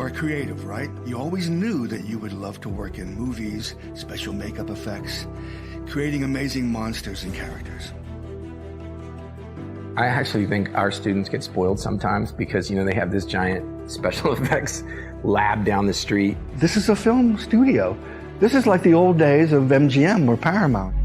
You're a creative, right? You always knew that you would love to work in movies, special makeup effects, creating amazing monsters and characters. I actually think our students get spoiled sometimes because, they have this giant special effects lab down the street. This is a film studio. This is like the old days of MGM or Paramount.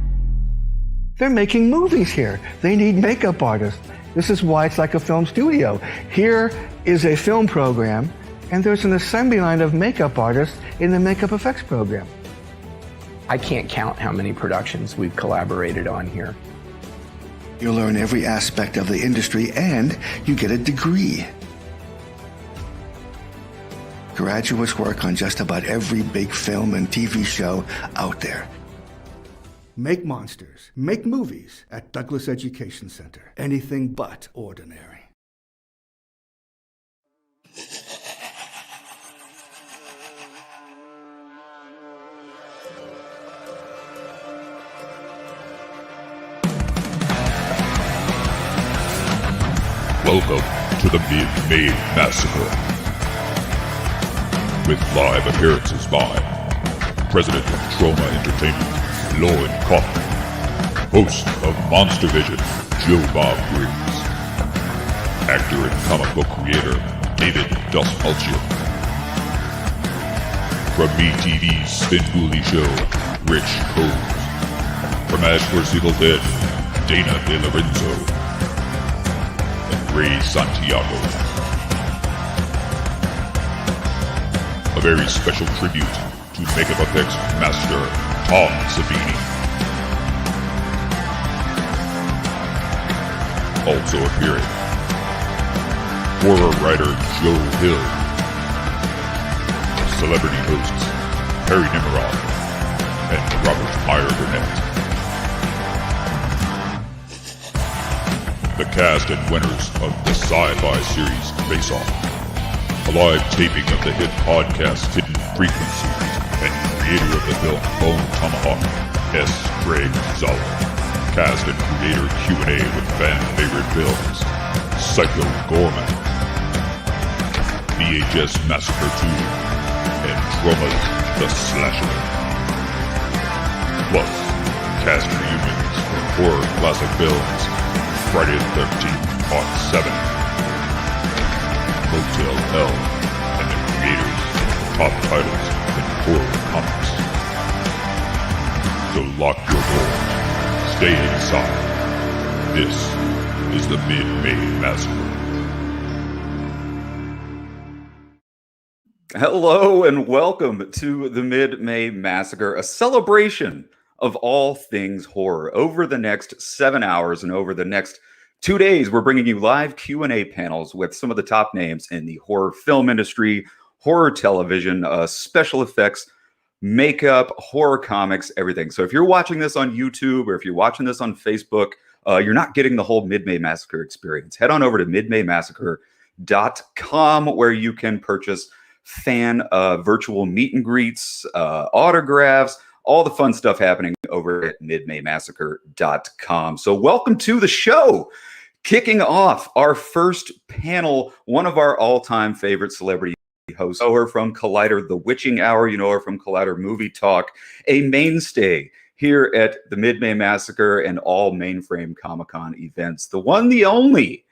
They're making movies here. They need makeup artists. This is why it's like a film studio. Here is a film program, and there's an assembly line of makeup artists in the makeup effects program. I can't count how many productions we've collaborated on here. You'll learn every aspect of the industry, and you get a degree. Graduates work on just about every big film and TV show out there. Make monsters, make movies at Douglas Education Center. Anything but ordinary. Welcome to the May Massacre. With live appearances by President of Trauma Entertainment, Lloyd Kaufman, host of Monster Vision, Joe Bob Briggs, actor and comic book creator, David Dastmalchian, from MeTV's Spin Bully Show, Rich Coles, from Ash vs. Evil Dead, Dana De Lorenzo, and Ray Santiago. A very special tribute to makeup effects master Tom Savini. Also appearing, horror writer Joe Hill, celebrity hosts Perry Nemiroff and Robert Meyer Burnett. The cast and winners of the SyFy series Face Off, a live taping of the hit podcast Hidden Frequencies, and creator of the film Bone Tomahawk, S. Craig Zala. Cast and creator Q&A with fan favorite films, Psycho Gorman, VHS Massacre Too, and Trauma's The Slasher. Plus, cast reunions for horror classic films, Friday the 13th, Part 7, Motel Hell, and the creators of top titles in horror comics. So lock your doors, stay inside. This is the May Massacre. Hello and welcome to the May Massacre, a celebration of all things horror. Over the next 7 hours and over the next 2 days, we're bringing you live Q&A panels with some of the top names in the horror film industry, horror television, special effects, makeup, horror comics, everything. So if you're watching this on YouTube or if you're watching this on Facebook, you're not getting the whole May Massacre experience. Head on over to midmaymassacre.com where you can purchase fan virtual meet and greets, autographs, all the fun stuff happening over at midmaymassacre.com. So welcome to the show. Kicking off our first panel, one of our all-time favorite celebrity hosts. You know her from Collider The Witching Hour. You know her from Collider Movie Talk. A mainstay here at the May Massacre and all Mainframe Comic-Con events. The one, the only,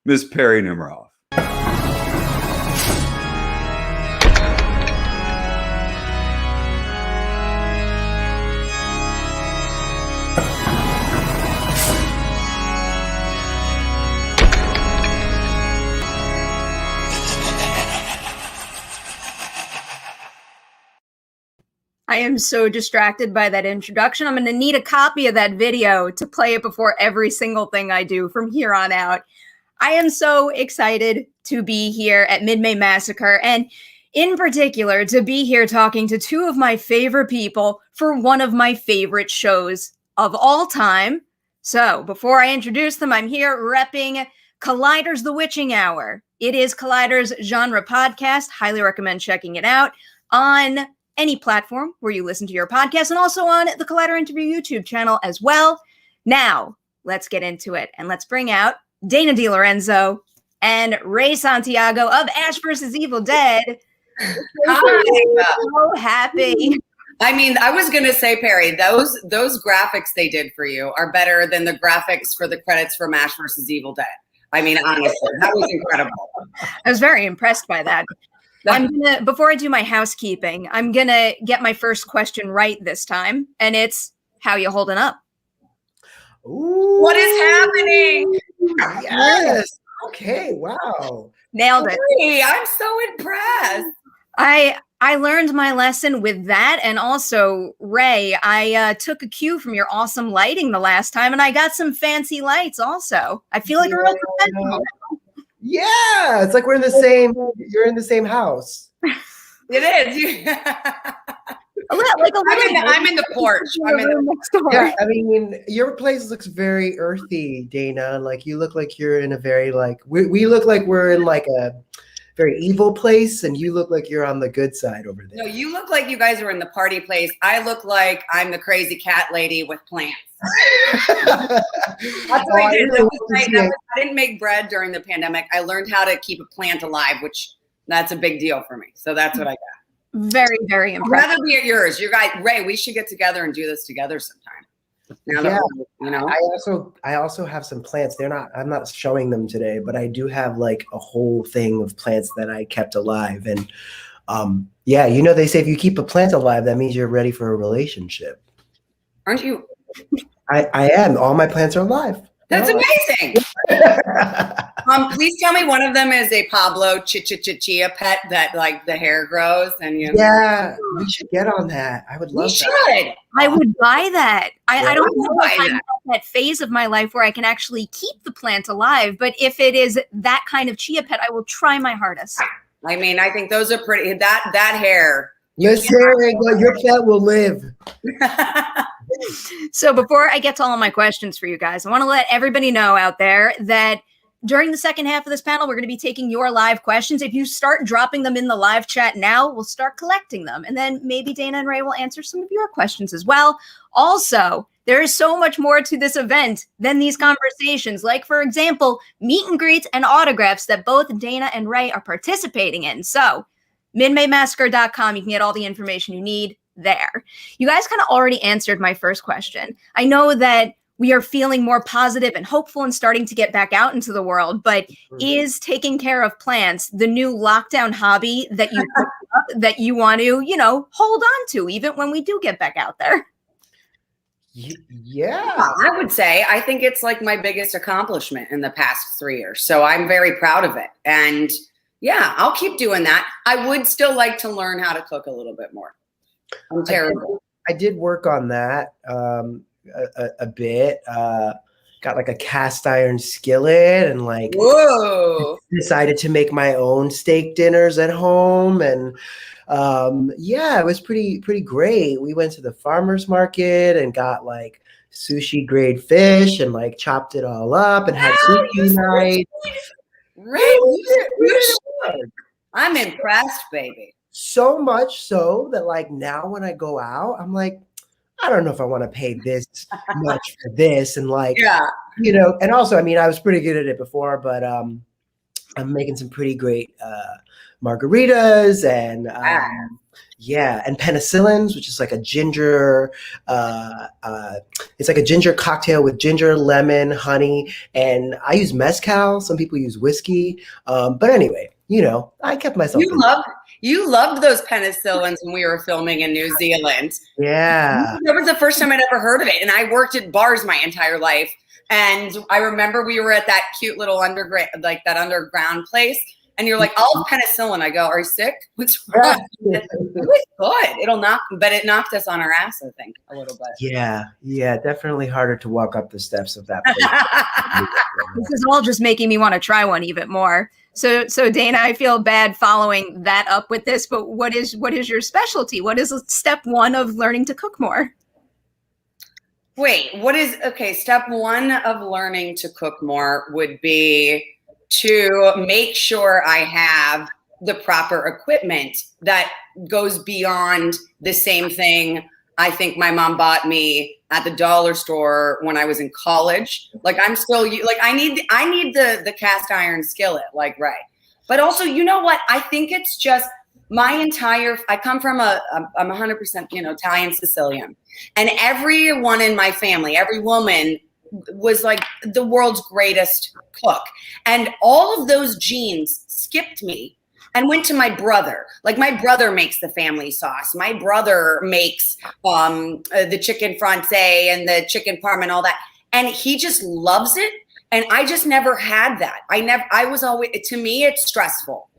Miss Perry Nemiroff. I am so distracted by that introduction. I'm going to need a copy of that video to play it before every single thing I do from here on out. I am so excited to be here at May Massacre, and in particular, to be here talking to two of my favorite people for one of my favorite shows of all time. So, before I introduce them, I'm here repping Collider's The Witching Hour. It is Collider's genre podcast. Highly recommend checking it out on any platform where you listen to your podcast, and also on the Collider Interview YouTube channel as well. Now, let's get into it, and let's bring out Dana De Lorenzo and Ray Santiago of Ash vs. Evil Dead. So happy. I mean, I was gonna say, Perry, those graphics they did for you are better than the graphics for the credits for MASH versus Evil Dead. I mean, honestly, that was incredible. I was very impressed by that. Before I do my housekeeping, I'm gonna get my first question right this time, and it's how you holding up? Ooh, What is happening? Yes. Okay. Wow. Nailed it. Hey, I'm so impressed. I learned my lesson with that, and also Ray, I took a cue from your awesome lighting the last time, and I got some fancy lights. Also, I feel like a real professional. Yeah, it's like we're in the same. You're in the same house. It is. I'm in the porch. I'm in the next door. Yeah, I mean, your place looks very earthy, Dana. Like you look like you're in a very like we look like we're in like a very evil place, and you look like you're on the good side over there. No, you look like you guys are in the party place. I look like I'm the crazy cat lady with plants. That's what I did. I didn't make bread during the pandemic. I learned how to keep a plant alive, which that's a big deal for me. So that's what I got. Very, very I'd impressive. rather be at yours. You guys, Ray, we should get together and do this together sometime. Now that you know, I also have some plants. I'm not showing them today, but I do have like a whole thing of plants that I kept alive. And yeah, you know, they say if you keep a plant alive, that means you're ready for a relationship. Aren't you? I am. All my plants are alive. That's amazing. Please tell me one of them is a Pablo chia pet that like the hair grows and you. Yeah, we should get on that. I would love We that. should. I would buy that. I don't know buy if I'm at that phase of my life where I can actually keep the plant alive, but if it is that kind of chia pet, I will try my hardest. I mean, I think those are pretty. That hair. Listen, your plant will live. So before I get to all my questions for you guys, I want to let everybody know out there that during the second half of this panel, we're going to be taking your live questions. If you start dropping them in the live chat now, we'll start collecting them. And then maybe Dana and Ray will answer some of your questions as well. Also, there is so much more to this event than these conversations. Like, for example, meet and greets and autographs that both Dana and Ray are participating in. So MayMassacre.com, you can get all the information you need there. You guys kind of already answered my first question. I know that we are feeling more positive and hopeful and starting to get back out into the world, but is taking care of plants the new lockdown hobby that you that you want to, hold on to even when we do get back out there? Yeah, I would say I think it's like my biggest accomplishment in the past 3 years. So I'm very proud of it. And yeah, I'll keep doing that. I would still like to learn how to cook a little bit more. I'm terrible. I did work on that a bit. Got like a cast iron skillet and like Whoa. decided to make my own steak dinners at home. And yeah, it was pretty great. We went to the farmer's market and got like sushi grade fish and like chopped it all up and had sushi night. I'm impressed, baby. So much so that like now when I go out, I'm like, I don't know if I want to pay this much for this. And like, and also, I mean, I was pretty good at it before, but I'm making some pretty great margaritas and and penicillins, which is like a ginger, it's like a ginger cocktail with ginger, lemon, honey, and I use mezcal. Some people use whiskey. But anyway, I kept myself. You loved those penicillins when we were filming in New Zealand. Yeah. That was the first time I'd ever heard of it. And I worked at bars my entire life. And I remember we were at that cute little underground place. And you're like, I'll have penicillin. I go, are you sick? What's wrong? It was good. It knocked us on our ass, I think, a little bit. Yeah. Definitely harder to walk up the steps of that place. This is all just making me want to try one even more. So Dana, I feel bad following that up with this, but what is your specialty? What is step one of learning to cook more? Wait, step one of learning to cook more would be to make sure I have the proper equipment that goes beyond the same thing I think my mom bought me at the dollar store when I was in college. Like I'm still like I need the cast iron skillet like Ray. But also, you know what? I think it's just I come from I'm 100%, Italian Sicilian, and everyone in my family, every woman was like the world's greatest cook. And all of those genes skipped me and went to my brother. Like my brother makes the family sauce. My brother makes the chicken francais and the chicken parm and all that. And he just loves it. And I just never had that. I was always, to me, it's stressful.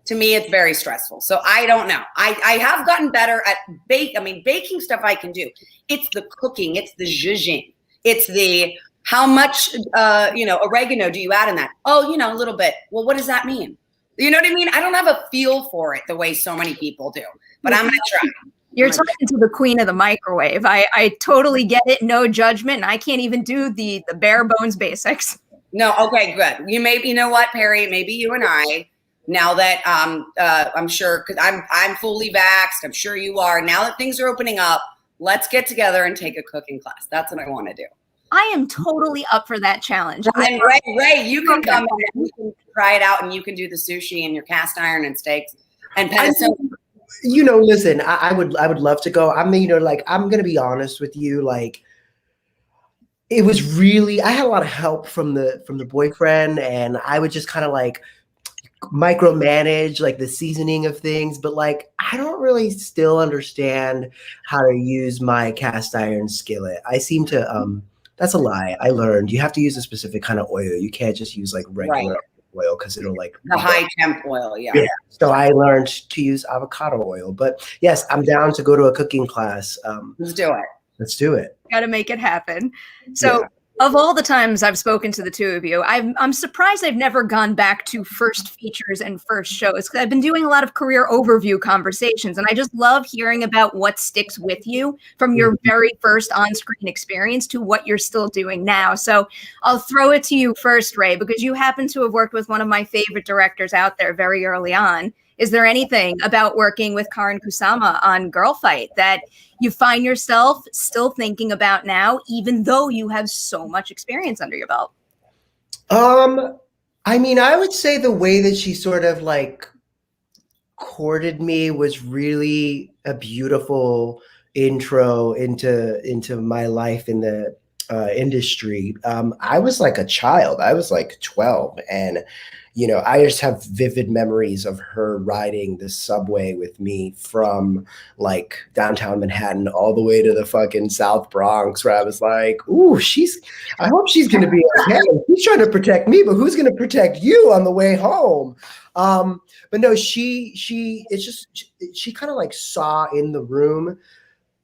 To me, it's very stressful. So I don't know. I have gotten better at baking stuff I can do. It's the cooking. It's the zhuzhing. It's the, how much, oregano do you add in that? Oh, a little bit. Well, what does that mean? You know what I mean? I don't have a feel for it the way so many people do, but I'm going to try. You're talking to the queen of the microwave. I totally get it. No judgment. And I can't even do the bare bones basics. No. Okay, good. You know what, Perry, maybe you and I, now that I'm sure, because I'm fully vaxxed, I'm sure you are. Now that things are opening up, let's get together and take a cooking class. That's what I want to do. I am totally up for that challenge. And Ray, you can come and you can try it out, and you can do the sushi and your cast iron and steaks and penicillin. Listen, I would love to go. I'm gonna be honest with you. Like, it was really, I had a lot of help from the boyfriend, and I would just kind of like micromanage like the seasoning of things, but like I don't really still understand how to use my cast iron skillet. I seem to that's a lie. I learned you have to use a specific kind of oil. You can't just use like regular oil because it'll like the high temp oil. Yeah. So I learned to use avocado oil. But yes, I'm down to go to a cooking class. Let's do it. Let's do it. Got to make it happen. So of all the times I've spoken to the two of you, I'm surprised I've never gone back to first features and first shows, because I've been doing a lot of career overview conversations, and I just love hearing about what sticks with you from your very first on-screen experience to what you're still doing now. So I'll throw it to you first, Ray, because you happen to have worked with one of my favorite directors out there very early on. Is there anything about working with Karin Kusama on Girl Fight that you find yourself still thinking about now, even though you have so much experience under your belt? I would say the way that she sort of like courted me was really a beautiful intro into my life in the industry. I was like a child. I was like 12, and I just have vivid memories of her riding the subway with me from like downtown Manhattan all the way to the fucking South Bronx, where I was like, ooh, I hope she's going to be okay. She's trying to protect me, but who's going to protect you on the way home? But no, she kind of like saw in the room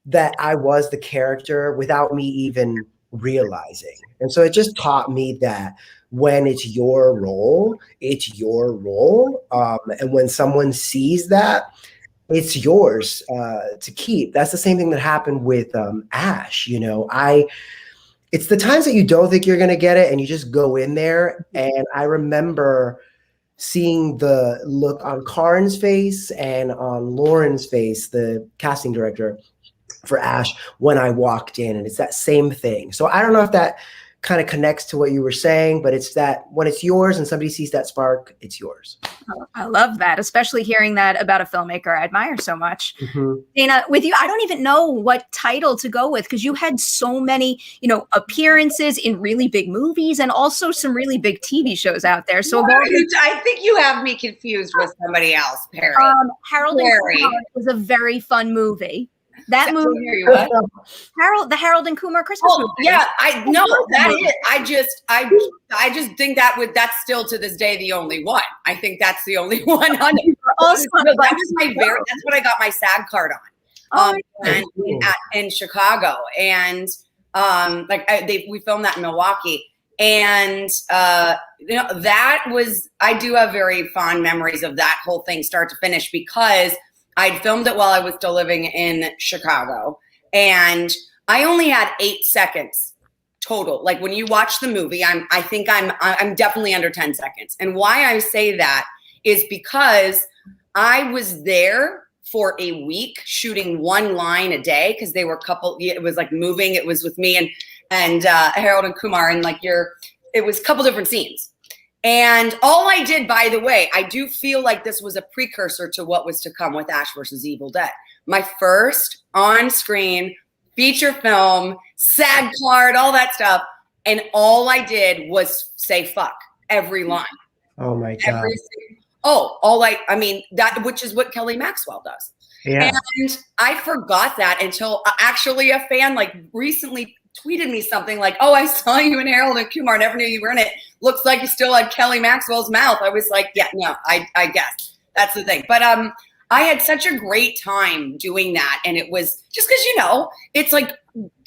that I was the character without me even realizing. And so it just taught me that when it's your role, it's your role. And when someone sees that, it's yours to keep. That's the same thing that happened with Ash. It's the times that you don't think you're going to get it and you just go in there. And I remember seeing the look on Karin's face and on Lauren's face, the casting director for Ash, when I walked in, and it's that same thing. So I don't know if that kind of connects to what you were saying, but it's that when it's yours and somebody sees that spark, it's yours. I love that, especially hearing that about a filmmaker I admire so much. Dana, with you, I don't even know what title to go with, because you had so many, appearances in really big movies and also some really big TV shows out there. So I think you have me confused with somebody else, Perry. Harold and Kumar was a very fun movie. That movie, the Harold and Kumar Christmas movie. Yeah, I know that is. I just think that's still to this day the only one. I think that's the only one on it. That's what I got my SAG card on. In Chicago, and we filmed that in Milwaukee, and that was, I do have very fond memories of that whole thing, start to finish, because I'd filmed it while I was still living in Chicago, and I only had 8 seconds total. Like when you watch the movie, I'm definitely under 10 seconds. And why I say that is because I was there for a week shooting one line a day, because they were it was like moving. It was with me and Harold and Kumar, and it was a couple different scenes. And all I did, by the way, I do feel like this was a precursor to what was to come with Ash versus Evil Dead. My first on-screen feature film, SAG card, all that stuff. And all I did was say fuck every line. Oh my God. I mean, that, which is what Kelly Maxwell does. Yeah. And I forgot that until actually a fan like recently tweeted me something like, oh, I saw you in Harold and Kumar, never knew you were in it. Looks like you still had Kelly Maxwell's mouth. I was like, yeah, no, I guess that's the thing. But I had such a great time doing that. And it was just because, you know, it's like,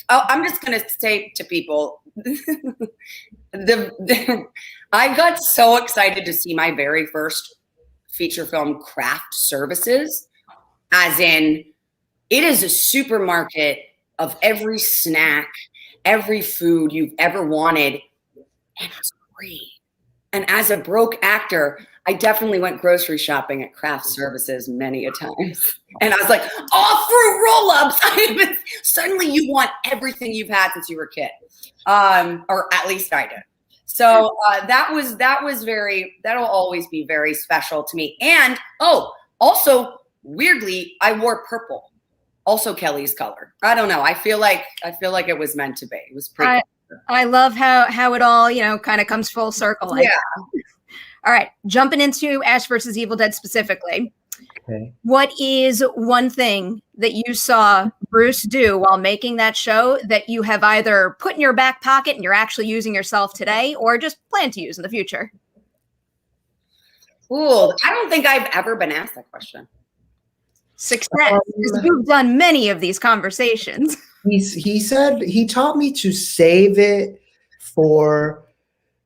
I'm just going to say to people, I got so excited to see my very first feature film craft services, as in it is a supermarket of every snack, every food you've ever wanted, and it's free. And as a broke actor, I definitely went grocery shopping at craft services many a times. And I was like, fruit roll-ups. Suddenly you want everything you've had since you were a kid. Or at least I did. So that'll always be very special to me. And also weirdly, I wore purple. Also Kelly's color. I don't know. I feel like it was meant to be. It was pretty. I love how it all, you know, kind of comes full circle. Yeah. All right. Jumping into Ash versus Evil Dead specifically. Okay. What is one thing that you saw Bruce do while making that show that you have either put in your back pocket and you're actually using yourself today, or just plan to use in the future? Ooh, I don't think I've ever been asked that question. Success. You've done many of these conversations. He said he taught me to save it for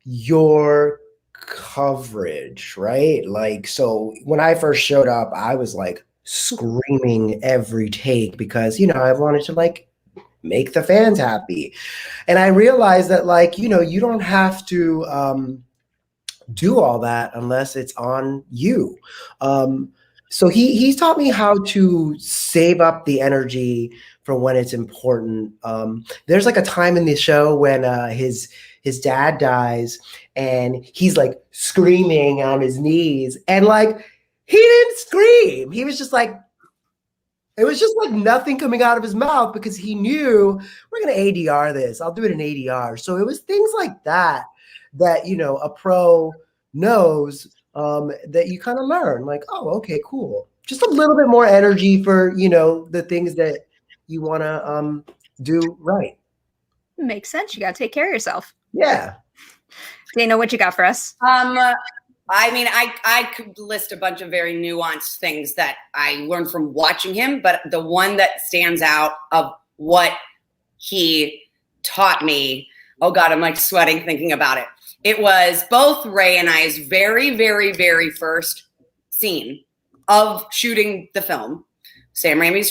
your coverage, right? Like, so when I first showed up, I was like screaming every take because, you know, I wanted to like make the fans happy. And I realized that, like, you know, you don't have to do all that unless it's on you. So he's taught me how to save up the energy for when it's important. There's like a time in the show when his dad dies and he's like screaming on his knees, and like he didn't scream. He was just like, it was just like nothing coming out of his mouth because he knew we're going to ADR this. I'll do it in ADR. So it was things like that, you know, a pro knows that you kind of learn, like, oh, okay, cool. Just a little bit more energy for, you know, the things that you want to do right. Makes sense. You got to take care of yourself. Yeah. Dana, what you got for us? I mean, I could list a bunch of very nuanced things that I learned from watching him, but the one that stands out of what he taught me, oh God, I'm like sweating thinking about it. It was both Ray and I's very, very, very first scene of shooting the film. Sam Raimi's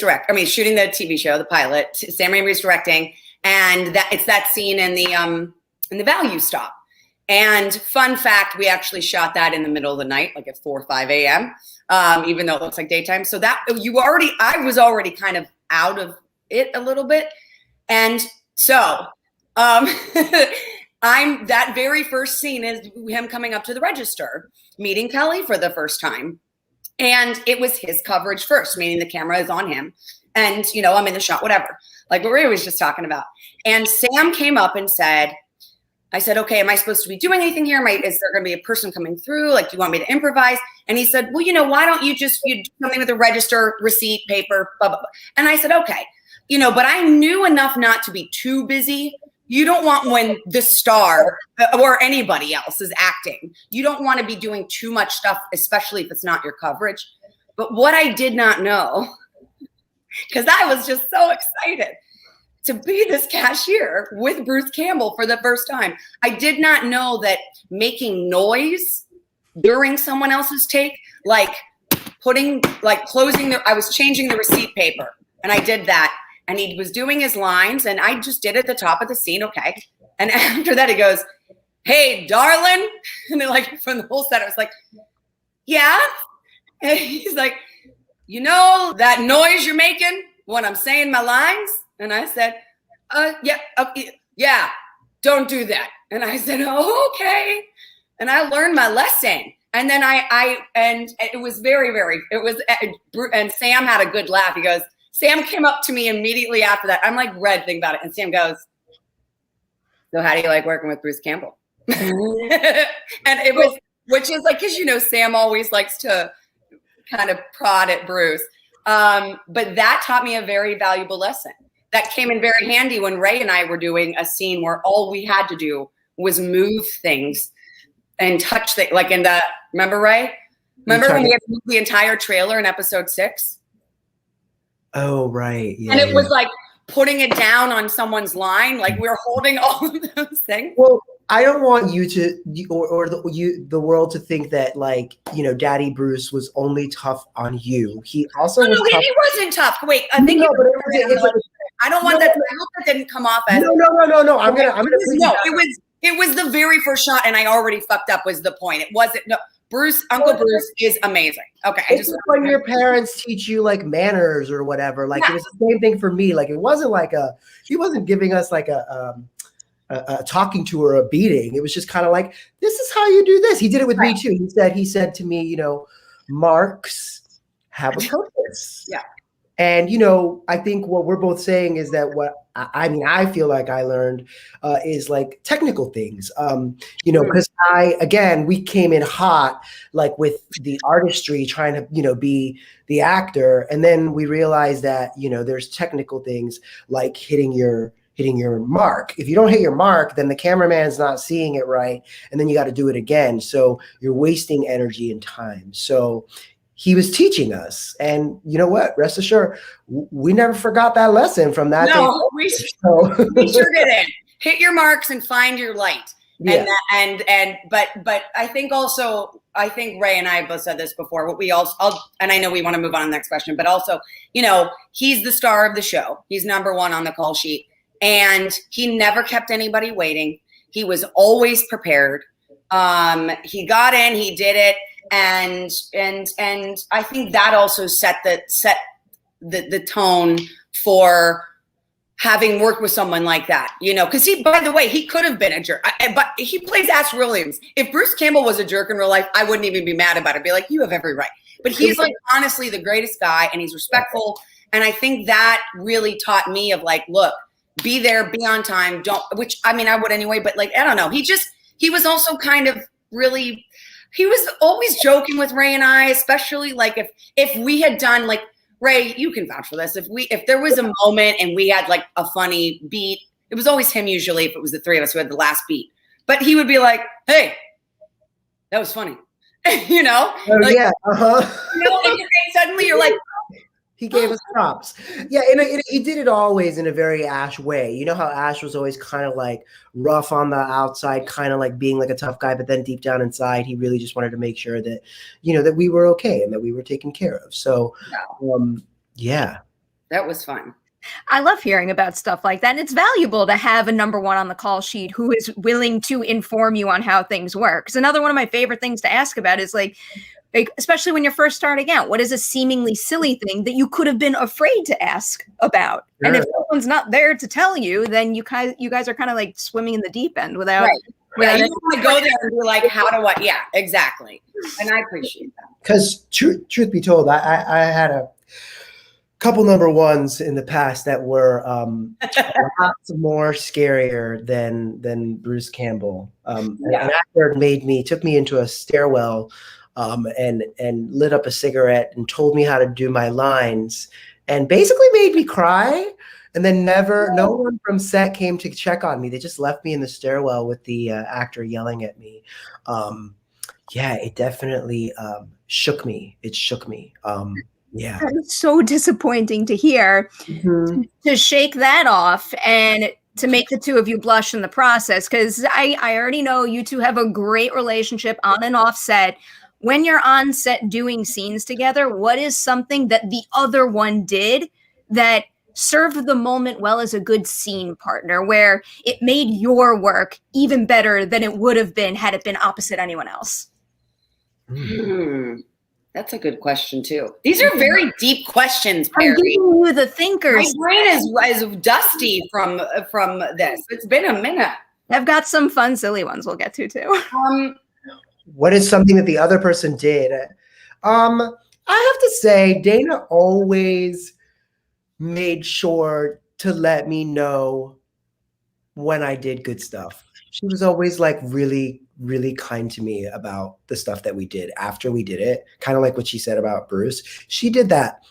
shooting the TV show, the pilot. Sam Raimi's directing, and it's that scene in the value stop. And fun fact, we actually shot that in the middle of the night, like at 4 or 5 a.m., even though it looks like daytime. So I was already kind of out of it a little bit. And so that very first scene is him coming up to the register, meeting Kelly for the first time. And it was his coverage first, meaning the camera is on him. And, you know, I'm in the shot, whatever, like what Ray was just talking about. And Sam came up and I said, okay, am I supposed to be doing anything here? Is there going to be a person coming through? Like, do you want me to improvise? And he said, well, you know, why don't you do something with a register, receipt, paper, blah, blah, blah. And I said, okay, you know, but I knew enough not to be too busy. You don't want, when the star or anybody else is acting, you don't want to be doing too much stuff, especially if it's not your coverage. But what I did not know, because I was just so excited to be this cashier with Bruce Campbell for the first time, I did not know that making noise during someone else's take, like I was changing the receipt paper, and I did that. And he was doing his lines, and I just did at the top of the scene, okay. And after that, he goes, hey, darling. And then, like, from the whole set, I was like, yeah. And he's like, you know that noise you're making when I'm saying my lines? And I said, yeah, don't do that. And I said, oh, okay. and I learned my lesson. And then and it was and Sam had a good laugh. He goes, Sam came up to me immediately after that. I'm like, Red, think about it. And Sam goes, so how do you like working with Bruce Campbell? And it was, which is like, cause Sam always likes to kind of prod at Bruce. But that taught me a very valuable lesson that came in very handy when Ray and I were doing a scene where all we had to do was move things and touch things. Like in the, remember Ray? Remember when we had to move the entire trailer in episode 6? Oh, right. Yeah, and it was like putting it down on someone's line. Like we were holding all of those things. Well, I don't want you to, or the world to think that like, Daddy Bruce was only tough on you. He also was tough. He wasn't tough. Wait, I think I don't want that. I hope that didn't come off as no. I'm gonna. It was the very first shot, and I already fucked up. Was the point? It wasn't. No, Uncle Bruce is amazing. Okay, it's just when your parents teach you like manners or whatever. Like it was the same thing for me. Like it wasn't like he wasn't giving us like a talking to or a beating. It was just kind of like, this is how you do this. He did it with me too. He said to me, marks have a purpose. Yeah. And, I think what we're both saying is that I feel like I learned is like technical things, because we came in hot, like with the artistry, trying to, be the actor. And then we realized that, there's technical things like hitting your mark. If you don't hit your mark, then the cameraman's not seeing it right. And then you got to do it again. So you're wasting energy and time. So he was teaching us, and you know what? Rest assured, we never forgot that lesson from that. No, we sure didn't. Hit your marks and find your light. Yeah. But I think Ray and I both said this before. What we and I know we want to move on to the next question, but also, he's the star of the show. He's number 1 on the call sheet, and he never kept anybody waiting. He was always prepared. He got in, he did it. And I think that also set the tone for having worked with someone like that, because by the way, he could have been a jerk, but he plays Ash Williams. If Bruce Campbell was a jerk in real life, I wouldn't even be mad about it. I'd be like, you have every right. But he's like honestly the greatest guy, and he's respectful. And I think that really taught me of like, look, be there, be on time. Which I would anyway, but like, I don't know. He was also kind of really. He was always joking with Ray and I, especially like if we had done like, Ray, you can vouch for this. If there was a moment and we had like a funny beat, it was always him usually if it was the 3 of us who had the last beat. But he would be like, hey, that was funny. Oh, like, yeah. And suddenly you're like, he gave us props. Yeah, and he did it always in a very Ash way. You know how Ash was always kind of like rough on the outside, kind of like being like a tough guy, but then deep down inside, he really just wanted to make sure that, that we were okay and that we were taken care of. So, yeah. That was fun. I love hearing about stuff like that. And it's valuable to have a number 1 on the call sheet who is willing to inform you on how things work. Because another one of my favorite things to ask about is like, especially when you're first starting out, what is a seemingly silly thing that you could have been afraid to ask about? Sure. And if someone's not there to tell you, then you guys are kind of like swimming in the deep end without. Right. Yeah, you want to go there and be like, how do I? Yeah, exactly. And I appreciate that. Because truth be told, I had a couple number 1s in the past that were lots more scarier than Bruce Campbell. An actor took me into a stairwell. And lit up a cigarette and told me how to do my lines and basically made me cry. And then no one from set came to check on me. They just left me in the stairwell with the actor yelling at me. It definitely shook me. It shook me. Yeah. It's so disappointing to hear. Mm-hmm. To shake that off and to make the two of you blush in the process, because I already know you two have a great relationship on and off set. When you're on set doing scenes together, what is something that the other one did that served the moment well as a good scene partner, where it made your work even better than it would have been had it been opposite anyone else? That's a good question too. These are very deep questions, Perry. I'm giving you the thinkers. My brain is dusty from this. It's been a minute. I've got some fun, silly ones we'll get to too. What is something that the other person did? I have to say, Dana always made sure to let me know when I did good stuff. She was always like really, really kind to me about the stuff that we did after we did it. Kind of like what she said about Bruce. She did that.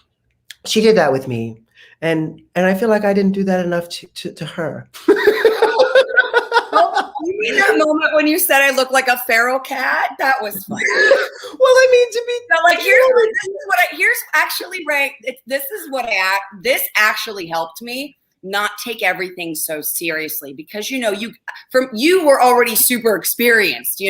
She did that with me. And I feel like I didn't do that enough to her. You mean that moment when you said I look like a feral cat? That was fun. Well, I mean, to be like, here's actually, Ray, this actually helped me not take everything so seriously, because you were already super experienced.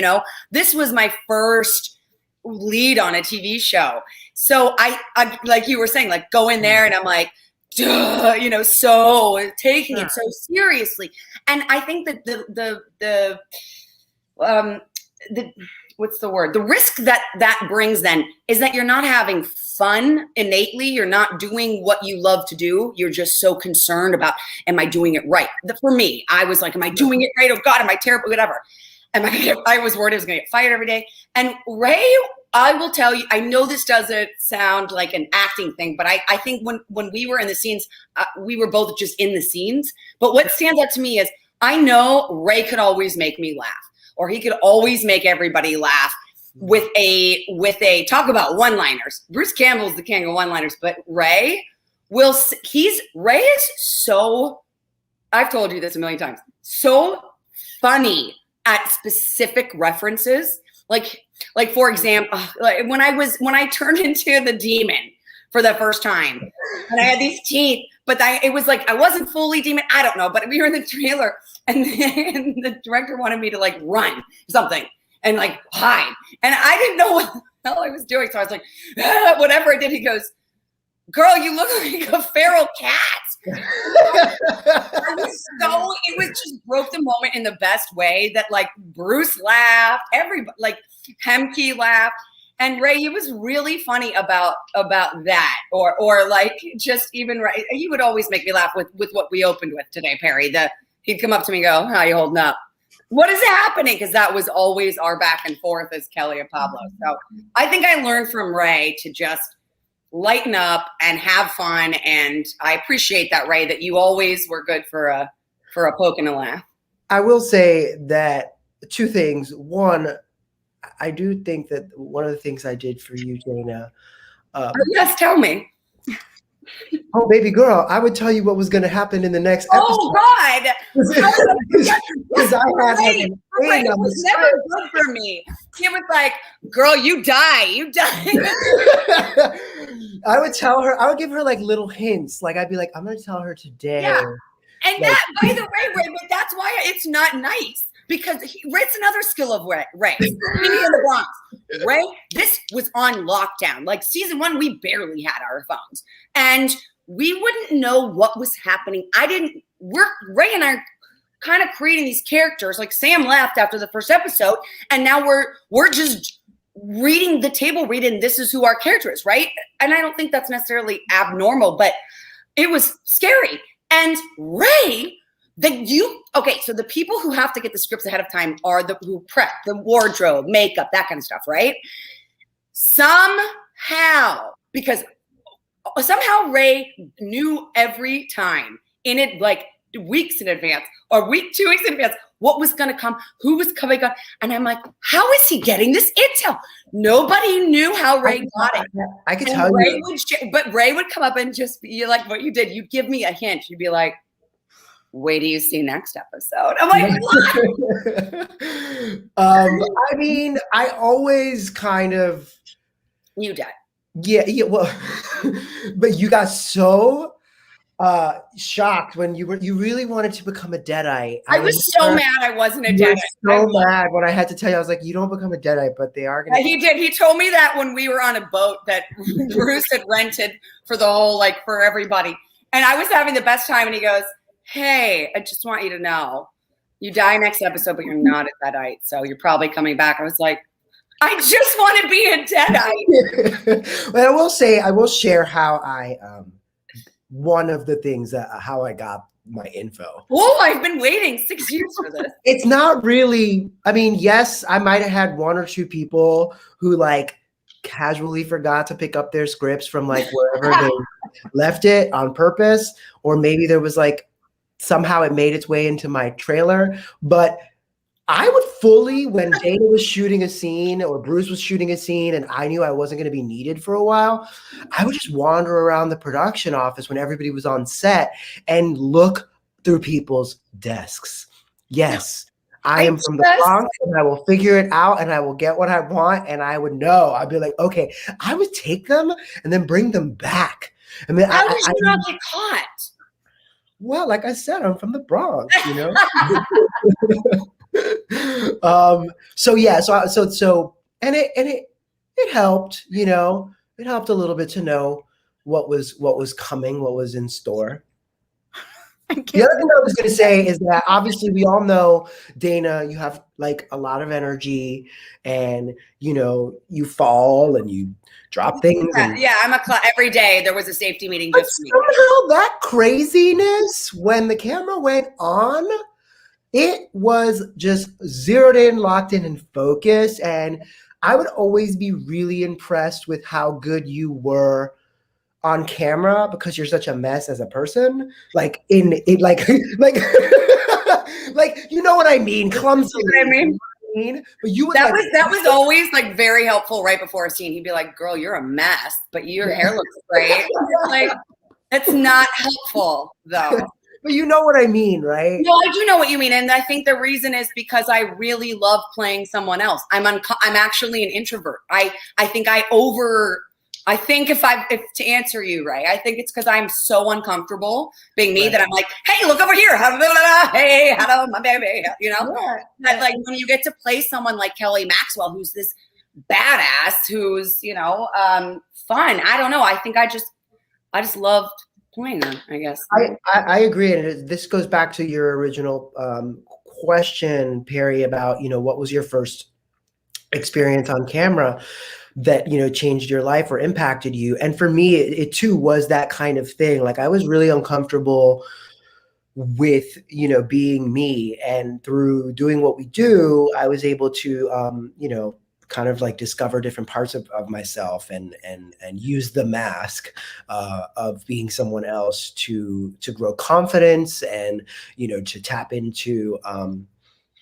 This was my first lead on a TV show, so I like you were saying, like, go in there and I'm like, duh, so taking it so seriously. And I think that the what's the word? The risk that brings then is that you're not having fun innately. You're not doing what you love to do. You're just so concerned about, am I doing it right? For me, I was like, am I doing it right? Oh God, am I terrible? Whatever. I was worried I was going to get fired every day. And Ray, I will tell you, I know this doesn't sound like an acting thing, but I think when we were in the scenes, we were both just in the scenes. But what stands out to me is I know Ray could always make me laugh, or he could always make everybody laugh with a talk about one-liners. Bruce Campbell's the king of one-liners, but Ray is so, I've told you this a million times, so funny at specific references. Like for example, like when I turned into the demon for the first time, and I had these teeth, but it was like I wasn't fully demon. I don't know, but we were in the trailer, and then the director wanted me to like run something and like hide, and I didn't know what the hell I was doing, so I was like, whatever I did. He goes, "Girl, you look like a feral cat." It was just broke the moment in the best way, that like Bruce laughed, everybody, like Hemke laughed, and Ray, he was really funny about that, or like just even Ray, he would always make me laugh with what we opened with today, Perry. He'd come up to me and go, "How you holding up? What is happening?" Because that was always our back and forth as Kelly and Pablo. So I think I learned from Ray to just lighten up and have fun, and I appreciate that, Ray, that you always were good for a poke and a laugh. I will say that two things. One, I do think that one of the things I did for you, Dana. Yes, tell me. Oh, baby girl, I would tell you what was going to happen in the next episode. Oh, God. Because I had Ray, it was never good for me. He was like, "Girl, you die. You die." I would tell her, I would give her like little hints. Like I'd be like, I'm going to tell her today. Yeah. And like, that, by the way, Ray, but that's why it's not nice. Because Ray's another skill of Ray. Living in the Bronx. Ray, this was on lockdown. Like season 1, we barely had our phones. And we wouldn't know what was happening. Ray and I are kind of creating these characters. Like Sam left after the first episode, and now we're just reading the table read, and this is who our character is, right? And I don't think that's necessarily abnormal, but it was scary. And Ray, so the people who have to get the scripts ahead of time are who prep, the wardrobe, makeup, that kind of stuff, right? Because somehow Ray knew every time in it, like weeks in advance or 2 weeks in advance, what was going to come, who was coming on. And I'm like, how is he getting this intel? Nobody knew how Ray got it. I could tell you. But Ray would come up and just be like what you did. You'd give me a hint. You'd be like, wait till you see next episode. I'm like, what? I mean, I always kind of. You did. Yeah. Well, but you got so shocked when you really wanted to become a Deadite. I was so mad I wasn't a Deadite. So mad when I had to tell you. I was like, you don't become a Deadite, but they are going to. He did. He told me that when we were on a boat that Bruce had rented for the whole, like, for everybody. And I was having the best time. And he goes, "Hey, I just want you to know, you die next episode, but you're not a Deadite. So you're probably coming back." I was like, I just want to be a Deadite. But I will share how I, one of the things that how I got my info. Oh, I've been waiting 6 years for this. It's not really, I mean, yes, I might have had one or two people who like casually forgot to pick up their scripts from like wherever they left it on purpose, or maybe there was like somehow it made its way into my trailer. But I would fully, when Dana was shooting a scene or Bruce was shooting a scene and I knew I wasn't going to be needed for a while, I would just wander around the production office when everybody was on set and look through people's desks. Yes, I am from the Bronx and I will figure it out and I will get what I want, and I would know. I'd be like, okay, I would take them and then bring them back. I mean, how did you not get caught? Well, like I said, I'm from the Bronx, you know? So yeah, and it helped, you know, it helped a little bit to know what was coming, what was in store. The other thing I was going to say is that obviously we all know, Dana, you have like a lot of energy and, you know, you fall and you drop things. Yeah, I'm every day there was a safety meeting but just for me. Somehow that craziness, when the camera went on, it was just zeroed in, locked in, and focused. And I would always be really impressed with how good you were on camera because you're such a mess as a person. Like like you know what I mean? Clumsy. You know what I mean? But you would that was always like very helpful right before a scene. He'd be like, "Girl, you're a mess, but your hair looks great." Like, that's not helpful though. But you know what I mean, right? No, I do know what you mean, and I think the reason is because I really love playing someone else. I'm actually an introvert. I think if to answer you right, I think it's because I'm so uncomfortable being me that I'm like, hey, look over here. Hey, hello, my baby. You know, that like when you get to play someone like Kelly Maxwell, who's this badass, who's, you know, fun. I don't know. I think I just loved playing them, I guess. I agree. And this goes back to your original question, Perry, about, you know, what was your first experience on camera that, you know, changed your life or impacted you? And for me, it too was that kind of thing. Like I was really uncomfortable with, you know, being me, and through doing what we do, I was able to, you know, kind of like discover different parts of myself and use the mask of being someone else to grow confidence and, you know, to tap into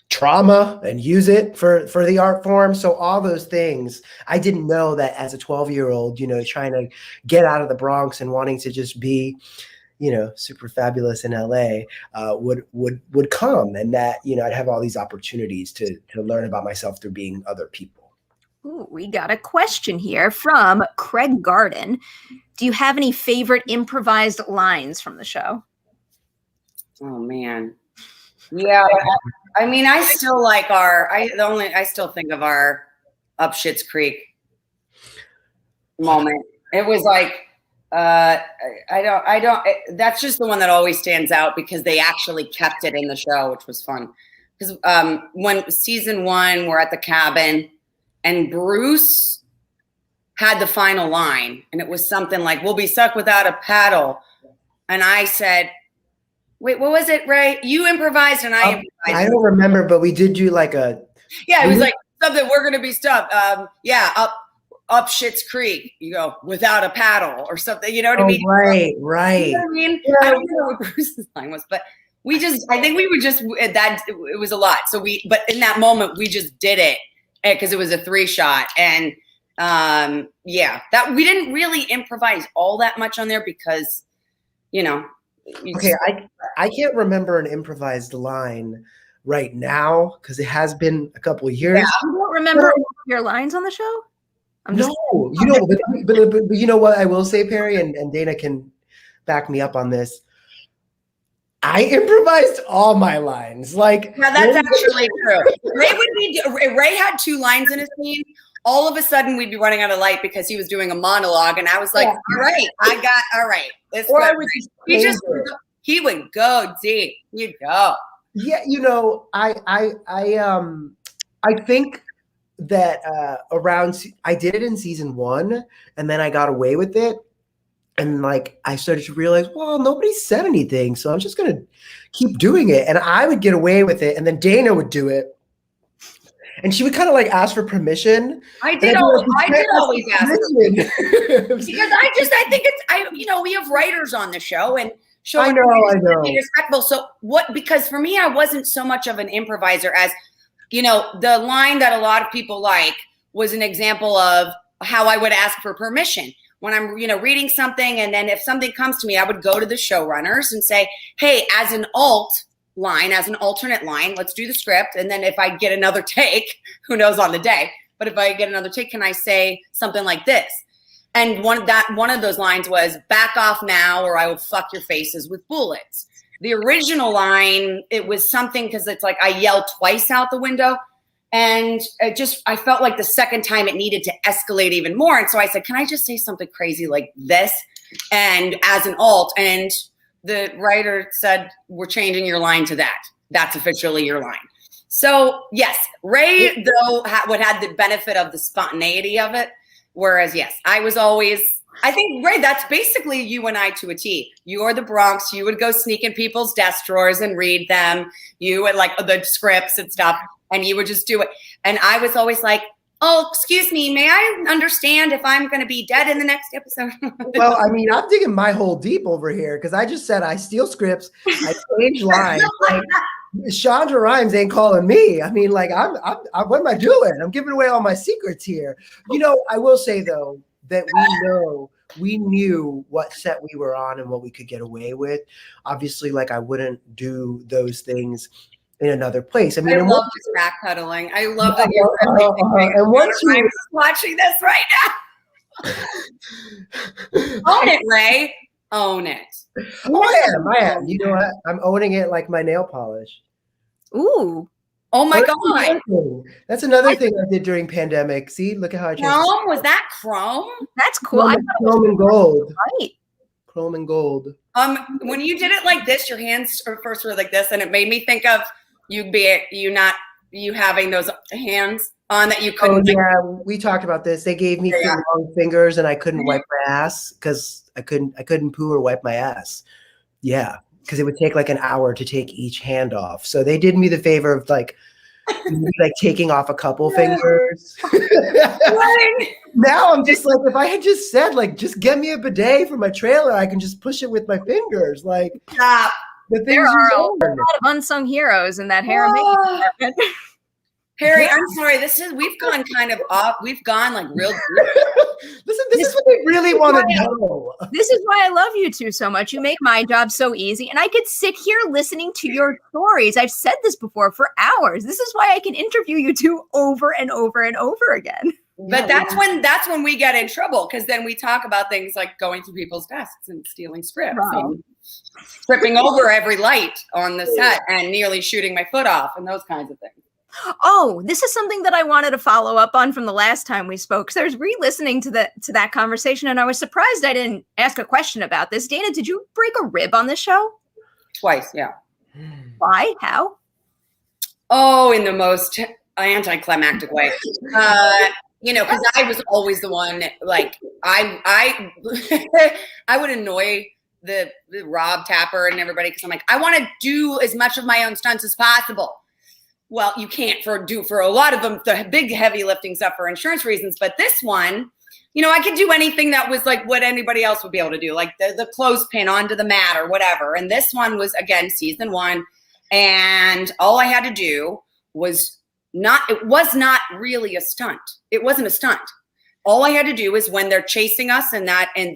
trauma and use it for the art form. So all those things, I didn't know that as a 12-year-old, you know, trying to get out of the Bronx and wanting to just be, you know, super fabulous in LA would come, and that, you know, I'd have all these opportunities to learn about myself through being other people. Ooh, we got a question here from Craig Garden. Do you have any favorite improvised lines from the show? Oh man. Yeah. I mean, I still like I still think of our Up Schitt's Creek moment. It was like, that's just the one that always stands out because they actually kept it in the show, which was fun. Because when season 1, we're at the cabin, and Bruce had the final line, and it was something like, "We'll be stuck without a paddle." And I said, wait, what was it, Ray? You improvised and I improvised. I don't remember, but we did do like a... Yeah, it was like something, we're going to be stuck. Up Schitt's Creek. You go, without a paddle or something. You know what I mean? Right. You know what I mean? Yeah. I don't know what Bruce's line was, but I think we were just, it was a lot. So but in that moment, we just did it. Because it was a 3-shot, and that we didn't really improvise all that much on there because, you know. Okay, I can't remember an improvised line right now because it has been a couple of years. Yeah, I don't remember your lines on the show. You know, but you know what I will say, Perry, and Dana can back me up on this. I improvised all my lines. Like, yeah, that's actually true. Ray had 2 lines in his scene. All of a sudden, we'd be running out of light because he was doing a monologue, and I was like, "All right, all right." He would go deep. You'd go. Yeah, you know, I think that I did it in season 1, and then I got away with it. And like, I started to realize, well, nobody said anything, so I'm just going to keep doing it. And I would get away with it. And then Dana would do it. And she would kind of like ask for permission. I did always ask for permission. Because I think we have writers on the show, and I know. Be respectful. So because for me, I wasn't so much of an improviser as, the line that a lot of people like was an example of how I would ask for permission. When I'm, reading something, and then if something comes to me, I would go to the showrunners and say, hey, as an alternate line, let's do the script. And then if I get another take, who knows on the day, but if I get another take, can I say something like this? And one of those lines was, back off now or I will fuck your faces with bullets. The original line, it was something, because it's like I yelled twice out the window. And I felt like the second time it needed to escalate even more. And so I said, can I just say something crazy like this? And as an alt, and the writer said, we're changing your line to that. That's officially your line. So yes, Ray, though, would have the benefit of the spontaneity of it. Whereas, yes, I think, Ray, that's basically you and I to a T. You're the Bronx. You would go sneak in people's desk drawers and read them. You would like the scripts and stuff. And you would just do it. And I was always like, oh, excuse me, may I understand if I'm going to be dead in the next episode? Well, I mean, I'm digging my hole deep over here, because I just said I steal scripts, I change lines. Like, Chandra Rhimes ain't calling me. I mean, like, I'm what am I doing? I'm giving away all my secrets here. I will say, though, that we knew what set we were on and what we could get away with. Obviously, like, I wouldn't do those things in another place. I mean, I love just backpedaling. I love that you're and once I'm watching this right now. Own it, Ray. Own it. I am. You know what? I'm owning it like my nail polish. Ooh. Oh my God. That's another thing I did during pandemic. See, look at how I changed. Chrome? Was that chrome? That's cool. Chrome and gold. Right. Chrome and gold. When you did it like this, your hands first were like this, and it made me think of you having those hands on that you couldn't. Oh, yeah, we talked about this. They gave me long fingers, and I couldn't wipe my ass because I couldn't poo or wipe my ass. Yeah, because it would take like an hour to take each hand off. So they did me the favor of like taking off a couple fingers. Now I'm just like, if I had just said like, just get me a bidet for my trailer, I can just push it with my fingers. Like, stop. There are a lot of unsung heroes in that hair and makeup department. Harry, I'm sorry. We've gone kind of off. We've gone like real deep. Listen, this is what they really want to know. This is why I love you two so much. You make my job so easy, and I could sit here listening to your stories. I've said this before for hours. This is why I can interview you two over and over and over again. But that's when we get in trouble, because then we talk about things like going through people's desks and stealing scripts, and tripping over every light on the set and nearly shooting my foot off and those kinds of things. Oh, this is something that I wanted to follow up on from the last time we spoke. So I was re-listening to that conversation, and I was surprised I didn't ask a question about this. Dana, did you break a rib on this show? Twice, yeah. Why? How? Oh, in the most anticlimactic way. Because I was always the one, like, I would annoy the Rob Tapper and everybody, because I'm like, I want to do as much of my own stunts as possible. Well, you can't for a lot of them, the big heavy lifting stuff for insurance reasons. But this one, I could do anything that was like what anybody else would be able to do, like the clothespin onto the mat or whatever. And this one was, again, season 1. And all I had to do was it was not really a stunt. It wasn't a stunt. All I had to do is when they're chasing us and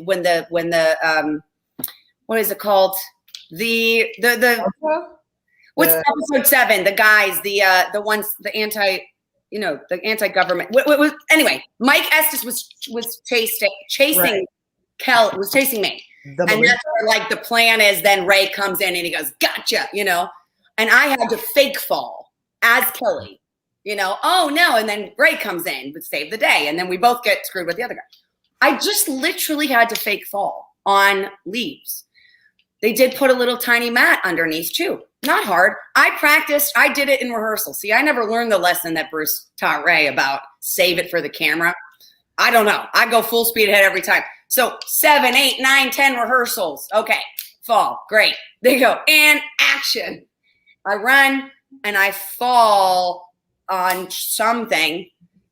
when the what is it called? What's episode 7? The guys, the ones, the anti-government. Anyway, Mike Estes was chasing Kel, was chasing me. And that's where, like, the plan is then Ray comes in and he goes, gotcha, and I had to fake fall as Kelly, oh no. And then Ray comes in to save the day. And then we both get screwed with the other guy. I just literally had to fake fall on leaves. They did put a little tiny mat underneath too. Not hard. I practiced. I did it in rehearsal. See, I never learned the lesson that Bruce taught Ray about save it for the camera. I don't know. I go full speed ahead every time. So 7, 8, 9, 10 rehearsals. Okay, fall, great. They go, and action. I run and I fall on something.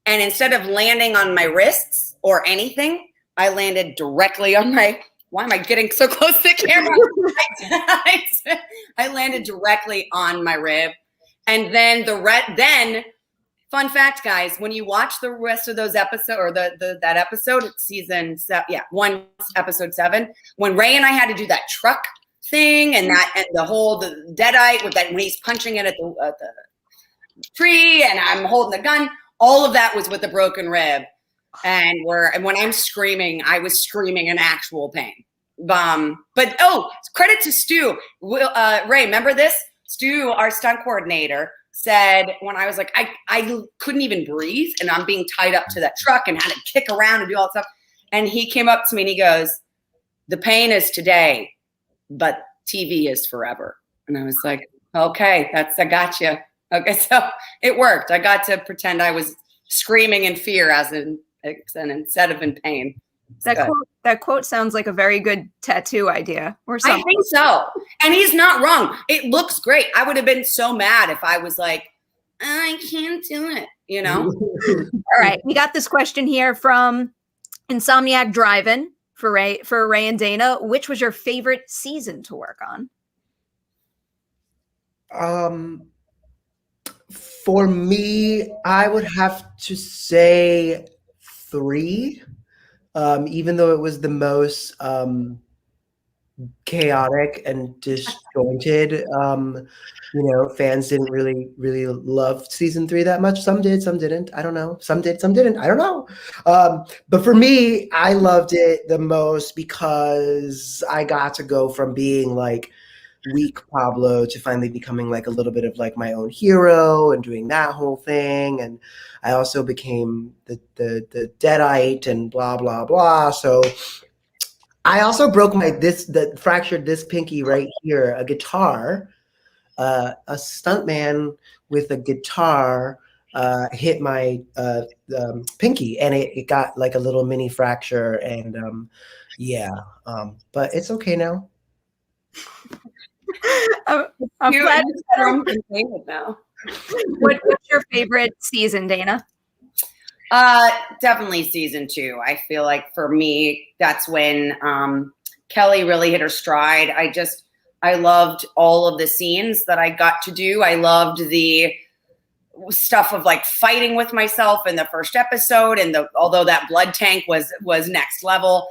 And instead of landing on my wrists or anything, I landed directly on my, why am I getting so close to the camera? I landed directly on my rib. And then fun fact, guys, when you watch the rest of those episodes, or that episode, season 7, episode 7, when Ray and I had to do that truck thing and the deadite with that, when he's punching it at the tree and I'm holding the gun, all of that was with the broken rib. And when I'm screaming, I was screaming in actual pain. But credit to Stu. Ray, remember this? Stu, our stunt coordinator, said when I was like, I couldn't even breathe and I'm being tied up to that truck and had to kick around and do all that stuff. And he came up to me and he goes, the pain is today, but TV is forever. And I was like, okay, I got you. Okay, so it worked. I got to pretend I was screaming in fear instead of in pain. That quote sounds like a very good tattoo idea or something. I think so. And he's not wrong. It looks great. I would have been so mad if I was like, I can't do it, you know? All right. We got this question here from Insomniac Drive-In for Ray and Dana. Which was your favorite season to work on? For me, I would have to say 3. Even though it was the most chaotic and disjointed, fans didn't really love season 3 that much. Some did, some didn't. I don't know. Some did, some didn't. I don't know. But for me, I loved it the most because I got to go from being like weak Pablo to finally becoming like a little bit of like my own hero and doing that whole thing. And I also became the deadite and blah, blah, blah. So I also broke fractured this pinky right here, a guitar, a stuntman with a guitar hit my pinky and it got like a little mini fracture and but it's okay now. I'm glad it's now. What's your favorite season, Dana? Definitely season 2. I feel like for me, that's when Kelly really hit her stride. I loved all of the scenes that I got to do. I loved the stuff of like fighting with myself in the first episode, and although that blood tank was next level,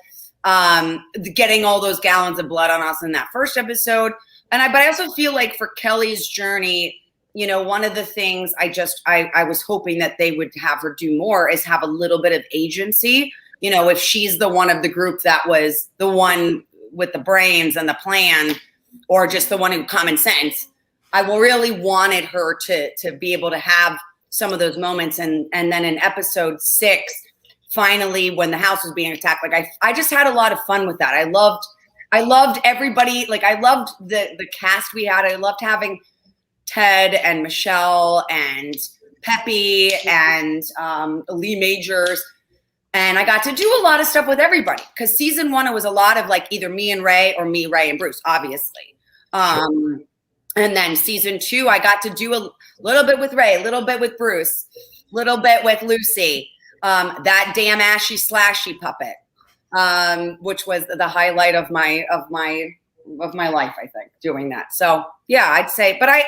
getting all those gallons of blood on us in that first episode. But I also feel like for Kelly's journey, one of the things I was hoping that they would have her do more is have a little bit of agency. If she's the one of the group that was the one with the brains and the plan, or just the one who common sense, I really wanted her to be able to have some of those moments. And then in episode 6, finally, when the house was being attacked, like I just had a lot of fun with that. I loved everybody. Like I loved the cast we had. I loved having Ted and Michelle and Peppy and Lee Majors. And I got to do a lot of stuff with everybody because season 1, it was a lot of like either me and Ray or me, Ray and Bruce, obviously. And then season 2, I got to do a little bit with Ray, a little bit with Bruce, a little bit with Lucy, that damn ashy slashy puppet, which was the highlight of my life, I think, doing that. So yeah, I'd say, but I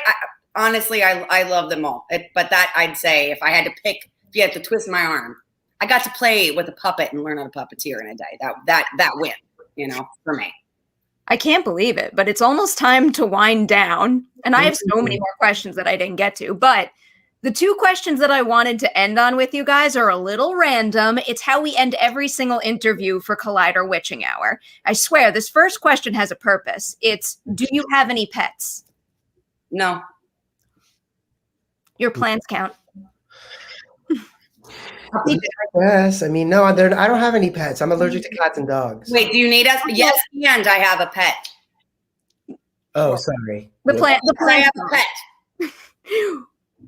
honestly, I love them all. But that I'd say if I had to pick, if you had to twist my arm, I got to play with a puppet and learn how to puppeteer in a day. That win, for me. I can't believe it, but it's almost time to wind down. And I have so many more questions that I didn't get to, but the 2 questions that I wanted to end on with you guys are a little random. It's how we end every single interview for Collider Witching Hour. I swear, this first question has a purpose. It's, do you have any pets? No. Your plants count. Yes, I mean, no, I don't have any pets. I'm allergic to cats and dogs. Wait, do you need us? Yes, and I have a pet. Oh, sorry. The plant. I have a pet.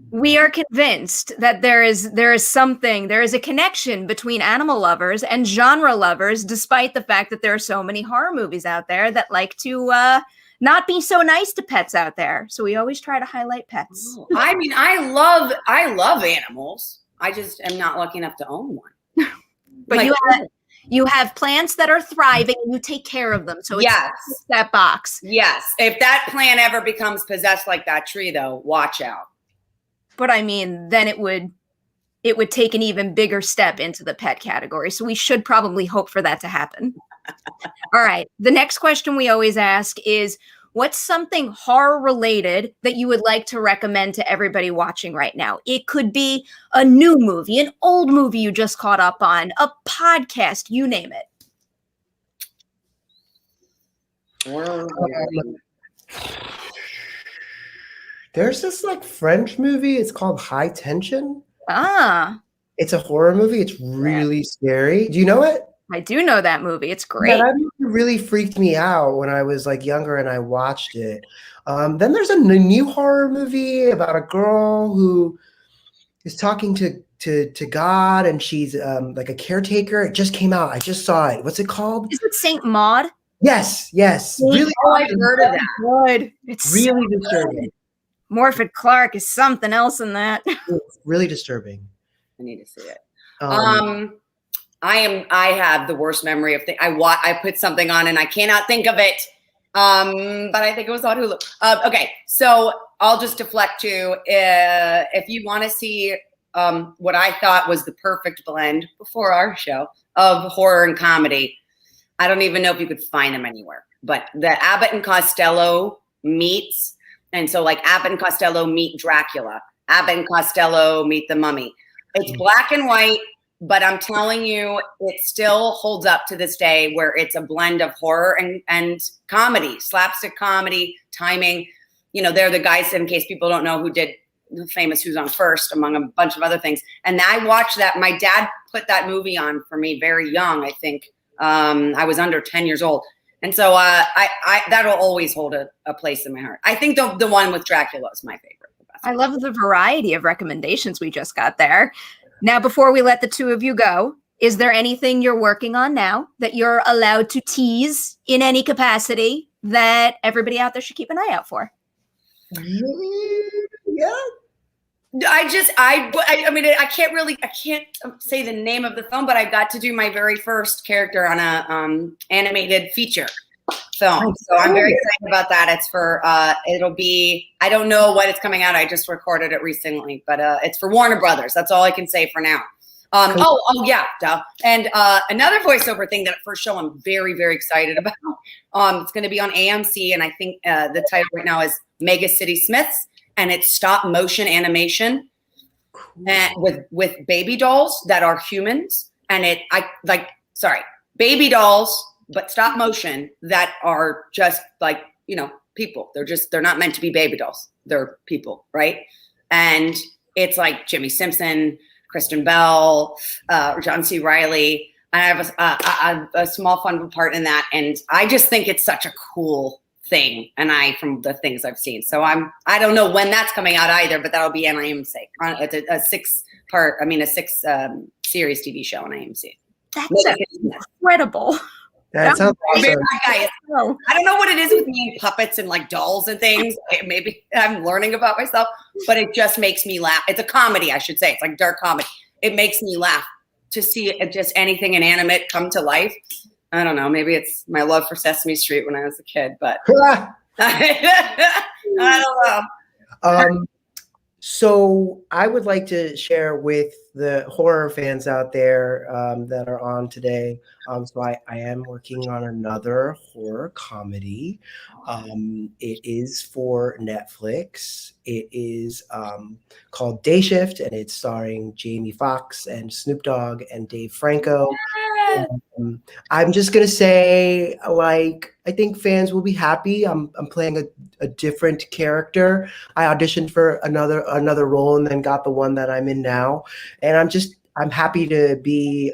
We are convinced that there is a connection between animal lovers and genre lovers, despite the fact that there are so many horror movies out there that like to not be so nice to pets out there. So we always try to highlight pets. I mean, I love animals. I just am not lucky enough to own one. But you have plants that are thriving and you take care of them. So it's that box. Yes. If that plant ever becomes possessed like that tree, though, watch out. But I mean, then it would take an even bigger step into the pet category. So we should probably hope for that to happen. All right. The next question we always ask is, what's something horror related that you would like to recommend to everybody watching right now? It could be a new movie, an old movie you just caught up on, a podcast, you name it. There's this like French movie. It's called High Tension. Ah. It's a horror movie. It's really scary. Do you know it? I do know that movie. It's great. Yeah, that movie really freaked me out when I was like younger and I watched it. Then there's a new horror movie about a girl who is talking to God, and she's like a caretaker. It just came out. I just saw it. What's it called? Is it Saint Maud? Yes. Really, I've heard of that. Good. It's really so disturbing. Good. Morford Clark is something else in that. It's really disturbing. I need to see it. I have the worst memory of things. I put something on and I cannot think of it. But I think it was on Hulu. Okay, so I'll just deflect to if you want to see what I thought was the perfect blend before our show of horror and comedy. I don't even know if you could find them anywhere. But the Abbott and Costello meets, and so like Abbott and Costello meet Dracula, Abbott and Costello meet the Mummy. It's black and white. But I'm telling you, it still holds up to this day, where it's a blend of horror and comedy, slapstick comedy, timing. You know, they're the guys, in case people don't know, who did the famous Who's on First, among a bunch of other things. And I watched that. My dad put that movie on for me very young, I think. I was under 10 years old. And so I that'll always hold a place in my heart. I think the one with Dracula is my favorite. I love the variety of recommendations we just got there. Now, before we let the two of you go, is there anything you're working on now that you're allowed to tease in any capacity that everybody out there should keep an eye out for? Yeah. I can't say the name of the film, but I got to do my very first character on a animated feature film. So I'm very excited about that. It's for, it'll be, I don't know when it's coming out. I just recorded it recently, but it's for Warner Brothers. That's all I can say for now. Cool. Yeah, duh. And another voiceover thing, that first show I'm very, very excited about. It's going to be on AMC, and I think the title right now is Mega City Smiths, and it's stop motion animation with baby dolls that are humans, and baby dolls, but stop motion that are just like, people. They're not meant to be baby dolls. They're people, right? And it's like Jimmy Simpson, Kristen Bell, John C. Reilly. I have a small fun part in that, and I just think it's such a cool thing. And from the things I've seen, so I don't know when that's coming out either, but that'll be on AMC. It's a six series TV show on AMC. That's incredible. That sounds awesome. I don't know what it is with me and puppets and like dolls and things. Maybe I'm learning about myself, but it just makes me laugh. It's a comedy, I should say. It's like dark comedy. It makes me laugh to see just anything inanimate come to life. I don't know. Maybe it's my love for Sesame Street when I was a kid, but I don't know. So I would like to share with the horror fans out there that are on today. So I am working on another horror comedy. It is for Netflix. It is called Day Shift, and it's starring Jamie Foxx and Snoop Dogg and Dave Franco. I'm just gonna say, I think fans will be happy. I'm playing a different character. I auditioned for another role and then got the one that I'm in now, and I'm happy to be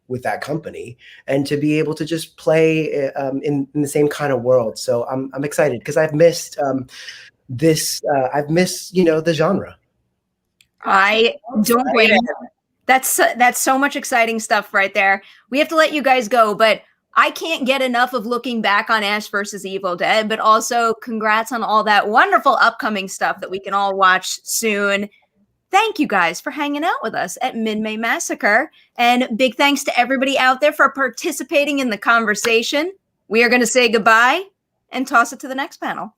with that company and to be able to just play in the same kind of world. So I'm excited because I've missed this. I've missed the genre. I don't blame you. That's so much exciting stuff right there. We have to let you guys go, but I can't get enough of looking back on Ash versus Evil Dead, but also congrats on all that wonderful upcoming stuff that we can all watch soon. Thank you guys for hanging out with us at May Massacre. And big thanks to everybody out there for participating in the conversation. We are going to say goodbye and toss it to the next panel.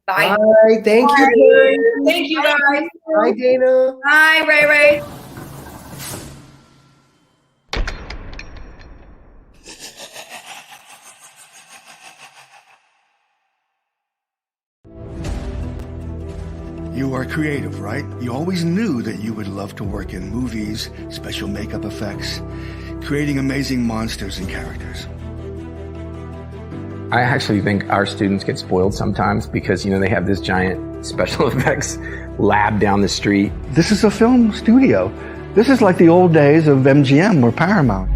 Bye. Bye. Thank you. Thank you, guys. Bye, Dana. Bye, Ray Ray. You are creative, right? You always knew that you would love to work in movies, special makeup effects, creating amazing monsters and characters. I actually think our students get spoiled sometimes because, they have this giant special effects lab down the street. This is a film studio. This is like the old days of MGM or Paramount.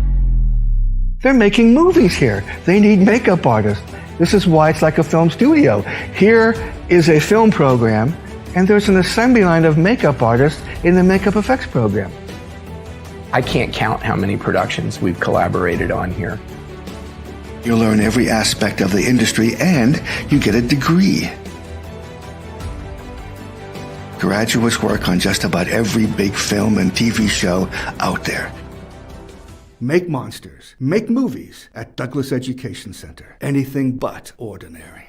They're making movies here. They need makeup artists. This is why it's like a film studio. Here is a film program, and there's an assembly line of makeup artists in the makeup effects program. I can't count how many productions we've collaborated on here. You learn every aspect of the industry and you get a degree. Graduates work on just about every big film and TV show out there. Make monsters, make movies at Douglas Education Center. Anything but ordinary.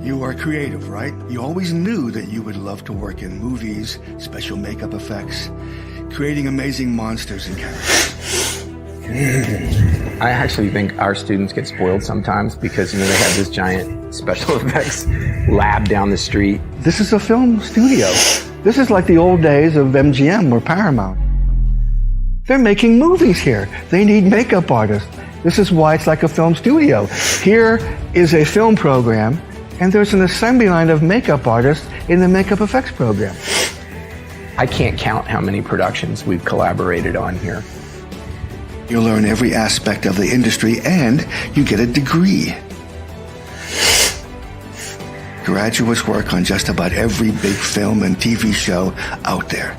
You are creative, right? You always knew that you would love to work in movies, special makeup effects, creating amazing monsters and characters. I actually think our students get spoiled sometimes because, they have this giant special effects lab down the street. This is a film studio. This is like the old days of MGM or Paramount. They're making movies here. They need makeup artists. This is why it's like a film studio. Here is a film program, and there's an assembly line of makeup artists in the makeup effects program. I can't count how many productions we've collaborated on here. You learn every aspect of the industry, and you get a degree. Graduates work on just about every big film and TV show out there.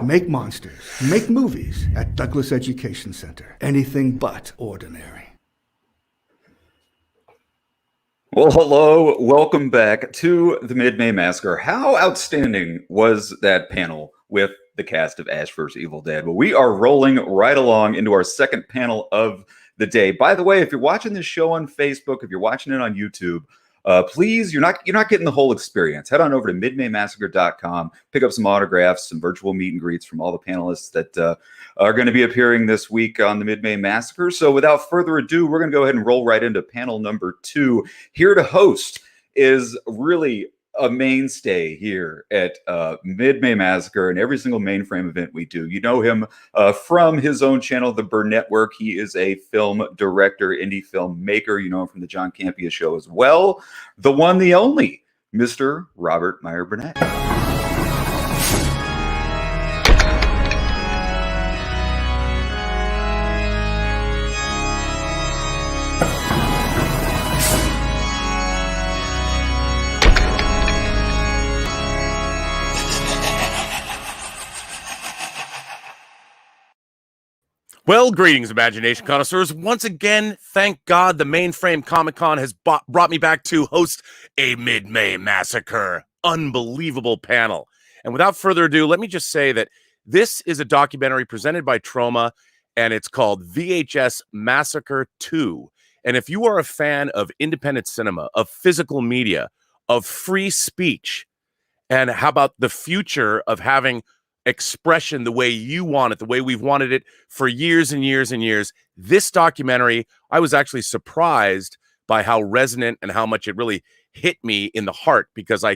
Make monsters, make movies at Douglas Education Center. Anything but ordinary. Well, hello, welcome back to the May Massacre. How outstanding was that panel with the cast of Ash vs. Evil Dead? Well, we are rolling right along into our second panel of the day. By the way, if you're watching this show on Facebook, if you're watching it on YouTube, please, you're not getting the whole experience. Head on over to midmaymassacre.com, pick up some autographs, some virtual meet and greets from all the panelists that are going to be appearing this week on the May Massacre. So without further ado, we're going to go ahead and roll right into panel number 2. Here to host is really a mainstay here at May Massacre and every single mainframe event we do. You know him from his own channel, The Burn Network. He is a film director, indie film maker. You know him from the John Campea Show as well. The one, the only, Mr. Robert Meyer Burnett. Well, greetings, imagination connoisseurs. Once again, thank God the Mainframe Comic-Con has brought me back to host a May Massacre. Unbelievable panel. And without further ado, let me just say that this is a documentary presented by Troma, and it's called VHS Massacre Too. And if you are a fan of independent cinema, of physical media, of free speech, and how about the future of having expression the way you want it, the way we've wanted it for years and years and years. This documentary, I was actually surprised by how resonant and how much it really hit me in the heart, because I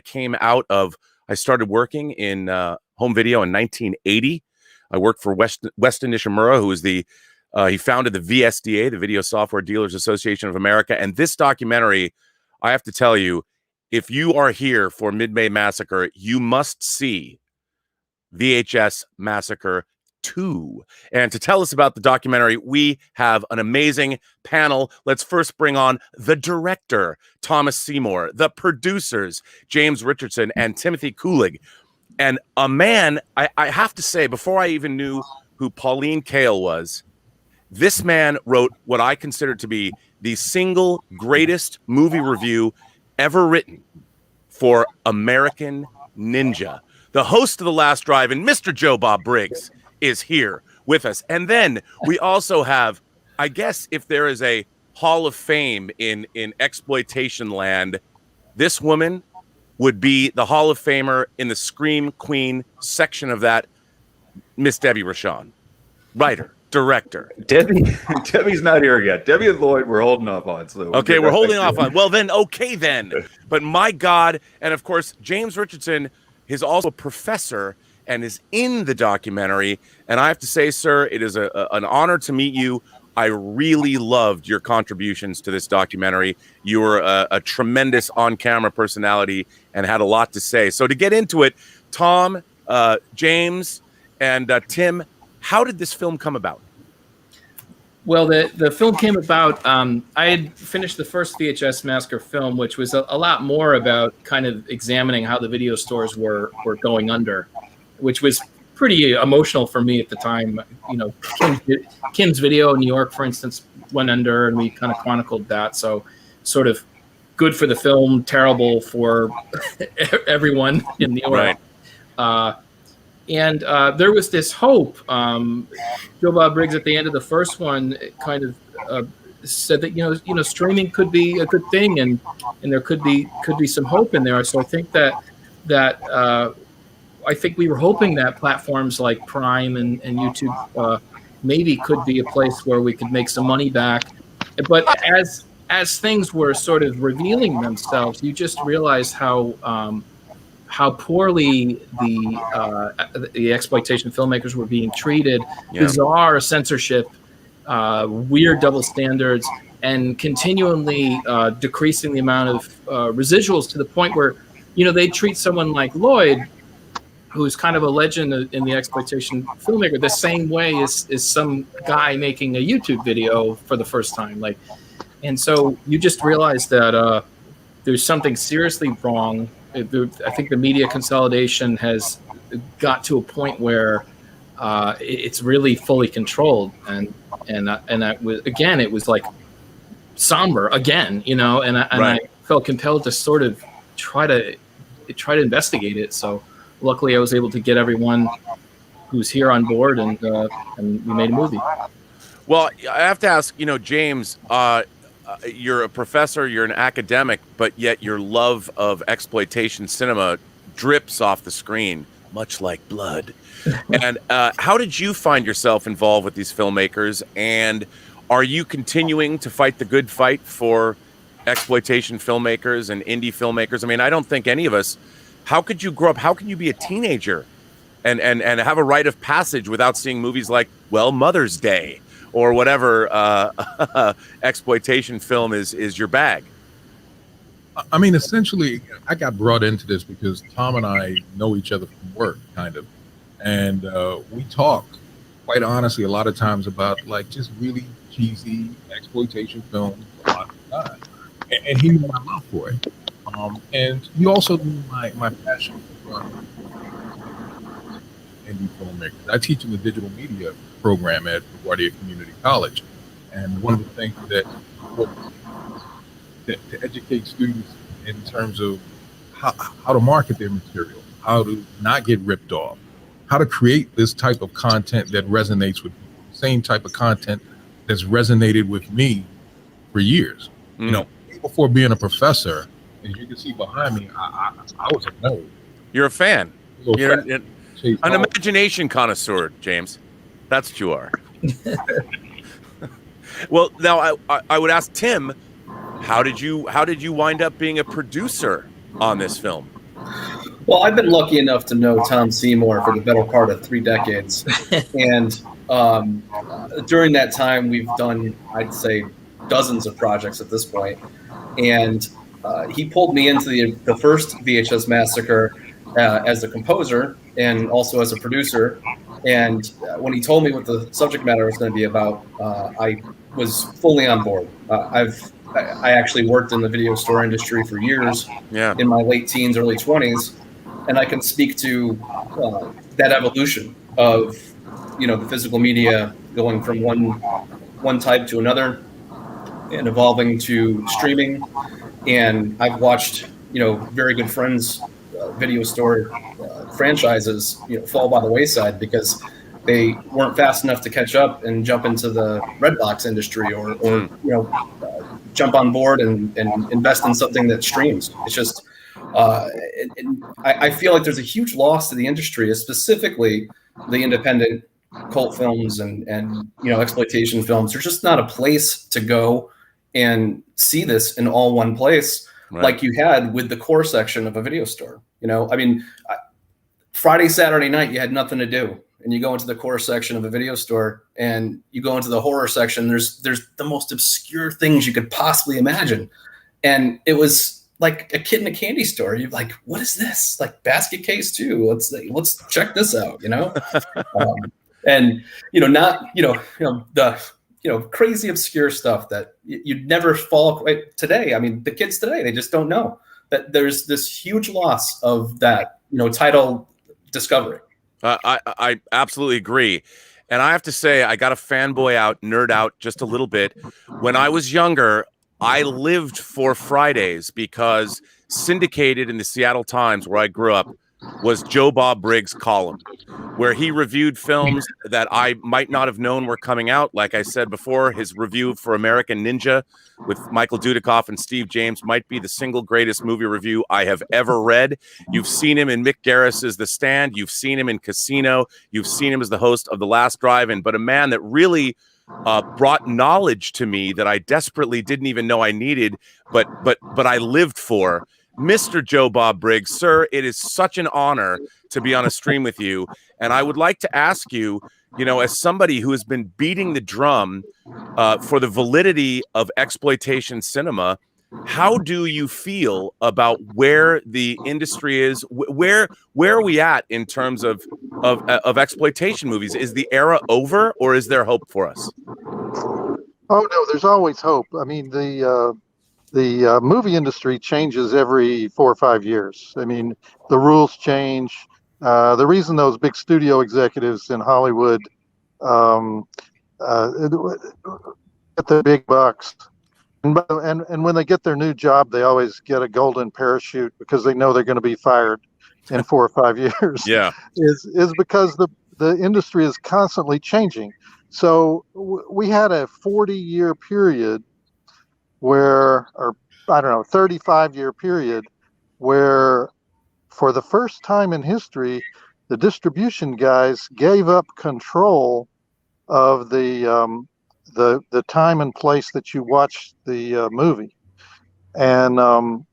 started working in home video in 1980. I worked for Weston Nishimura, who is he founded the VSDA, the Video Software Dealers Association of America. And this documentary, I have to tell you, if you are here for May Massacre, you must see VHS Massacre 2. And to tell us about the documentary, we have an amazing panel. Let's first bring on the director, Thomas Seymour, the producers, James Richardson and Timothy Kulig. And a man, I have to say, before I even knew who Pauline Kael was, this man wrote what I consider to be the single greatest movie review ever written for American Ninja. The host of The Last Drive, and Mr. Joe Bob Briggs, is here with us. And then we also have, I guess if there is a Hall of Fame in exploitation land, this woman would be the Hall of Famer in the Scream Queen section of that, Miss Debbie Rochon. Writer, director. Debbie's not here yet. Debbie and Lloyd, we're holding off on. So okay, we're holding off on. Well, then, okay, then. But my God, and of course, James Richardson is also a professor and is in the documentary. And I have to say, sir, it is an honor to meet you. I really loved your contributions to this documentary. You were a tremendous on-camera personality and had a lot to say. So to get into it, Tom, James, and Tim, how did this film come about? Well, the film came about, I had finished the first VHS Massacre film, which was a lot more about kind of examining how the video stores were going under, which was pretty emotional for me at the time. You know, Kim's Video in New York, for instance, went under, and we kind of chronicled that. So sort of good for the film, terrible for everyone in New York. Right. And there was this hope. Joe Bob Briggs at the end of the first one kind of said that streaming could be a good thing, and there could be some hope in there. So I think I think we were hoping that platforms like Prime and YouTube maybe could be a place where we could make some money back. But as things were sort of revealing themselves, you just realized how poorly the exploitation filmmakers were being treated. Yeah. Bizarre censorship, weird double standards, and continually decreasing the amount of residuals to the point where, they treat someone like Lloyd, who's kind of a legend in the exploitation filmmaker, the same way as some guy making a YouTube video for the first time. And so you just realize that there's something seriously wrong. I think the media consolidation has got to a point where it's really fully controlled, and that was, again, it was like somber again, and I felt compelled to sort of try to investigate it. So luckily I was able to get everyone who's here on board, and we made a movie. Well, I have to ask, James, you're a professor, you're an academic, but yet your love of exploitation cinema drips off the screen, much like blood. And how did you find yourself involved with these filmmakers? And are you continuing to fight the good fight for exploitation filmmakers and indie filmmakers? I mean, I don't think any of us, how could you grow up? How can you be a teenager and have a rite of passage without seeing movies like, well, Mother's Day or whatever exploitation film is your bag? I mean, essentially, I got brought into this because Tom and I know each other from work, kind of. And we talk, quite honestly, a lot of times about like just really cheesy exploitation films a lot of the time. And he knew my love for it. And he also knew my passion for indie filmmakers. I teach in the digital media program at LaGuardia Community College. And one of the things that to educate students in terms of how to market their material, how to not get ripped off, how to create this type of content that resonates with people, the same type of content that's resonated with me for years. Before being a professor, as you can see behind me, I was a nerd. You're a fan. You're an imagination connoisseur, James. That's what you are. Well, now I would ask Tim, how did you wind up being a producer on this film? Well, I've been lucky enough to know Tom Seymour for the better part of 3 decades. And during that time, we've done, I'd say, dozens of projects at this point. And he pulled me into the first VHS Massacre as a composer and also as a producer. And when he told me what the subject matter was going to be about, I was fully on board. I actually worked in the video store industry for years, in my late teens, early 20s, and I can speak to that evolution of, the physical media going from one type to another and evolving to streaming. And I've watched, very good friends' video store franchises, fall by the wayside because they weren't fast enough to catch up and jump into the red box industry or jump on board and invest in something that streams. It's just, I feel like there's a huge loss to the industry, specifically the independent cult films and exploitation films. There's just not a place to go and see this in all one place, like you had with the core section of a video store. Friday, Saturday night, you had nothing to do. And you go into the core section of a video store and you go into the horror section, there's the most obscure things you could possibly imagine. And it was like a kid in a candy store. You're like, what is this? Like Basket Case 2. Let's check this out, and the crazy obscure stuff that you'd never fall today. I mean, the kids today, they just don't know that there's this huge loss of that, title discovery. I absolutely agree. And I have to say, I got to fanboy out, nerd out just a little bit. When I was younger, I lived for Fridays because syndicated in the Seattle Times, where I grew up, was Joe Bob Briggs' column, where he reviewed films that I might not have known were coming out. Like I said before, his review for American Ninja with Michael Dudikoff and Steve James might be the single greatest movie review I have ever read. You've seen him in Mick Garris's The Stand. You've seen him in Casino. You've seen him as the host of The Last Drive-In. But a man that really brought knowledge to me that I desperately didn't even know I needed, but I lived for. Mr. Joe Bob Briggs, sir, it is such an honor to be on a stream with you. And I would like to ask you, as somebody who has been beating the drum for the validity of exploitation cinema, how do you feel about where the industry is? Where are we at in terms of exploitation movies? Is the era over, or is there hope for us? Oh no, there's always hope. I mean, the movie industry changes every 4 or 5 years. I mean, the rules change. The reason those big studio executives in Hollywood get the big bucks, and when they get their new job, they always get a golden parachute because they know they're going to be fired in 4 or 5 years. Yeah, is because the industry is constantly changing. So we had a 40-year period where, or I don't know, 35-year period where, for the first time in history, the distribution guys gave up control of the time and place that you watch the movie, and the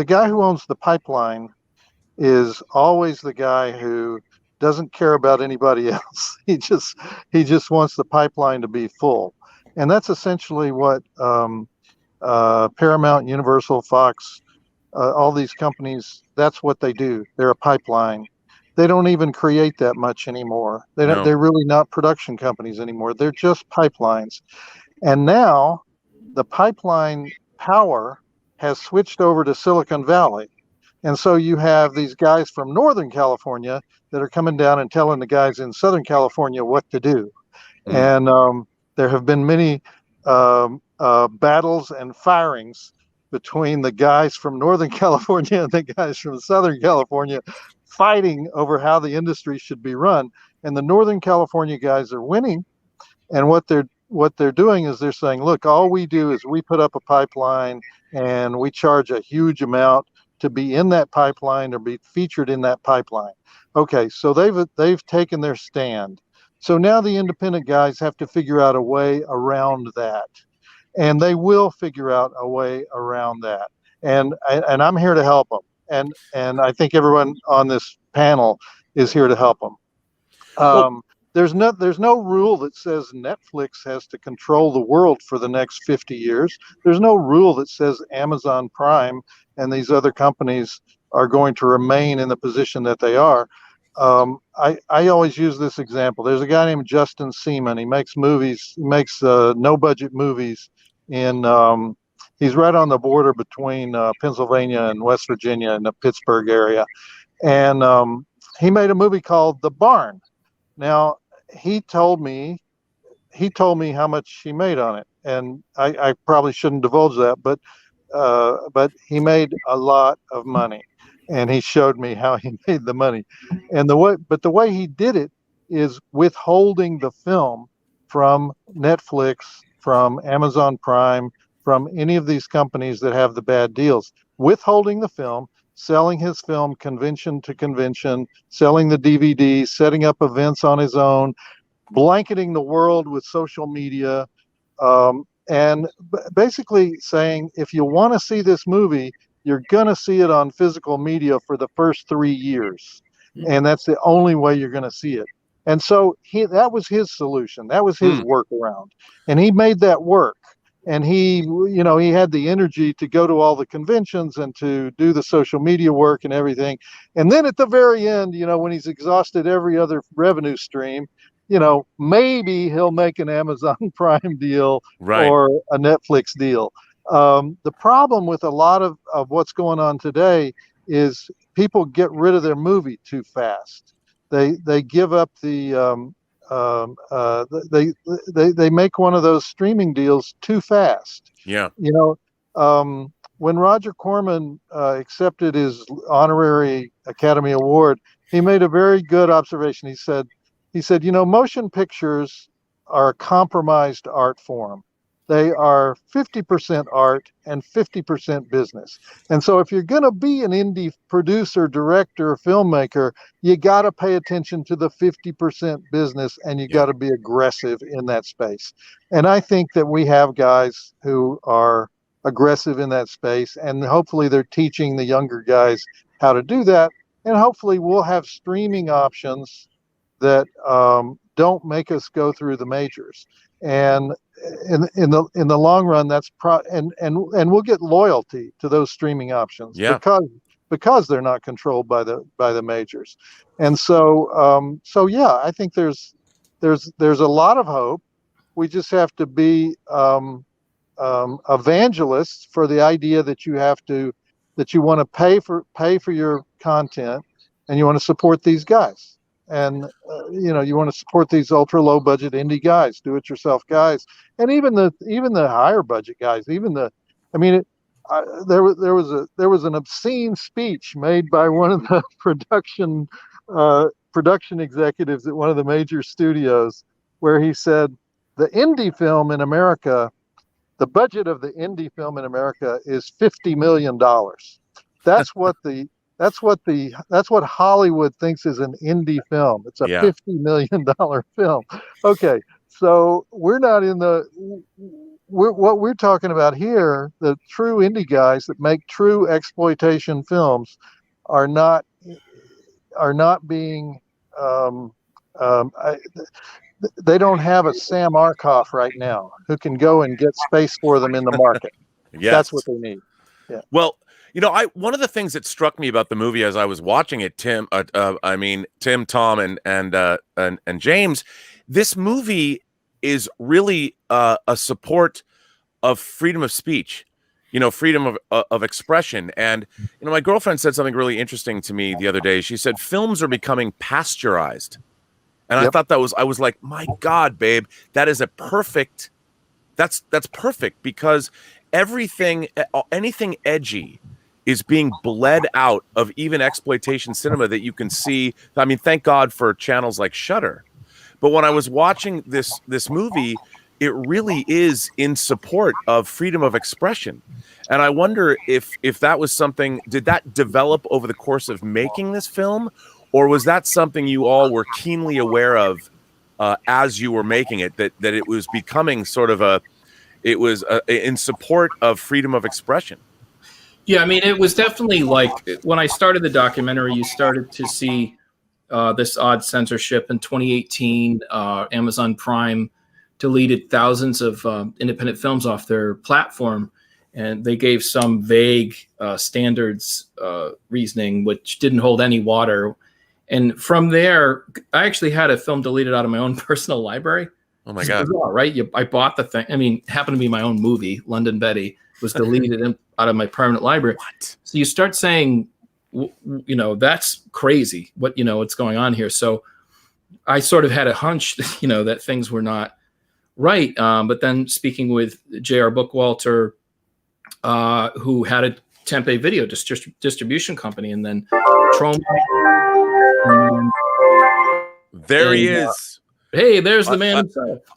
guy who owns the pipeline is always the guy who doesn't care about anybody else. He just wants the pipeline to be full, and that's essentially what Paramount, Universal, Fox, all these companies, that's what they do. They're a pipeline. They don't even create that much anymore. They're really not production companies anymore. They're just pipelines. And now the pipeline power has switched over to Silicon Valley. And so you have these guys from Northern California that are coming down and telling the guys in Southern California what to do. And there have been many battles and firings between the guys from Northern California and the guys from Southern California, fighting over how the industry should be run. And the Northern California guys are winning. And what they're doing is they're saying, look, all we do is we put up a pipeline and we charge a huge amount to be in that pipeline or be featured in that pipeline. Okay, so they've taken their stand. So now the independent guys have to figure out a way around that. And they will figure out a way around that. And I'm here to help them. And I think everyone on this panel is here to help them. There's no rule that says Netflix has to control the world for the next 50 years. There's no rule that says Amazon Prime and these other companies are going to remain in the position that they are. I always use this example. There's a guy named Justin Seaman. He makes movies. He makes no budget movies. He's right on the border between Pennsylvania and West Virginia in the Pittsburgh area. And he made a movie called The Barn. Now, he told me how much he made on it, and I probably shouldn't divulge that, but he made a lot of money, and he showed me how he made the money. And the way he did it is withholding the film from Netflix, from Amazon Prime, from any of these companies that have the bad deals, withholding the film, selling his film convention to convention, selling the DVD, setting up events on his own, blanketing the world with social media, and basically saying, if you want to see this movie, you're going to see it on physical media for the first 3 years. And that's the only way you're going to see it. And so that was his solution. That was his workaround. And he made that work. And he had the energy to go to all the conventions and to do the social media work and everything. And then at the very end, when he's exhausted every other revenue stream, maybe he'll make an Amazon Prime deal or a Netflix deal. The problem with a lot of what's going on today is people get rid of their movie too fast. They give up the they make one of those streaming deals too fast. Yeah. when Roger Corman accepted his honorary Academy Award, he made a very good observation. He said, motion pictures are a compromised art form. They are 50% art and 50% business. And so if you're going to be an indie producer, director, filmmaker, you got to pay attention to the 50% business, and you got to be aggressive in that space. And I think that we have guys who are aggressive in that space, and hopefully they're teaching the younger guys how to do that. And hopefully we'll have streaming options that don't make us go through the majors. And in the long run, that's and we'll get loyalty to those streaming options because they're not controlled by the majors. And so yeah, I think there's a lot of hope. We just have to be evangelists for the idea that you want to pay for your content, and you want to support these guys. And you want to support these ultra low budget indie guys, do it yourself guys, and even the higher budget guys. There was an obscene speech made by one of the production executives at one of the major studios, where he said the budget of the indie film in America is $50 million. That's what Hollywood thinks is an indie film. It's a $50 million film. Okay, so what we're talking about here, the true indie guys that make true exploitation films, are not being. They don't have a Sam Arkoff right now who can go and get space for them in the market. Yes. That's what they need. Yeah. Well, one of the things that struck me about the movie as I was watching it, Tim, Tom, and James, this movie is really a support of freedom of speech, freedom of expression. And my girlfriend said something really interesting to me the other day. She said films are becoming pasteurized, and I thought I was like, my God, babe, that is perfect. That's perfect, because anything edgy is being bled out of even exploitation cinema that you can see. I mean, thank God for channels like Shudder. But when I was watching this movie, it really is in support of freedom of expression. And I wonder if that was something, did that develop over the course of making this film? Or was that something you all were keenly aware of as you were making it, that it was becoming sort of in support of freedom of expression? Yeah, I mean, it was definitely like when I started the documentary, you started to see this odd censorship. In 2018, Amazon Prime deleted thousands of independent films off their platform, and they gave some vague standards reasoning, which didn't hold any water. And from there, I actually had a film deleted out of my own personal library. Oh my God! Bizarre, right? I bought the thing. I mean, it happened to be my own movie, London Betty, was deleted out of my permanent library. What? So you start saying, that's crazy. What's going on here? So I sort of had a hunch, that things were not right. But then speaking with J.R. Bookwalter, who had a Tempe video distribution company, and then Troma. There he is. Hey, there's the man.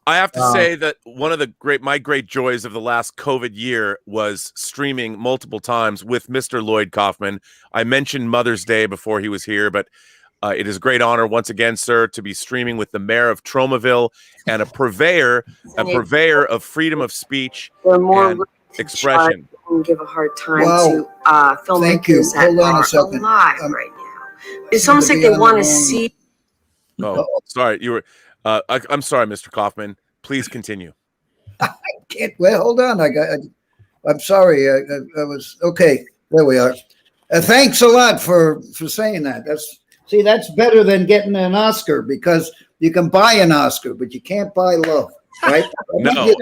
I have to say that one of my great joys of the last COVID year was streaming multiple times with Mr. Lloyd Kaufman. I mentioned Mother's Day before he was here, but it is a great honor once again, sir, to be streaming with the mayor of Tromaville and a purveyor of freedom of speech and expression. Give a hard time to filmmakers that are alive right now. It's almost like they want to see. Oh, sorry, you were. I'm sorry, Mr. Kaufman. Please continue. I can't. Well, hold on. I'm sorry. I was okay. There we are. Thanks a lot for saying that. That's better than getting an Oscar, because you can buy an Oscar, but you can't buy love, right? No,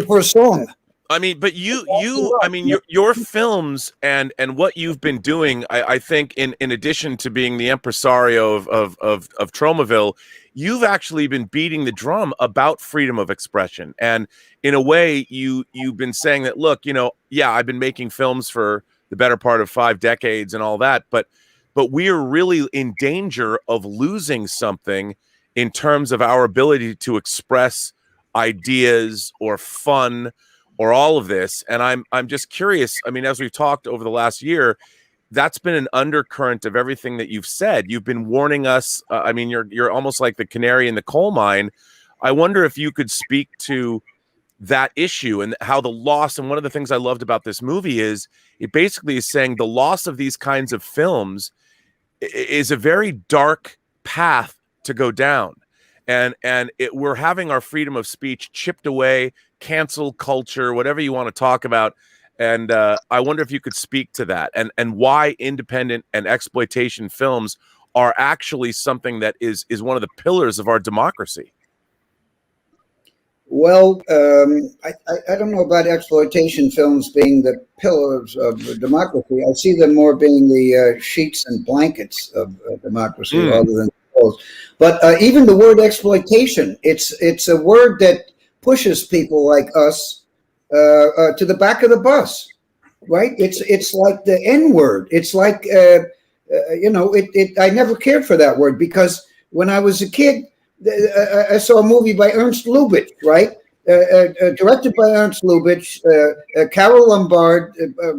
for a song. I mean, but I mean, your films and what you've been doing, I think, in addition to being the impresario of Tromaville, you've actually been beating the drum about freedom of expression. And in a way, you've been saying that, look, yeah, I've been making films for the better part of 5 decades and all that, but we're really in danger of losing something in terms of our ability to express ideas or fun or all of this. And I'm just curious. I mean, as we've talked over the last year, that's been an undercurrent of everything that you've said. You've been warning us. I mean, you're almost like the canary in the coal mine. I wonder if you could speak to that issue and how the loss. And one of the things I loved about this movie is it basically is saying the loss of these kinds of films is a very dark path to go down. And we're having our freedom of speech chipped away, cancel culture, whatever you want to talk about. And I wonder if you could speak to that and why independent and exploitation films are actually something that is one of the pillars of our democracy. Well, I don't know about exploitation films being the pillars of democracy. I see them more being the sheets and blankets of democracy rather than pillows. But even the word exploitation, it's a word that pushes people like us to the back of the bus, right? It's like the N word. It's like I never cared for that word because when I was a kid, I saw a movie by Ernst Lubitsch, right? Directed by Ernst Lubitsch, Carol Lombard,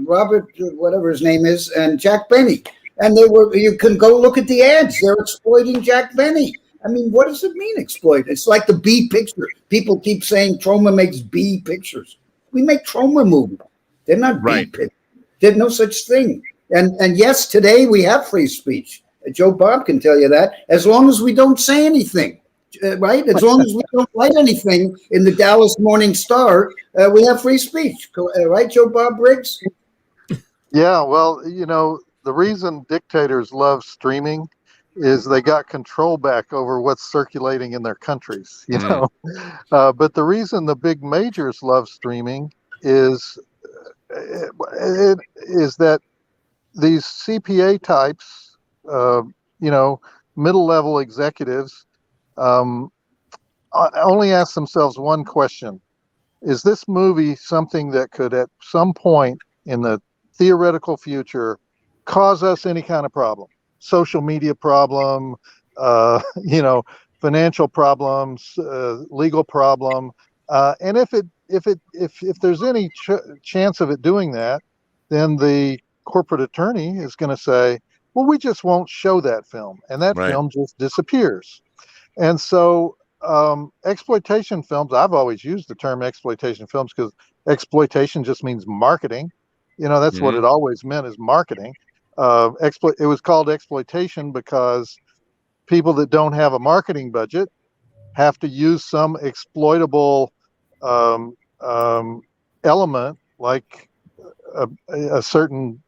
Robert, whatever his name is, and Jack Benny. And you can go look at the ads. They're exploiting Jack Benny. I mean, what does it mean, exploit? It's like the B picture. People keep saying Troma makes B pictures. We make Troma movies. They're not B pictures. There's no such thing. And yes, today we have free speech. Joe Bob can tell you that, as long as we don't say anything. Right? As long as we don't write anything in the Dallas Morning Star, we have free speech. Right, Joe Bob Briggs? Yeah, well, the reason dictators love streaming is they got control back over what's circulating in their countries, but the reason the big majors love streaming is that these CPA types, middle-level executives, only ask themselves one question. Is this movie something that could at some point in the theoretical future cause us any kind of problem? Social media problem, financial problems, legal problem. And if there's any chance of it doing that, then the corporate attorney is going to say, well, we just won't show that film. And that film just disappears. And so exploitation films, I've always used the term exploitation films because exploitation just means marketing. That's what it always meant, is marketing. It was called exploitation because people that don't have a marketing budget have to use some exploitable element, like a certain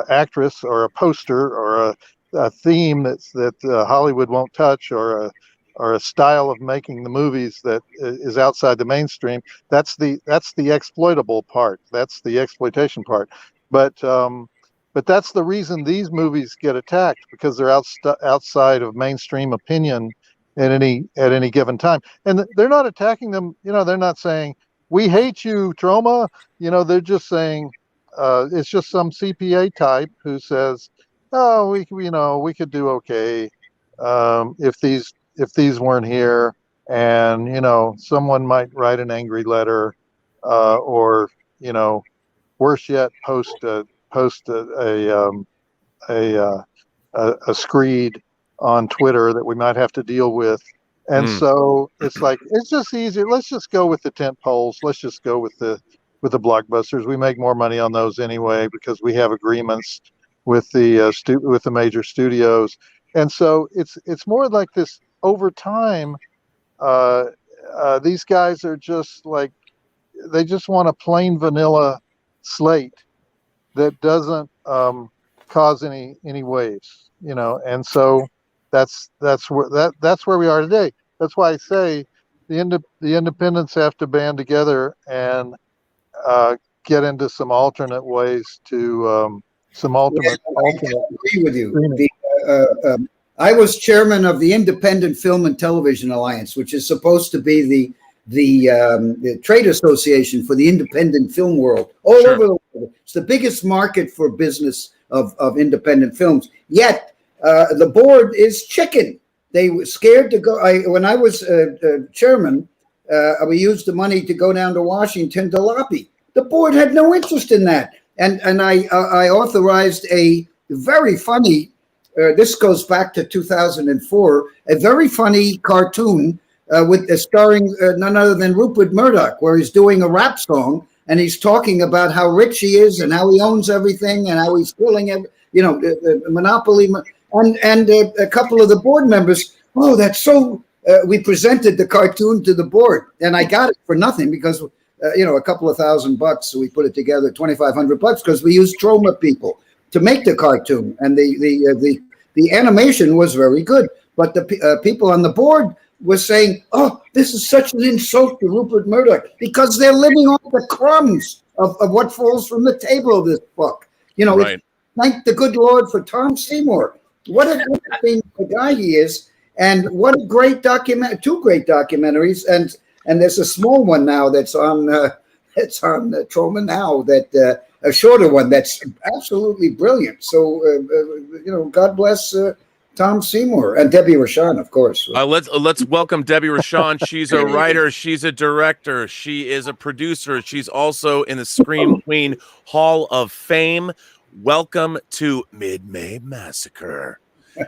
actress or a poster or a theme that Hollywood won't touch, or a style of making the movies that is outside the mainstream. That's the exploitable part. That's the exploitation part. But that's the reason these movies get attacked, because they're outside of mainstream opinion at any given time. And they're not attacking them. They're not saying, we hate you, Troma. They're just saying it's just some CPA type who says, oh, we could do okay if these weren't here, and someone might write an angry letter, or worse yet, post a screed on Twitter that we might have to deal with. And so it's like, it's just easier. Let's just go with the tent poles. Let's just go with the blockbusters. We make more money on those anyway because we have agreements with the major studios. And so it's more like this over time. These guys are just like, they just want a plain vanilla slate that doesn't cause any waves, and so that's where we are today. That's why I say the independents have to band together and get into some alternate ways to some alternate. I agree with you. I was chairman of the Independent Film and Television Alliance, which is supposed to be the trade association for the independent film world all over the world. It's the biggest market for business of independent films. Yet the board is chicken. They were scared to go. When I was chairman, we used the money to go down to Washington to lobby. The board had no interest in that, and I authorized a very funny. This goes back to 2004. A very funny cartoon with starring none other than Rupert Murdoch, where he's doing a rap song and he's talking about how rich he is and how he owns everything and how he's stealing it. Monopoly. And a couple of the board members, oh, that's so. We presented the cartoon to the board, and I got it for nothing because a couple of $1,000. So we put it together, $2,500 because we used Troma people to make the cartoon, and the animation was very good. But the people on the board were saying, "Oh, this is such an insult to Rupert Murdoch because they're living off the crumbs of what falls from the table of this book." Right. Thank the good Lord for Tom Seymour. What a great guy he is, and what a great two great documentaries, and there's a small one now that's on Troma now, that a shorter one that's absolutely brilliant. So God bless Tom Seymour and Debbie Rochon, of course. Let's welcome Debbie Rochon. She's a writer. She's a director. She is a producer. She's also in the Scream Queen Hall of Fame. Welcome to May Massacre.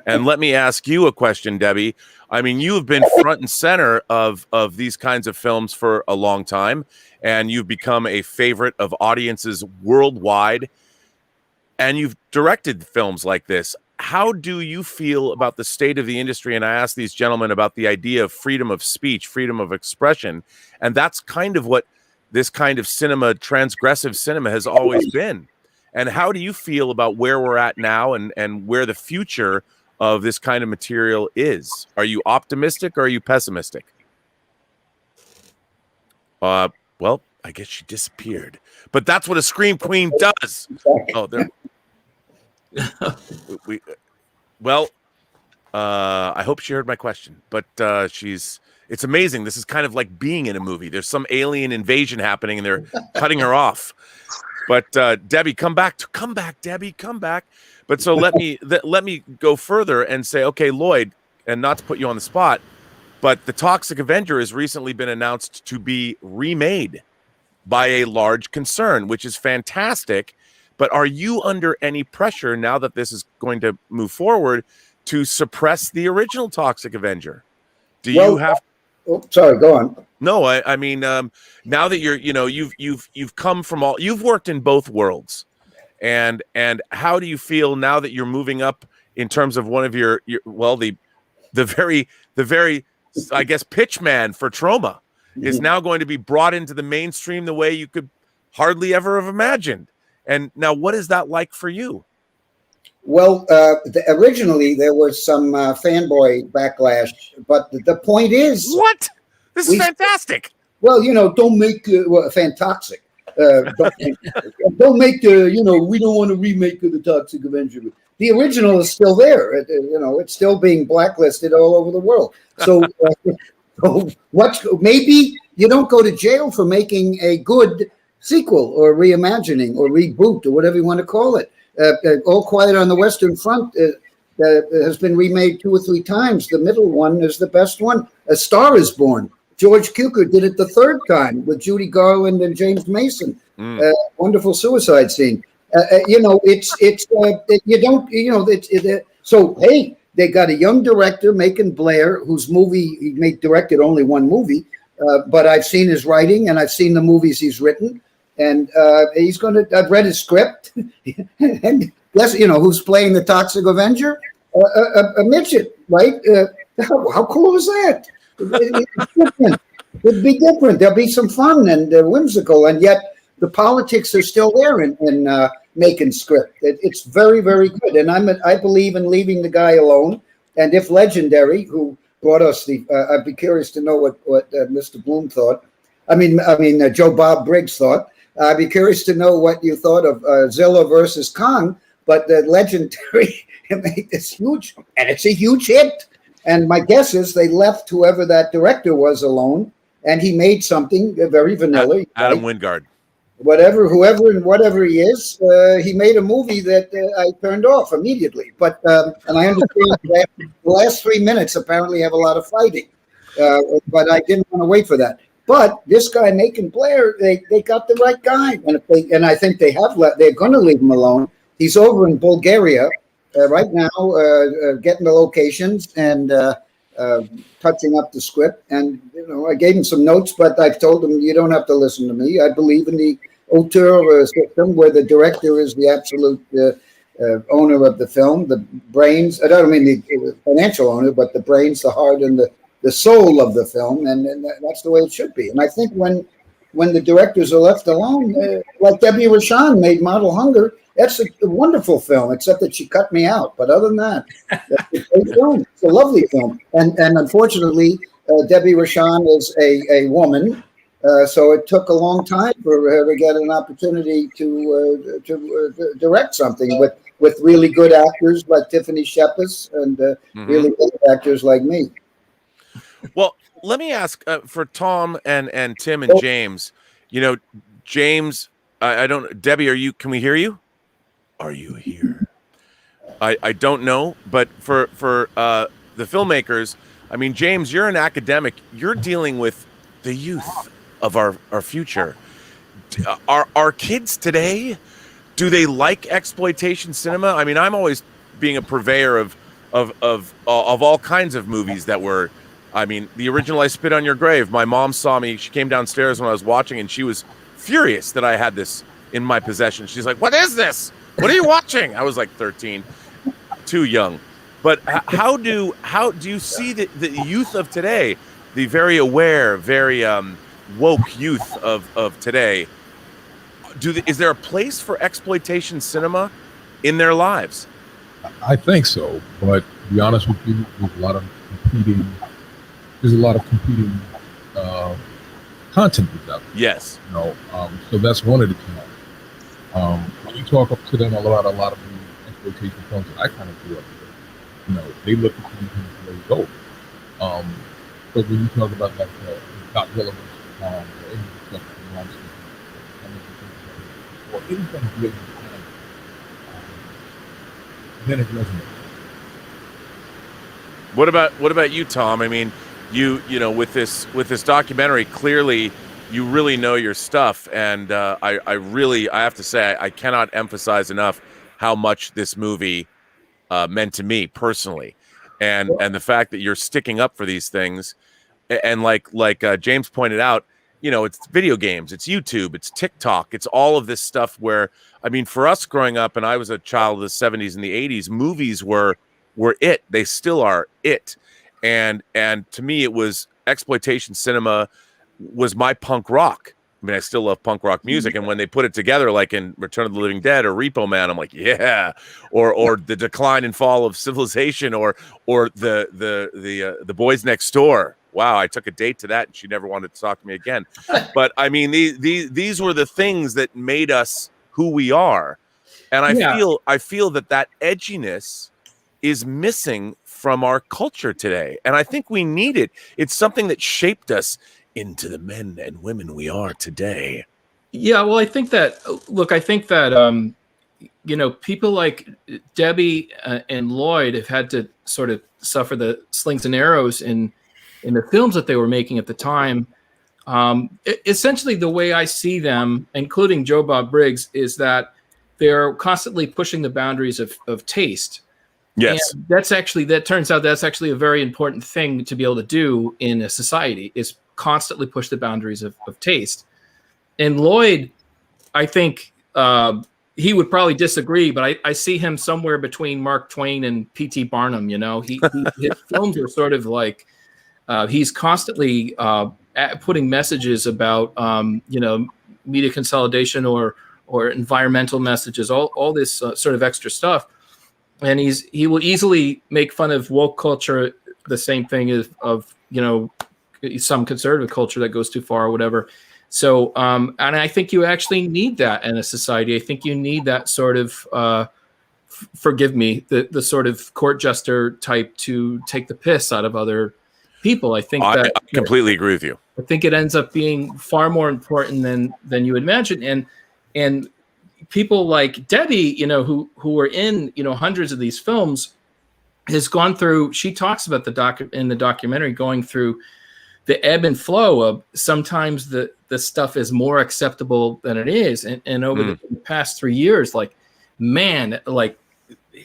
And let me ask you a question, Debbie. I mean, you have been front and center of these kinds of films for a long time, and you've become a favorite of audiences worldwide, and you've directed films like this. How do you feel about the state of the industry? And I asked these gentlemen about the idea of freedom of speech, freedom of expression, and that's kind of what this kind of cinema, transgressive cinema, has always been. And how do you feel about where we're at now and where the future of this kind of material is? Are you optimistic or are you pessimistic? Well, I guess she disappeared. But that's what a Scream Queen does. Oh, there. I hope she heard my question. But it's amazing. This is kind of like being in a movie. There's some alien invasion happening and they're cutting her off. But Debbie, come back, Debbie, come back. But so let me go further and say, okay, Lloyd, and not to put you on the spot, but The Toxic Avenger has recently been announced to be remade by a large concern, which is fantastic. But are you under any pressure now that this is going to move forward to suppress the original Toxic Avenger? You have? Oh, sorry, go on. No, I mean, now that you've come from you've worked in both worlds, and how do you feel now that you're moving up in terms of one of your the very I guess pitch man for Troma is now going to be brought into the mainstream the way you could hardly ever have imagined. And now, what is that like for you? Well, originally there was some fanboy backlash, but the point is, what? This is fantastic. Well, don't make fantoxic. Don't make we don't want to remake the Toxic Avenger. The original is still there. It's still being blacklisted all over the world. So, maybe you don't go to jail for making a good sequel or reimagining or reboot or whatever you want to call it. All Quiet on the Western Front has been remade 2 or 3 times. The middle one is the best one. A Star is Born. George Cukor did it the 3rd time with Judy Garland and James Mason. Wonderful suicide scene. So hey, they got a young director, Macon Blair, whose movie he directed only one movie, but I've seen his writing and I've seen the movies he's written. And he's going to. I've read his script, and guess who's playing the Toxic Avenger? A midget, right? How cool is that? It's different. It'd be different. There'll be some fun and whimsical, and yet the politics are still there in making script. It's very, very good. And I believe in leaving the guy alone. And if Legendary, who brought us the. I'd be curious to know what Mr. Bloom thought. I mean, Joe Bob Briggs thought. I'd be curious to know what you thought of Zilla versus Kong. But the legendary made this huge, and it's a huge hit. And my guess is they left whoever that director was alone, and he made something very vanilla. Adam Wingard. Whatever he is, he made a movie that I turned off immediately. But and I understand that the last 3 minutes apparently have a lot of fighting, but I didn't want to wait for that. But this guy, Macon Blair, they got the right guy, and I think they have they're going to leave him alone. He's over in Bulgaria right now, getting the locations and touching up the script. And I gave him some notes, but I've told him you don't have to listen to me. I believe in the auteur system, where the director is the absolute owner of the film, the brains. I don't mean the financial owner, but the brains, the heart, and the soul of the film, and that's the way it should be. And I think when the directors are left alone, like Debbie Rochon made Model Hunger. That's a wonderful film, except that she cut me out. But other than that, that's a great film. It's a lovely film. And unfortunately, Debbie Rochon is a woman, so it took a long time for her to get an opportunity to direct something with really good actors like Tiffany Shepis and really good actors like me. Well, let me ask for Tom and Tim and James. James, I don't. Debbie, can we hear you? Are you here? I don't know, but for the filmmakers, I mean, James, you're an academic. You're dealing with the youth of our future. Are kids today, do they like exploitation cinema? I mean, I'm always being a purveyor of all kinds of movies that were. I mean, the original I Spit on Your Grave. My mom saw me. She came downstairs when I was watching, and she was furious that I had this in my possession. She's like, "What is this? What are you watching?" I was like 13, too young. But how do you see the youth of today, the very aware, very woke youth of today? Is there a place for exploitation cinema in their lives? I think so, but to be honest with you, there's a lot of competing content with that. Yes. So that's one of the challenges. When you talk up to them about a lot of the exploitation films that I kind of grew up with, they look at these as very dope. But when you talk about like Godzilla versus Kong, or any stuff from monsters, or anything really then it resonates. What about you, Tom? I mean, you with this documentary, clearly you really know your stuff, and I have to say I cannot emphasize enough how much this movie meant to me personally, and the fact that you're sticking up for these things, and like James pointed out, it's video games, it's YouTube, it's TikTok, it's all of this stuff where, I mean, for us growing up, and I was a child of the 70s and the 80s, movies were it. They still are it. And to me, it was exploitation cinema was my punk rock. I mean, I still love punk rock music. And when they put it together, like in Return of the Living Dead or Repo Man, I'm like, yeah. Or the decline and fall of civilization, or the Boys Next Door. Wow, I took a date to that and she never wanted to talk to me again. But I mean, these were the things that made us who we are. And I feel that edginess is missing from our culture today. And I think we need it. It's something that shaped us into the men and women we are today. Yeah, well, I think that people like Debbie and Lloyd have had to sort of suffer the slings and arrows in the films that they were making at the time. Essentially, the way I see them, including Joe Bob Briggs, is that they're constantly pushing the boundaries of taste. Yes. And that turns out that's actually a very important thing to be able to do in a society, is constantly push the boundaries of taste. And Lloyd, I think he would probably disagree, but I see him somewhere between Mark Twain and P.T. Barnum. His films are sort of like, he's constantly putting messages about, media consolidation or environmental messages, all this sort of extra stuff. And he will easily make fun of woke culture the same thing of some conservative culture that goes too far or whatever. So, and I think you actually need that in a society. I think you need that sort of, forgive me, the sort of court jester type to take the piss out of other people. I think I completely agree with you. I think it ends up being far more important than you would imagine. And people like Debbie, who are in, hundreds of these films, has gone through, she talks about in the documentary going through the ebb and flow of sometimes the stuff is more acceptable than it is. And over the past 3 years, like, man, like,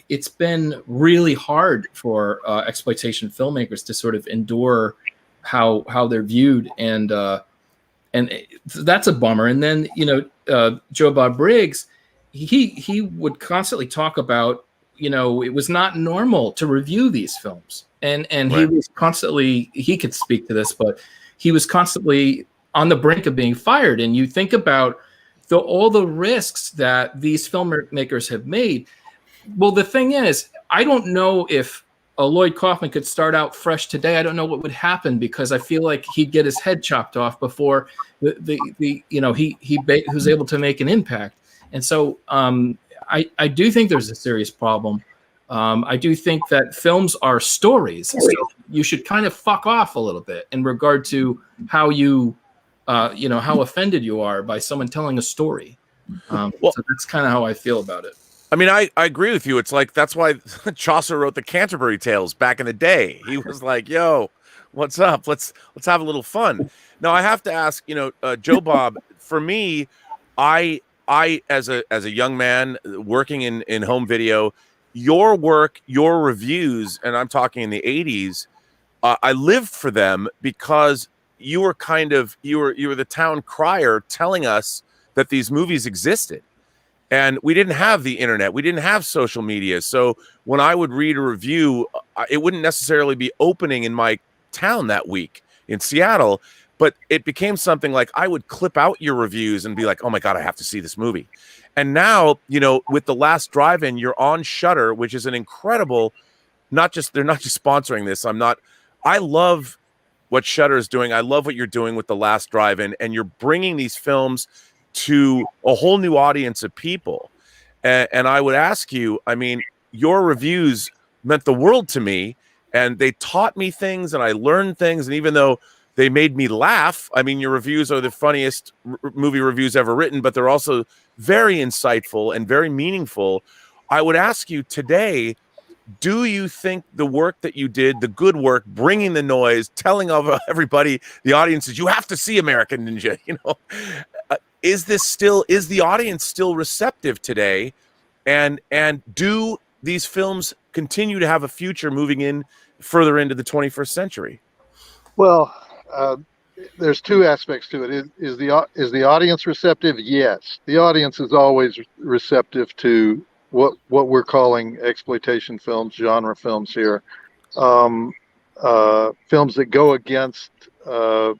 it's been really hard for exploitation filmmakers to sort of endure how they're viewed. And that's a bummer. And then, Joe Bob Briggs, he would constantly talk about, it was not normal to review these films. And he was constantly, he could speak to this, but he was constantly on the brink of being fired. And you think about all the risks that these filmmakers have made. Well, the thing is, I don't know if Lloyd Kaufman could start out fresh today. I don't know what would happen, because I feel like he'd get his head chopped off before he was able to make an impact. And so I do think there's a serious problem. I do think that films are stories. So you should kind of fuck off a little bit in regard to how how offended you are by someone telling a story. So that's kind of how I feel about it. I mean, I agree with you. It's like, that's why Chaucer wrote the Canterbury Tales back in the day. He was like, yo, what's up? Let's have a little fun. Now, I have to ask, Joe Bob, for me, I as a young man working in home video, your work, your reviews, and I'm talking in the 80s, I lived for them because you were you were the town crier telling us that these movies existed. And we didn't have the internet. We didn't have social media. So when I would read a review, it wouldn't necessarily be opening in my town that week in Seattle, but it became something like I would clip out your reviews and be like, oh my God, I have to see this movie. And now, with The Last Drive-In, you're on Shudder, which is an incredible, they're not just sponsoring this. I love what Shudder is doing. I love what you're doing with The Last Drive-In, and you're bringing these films to a whole new audience of people. And I would ask you, I mean, your reviews meant the world to me, and they taught me things, and I learned things. And even though they made me laugh, I mean, your reviews are the funniest movie reviews ever written, but they're also very insightful and very meaningful. I would ask you today, do you think the work that you did, the good work, bringing the noise, telling everybody, the audiences, you have to see American Ninja, is the audience still receptive today? And do these films continue to have a future moving in further into the 21st century? Well, there's two aspects to it. Is the audience receptive? Yes. The audience is always receptive to what we're calling exploitation films, genre films here. Films that go against the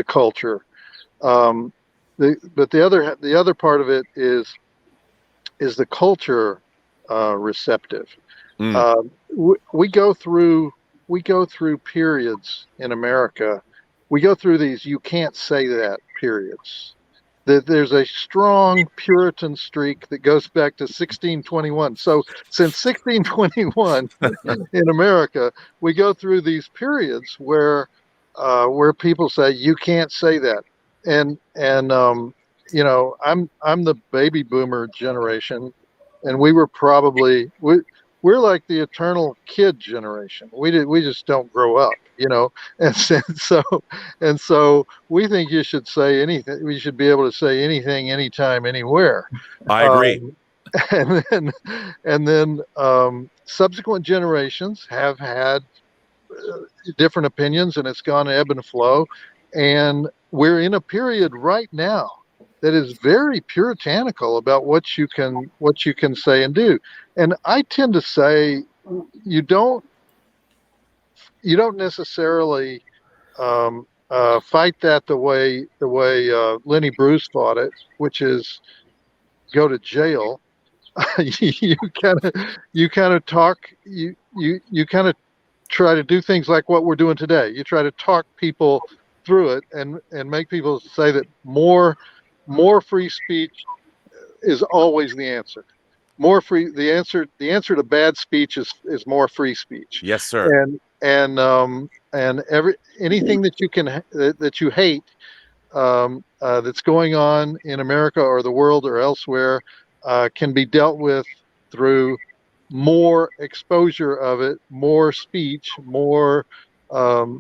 culture. But the other part of it is the culture receptive. We go through periods in America. We go through these "you can't say that" periods. There's a strong Puritan streak that goes back to 1621. So since 1621 in America, we go through these periods where people say you can't say that. And I'm the baby boomer generation, and we were probably we're like the eternal kid generation. We just don't grow up, and so we think you should say anything. We should be able to say anything, anytime, anywhere. I agree. And then subsequent generations have had different opinions, and it's gone ebb and flow. And we're in a period right now that is very puritanical about what you can say and do. And I tend to say you don't necessarily fight that the way Lenny Bruce fought it, which is go to jail. you kind of talk. You kind of try to do things like what we're doing today. You try to talk people through it and make people say that more free speech is always the answer. More free, the answer to bad speech is more free speech. Yes, sir. And anything that you can that you hate that's going on in America or the world or elsewhere can be dealt with through more exposure of it, more speech, more artworks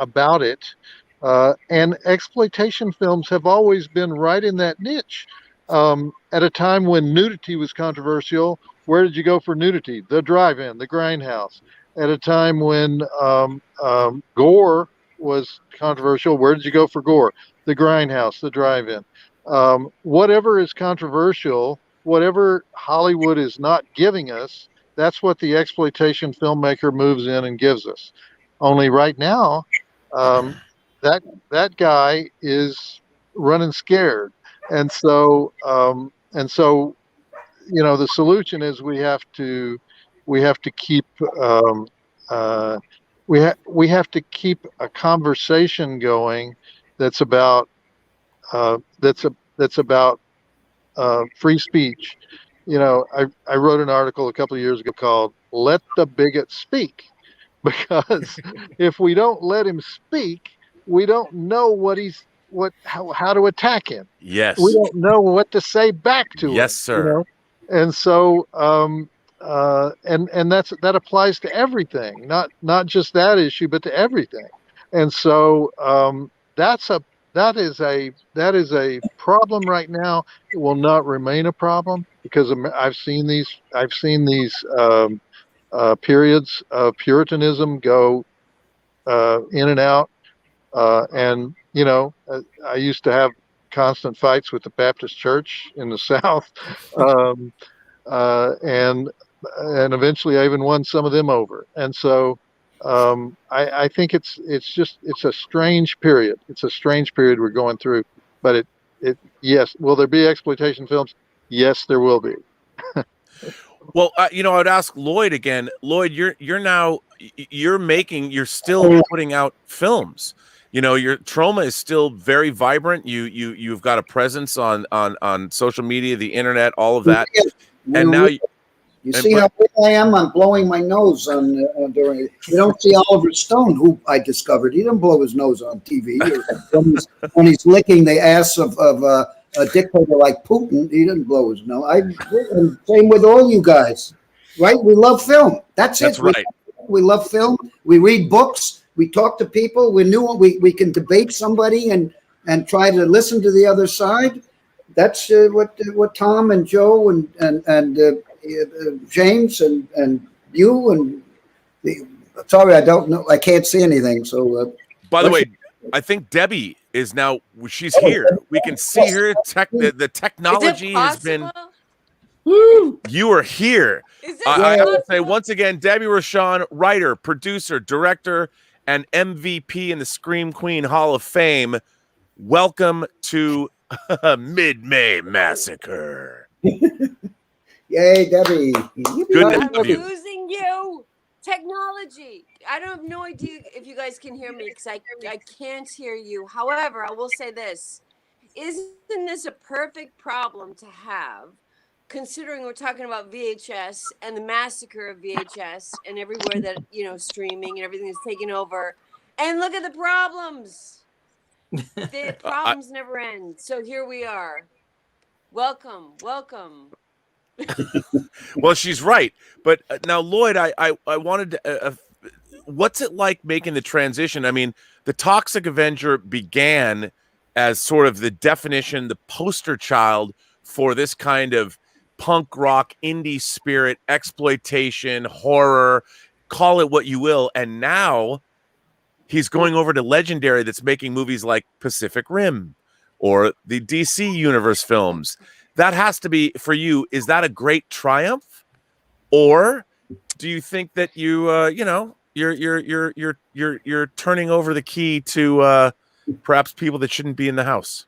about it. And exploitation films have always been right in that niche. At a time when nudity was controversial, where did you go for nudity? The drive-in, the grindhouse. At a time when gore was controversial, where did you go for gore? The grindhouse, the drive-in. Whatever is controversial, whatever Hollywood is not giving us, that's what the exploitation filmmaker moves in and gives us. Only right now, that guy is running scared, and so the solution is we have to keep we have to keep a conversation going that's about free speech. I wrote an article a couple of years ago called "Let the Bigot Speak," because if we don't let him speak, we don't know how to attack him. Yes. We don't know what to say back to him. Yes, sir. And so and that applies to everything, not just that issue, but to everything. And so that is a problem right now. It will not remain a problem because I've seen these periods of Puritanism go in and out. And I used to have constant fights with the Baptist Church in the South, and eventually I even won some of them over. And so I think it's a strange period. It's a strange period we're going through. But yes, will there be exploitation films? Yes, there will be. Well, I'd ask Lloyd again. Lloyd, you're still putting out films. Your Trauma is still very vibrant. You've got a presence on social media, the internet, all of that. And now you see how big I am? I'm blowing my nose during. You don't see Oliver Stone, who I discovered. He didn't blow his nose on TV. When he's licking the ass of a dictator like Putin, he didn't blow his nose. And same with all you guys, right? We love film. That's it. Right. We love film. We read books. We talk to people. We can debate somebody and try to listen to the other side. That's what Tom and Joe and James and you and sorry, I don't know. I can't see anything. So by the way, I think Debbie is now. She's here. We can see her. The technology has been. Woo! You are here. I have to say once again, Debbie Rochon, writer, producer, director, and MVP in the Scream Queen Hall of Fame. Welcome to May Massacre. Yay, Debbie. Good to have you. Losing you. Technology. I don't have no idea if you guys can hear me because I can't hear you. However, I will say this. Isn't this a perfect problem to have, considering we're talking about VHS and the massacre of VHS and everywhere that, streaming and everything is taking over. And look at the problems. The problems never end. So here we are. Welcome. Well, she's right. But now, Lloyd, I wanted to, what's it like making the transition? I mean, the Toxic Avenger began as sort of the definition, the poster child for this kind of punk rock, indie spirit, exploitation, horror, call it what you will. And now he's going over to Legendary that's making movies like Pacific Rim or the DC Universe films. That has to be, for you, is that a great triumph? Or do you think that you're turning over the key to perhaps people that shouldn't be in the house?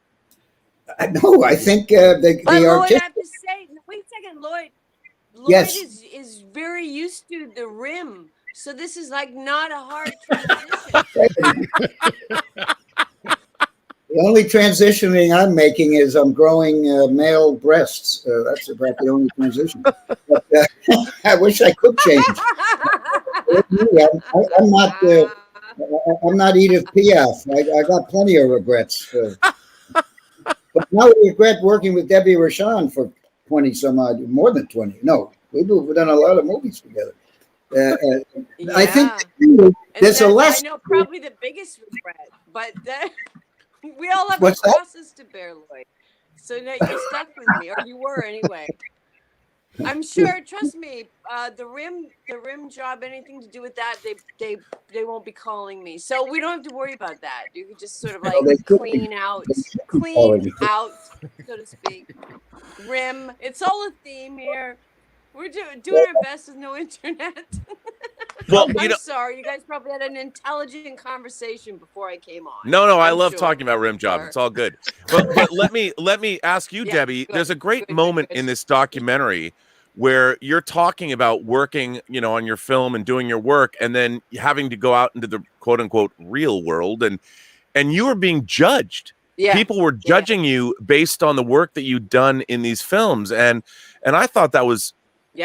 No, I think they Lloyd, are. I have to say, wait a second, Lloyd. Lloyd Yes. is very used to the rim, so this is like not a hard transition. The only transitioning I'm making is I'm growing male breasts. That's about the only transition. But, I wish I could change. I'm not. I'm not Edith Piaf. I got plenty of regrets. But now we regret working with Debbie Rochon for 20 some odd, more than 20. No, we've done a lot of movies together. I think there's a lesson. I know probably the biggest regret, but we all have What's a that? process to bear, Lloyd. So now you're stuck with me, or you were anyway. I'm sure. Trust me. The rim job, anything to do with that, they won't be calling me. So we don't have to worry about that. You can just sort of like clean out, so to speak. Rim. It's all a theme here. We're doing our best with no internet. Well, I'm sorry. You guys probably had an intelligent conversation before I came on. No, I love talking about rim job. It's all good. But let me ask you, Debbie. There's a great moment in this documentary where you're talking about working, on your film and doing your work, and then having to go out into the quote unquote real world, and you were being judged. Yeah. People were judging you based on the work that you'd done in these films, and I thought that was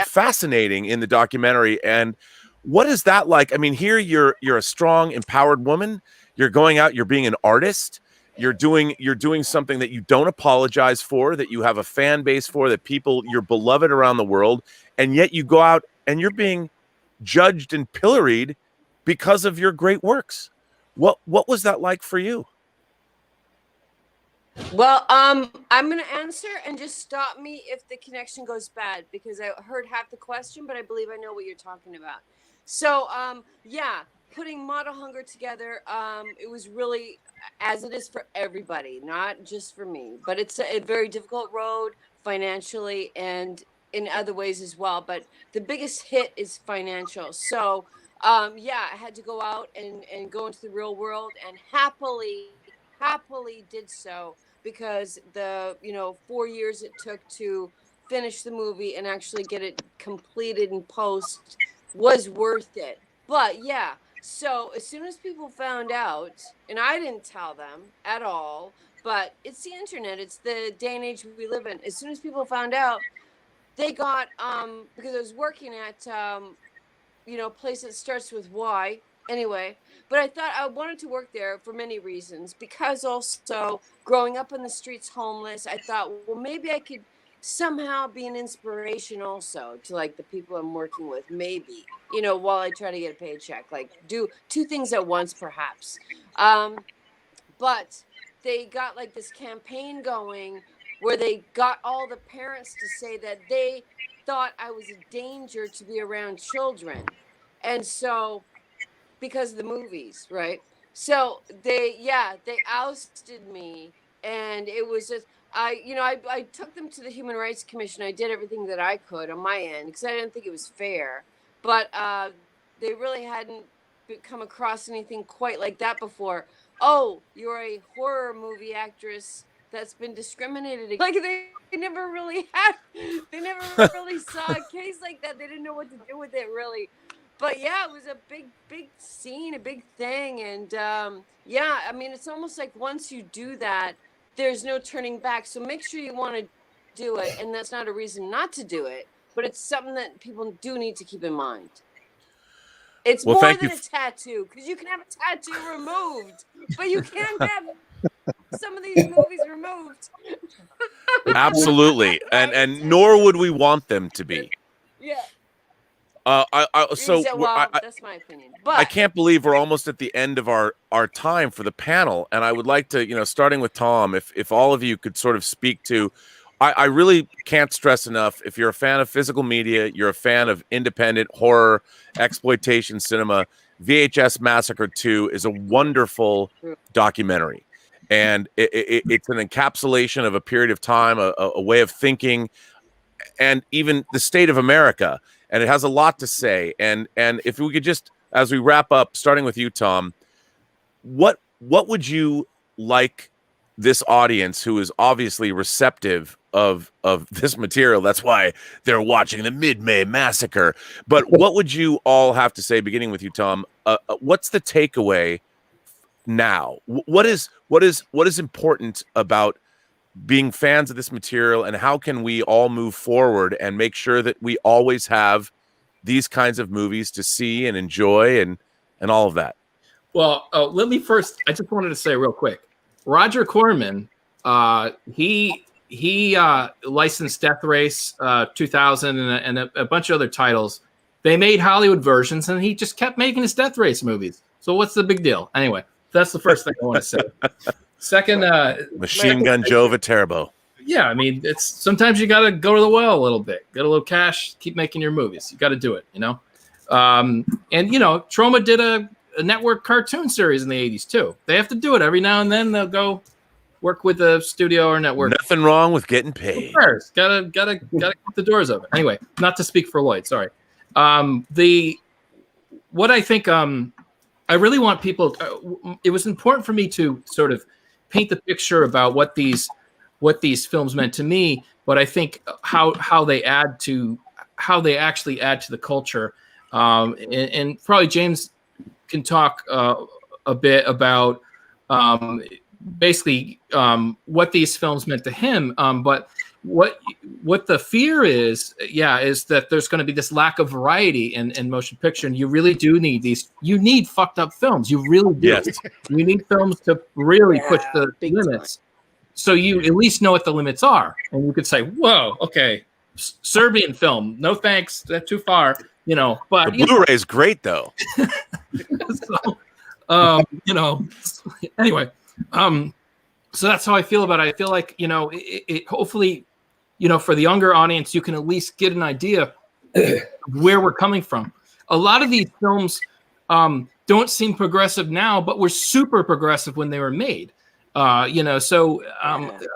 fascinating in the documentary. And what is that like? I mean, here you're a strong, empowered woman. You're going out, you're being an artist. You're doing something that you don't apologize for, that you have a fan base for, that you're beloved around the world, and yet you go out and you're being judged and pilloried because of your great works. What was that like for you? Well, I'm going to answer, and just stop me if the connection goes bad, because I heard half the question, but I believe I know what you're talking about. So, putting Model Hunger together, it was really, as it is for everybody, not just for me, but it's a very difficult road financially and in other ways as well. But the biggest hit is financial. So, I had to go out and go into the real world, and happily did so, because the 4 years it took to finish the movie and actually get it completed in post was worth it. But so as soon as people found out, and I didn't tell them at all, but it's the internet, it's the day and age we live in. As soon as people found out, they got because I was working at a place that starts with Y. Anyway, but I thought I wanted to work there for many reasons, because also growing up in the streets homeless, I thought, well, maybe I could somehow be an inspiration also to like the people I'm working with, maybe, while I try to get a paycheck, like do two things at once, perhaps. But they got like this campaign going where they got all the parents to say that they thought I was a danger to be around children. And so, because of the movies, right? So they ousted me, and it was just, I took them to the Human Rights Commission. I did everything that I could on my end, because I didn't think it was fair, but they really hadn't come across anything quite like that before. Oh, you're a horror movie actress that's been discriminated against. Like they never really saw a case like that. They didn't know what to do with it, really. But it was a big scene, a big thing. And I mean, it's almost like once you do that, there's no turning back. So make sure you want to do it. And that's not a reason not to do it, but it's something that people do need to keep in mind. It's more than a tattoo, because you can have a tattoo removed, but you can't have some of these movies removed. Absolutely. And nor would we want them to be. Yeah. That's my opinion. But I can't believe we're almost at the end of our time for the panel, and I would like to, starting with Tom, if all of you could sort of speak to, I really can't stress enough, if you're a fan of physical media, you're a fan of independent horror, exploitation cinema, VHS Massacre 2 is a wonderful documentary, and it's an encapsulation of a period of time, a way of thinking, and even the state of America. And it has a lot to say. And if we could just, as we wrap up, starting with you, Tom, what would you like this audience who is obviously receptive of this material. That's why they're watching the Mid-May Massacre. But what would you all have to say, beginning with you, Tom? What's the takeaway now? What is important about being fans of this material, and how can we all move forward and make sure that we always have these kinds of movies to see and enjoy and all of that? Well, let me first, I just wanted to say real quick, Roger Corman, he licensed Death Race 2000 and a bunch of other titles. They made Hollywood versions, and he just kept making his Death Race movies. So what's the big deal? Anyway, that's the first thing I want to say. Second, Machine Gun Joe Viterbo. Yeah, I mean, it's sometimes you got to go to the well a little bit, get a little cash, keep making your movies. You got to do it, you know. And you know, Troma did a network cartoon series in the 80s too. They have to do it every now and then. They'll go work with a studio or network. Nothing wrong with getting paid. Gotta keep the doors open. Anyway, not to speak for Lloyd. Sorry. What I think I really want people. It was important for me to sort of paint the picture about what these films meant to me, but I think how they actually add to the culture. And probably James can talk a bit about basically what these films meant to him. But what the fear is that there's going to be this lack of variety in motion picture, and you really do need these. You need fucked up films. You really do. Yes. You need films to really push the limits, so you at least know what the limits are, and you could say, "Whoa, okay, Serbian film, no thanks, that's too far." You know, but the Blu-ray is great though. So, you know, anyway, so that's how I feel about it. I feel like, you know, it hopefully, you know, for the younger audience, you can at least get an idea of where we're coming from. A lot of these films don't seem progressive now, but were super progressive when they were made. You know, so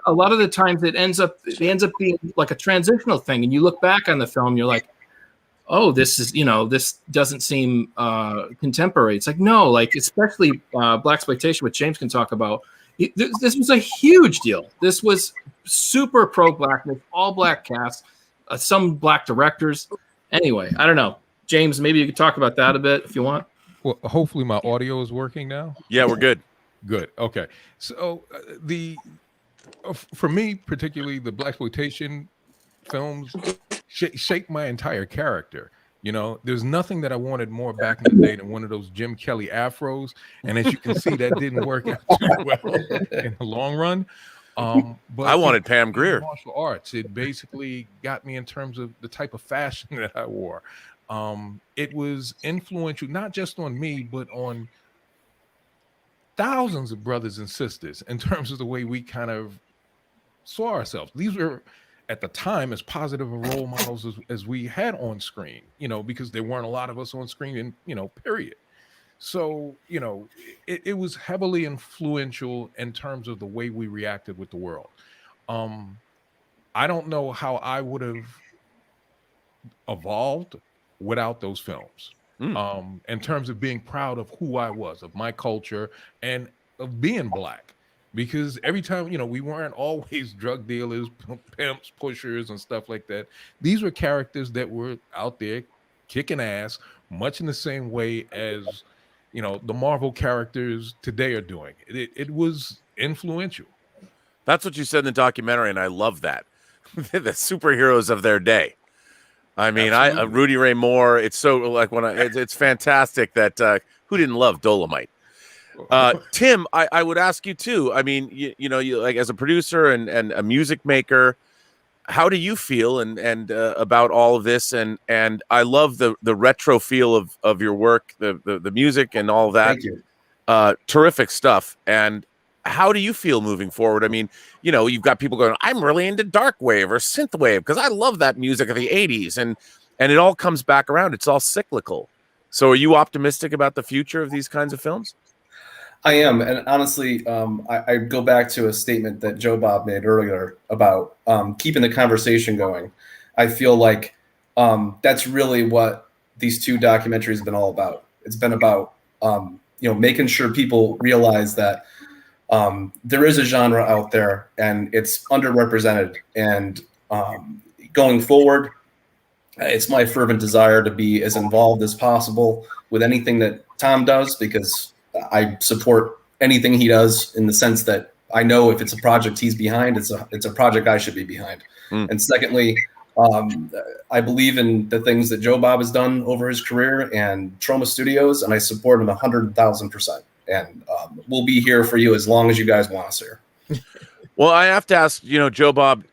a lot of the times it ends up being like a transitional thing, and you look back on the film, you're like, oh, this is, you know, this doesn't seem contemporary. It's like, no, like especially blaxploitation, which James can talk about. This was a huge deal. This was super pro-blackness, all black cast, some black directors. Anyway, I don't know. James, maybe you could talk about that a bit if you want. Well, hopefully my audio is working now. Yeah, we're good. Good. Okay. So for me, particularly the blaxploitation films shaped my entire character. You know, there's nothing that I wanted more back in the day than one of those Jim Kelly afros. And as you can see, that didn't work out too well in the long run. But I wanted Pam Grier. Martial arts, it basically got me in terms of the type of fashion that I wore. It was influential, not just on me, but on thousands of brothers and sisters in terms of the way we kind of saw ourselves. These were, at the time, as positive role models as we had on screen, you know, because there weren't a lot of us on screen, and, you know, period. So, you know, it was heavily influential in terms of the way we reacted with the world. I don't know how I would have evolved without those films. In terms of being proud of who I was, of my culture, and of being black. Because every time, you know, we weren't always drug dealers, pimps, pushers, and stuff like that. These were characters that were out there kicking ass, much in the same way as, you know, the Marvel characters today are doing. It was influential. That's what you said in the documentary, and I love that. The superheroes of their day. I mean, Rudy Ray Moore. It's so like it's fantastic that who didn't love Dolomite? Tim, I would ask you too. I mean, you know, you like as a producer and a music maker, how do you feel and about all of this? And I love the retro feel of your work, the music and all of that. Thank you. Terrific stuff. And how do you feel moving forward? I mean, you know, you've got people going, I'm really into dark wave or synth wave because I love that music of the 80s, and it all comes back around. It's all cyclical. So are you optimistic about the future of these kinds of films? I am, and honestly, I go back to a statement that Joe Bob made earlier about keeping the conversation going. I feel like that's really what these two documentaries have been all about. It's been about you know, making sure people realize that there is a genre out there, and it's underrepresented. And going forward, it's my fervent desire to be as involved as possible with anything that Tom does, because I support anything he does in the sense that I know if it's a project he's behind, it's a project I should be behind. And secondly, I believe in the things that Joe Bob has done over his career and Troma Studios, and I support him 100,000%. And we'll be here for you as long as you guys want us here. Well, I have to ask, Joe Bob,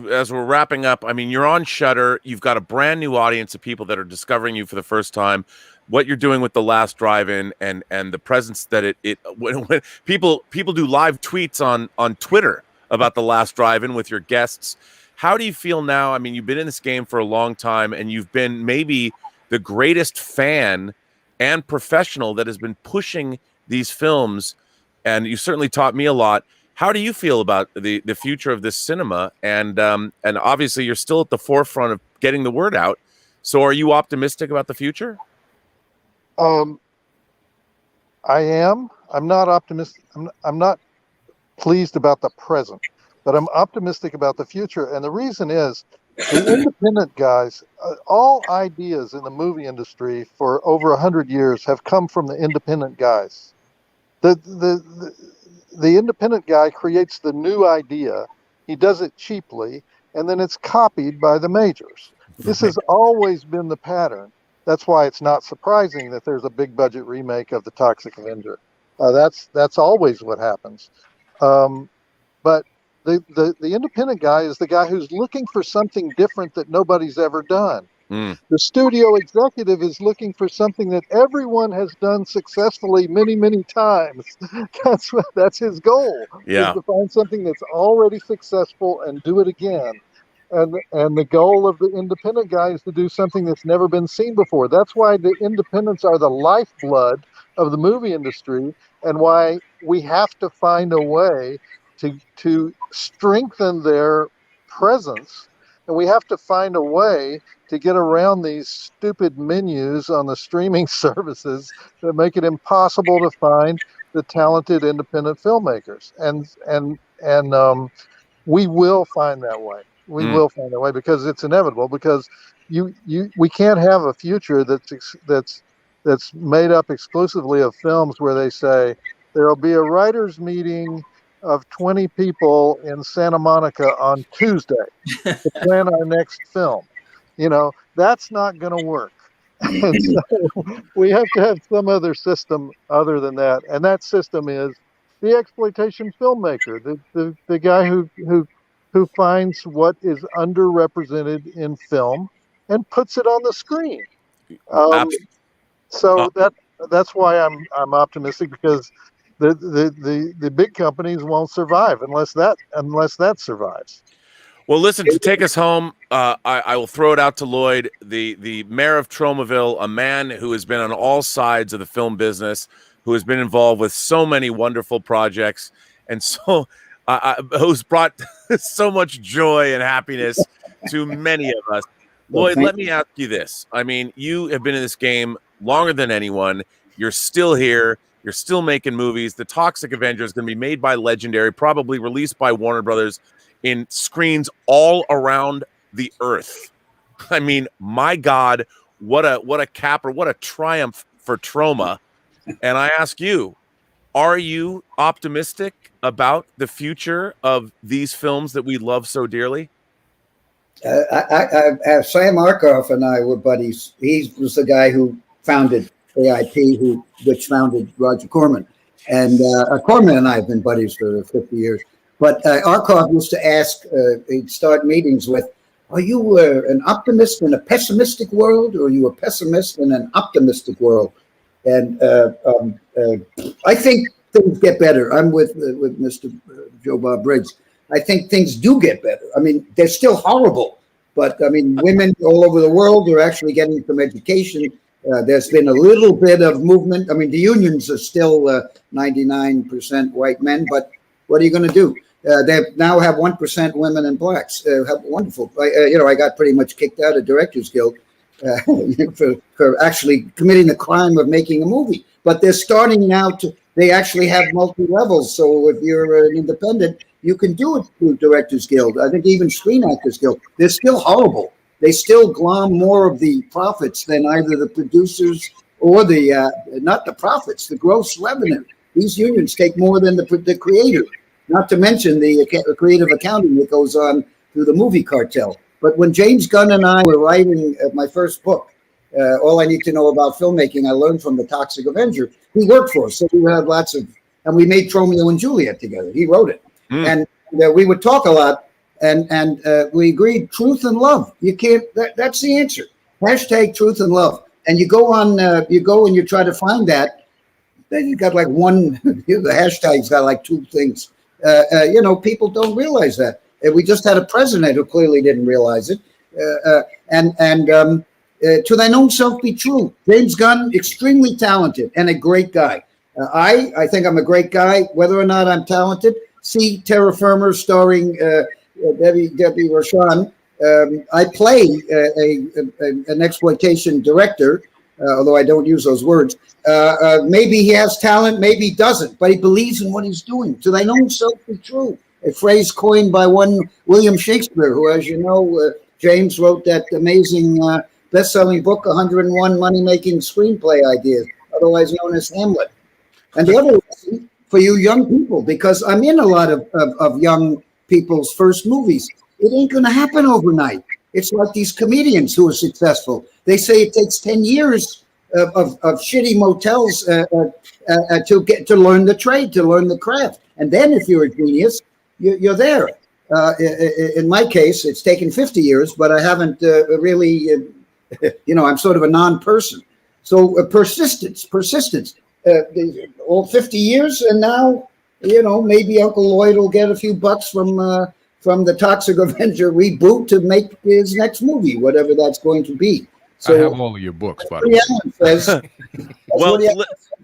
as we're wrapping up, I mean, you're on Shudder. You've got a brand new audience of people that are discovering you for the first time. What you're doing with The Last Drive-In and the presence that when people do live tweets on Twitter about The Last Drive-In with your guests. How do you feel now? I mean, you've been in this game for a long time, and you've been maybe the greatest fan and professional that has been pushing these films, and you certainly taught me a lot. How do you feel about the future of this cinema? And obviously, you're still at the forefront of getting the word out. So, are you optimistic about the future? I am. I'm not optimistic. I'm not pleased about the present, but I'm optimistic about the future. And the reason is the independent guys, all ideas in the movie industry for over 100 years have come from the independent guys. The independent guy creates the new idea. He does it cheaply, and then it's copied by the majors. This has always been the pattern. That's why it's not surprising that there's a big budget remake of The Toxic Avenger. That's always what happens. But the independent guy is the guy who's looking for something different that nobody's ever done. The studio executive is looking for something that everyone has done successfully many, many times. That's his goal. Yeah. Is to find something that's already successful and do it again. And the goal of the independent guy is to do something that's never been seen before. That's why the independents are the lifeblood of the movie industry, and why we have to find a way to strengthen their presence, and we have to find a way to get around these stupid menus on the streaming services that make it impossible to find the talented independent filmmakers. And we will find that way. We will find a way, because it's inevitable. Because we can't have a future that's made up exclusively of films where they say there will be a writers' meeting of 20 people in Santa Monica on Tuesday to plan our next film. That's not going to work. And so we have to have some other system other than that, and that system is the exploitation filmmaker, the guy who finds what is underrepresented in film and puts it on the screen. So that's why I'm optimistic, because the big companies won't survive unless that survives. Well, listen, to take us home, I will throw it out to Lloyd, the mayor of Tromaville, a man who has been on all sides of the film business, who has been involved with so many wonderful projects, and so who's brought so much joy and happiness to many of us. Lloyd, let me ask you this. I mean, you have been in this game longer than anyone. You're still here. You're still making movies. The Toxic Avenger is going to be made by Legendary, probably released by Warner Brothers in screens all around the earth. I mean, my God, what a capper, what a triumph for Troma. And I ask you, are you optimistic about the future of these films that we love so dearly? Sam Arkoff and I were buddies. He was the guy who founded AIP, which founded Roger Corman. And Corman and I have been buddies for 50 years. But Arkoff used to ask, he'd start meetings with, are you an optimist in a pessimistic world, or are you a pessimist in an optimistic world? And I think things get better. I'm with Mr. Joe Bob Briggs. I think things do get better. I mean, they're still horrible, but I mean, women all over the world are actually getting some education. There's been a little bit of movement. I mean, the unions are still 99% white men, but what are you going to do? They now have 1% women and blacks. Wonderful. I got pretty much kicked out of Directors Guild for actually committing the crime of making a movie. but they're starting now to. They actually have multi-levels. So if you're an independent, you can do it through Directors Guild. I think even Screen Actors Guild. They're still horrible. They still glom more of the profits than either the producers or not the profits, the gross revenue. These unions take more than the creator, not to mention the creative accounting that goes on through the movie cartel. But when James Gunn and I were writing my first book, All I Need to Know About Filmmaking, I learned from the Toxic Avenger. He worked for us, so we had lots of, and we made Romeo and Juliet together. He wrote it. And we would talk a lot, and we agreed truth and love. You can't, that's the answer. Hashtag truth and love. And you go on, you go and you try to find that. Then you got like one, the hashtag's got like two things. People don't realize that. We just had a president who clearly didn't realize it. To thine own self be true. James Gunn, extremely talented and a great guy. I think I'm a great guy, whether or not I'm talented. See Terra Firma starring Debbie Rochon. I play an exploitation director, although I don't use those words. Maybe he has talent, maybe he doesn't, but he believes in what he's doing. To thine own self be true. A phrase coined by one William Shakespeare, who, as you know, James wrote that amazing best-selling book, 101 money-making screenplay ideas, otherwise known as Hamlet. And the other lesson for you young people, because I'm in a lot of young people's first movies, it ain't going to happen overnight. It's like these comedians who are successful. They say it takes 10 years of shitty motels to learn the trade, to learn the craft. And then if you're a genius, you're there. In my case, it's taken 50 years, but I haven't really, I'm sort of a non-person. So persistence. All 50 years, and now, maybe Uncle Lloyd will get a few bucks from the Toxic Avenger reboot to make his next movie, whatever that's going to be. So I have all of your books, by the way. Says,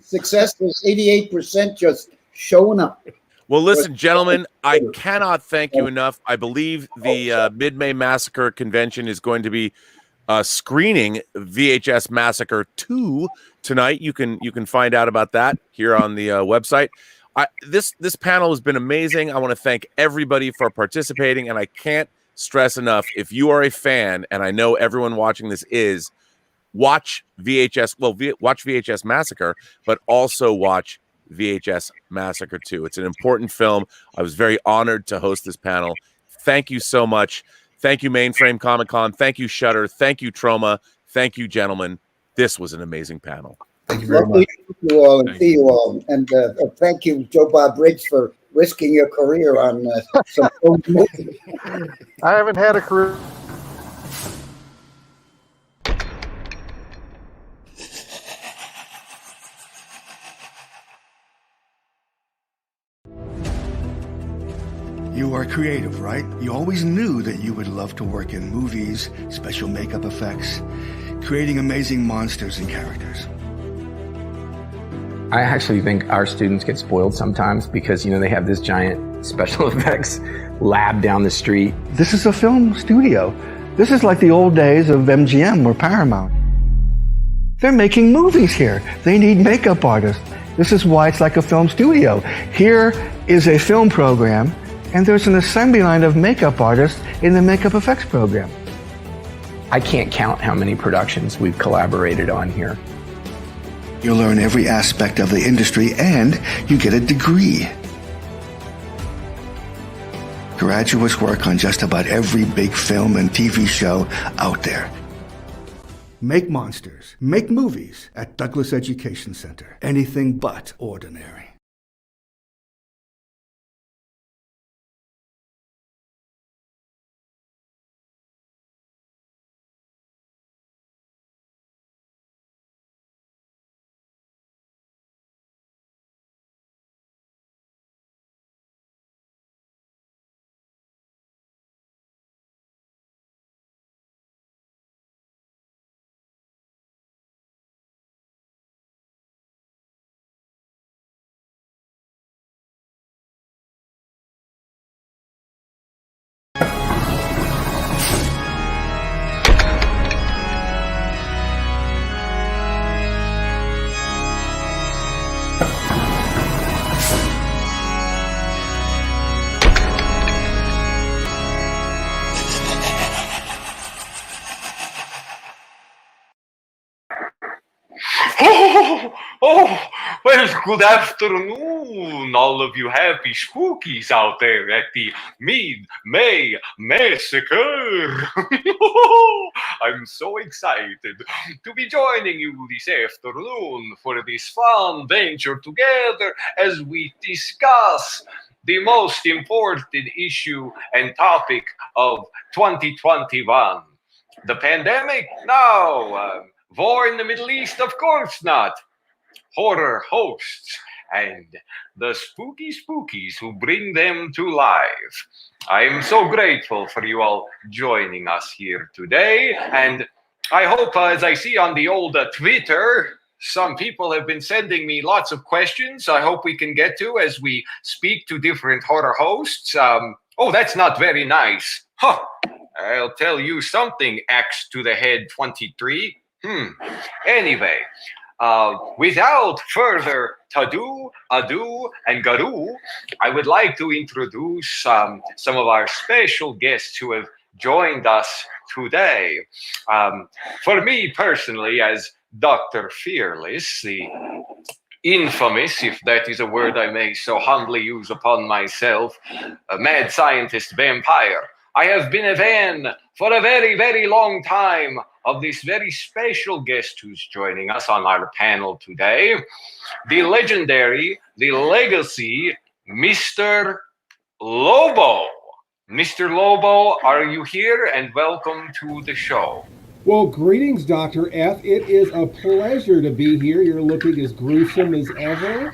success is 88% just showing up. Well, listen, gentlemen, I cannot thank you enough. I believe the Mid-May Massacre convention is going to be screening VHS Massacre 2 tonight. You can find out about that here on the website. This panel has been amazing. I want to thank everybody for participating, and I can't stress enough, if you are a fan, and I know everyone watching this is, watch VHS Massacre, but also watch VHS Massacre 2. It's an important film. I was very honored to host this panel. Thank you so much. Thank you, Mainframe Comic Con. Thank you, Shudder. Thank you, Troma. Thank you, gentlemen. This was an amazing panel. Thank you very much. Thank you all and see you all. And thank you, Joe Bob Briggs, for risking your career on some movie. I haven't had a career. You are creative, right? You always knew that you would love to work in movies, special makeup effects, creating amazing monsters and characters. I actually think our students get spoiled sometimes because, they have this giant special effects lab down the street. This is a film studio. This is like the old days of MGM or Paramount. They're making movies here. They need makeup artists. This is why it's like a film studio. Here is a film program, and there's an assembly line of makeup artists in the makeup effects program. I can't count how many productions we've collaborated on here. You learn every aspect of the industry, and you get a degree. Graduates work on just about every big film and TV show out there. Make monsters, make movies at Douglas Education Center. Anything but ordinary. Good afternoon, all of you happy spookies out there at the May Massacre. I'm so excited to be joining you this afternoon for this fun venture together as we discuss the most important issue and topic of 2021. The pandemic? No. War in the Middle East? Of course not. Horror hosts and the spooky spookies who bring them to life. I am so grateful for you all joining us here today, and I hope, as I see on the old Twitter, some people have been sending me lots of questions I hope we can get to as we speak to different horror hosts. Oh, that's not very nice. Huh. I'll tell you something, X to the head 23. Anyway, without further ado, and garoo, I would like to introduce some of our special guests who have joined us today. For me personally, as Dr. Fearless, the infamous, if that is a word I may so humbly use upon myself, a mad scientist vampire, I have been a fan for a very, very long time of this very special guest who's joining us on our panel today, the legendary, the legacy, Mr. Lobo. Mr. Lobo, are you here? And welcome to the show. Well, greetings, Dr. F. It is a pleasure to be here. You're looking as gruesome as ever.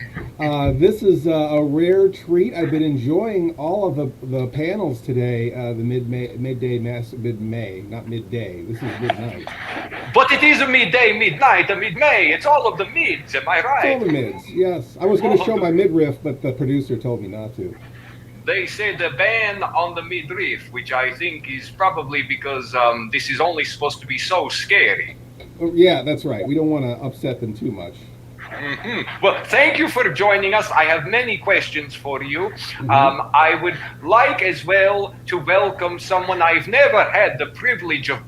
This is a rare treat. I've been enjoying all of the panels today, the mid-May, not midday. This is midnight. But it is a midday, midnight, a mid-May. It's all of the mids, am I right? It's all the mids, yes. I was going to show my midriff, but the producer told me not to. They said a ban on the midriff, which I think is probably because this is only supposed to be so scary. Oh, yeah, that's right. We don't want to upset them too much. Well, thank you for joining us. I have many questions for you. I would like as well to welcome someone I've never had the privilege of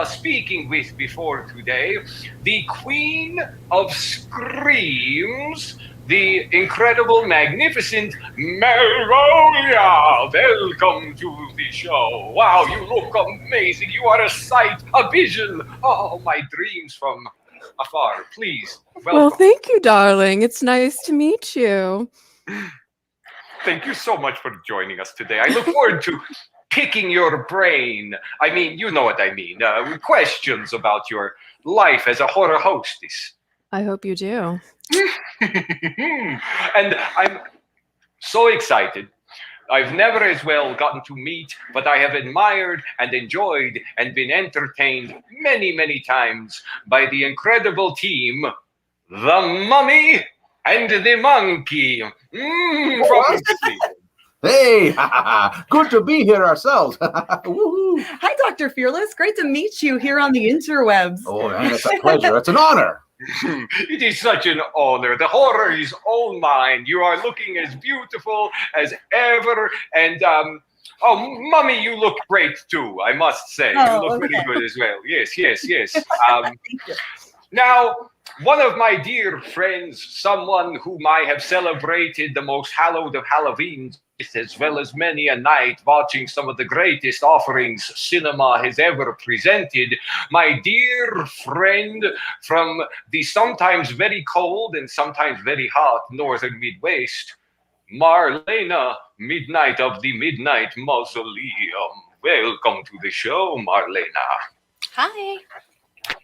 speaking with before today. The Queen of Screams, the incredible, magnificent Marolia. Welcome to the show. Wow, you look amazing. You are a sight, a vision. Oh, my dreams from afar. Please, welcome. Well, thank you, darling. It's nice to meet you. Thank you so much for joining us today. I look forward to picking your brain. I mean, you know what I mean. Questions about your life as a horror hostess. I hope you do. And I'm so excited. I've never as well gotten to meet, but I have admired and enjoyed and been entertained many, many times by the incredible team, the Mummy and the Monkey. Hey, good to be here ourselves. Hi, Dr. Fearless. Great to meet you here on the interwebs. Oh, man, it's a pleasure. It's an honor. It is such an honor. The horror is all mine. You are looking as beautiful as ever. And, Mummy, you look great too, I must say. You look very good as well. Yes. Thank you. Now, one of my dear friends, someone whom I have celebrated the most hallowed of Halloweens, as well as many a night watching some of the greatest offerings cinema has ever presented, my dear friend from the sometimes very cold and sometimes very hot northern Midwest, Marlena, Midnight of the Midnight Mausoleum. Welcome to the show, Marlena. Hi.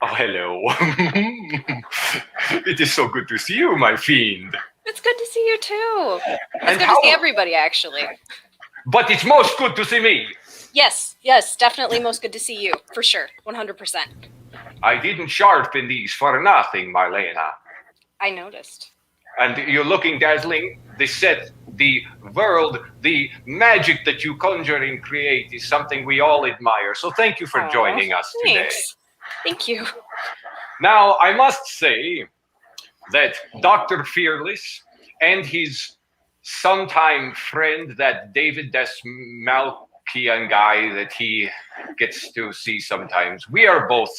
Oh, hello. It is so good to see you, my fiend. It's good to see you too. It's And good to see everybody, actually. But it's most good to see me. Yes, definitely most good to see you, for sure, 100%. I didn't sharpen these for nothing, Marlena. I noticed. And you're looking dazzling. The set, the world, the magic that you conjure and create is something we all admire. So thank you for joining us today. Thanks. Thank you. Now, I must say that Dr. Fearless and his sometime friend, that David Desmalkian guy that he gets to see sometimes, we are both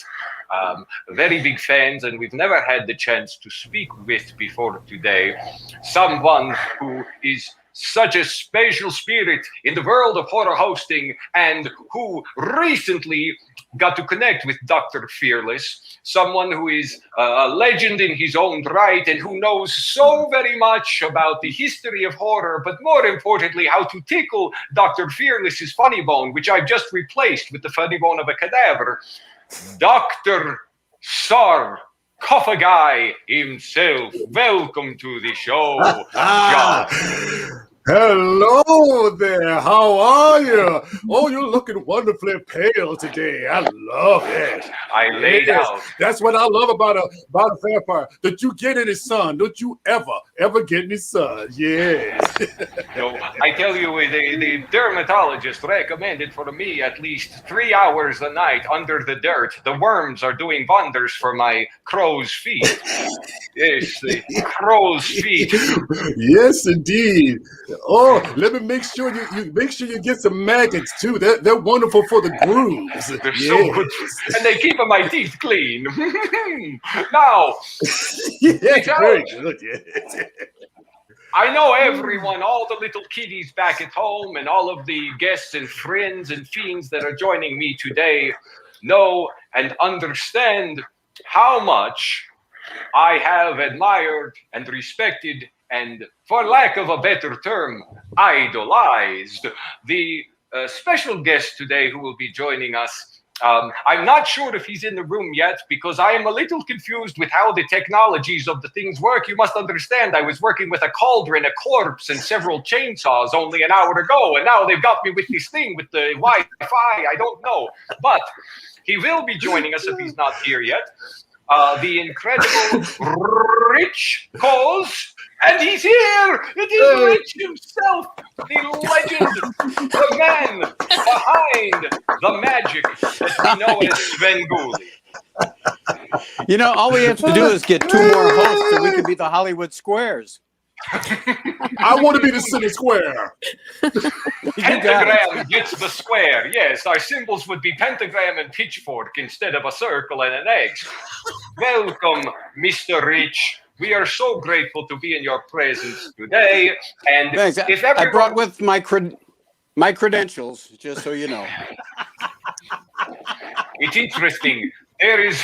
very big fans, and we've never had the chance to speak with before today. Someone who is such a special spirit in the world of horror hosting and who recently got to connect with Dr. Fearless, someone who is a legend in his own right and who knows so very much about the history of horror, but more importantly, how to tickle Dr. Fearless's funny bone, which I've just replaced with the funny bone of a cadaver. Dr. Sarcophagi himself. Welcome to the show, John. Hello there. How are you? Oh, you're looking wonderfully pale today. I love it. I laid out. That's what I love about a vampire. That you get any sun. Don't you ever get any sun? Yes. No, I tell you, the dermatologist recommended for me at least 3 hours a night under the dirt. The worms are doing wonders for my crow's feet. Yes, the crow's feet. Yes, indeed. Oh, let me make sure you make sure you get some maggots too. They're wonderful for the grooves. They're so good, and they keep my teeth clean. Now, very good. Yes. I know everyone, all the little kiddies back at home, and all of the guests and friends and fiends that are joining me today know and understand how much I have admired and respected and, for lack of a better term, idolized the special guest today who will be joining us. I'm not sure if he's in the room yet because I am a little confused with how the technologies of the things work. You must understand I was working with a cauldron, a corpse, and several chainsaws only an hour ago, and now they've got me with this thing with the Wi-Fi. I don't know. But he will be joining us if he's not here yet. The incredible Rich Coles, and he's here! It is Rich himself, the legend, the man behind the magic that we know as Svengoolie. You know, all we have to do is get 2 more hosts and we can be the Hollywood Squares. I want to be the center square. Pentagram gets the square. Yes, our symbols would be pentagram and pitchfork instead of a circle and an X. Welcome, Mr. Rich. We are so grateful to be in your presence today. And thanks. If everyone... I brought with my credentials, just so you know. It's interesting. There is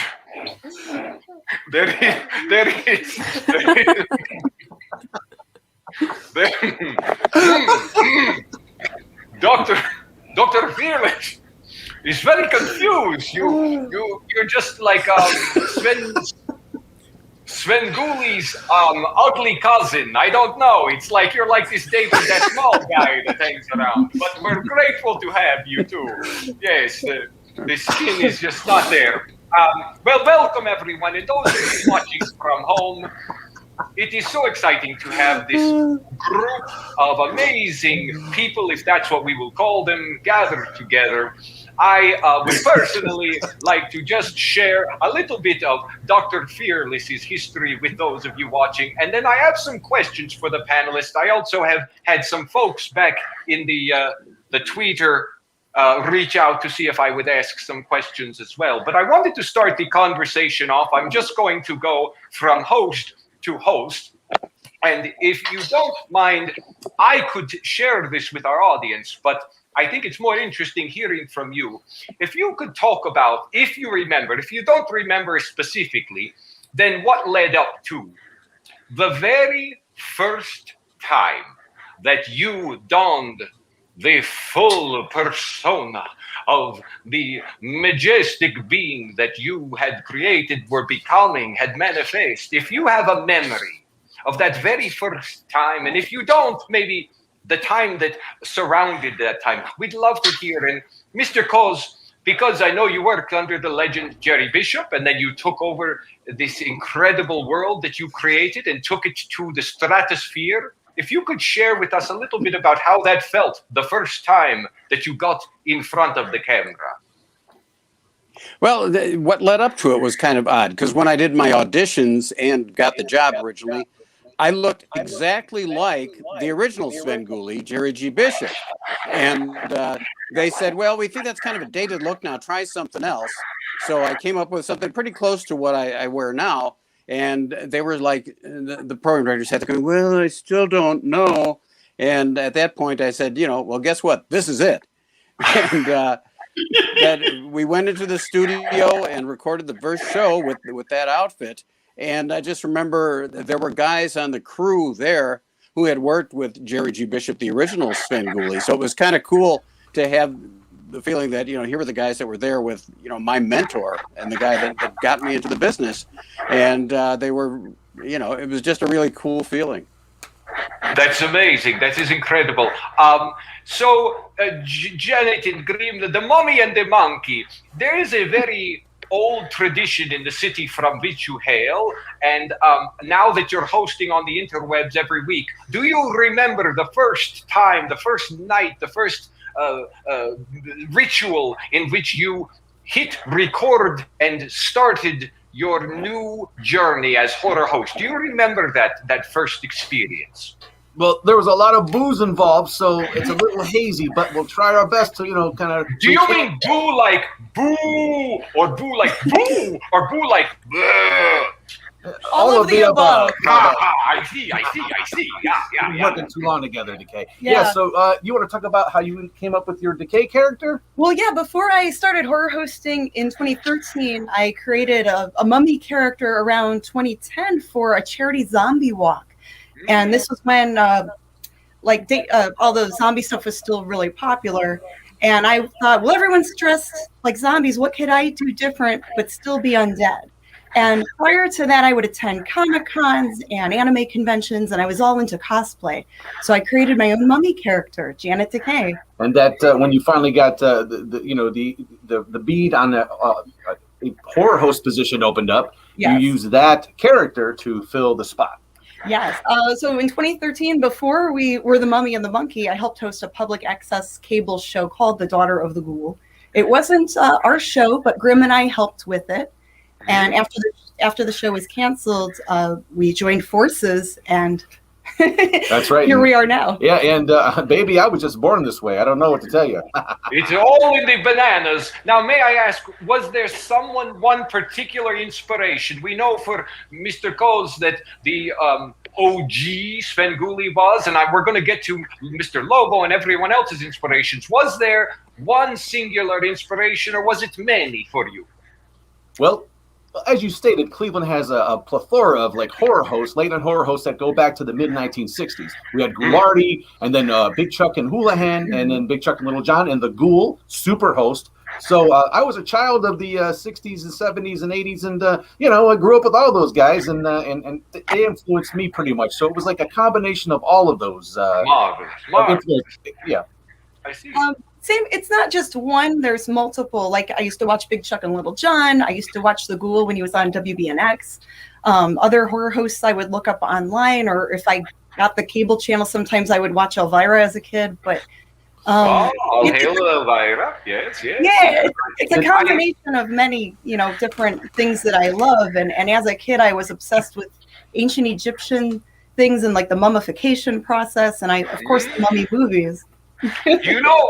Dr. Fearless is very confused. You're just like Svengoolie's ugly cousin. I don't know. It's like you're like this David, that small guy that hangs around. But we're grateful to have you too. Yes, the skin is just not there. Well, welcome everyone, and those of you watching from home. It is so exciting to have this group of amazing people, if that's what we will call them, gathered together. I would personally like to just share a little bit of Dr. Fearless's history with those of you watching. And then I have some questions for the panelists. I also have had some folks back in the Twitter reach out to see if I would ask some questions as well. But I wanted to start the conversation off. I'm just going to go from host to host. And if you don't mind, I could share this with our audience, but I think it's more interesting hearing from you. If you could talk about, if you remember, if you don't remember specifically, then what led up to the very first time that you donned the full persona of the majestic being that you had created, were becoming, had manifest. If you have a memory of that very first time, and if you don't, maybe the time that surrounded that time, we'd love to hear. And Mr. Coz, because I know you worked under the legend Jerry Bishop, and then you took over this incredible world that you created and took it to the stratosphere. If you could share with us a little bit about how that felt the first time that you got in front of the camera. Well, what led up to it was kind of odd, because when I did my auditions and got the job originally, I looked exactly like the original Svengoolie, Jerry G. Bishop. And they said, well, we think that's kind of a dated look now. Try something else. So I came up with something pretty close to what I wear now. And they were like, the program directors had to go, well, I still don't know. And at that point I said, well, guess what? This is it. And that we went into the studio and recorded the first show with that outfit. And I just remember there were guys on the crew there who had worked with Jerry G. Bishop, the original Svengoolie. So it was kind of cool to have the feeling that, here were the guys that were there with, my mentor and the guy that got me into the business. And they were, it was just a really cool feeling. That's amazing. That is incredible. Janet and Grim, the Mummy and the Monkey, there is a very old tradition in the city from which you hail, and now that you're hosting on the interwebs every week, do you remember the first time, the first night, the first ritual in which you hit record and started your new journey as horror host? Do you remember that first experience? Well, there was a lot of booze involved, so it's a little hazy, but we'll try our best to, kind of... Do you mean boo like boo, or boo like boo, or boo like bleh? All of the above. I see. Yeah. We're working too long together, Decay. Yeah, so you want to talk about how you came up with your Decay character? Well, yeah, before I started horror hosting in 2013, I created a mummy character around 2010 for a charity zombie walk. And this was when all the zombie stuff was still really popular. And I thought, well, everyone's dressed like zombies. What could I do different but still be undead? And prior to that, I would attend Comic-Cons and anime conventions, and I was all into cosplay. So I created my own mummy character, Janet Decay. And that when you finally got the bead on a horror host position opened up, you used that character to fill the spot. Yes. So in 2013, before we were the Mummy and the Monkey, I helped host a public access cable show called The Daughter of the Ghoul. It wasn't our show, but Grim and I helped with it. And after the show was canceled, we joined forces, and that's right. Here we are now. Yeah, and baby, I was just born this way. I don't know what to tell you. It's all in the bananas. Now, may I ask, was there one particular inspiration? We know for Mr. Coles that the OG Svengoolie was, and we're going to get to Mr. Lobo and everyone else's inspirations. Was there one singular inspiration, or was it many for you? Well, as you stated, Cleveland has a plethora of horror hosts, late-night horror hosts that go back to the mid-1960s. We had Ghoulardi, and then Big Chuck and Houlihan, and then Big Chuck and Little John, and the Ghoul, super host. So I was a child of the 60s and 70s and 80s, and I grew up with all those guys, and they influenced me pretty much. So it was like a combination of all of those. Marvelous. Yeah. I see. Same. It's not just one. There's multiple. Like I used to watch Big Chuck and Little John. I used to watch The Ghoul when he was on WBNX. Other horror hosts I would look up online, or if I got the cable channel, sometimes I would watch Elvira as a kid. But hail Elvira. Yes. Yeah, it's a combination of many, different things that I love. And as a kid, I was obsessed with ancient Egyptian things and the mummification process, and of course the mummy movies.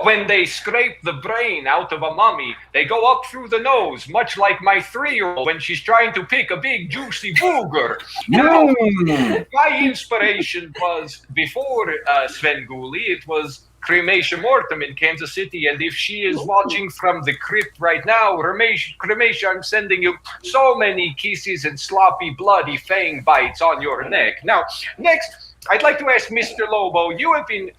When they scrape the brain out of a mummy, they go up through the nose, much like my 3-year-old when she's trying to pick a big, juicy booger. Now, my inspiration was before Svengoolie. It was Cremation Mortem in Kansas City, and if she is watching from the crypt right now, Cremation, I'm sending you so many kisses and sloppy, bloody fang bites on your neck. Now, next, I'd like to ask Mr. Lobo, you have been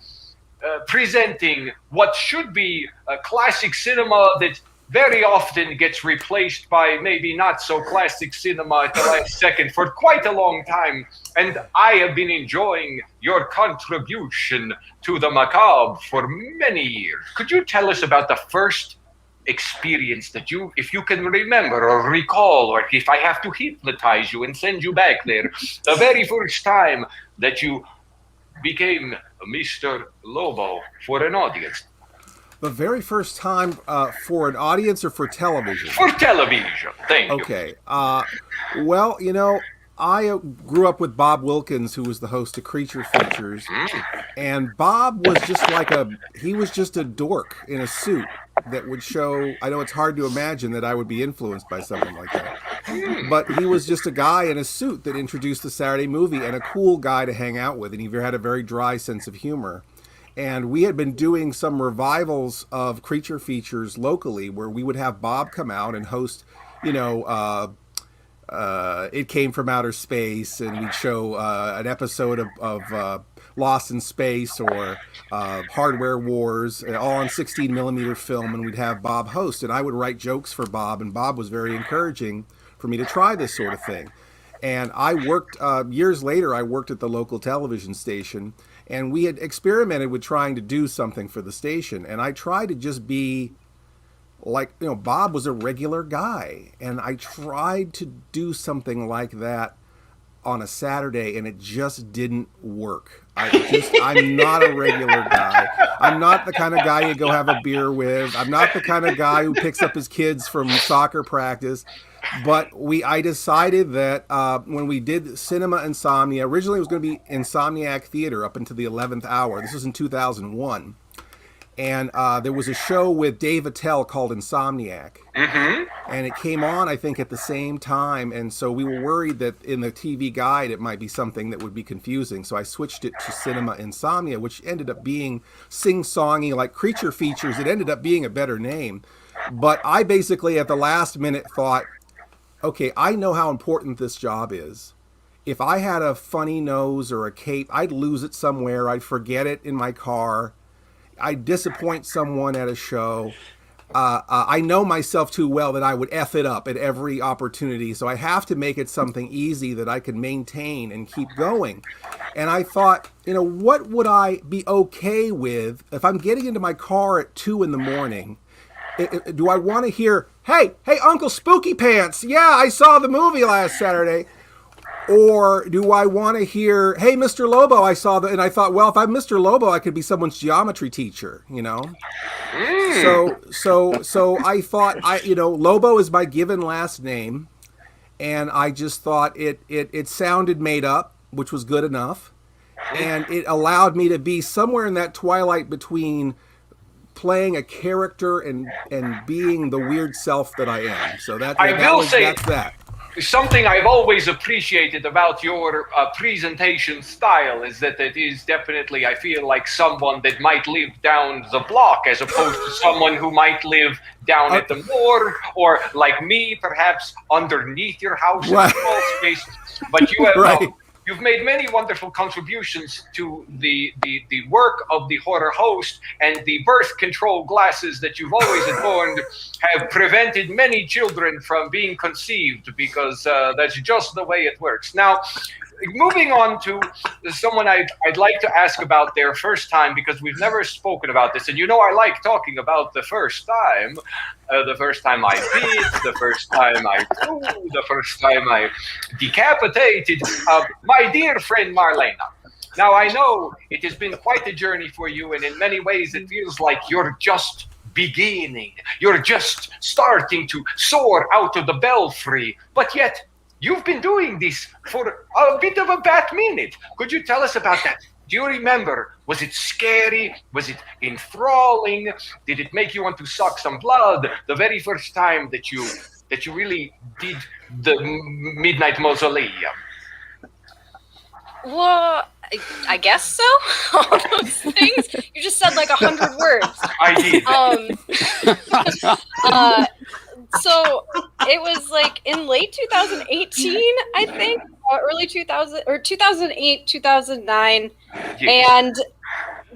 presenting what should be a classic cinema that very often gets replaced by maybe not so classic cinema at the last second for quite a long time. And I have been enjoying your contribution to the macabre for many years. Could you tell us about the first experience that if you can remember or recall, or if I have to hypnotize you and send you back there, the very first time that you became Mr. Lobo for an audience? The very first time for an audience or for television? For television, thank you. Okay. Well, I grew up with Bob Wilkins, who was the host of Creature Features, and Bob was just he was just a dork in a suit that would show. I know it's hard to imagine that I would be influenced by someone like that, but he was just a guy in a suit that introduced the Saturday movie and a cool guy to hang out with, and he had a very dry sense of humor. And we had been doing some revivals of Creature Features locally where we would have Bob come out and host, It Came From Outer Space, and we'd show an episode of Lost in Space or Hardware Wars, all on 16 millimeter film, and we'd have Bob host. And I would write jokes for Bob, and Bob was very encouraging for me to try this sort of thing. And I worked, years later, I worked at the local television station, and we had experimented with trying to do something for the station. And I tried to just be like, Bob was a regular guy. And I tried to do something like that on a Saturday, and it just didn't work. I'm not a regular guy. I'm not the kind of guy you go have a beer with. I'm not the kind of guy who picks up his kids from soccer practice. But I decided that when we did Cinema Insomnia, originally it was going to be Insomniac Theater up until the 11th hour. This was in 2001. And there was a show with Dave Attell called Insomniac. Mm-hmm. And it came on, I think, at the same time. And so we were worried that in the TV guide, it might be something that would be confusing. So I switched it to Cinema Insomnia, which ended up being sing-songy like Creature Features. It ended up being a better name. But I basically, at the last minute, thought, okay, I know how important this job is. If I had a funny nose or a cape, I'd lose it somewhere. I'd forget it in my car. I'd disappoint someone at a show. I know myself too well that I would F it up at every opportunity. So I have to make it something easy that I can maintain and keep going. And I thought, what would I be okay with if I'm getting into my car at 2 a.m? Do I want to hear, hey, Uncle Spooky Pants, yeah, I saw the movie last Saturday? Or do I want to hear, hey, Mr. Lobo, I saw and I thought, well, if I'm Mr. Lobo, I could be someone's geometry teacher, So I thought, Lobo is my given last name, and I just thought it sounded made up, which was good enough, and it allowed me to be somewhere in that twilight between playing a character and being the weird self that I am. So that's that. Something I've always appreciated about your presentation style is that it is definitely, I feel like someone that might live down the block as opposed to someone who might live down at the moor, or like me, perhaps underneath your house in a small space. But you have you've made many wonderful contributions to the work of the horror host, and the birth control glasses that you've always adorned have prevented many children from being conceived, because that's just the way it works. Now, moving on to someone I'd like to ask about their first time, because we've never spoken about this. And I like talking about the first time. The first time I beat, the first time I threw, the first time I decapitated my dear friend Marlena. Now, I know it has been quite a journey for you, and in many ways it feels like you're just beginning. You're just starting to soar out of the belfry, but yet you've been doing this for a bit of a bad minute. Could you tell us about that? Do you remember? Was it scary? Was it enthralling? Did it make you want to suck some blood? The very first time that you really did the Midnight Mausoleum. Well, I guess so. All those things. You just said like 100 words. I did. So it was like in late 2018, I think, early 2000 or 2008, 2009, and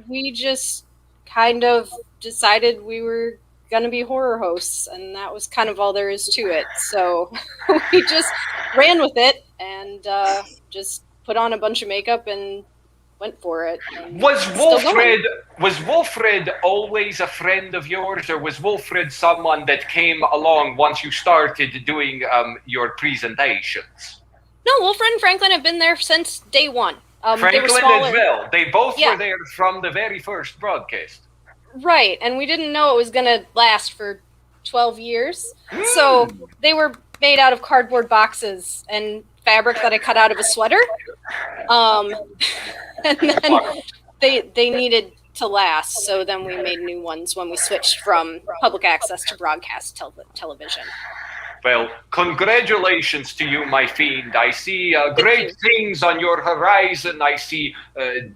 we just kind of decided we were gonna be horror hosts, and that was kind of all there is to it. So we just ran with it and just put on a bunch of makeup and went for it. Was Wolfred always a friend of yours, or was Wolfred someone that came along once you started doing your presentations? No, Wolfred and Franklin have been there since day one. Franklin as well. They both were there from the very first broadcast. Right, and we didn't know it was going to last for 12 years. So they were made out of cardboard boxes, and fabric that I cut out of a sweater. And then they needed to last, so then we made new ones when we switched from public access to broadcast television. Well, congratulations to you, my fiend. I see great things on your horizon. I see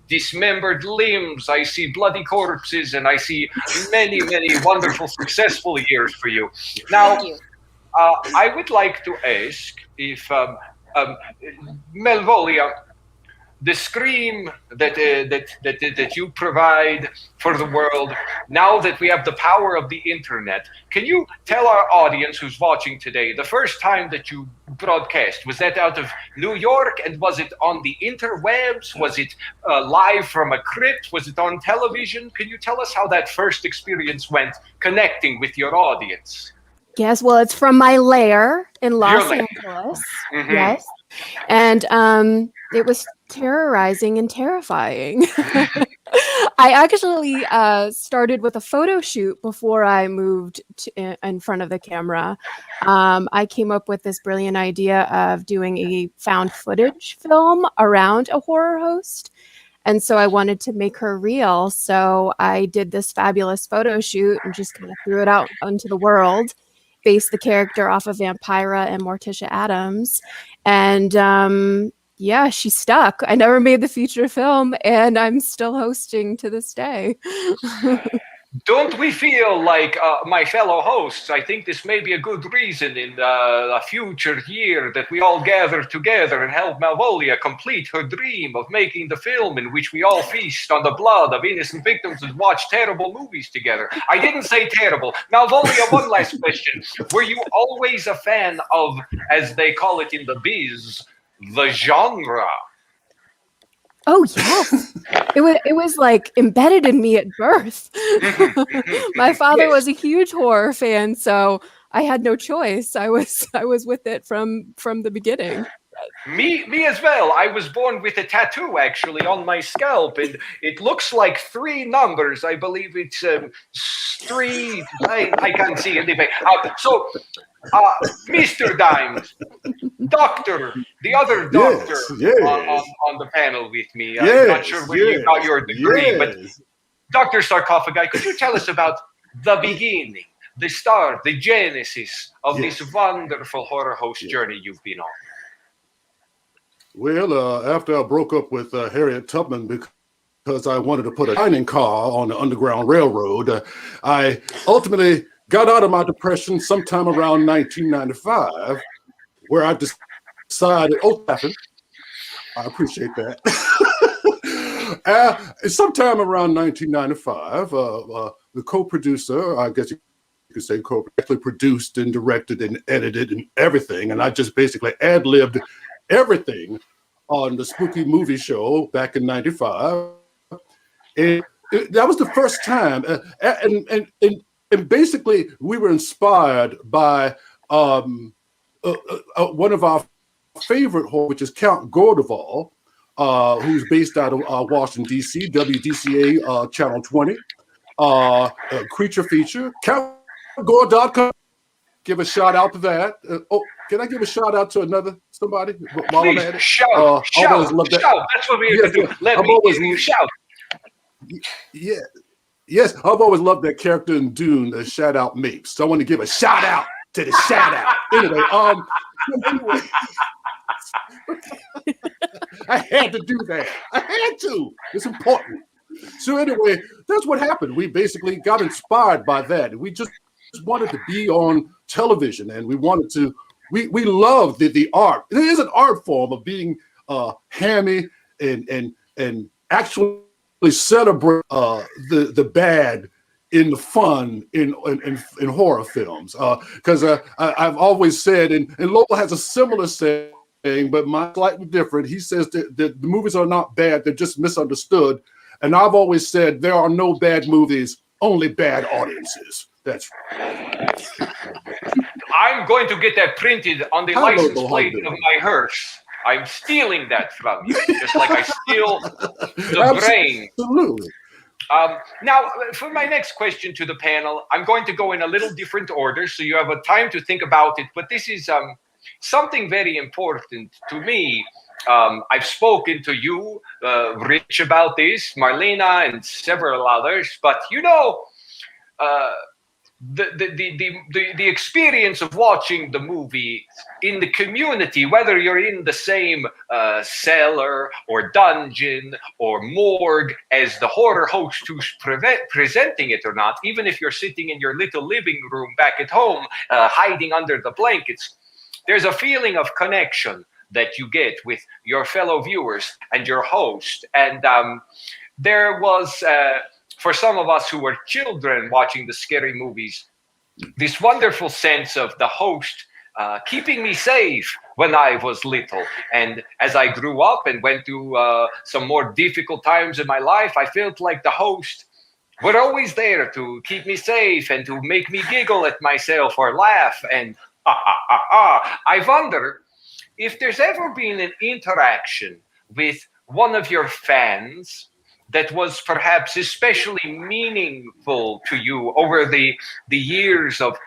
dismembered limbs. I see bloody corpses. And I see many, many wonderful, successful years for you. Now, I would like to ask if Malvolia, the scream that you provide for the world, now that we have the power of the internet, can you tell our audience who's watching today, the first time that you broadcast, was that out of New York? And was it on the interwebs? Was it live from a crypt? Was it on television? Can you tell us how that first experience went connecting with your audience? Yes, well, it's from my lair in Los Angeles. Mm-hmm. Yes. And it was terrorizing and terrifying. I actually started with a photo shoot before I moved in front of the camera. I came up with this brilliant idea of doing a found footage film around a horror host. And so I wanted to make her real. So I did this fabulous photo shoot and just kind of threw it out into the world, based the character off of Vampira and Morticia Addams. And yeah, she stuck. I never made the feature film, and I'm still hosting to this day. Don't we feel like, my fellow hosts, I think this may be a good reason in a future year that we all gather together and help Malvolia complete her dream of making the film in which we all feast on the blood of innocent victims and watch terrible movies together. I didn't say terrible. Malvolia, one last question. Were you always a fan of, as they call it in the biz, the genre? Oh yes, it was like embedded in me at birth. My father was a huge horror fan, so I had no choice. I was with it from the beginning. Me as well. I was born with a tattoo actually on my scalp, and it looks like 3 numbers. I believe it's 3. I can't see anything. Mr. Dimes, Doctor, the other doctor on the panel with me. I'm not sure where you got your degree, but Dr. Sarcophagi, could you tell us about the beginning, the start, the genesis of this wonderful horror host journey you've been on? Well, after I broke up with Harriet Tubman because I wanted to put a dining car on the Underground Railroad, I ultimately got out of my depression sometime around 1995, where I decided, I appreciate that. Sometime around 1995, the co-producer, I guess you could say co-actually produced and directed and edited and everything, and I just basically ad-libbed everything on the spooky movie show back in 95. And that was the first time, and basically, we were inspired by one of our favorite horror, which is Count Gordeval, who's based out of Washington, D.C., WDCA Channel 20, creature feature. CountGore.com. Give a shout out to that. Can I give a shout out to somebody while I'm at it? Shout. That's what we're going to do. Let me give you a shout. Yeah. Yes, I've always loved that character in Dune, the shout out Mapes. So I want to give a shout out to the shout out. Anyway, I had to do that. I had to. It's important. So anyway, that's what happened. We basically got inspired by that. We just wanted to be on television, and we wanted to. We love the art. There is an art form of being hammy and actually celebrate the bad in the fun in horror films, because I've always said, and Lola has a similar saying, but mine's slightly different. He says that the movies are not bad, they're just misunderstood. And I've always said there are no bad movies, only bad audiences. That's right. I'm going to get that printed on the license plate of my hearse. I'm stealing that from you, just like I steal the brain. Absolutely. Now, for my next question to the panel, I'm going to go in a little different order, so you have a time to think about it. But this is something very important to me. I've spoken to you, Rich, about this, Marlena, and several others. But the experience of watching the movie in the community, whether you're in the same cellar or dungeon or morgue as the horror host who's presenting it or not, even if you're sitting in your little living room back at home, hiding under the blankets, there's a feeling of connection that you get with your fellow viewers and your host. And there was, for some of us who were children watching the scary movies, this wonderful sense of the host keeping me safe when I was little. And as I grew up and went through some more difficult times in my life, I felt like the host were always there to keep me safe and to make me giggle at myself or laugh. And I wonder if there's ever been an interaction with one of your fans that was perhaps especially meaningful to you over the years of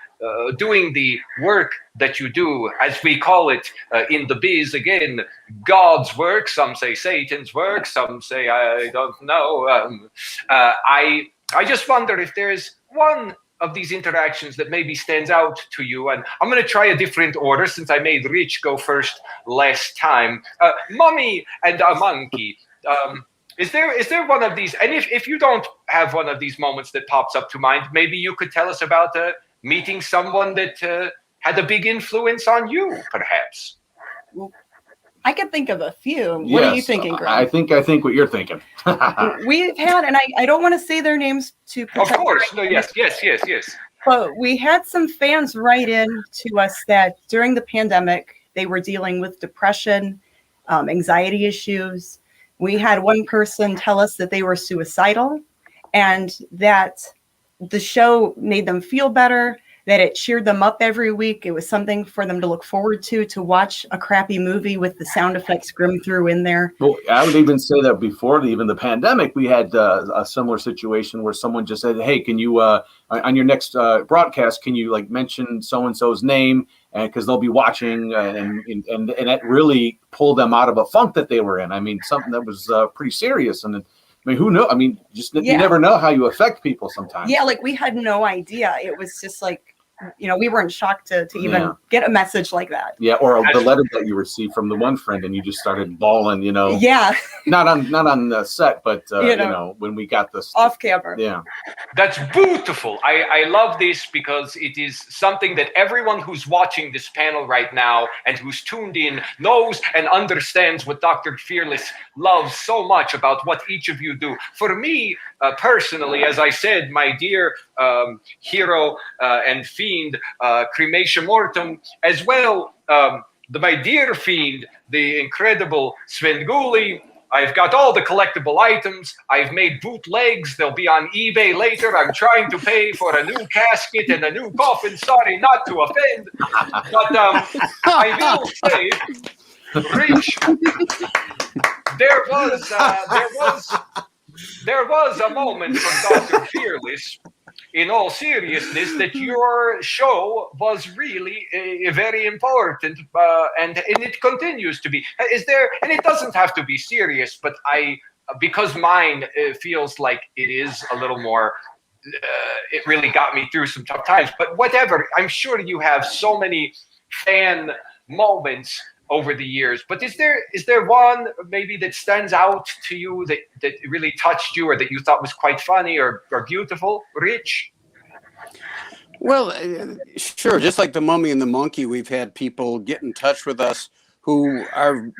doing the work that you do, as we call it in the biz, again, God's work. Some say Satan's work. Some say, I don't know. I just wonder if there's one of these interactions that maybe stands out to you. And I'm going to try a different order since I made Rich go first last time. Mummy and a monkey. Is there one of these? And if you don't have one of these moments that pops up to mind, maybe you could tell us about meeting someone that had a big influence on you, perhaps. I could think of a few. What are you thinking, Greg? I think what you're thinking. We've had, and I don't want to say their names to protect. Of course. No, yes. But we had some fans write in to us that during the pandemic, they were dealing with depression, anxiety issues. We had one person tell us that they were suicidal and that the show made them feel better, that it cheered them up every week. It was something for them to look forward to watch a crappy movie with the sound effects Grim threw in there. Well, I would even say that before even the pandemic, we had a similar situation where someone just said, hey, can you, on your next broadcast, can you like mention so-and-so's name? And because they'll be watching and it really pulled them out of a funk that they were in. I mean, something that was pretty serious. And I mean, who knows? I mean, you never know how you affect people sometimes. Yeah, like we had no idea. It was just like, we were in shock to even get a message like that. Yeah, or the letter that you received from the one friend and you just started bawling, Yeah. Not on the set, but when we got this off camera. Yeah. That's beautiful. I love this because it is something that everyone who's watching this panel right now and who's tuned in knows and understands what Dr. Fearless loves so much about what each of you do. For me, personally, as I said, my dear hero and fiend, Cremation Mortem, as well, my dear fiend, the incredible Svengoolie. I've got all the collectible items. I've made bootlegs. They'll be on eBay later. I'm trying to pay for a new casket and a new coffin. Sorry not to offend, but I will say, Rich, there was a moment from Dr. Fearless, in all seriousness, that your show was really very important, and it continues to be. And it doesn't have to be serious, but because mine feels like it is a little more, it really got me through some tough times. But whatever, I'm sure you have so many fan moments over the years, but is there one maybe that stands out to you that really touched you or that you thought was quite funny or beautiful, Rich? Well, sure. Just like the Mummy and the Monkey, we've had people get in touch with us who are,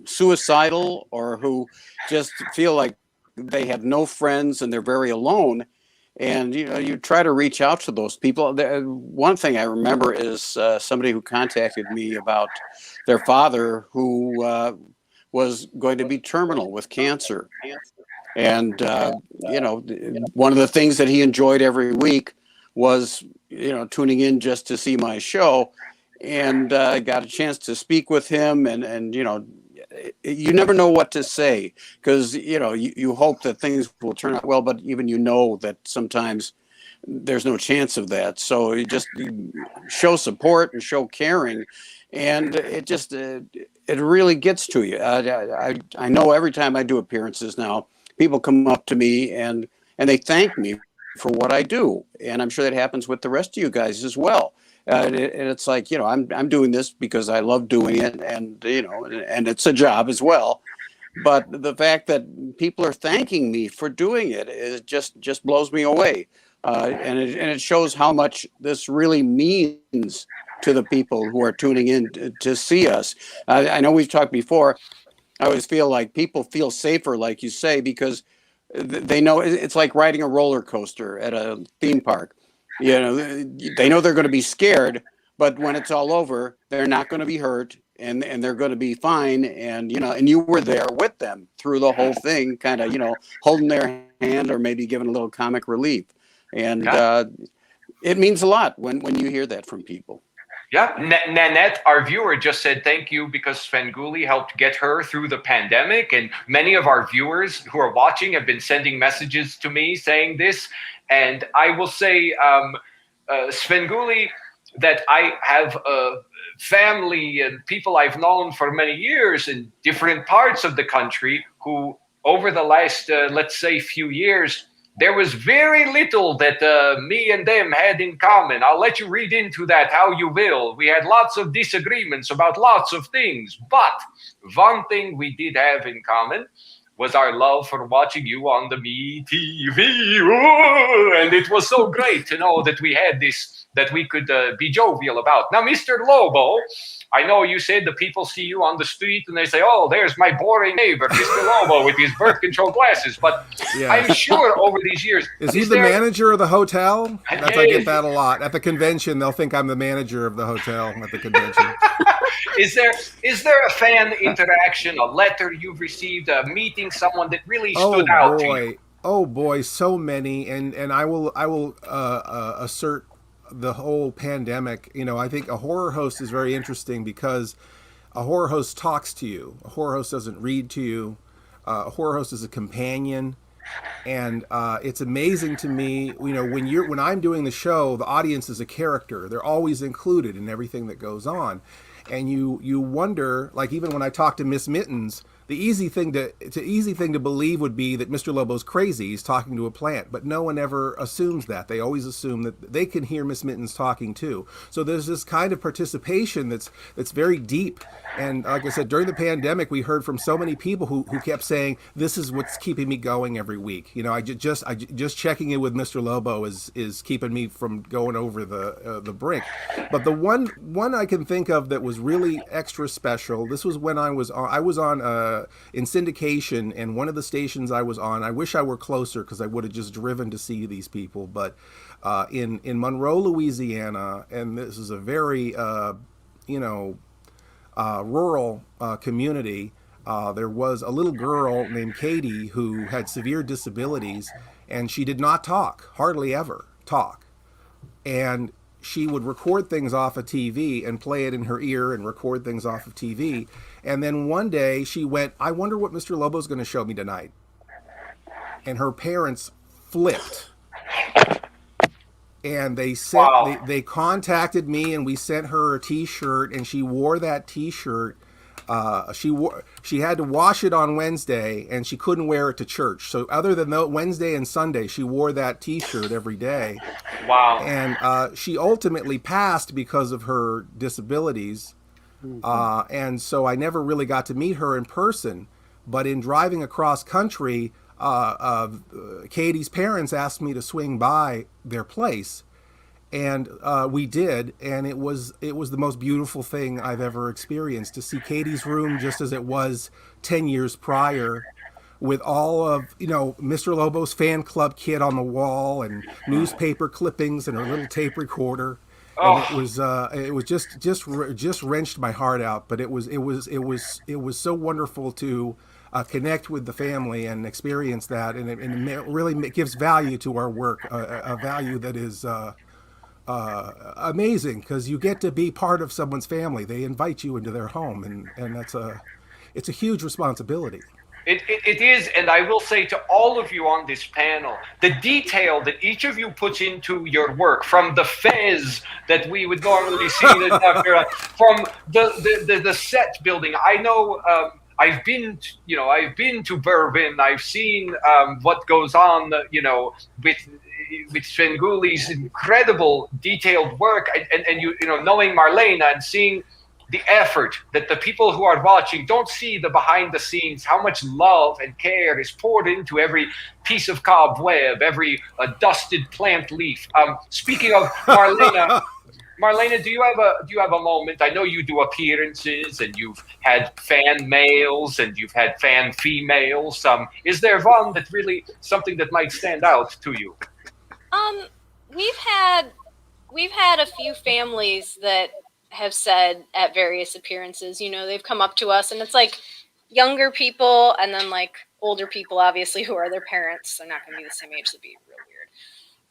suicidal or who just feel like they have no friends and they're very alone. And, you try to reach out to those people. One thing I remember is somebody who contacted me about their father who was going to be terminal with cancer. And, one of the things that he enjoyed every week was, tuning in just to see my show. And I got a chance to speak with him and you never know what to say because, you hope that things will turn out well, but even that sometimes there's no chance of that. So you just show support and show caring, and it just it really gets to you. I know every time I do appearances now, people come up to me and they thank me for what I do, and I'm sure that happens with the rest of you guys as well. And it's like, you know, I'm doing this because I love doing it, and you know, and it's a job as well. But the fact that people are thanking me for doing it just blows me away, and it shows how much this really means to the people who are tuning in to see us. I know we've talked before. I always feel like people feel safer, like you say, because they know it's like riding a roller coaster at a theme park. You know, they know they're going to be scared, but when it's all over, they're not going to be hurt, and they're going to be fine. And you know, and you were there with them through the whole thing, kind of, you know, holding their hand or maybe giving a little comic relief. And it means a lot when you hear that from people. Yeah, Nanette, our viewer, just said thank you because Svengoolie helped get her through the pandemic. And many of our viewers who are watching have been sending messages to me saying this. And I will say, Svengoolie, that I have family and people I've known for many years in different parts of the country who, over the last, let's say, few years, there was very little that me and them had in common. I'll let you read into that how you will. We had lots of disagreements about lots of things. But one thing we did have in common was our love for watching you on the Me TV. Ooh, and it was so great to know that we had this, that we could be jovial about. Now, Mr. Lobo, I know you said the people see you on the street and they say, oh, there's my boring neighbor, Mr. Lobo, with his birth control glasses. But Yeah. I'm sure over these years... Is he the manager of the hotel? That's, I get that a lot. At the convention, they'll think I'm the manager of the hotel at the convention. Is there a fan interaction, a letter you've received, a meeting, someone that really stood out to you? Oh boy, so many, and I will assert the whole pandemic. You know, I think a horror host is very interesting because a horror host talks to you. A horror host doesn't read to you. A horror host is a companion, and it's amazing to me. You know, when I'm doing the show, the audience is a character. They're always included in everything that goes on, and you wonder, like even when I talk to Miss Mittens. The easy thing to believe would be that Mr. Lobo's crazy. He's talking to a plant, but no one ever assumes that. They always assume that they can hear Miss Mittens talking too. So there's this kind of participation that's very deep. And like I said, during the pandemic, we heard from so many people who kept saying, "This is what's keeping me going every week." You know, I just checking in with Mr. Lobo is keeping me from going over the brink. But the one I can think of that was really extra special. This was when I was on in syndication, and one of the stations I was on, I wish I were closer because I would have just driven to see these people, but in Monroe, Louisiana, and this is a very rural community, there was a little girl named Katie who had severe disabilities, and she did not talk, hardly ever talk, and she would record things off of TV and play it in her ear and record things off of TV. And then one day she went, I wonder what Mr. Lobo's going to show me tonight. And her parents flipped. And they sent, they contacted me, and we sent her a T-shirt, and she wore that T-shirt. She had to wash it on Wednesday, and she couldn't wear it to church. So other than Wednesday and Sunday, she wore that T-shirt every day. Wow. And she ultimately passed because of her disabilities. And so I never really got to meet her in person. But in driving across country, Katie's parents asked me to swing by their place. And we did, and it was the most beautiful thing I've ever experienced, to see Katie's room just as it was 10 years prior, with all of, Mr. Lobo's fan club kit on the wall and newspaper clippings and her little tape recorder. And it was just wrenched my heart out. But it was so wonderful to connect with the family and experience that, and it really gives value to our work, a value that is amazing, because you get to be part of someone's family. They invite you into their home, and it's a huge responsibility. It is, and I will say to all of you on this panel, the detail that each of you puts into your work, from the fez that we would normally see, from the set building. I know I've been to Bourbon. I've seen what goes on, with Svengoolie's incredible detailed work, and you know, knowing Marlena and seeing the effort that the people who are watching don't see, the behind the scenes, how much love and care is poured into every piece of cobweb, every dusted plant leaf. Speaking of Marlena, do you have a moment? I know you do appearances, and you've had fan males and you've had fan females. Is there one that really, something that might stand out to you? We've had a few families that have said at various appearances, you know, they've come up to us, and it's like younger people and then like older people, obviously, who are their parents. They're not going to be the same age. It'd be real weird.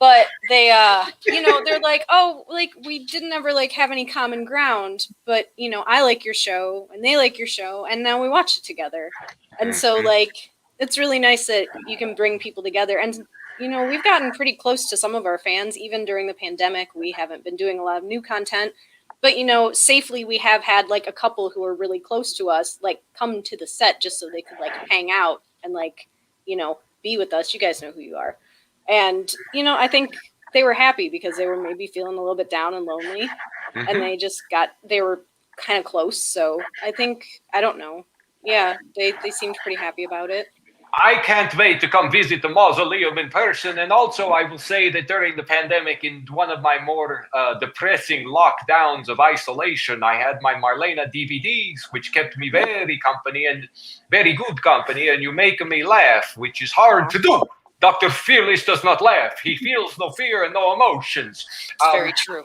But they, you know, they're like, oh, like we didn't ever like have any common ground, but you know, I like your show and they like your show, and now we watch it together. And so like, it's really nice that you can bring people together. And you know, we've gotten pretty close to some of our fans, even during the pandemic. We haven't been doing a lot of new content, but you know, safely we have had like a couple who are really close to us, like come to the set just so they could like hang out and like, you know, be with us. You guys know who you are. And, you know, I think they were happy because they were maybe feeling a little bit down and lonely, and they were kind of close. So I think, I don't know. Yeah, they seemed pretty happy about it. I can't wait to come visit the mausoleum in person. And also, I will say that during the pandemic, in one of my more depressing lockdowns of isolation, I had my Marlena DVDs, which kept me very company and very good company. And you make me laugh, which is hard to do. Dr. Fearless does not laugh. He feels no fear and no emotions. It's very true.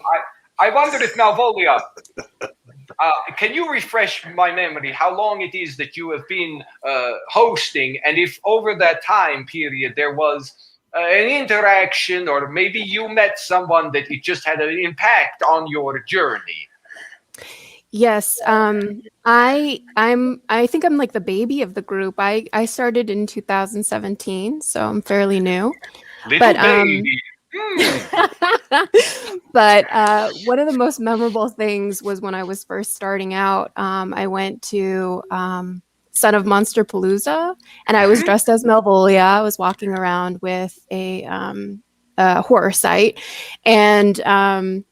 I wonder if Malvolia, can you refresh my memory how long it is that you have been hosting, and if over that time period there was an interaction, or maybe you met someone that it just had an impact on your journey? Yes, I think I'm like the baby of the group. I started in 2017, so I'm fairly new. Little baby. But one of the most memorable things was when I was first starting out. I went to Son of Monster Palooza, and I was dressed as Malvolia. I was walking around with a horror site, and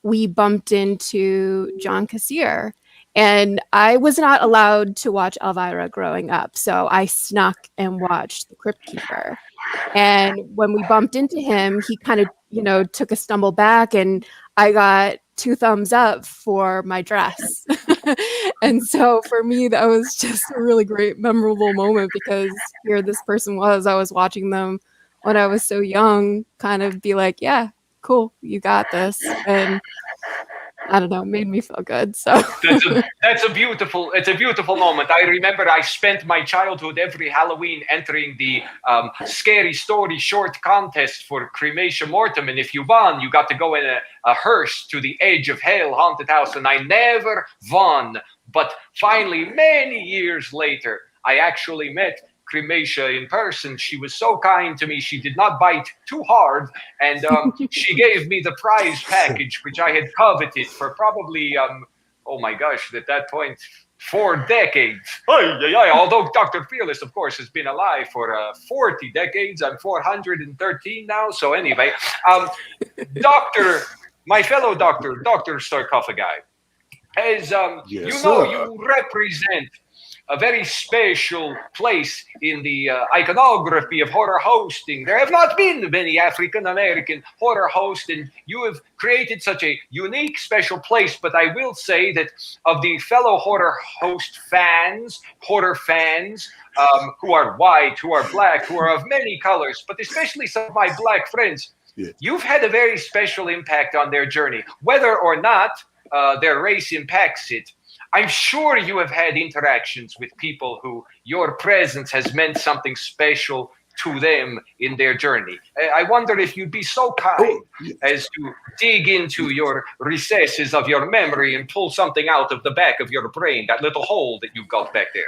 we bumped into John Kassir, and I was not allowed to watch Elvira growing up, so I snuck and watched The Crypt Keeper. And when we bumped into him, he kind of, you know, took a stumble back, and I got 2 thumbs up for my dress. And so for me, that was just a really great, memorable moment, because here this person was, I was watching them when I was so young, kind of be like, yeah, cool, you got this. And I don't know, it made me feel good. So it's a beautiful moment. I remember I spent my childhood every Halloween entering the scary story short contest for Cremation Mortem, and if you won, you got to go in a hearse to the Edge of Hell haunted house, and I never won. But finally, many years later, I actually met Crematia in person. She was so kind to me. She did not bite too hard, and she gave me the prize package, which I had coveted for probably, oh my gosh, at that point, 4 decades. Although Dr. Fearless, of course, has been alive for 40 decades. I'm 413 now. So anyway, my fellow doctor, Dr. Sarcophagi, as you represent a very special place in the iconography of horror hosting. There have not been many African-American horror hosts, and you have created such a unique, special place. But I will say that of the fellow horror host fans, horror fans, who are white, who are black, who are of many colors, but especially some of my black friends, you've had a very special impact on their journey. Whether or not their race impacts it, I'm sure you have had interactions with people who your presence has meant something special to them in their journey. I wonder if you'd be so kind as to dig into your recesses of your memory and pull something out of the back of your brain, that little hole that you've got back there.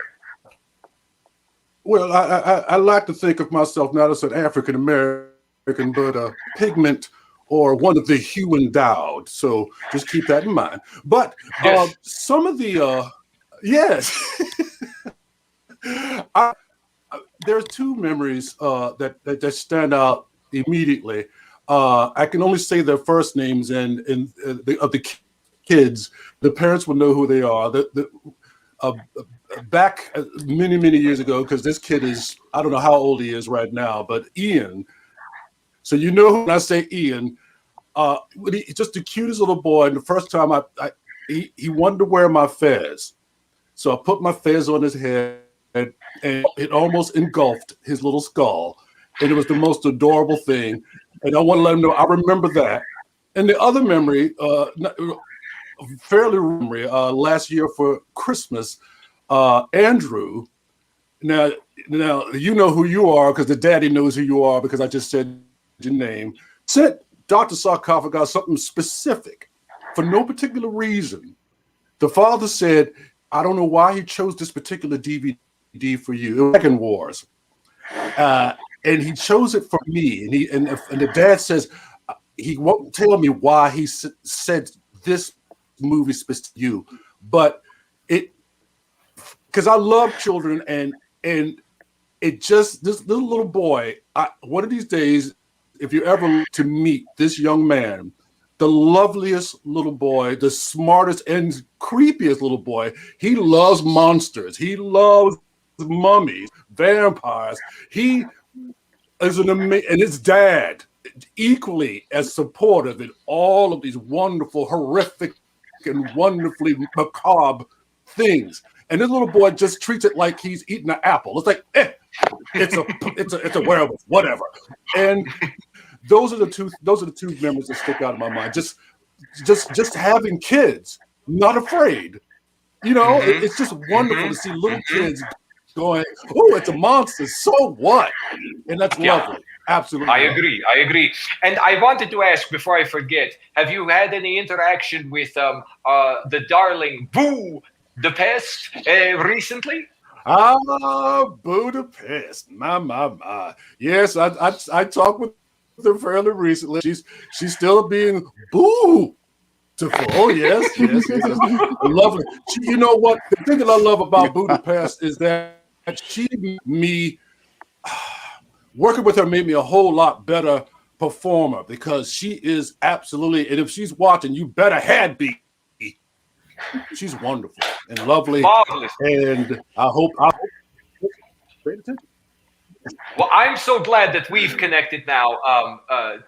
Well, I like to think of myself not as an African American, but a pigment or one of the hue endowed. So just keep that in mind. But Yes. some of the yes, there's two memories that stand out immediately. I can only say their first names and of the kids. The parents will know who they are. Back many years ago, because this kid is, I don't know how old he is right now, but Ian. So you know when I say Ian, he's just the cutest little boy. And the first time he wanted to wear my fez, so I put my fez on his head, and it almost engulfed his little skull, and it was the most adorable thing. And I want to let him know I remember that. And the other memory, fairly memory, last year for Christmas. Andrew, now you know who you are because the daddy knows who you are because I just said your name. Sent Dr. Sarcophagus something specific for no particular reason. The father said, I don't know why he chose this particular DVD for you. Second Wars, and he chose it for me. And the dad says he won't tell me why he said this movie specific to you, but because I love children, and it just, this little boy, one of these days, if you're ever to meet this young man, the loveliest little boy, the smartest and creepiest little boy, he loves monsters. He loves mummies, vampires. He is an amazing, and his dad, equally as supportive in all of these wonderful, horrific, and wonderfully macabre things. And this little boy just treats it like he's eating an apple. It's like, it's a werewolf, whatever. And those are the two memories that stick out in my mind. Just having kids, not afraid. You know, it's just wonderful to see little kids going, oh, it's a monster, so what? And that's lovely. Absolutely. I agree. And I wanted to ask before I forget, have you had any interaction with the darling Boo the Pest recently? Budapest. My. Yes, I talked with her fairly recently. She's still being beautiful. Oh, yes. Lovely. You know what? The thing that I love about Budapest is that working with her made me a whole lot better performer because she is absolutely, and if she's watching, you better had be. She's wonderful and lovely. Marvelous. And I hope pay attention. Well, I'm so glad that we've connected now,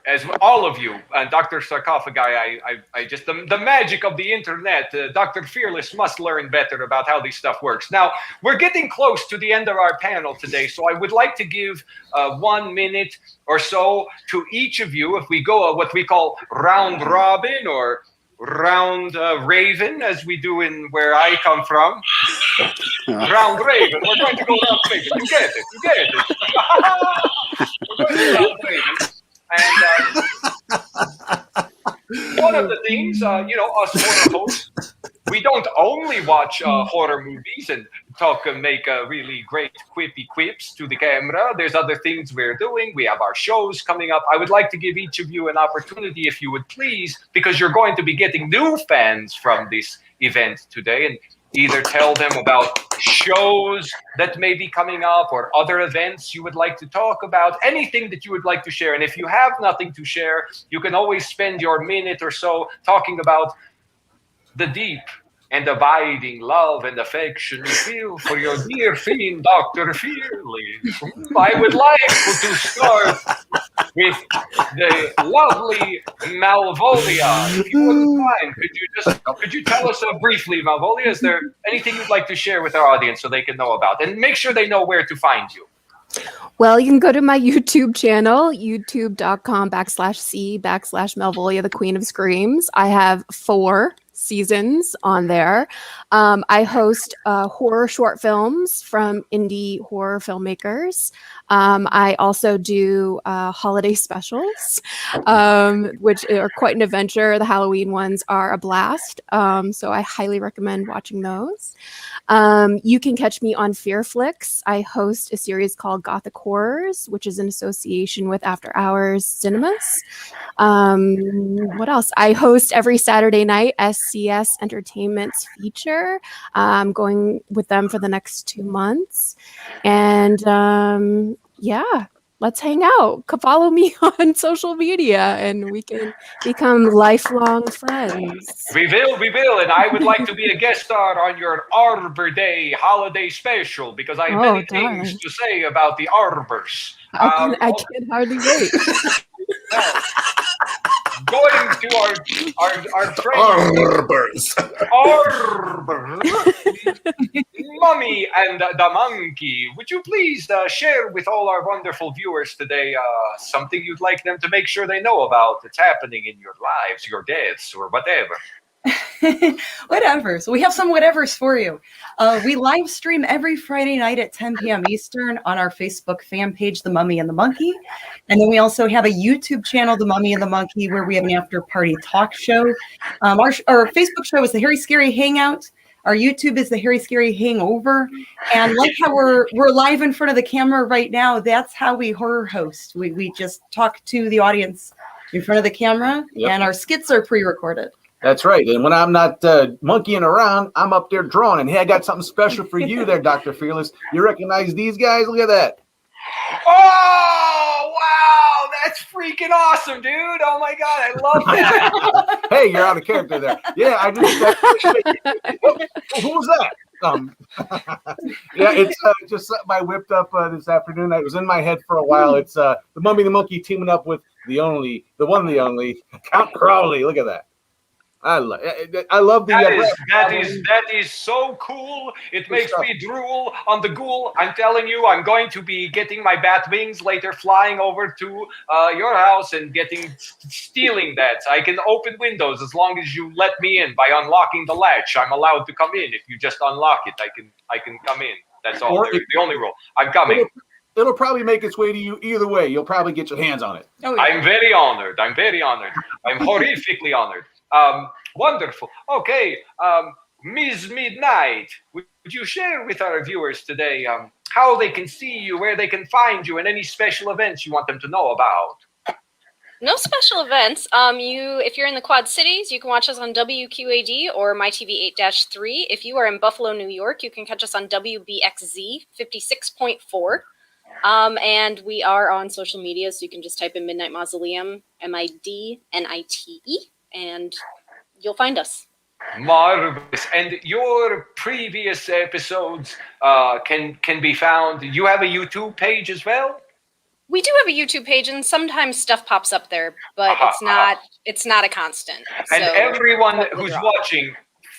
as all of you. Dr. Sarcophagi, I just, the magic of the internet, Dr. Fearless must learn better about how this stuff works. Now, we're getting close to the end of our panel today, so I would like to give 1 minute or so to each of you. If we go what we call round robin or round raven, as we do in where I come from. Round raven. We're going to go round raven. You get it. We're going to round raven. And one of the things, us horror hosts, we don't only watch horror movies and talk and make really great quippy quips to the camera. There's other things we're doing. We have our shows coming up. I would like to give each of you an opportunity, if you would please, because you're going to be getting new fans from this event today, and either tell them about shows that may be coming up or other events you would like to talk about, anything that you would like to share. And if you have nothing to share, you can always spend your minute or so talking about the deep and abiding love and affection you feel for your dear fiend, Dr. Fearless. I would like to start with the lovely Malvolia. If you wouldn't mind, could you tell us briefly, Malvolia, is there anything you'd like to share with our audience so they can know about? And make sure they know where to find you. Well, you can go to my YouTube channel, youtube.com/C/Malvolia, the Queen of Screams. I have 4 seasons on there. I host horror short films from indie horror filmmakers. I also do holiday specials, which are quite an adventure. The Halloween ones are a blast. So I highly recommend watching those. You can catch me on Fearflix. I host a series called Gothic Horrors, which is in association with After Hours Cinemas. What else? I host every Saturday night SCS Entertainment's feature. I'm going with them for the next 2 months. And yeah, let's hang out. Follow me on social media and we can become lifelong friends. We will, and I would like to be a guest star on your Arbor Day holiday special because I have many things to say about the arbors. I can hardly wait. Going to our friend Arbors. Mummy and the Monkey, would you please share with all our wonderful viewers today something you'd like them to make sure they know about that's happening in your lives, your deaths, or whatever? Whatever. So we have some whatevers for you. We live stream every Friday night at 10 p.m. Eastern on our Facebook fan page, The Mummy and the Monkey. And then we also have a YouTube channel, The Mummy and the Monkey, where we have an after party talk show. Our Facebook show is the Harry Scary Hangout. Our YouTube is the Harry Scary Hangover. And like how we're live in front of the camera right now, that's how we horror host. We just talk to the audience in front of the camera, and our skits are pre-recorded. That's right. And when I'm not monkeying around, I'm up there drawing. And hey, I got something special for you there, Dr. Fearless. You recognize these guys? Look at that. Oh, wow. That's freaking awesome, dude. Oh, my God. I love that. Hey, you're out of character there. Yeah, I just... Who was that? Yeah, it's just something I whipped up this afternoon. It was in my head for a while. It's the Mummy and the Monkey teaming up with the one and the only, Count Crowley. Look at that. I love the that is so cool. It makes me drool on the ghoul. I'm telling you, I'm going to be getting my bat wings later, flying over to your house and stealing that. I can open windows as long as you let me in by unlocking the latch. I'm allowed to come in. If you just unlock it, I can come in. That's all. The only rule. I'm coming. It'll probably make its way to you either way. You'll probably get your hands on it. Oh, yeah. I'm very honored. I'm horrifically honored. Wonderful. Okay, Ms. Midnight, would you share with our viewers today how they can see you, where they can find you, and any special events you want them to know about? No special events. If you're in the Quad Cities, you can watch us on WQAD or MyTV 8-3. If you are in Buffalo, New York, you can catch us on WBXZ 56.4. And we are on social media, so you can just type in Midnight Mausoleum, MIDNITE, and you'll find us. Marvelous. And your previous episodes can be found. You have a YouTube page as well? We do have a YouTube page, and sometimes stuff pops up there, but it's not a constant. And so everyone who's watching,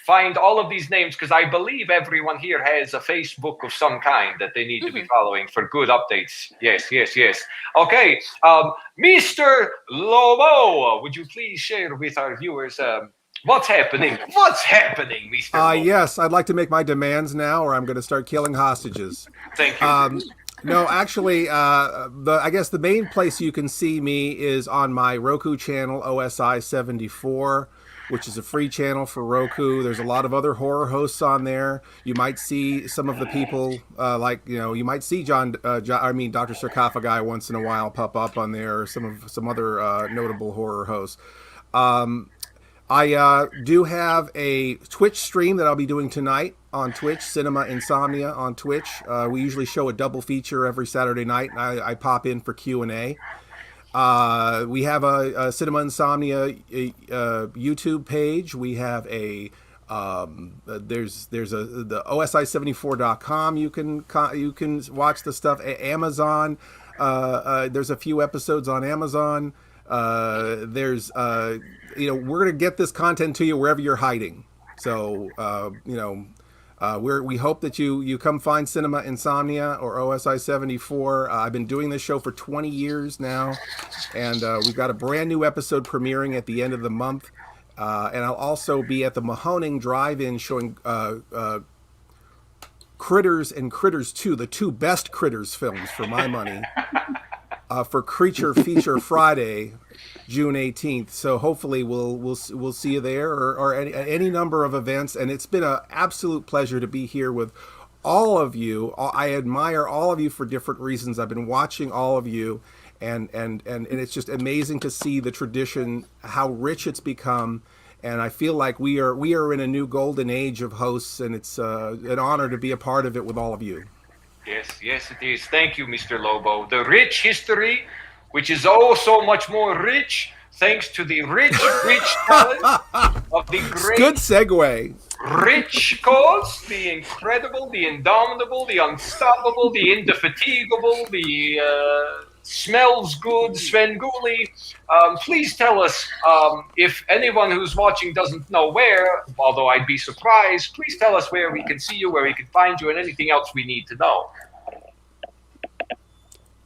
find all of these names, because I believe everyone here has a Facebook of some kind that they need to be following for good updates. Yes. Okay, Mr. Lobo, would you please share with our viewers what's happening? What's happening, Mr. Lobo? Yes, I'd like to make my demands now, or I'm going to start killing hostages. Thank you. No, actually, I guess the main place you can see me is on my Roku channel, OSI 74. Which is a free channel for Roku. There's a lot of other horror hosts on there. You might see some of the people, you might see Dr. Sarcophagi once in a while pop up on there, or some other notable horror hosts. I do have a Twitch stream that I'll be doing tonight on Twitch, Cinema Insomnia on Twitch. We usually show a double feature every Saturday night, and I pop in for Q&A. We have a Cinema Insomnia YouTube page. We have the OSI74.com. You can watch the stuff. Amazon. There's a few episodes on Amazon. We're gonna get this content to you wherever you're hiding. So we hope that you come find Cinema Insomnia or OSI 74. I've been doing this show for 20 years now, and we've got a brand new episode premiering at the end of the month. And I'll also be at the Mahoning Drive-In showing Critters and Critters 2, the two best Critters films for my money, for Creature Feature Friday, June 18th. So hopefully we'll see you there, or any number of events. And it's been an absolute pleasure to be here with all of you. I admire all of you for different reasons. I've been watching all of you, and it's just amazing to see the tradition, how rich it's become. And I feel like we are in a new golden age of hosts, and it's an honor to be a part of it with all of you. Yes, it is. Thank you, Mr. Lobo. The rich history, which is oh so much more rich, thanks to the rich talent of the great. Good segue. Rich cause, the incredible, the indomitable, the unstoppable, the indefatigable, the smells good, Svengoolie. Please tell us, if anyone who's watching doesn't know where, although I'd be surprised, please tell us where we can see you, where we can find you, and anything else we need to know.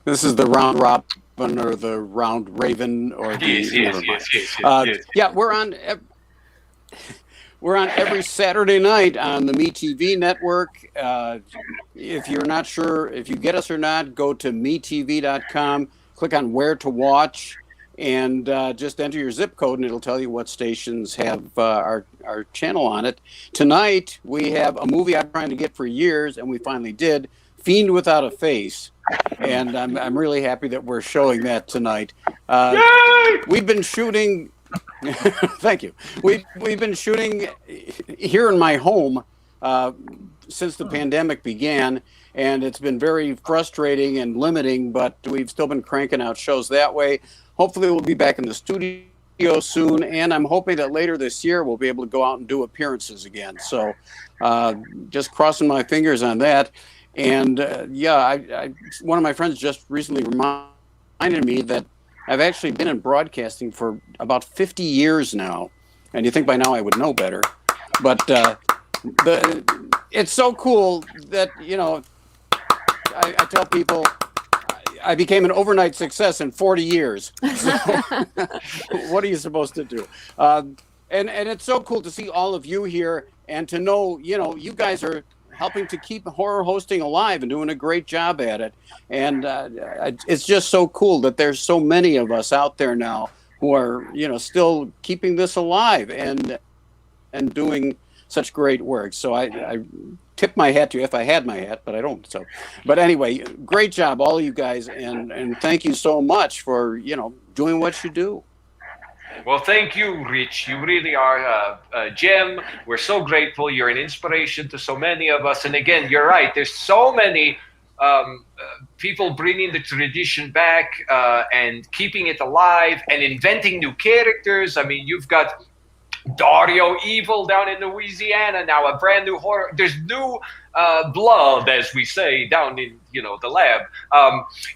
This is the round robin or the round raven or the yes. Yeah, we're on every Saturday night on the MeTV network. If you're not sure if you get us or not, go to metv.com, click on where to watch, and just enter your zip code, and it'll tell you what stations have our channel on it. Tonight, we have a movie I've been trying to get for years, and we finally did, Fiend Without a Face. And I'm really happy that we're showing that tonight. We've been shooting... Thank you. We've been shooting here in my home since the pandemic began, and it's been very frustrating and limiting, but we've still been cranking out shows that way. Hopefully we'll be back in the studio soon, and I'm hoping that later this year we'll be able to go out and do appearances again. So just crossing my fingers on that. And one of my friends just recently reminded me that I've actually been in broadcasting for about 50 years now, and you think by now I would know better. But it's so cool that, I tell people I became an overnight success in 40 years. So what are you supposed to do? And it's so cool to see all of you here and to know, you guys are helping to keep horror hosting alive and doing a great job at it. And it's just so cool that there's so many of us out there now who are, still keeping this alive and doing such great work. So I tip my hat to you if I had my hat, but I don't. So, but anyway, great job, all of you guys. And thank you so much for, doing what you do. Well, thank you, Rich. You really are a gem. We're so grateful. You're an inspiration to so many of us. And again, you're right. There's so many people bringing the tradition back and keeping it alive and inventing new characters. I mean, you've got Dario Evil down in Louisiana now, a brand new horror. There's new blood, as we say, down in the lab.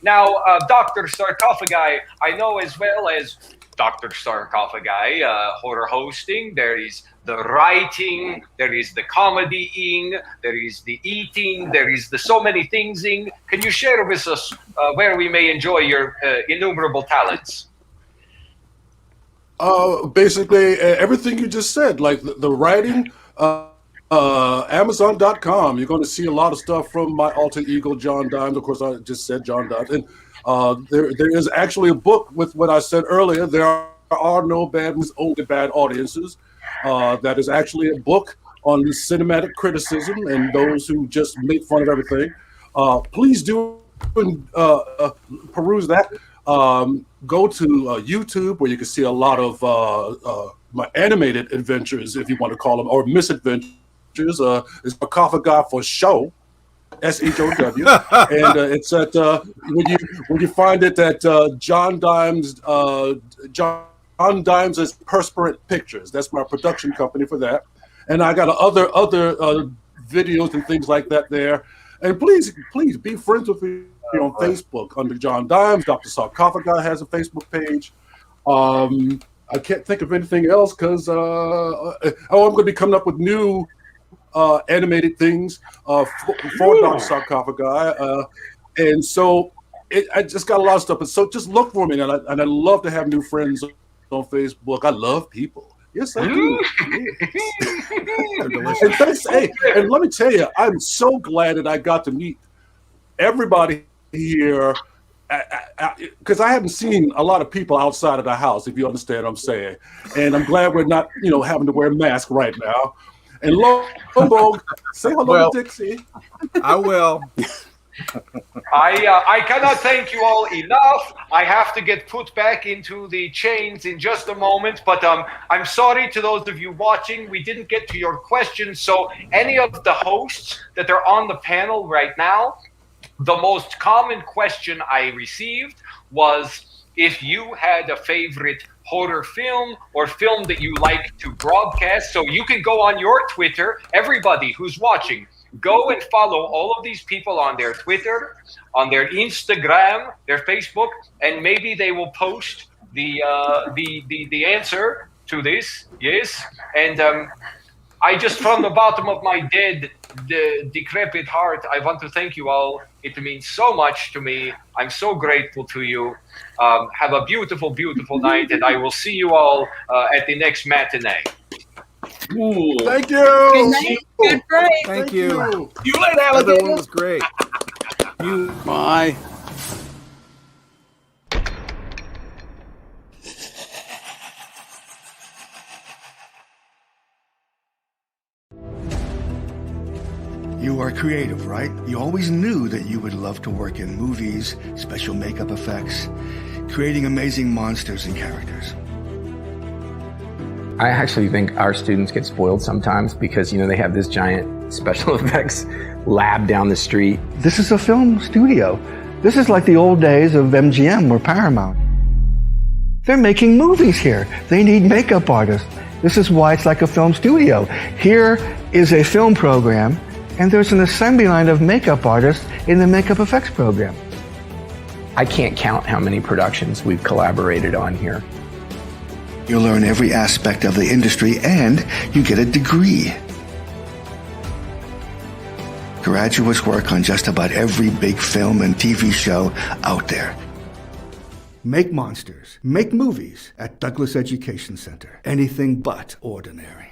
Now, Dr. Sarcophagi, I know as well as Dr. Sarcophagi, horror hosting. There is the writing, there is the comedying, there is the eating, there is the so many thingsing. Can you share with us where we may enjoy your innumerable talents? Basically, everything you just said, like the writing, Amazon.com. You're going to see a lot of stuff from my alter ego, John Dimes. Of course, I just said John Dimes. And there is actually a book with what I said earlier. There are no bad ones, only bad audiences. That is actually a book on the cinematic criticism and those who just make fun of everything. Please do peruse that. Go to YouTube, where you can see a lot of my animated adventures, if you want to call them, or misadventures. It's Sarcophagi for show. SHOW, and it's at when you find it at John Dimes is Perspirant Pictures. That's my production company for that, and I got other videos and things like that there. And please be friends with me on Facebook under John Dimes. Dr. Sarcophagi has a Facebook page. I can't think of anything else because I'm going to be coming up with new animated things for Dr. Sarcophagi, and so I just got a lot of stuff. And so just look for me, and I love to have new friends on Facebook. I love people. Yes, I do. They're delicious. And hey, and let me tell you, I'm so glad that I got to meet everybody here, because I haven't seen a lot of people outside of the house, if you understand what I'm saying. And I'm glad we're not, having to wear masks right now. And Lobo, say hello to Dixie. I will. I cannot thank you all enough. I have to get put back into the chains in just a moment, but I'm sorry to those of you watching. We didn't get to your questions, so any of the hosts that are on the panel right now, the most common question I received was if you had a favorite horror film or film that you like to broadcast. So you can go on your Twitter, everybody who's watching, go and follow all of these people on their Twitter, on their Instagram, their Facebook, and maybe they will post the answer to this. Yes, and I just, from the bottom of my decrepit heart, I want to thank you all. It means so much to me. I'm so grateful to you. Have a beautiful, beautiful night, and I will see you all at the next matinee. Ooh. Thank you. Good night. Good break. Thank you. You later, alligator. Everyone was great. Bye. You are creative, right? You always knew that you would love to work in movies, special makeup effects, creating amazing monsters and characters. I actually think our students get spoiled sometimes because, they have this giant special effects lab down the street. This is a film studio. This is like the old days of MGM or Paramount. They're making movies here. They need makeup artists. This is why it's like a film studio. Here is a film program, and there's an assembly line of makeup artists in the makeup effects program. I can't count how many productions we've collaborated on here. You'll learn every aspect of the industry, and you get a degree. Graduates work on just about every big film and TV show out there. Make monsters, make movies at Douglas Education Center. Anything but ordinary.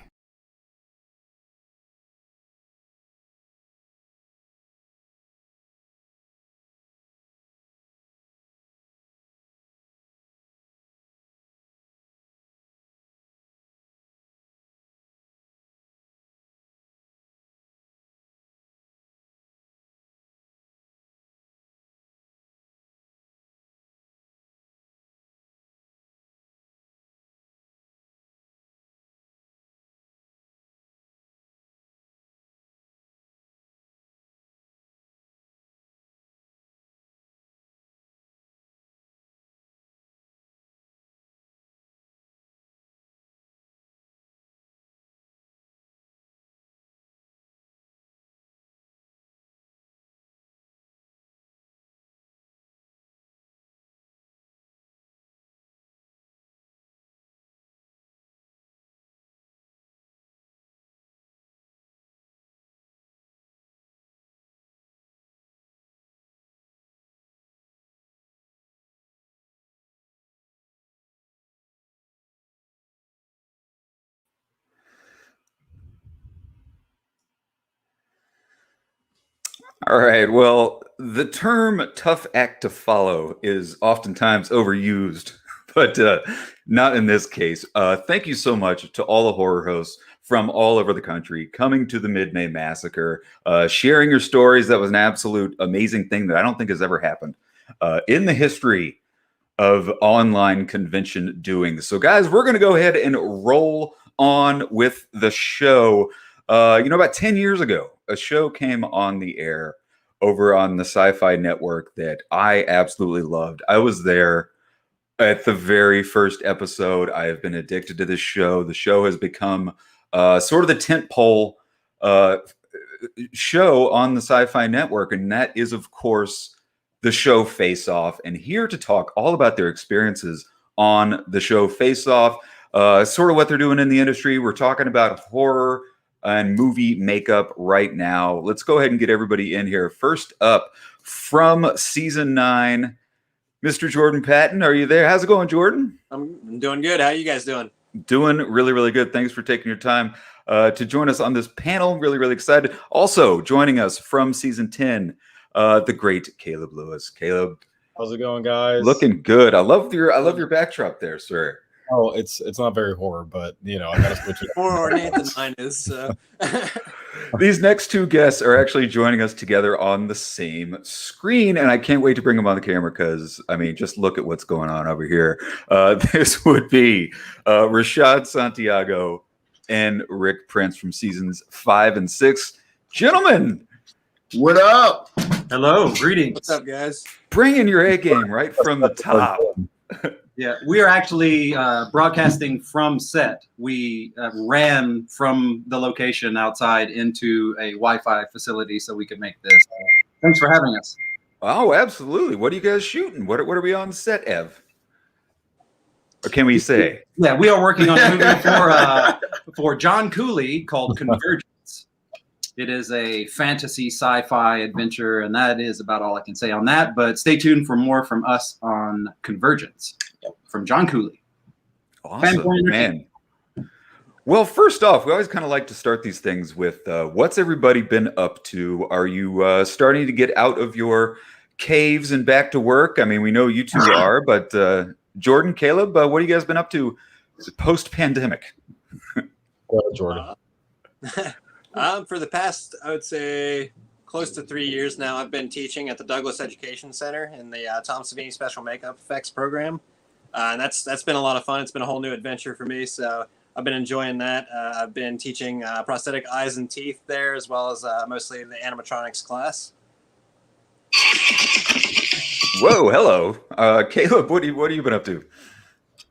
All right. Well, the term tough act to follow is oftentimes overused, but not in this case. Thank you so much to all the horror hosts from all over the country coming to the Mid-May Massacre, sharing your stories. That was an absolute amazing thing that I don't think has ever happened in the history of online convention doing. So, guys, we're going to go ahead and roll on with the show. About 10 years ago, a show came on the air over on the SyFy network that I absolutely loved. I was there at the very first episode. I have been addicted to this show. The show has become sort of the tentpole show on the SyFy network, and that is, of course, the show Face Off. And here to talk all about their experiences on the show Face Off, sort of what they're doing in the industry. We're talking about horror and movie makeup right now. Let's go ahead and get everybody in here. First up, from season 9, Mr. Jordan Patton. Are you there? How's it going, Jordan? I'm doing good. How are you guys doing? Doing really, really good. Thanks for taking your time to join us on this panel. Really, really excited. Also joining us from season 10, the great Caleb Lewis. Caleb, how's it going, guys? Looking good. I love your backdrop there, sir. Oh, it's not very horror, but I gotta switch it. More ornate than mine is. So. These next two guests are actually joining us together on the same screen, and I can't wait to bring them on the camera because, I mean, just look at what's going on over here. This would be Rashad Santiago and Rick Prince from seasons 5 and 6. Gentlemen, what up? Hello, greetings. What's up, guys? Bringing your A game right from the top. Yeah, we are actually broadcasting from set. We ran from the location outside into a Wi-Fi facility so we could make this. Thanks for having us. Oh, absolutely. What are you guys shooting? What are we on set, Ev? Or can we say? Yeah, we are working on a movie for John Cooley called Convergence. It is a fantasy sci-fi adventure, and that is about all I can say on that. But stay tuned for more from us on Convergence from John Cooley. Awesome, man. Well, first off, we always kind of like to start these things with what's everybody been up to? Are you starting to get out of your caves and back to work? I mean, we know you two are, but Jordan, Caleb, what have you guys been up to post-pandemic? Jordan. For the past, I would say, close to 3 years now, I've been teaching at the Douglas Education Center in the Tom Savini Special Makeup Effects program. And that's been a lot of fun. It's been a whole new adventure for me. So I've been enjoying that. I've been teaching prosthetic eyes and teeth there, as well as mostly the animatronics class. Whoa, hello. Caleb, what have you been up to?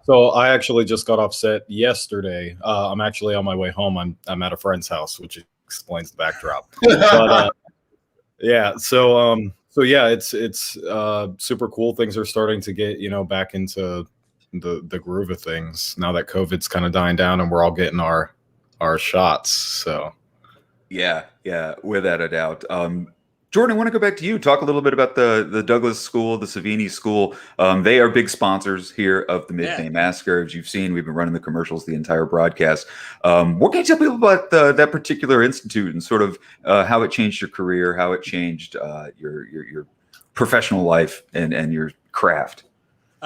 So I actually just got off set yesterday. I'm actually on my way home. I'm at a friend's house, which explains the backdrop. But, yeah, so yeah, it's super cool. Things are starting to get back into the groove of things now that COVID's kind of dying down and we're all getting our shots. So yeah, without a doubt. Jordan, I want to go back to you. Talk a little bit about the Douglas School, the Savini School. They are big sponsors here of the May Massacre. As you've seen, we've been running the commercials the entire broadcast. What can you tell people about that particular institute and sort of how it changed your career, how it changed your professional life and your craft?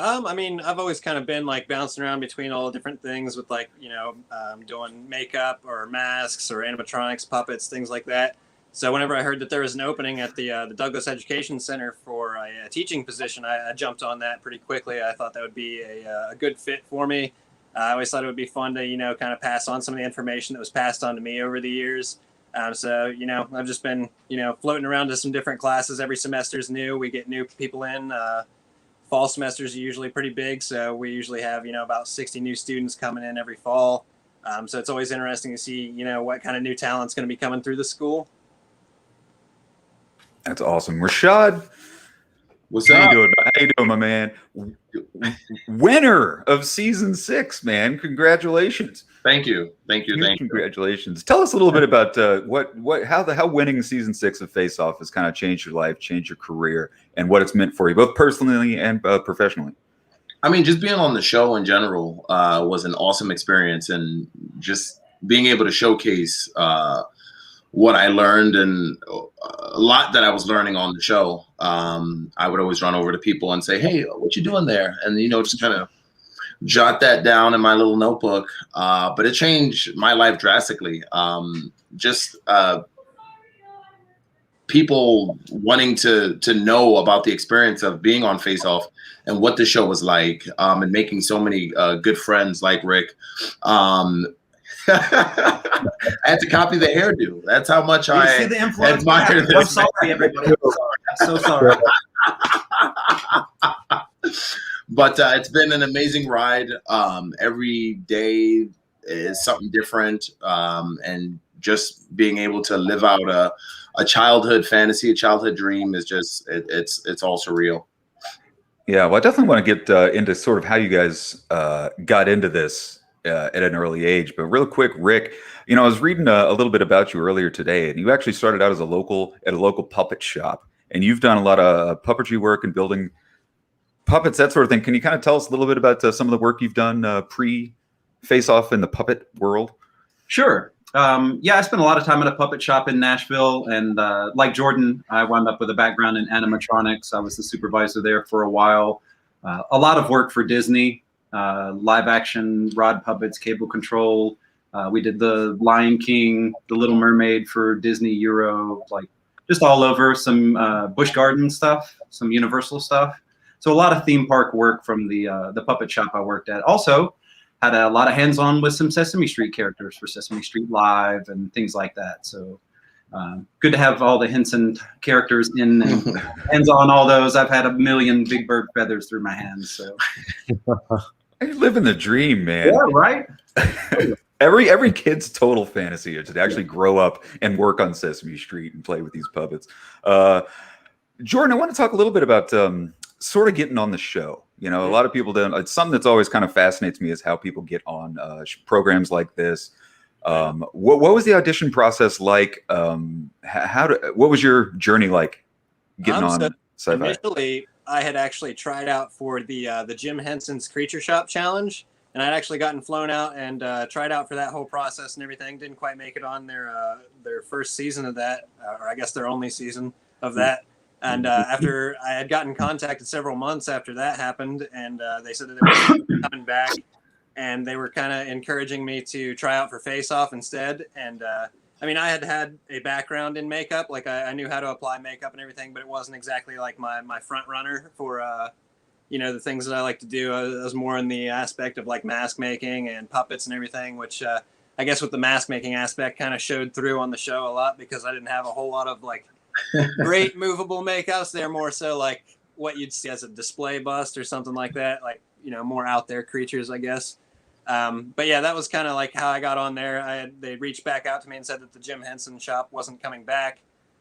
I mean, I've always kind of been like bouncing around between all the different things with like, doing makeup or masks or animatronics, puppets, things like that. So whenever I heard that there was an opening at the Douglas Education Center for a teaching position, I jumped on that pretty quickly. I thought that would be a good fit for me. I always thought it would be fun to, kind of pass on some of the information that was passed on to me over the years. So, I've just been, floating around to some different classes. Every semester is new. We get new people in. Fall semesters are usually pretty big. So we usually have, about 60 new students coming in every fall. So it's always interesting to see, what kind of new talent's going to be coming through the school. That's awesome. Rashad, how you doing, my man? Winner of season 6, man. Congratulations. Thank you. Congratulations. Tell us a little bit about how winning season 6 of Face Off has kind of changed your life, changed your career, and what it's meant for you, both personally and professionally. I mean, just being on the show in general was an awesome experience, and just being able to showcase what I learned and a lot that I was learning on the show. I would always run over to people and say, "Hey, what you doing there?" And just kind of jot that down in my little notebook. But it changed my life drastically. People wanting to know about the experience of being on Face Off and what the show was like, and making so many good friends like Rick. I had to copy the hairdo. That's how much I admire this. I'm sorry, everybody. I'm so sorry. But it's been an amazing ride. Every day is something different, and just being able to live out a childhood fantasy, a childhood dream is just it's all surreal. Yeah, well, I definitely want to get into sort of how you guys got into this at an early age. But real quick, Rick, I was reading a little bit about you earlier today, and you actually started out as a local puppet shop, and you've done a lot of puppetry work and building puppets, that sort of thing. Can you kind of tell us a little bit about some of the work you've done pre Face Off in the puppet world? Sure. Yeah, I spent a lot of time at a puppet shop in Nashville, and like Jordan, I wound up with a background in animatronics. I was the supervisor there for a while. A lot of work for Disney, live action, rod puppets, cable control. We did the Lion King, the Little Mermaid for Disney Euro, like just all over, some Busch Garden stuff, some Universal stuff. So a lot of theme park work from the puppet shop I worked at. Also, had a lot of hands-on with some Sesame Street characters for Sesame Street Live and things like that. So good to have all the Henson characters in and hands-on all those. I've had a million Big Bird feathers through my hands. So You're living the dream, man. yeah, right. Every kid's total fantasy is to actually grow up and work on Sesame Street and play with these puppets. Jordan, I want to talk a little bit about sort of getting on the show. You know, a lot of people don't. It's something that's always kind of fascinates me is how people get on programs like this. What was the audition process like? What was your journey like getting on so SyFy? initially, I had actually tried out for the Jim Henson's Creature Shop Challenge, and I'd actually gotten flown out and tried out for that whole process and everything. Didn't quite make it on their first season of that, or I guess their only season of that. And after I had gotten contacted several months after that happened, and they said that they were coming back, and they were kind of encouraging me to try out for Face Off instead. And I mean, I had a background in makeup, like I knew how to apply makeup and everything, but it wasn't exactly like my front runner for you know, the things that I like to do. I was more in the aspect of like mask making and puppets and everything, which I guess with the mask making aspect kind of showed through on the show a lot because I didn't have a whole lot of like great movable makeups. They're more so like what you'd see as a display bust or something like that, like, you know, more out there creatures, I guess. But yeah, that was kind of like how I got on there. They reached back out to me and said that the Jim Henson shop wasn't coming back,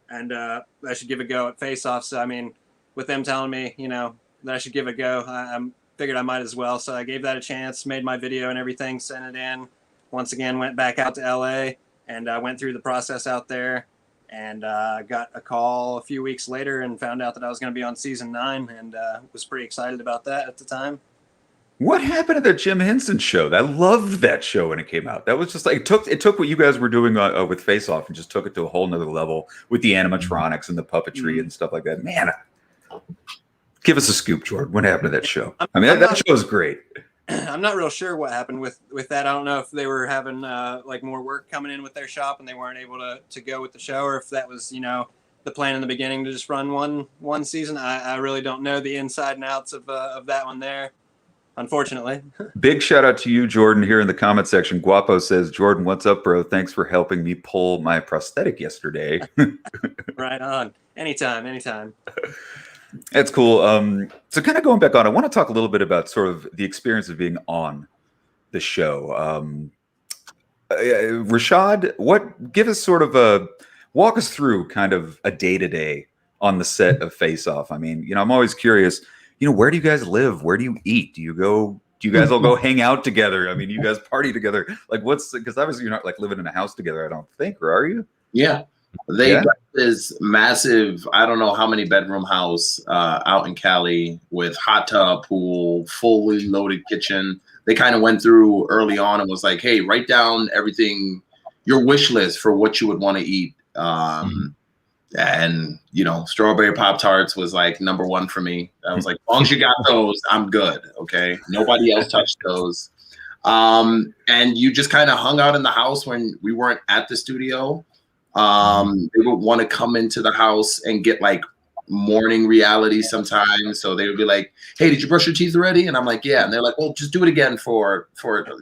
and I should give a go at Face Off. So I mean, with them telling me, you know, that I should give it a go, I figured I might as well. So I gave that a chance, made my video and everything, sent it in. Once again, went back out to LA and went through the process out there. And got a call a few weeks later and found out that I was going to be on season 9, and was pretty excited about that at the time. What happened to that Jim Henson show? I loved that show when it came out. That was just like it took what you guys were doing with Face Off and just took it to a whole nother level with the animatronics and the puppetry and stuff like that. Man, give us a scoop, Jordan. What happened to that show? I mean, that show is great. I'm not real sure what happened with that. I don't know if they were having like more work coming in with their shop and they weren't able to go with the show, or if that was, you know, the plan in the beginning to just run one season. I really don't know the inside and outs of that one there, unfortunately. Big shout out to you, Jordan, here in the comment section. Guapo says, Jordan, what's up, bro? Thanks for helping me pull my prosthetic yesterday. Right on. Anytime. That's cool. So kind of going back on, I want to talk a little bit about sort of the experience of being on the show. Rashad, give us sort of walk us through kind of a day-to-day on the set of Face Off. I mean, you know, I'm always curious, you know, where do you guys live? Where do you eat? Do you guys all go hang out together? I mean, you guys party together. Like because obviously you're not like living in a house together, I don't think, or are you? Yeah. They got this massive, I don't know how many bedroom house out in Cali with hot tub, pool, fully loaded kitchen. They kind of went through early on and was like, hey, write down everything, your wish list for what you would want to eat. And, you know, strawberry Pop-Tarts was like #1 for me. I was like, as long as you got those, I'm good. Okay. Nobody else touched those. And you just kind of hung out in the house when we weren't at the studio. They would want to come into the house and get like morning reality sometimes. So they would be like, hey, did you brush your teeth already? And I'm like, yeah. And they're like, well, just do it again for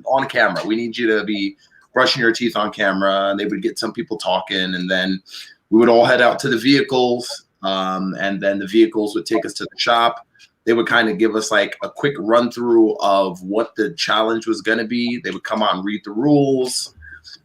on camera. We need you to be brushing your teeth on camera. And they would get some people talking, and then we would all head out to the vehicles. And then the vehicles would take us to the shop. They would kind of give us like a quick run through of what the challenge was going to be. They would come out and read the rules.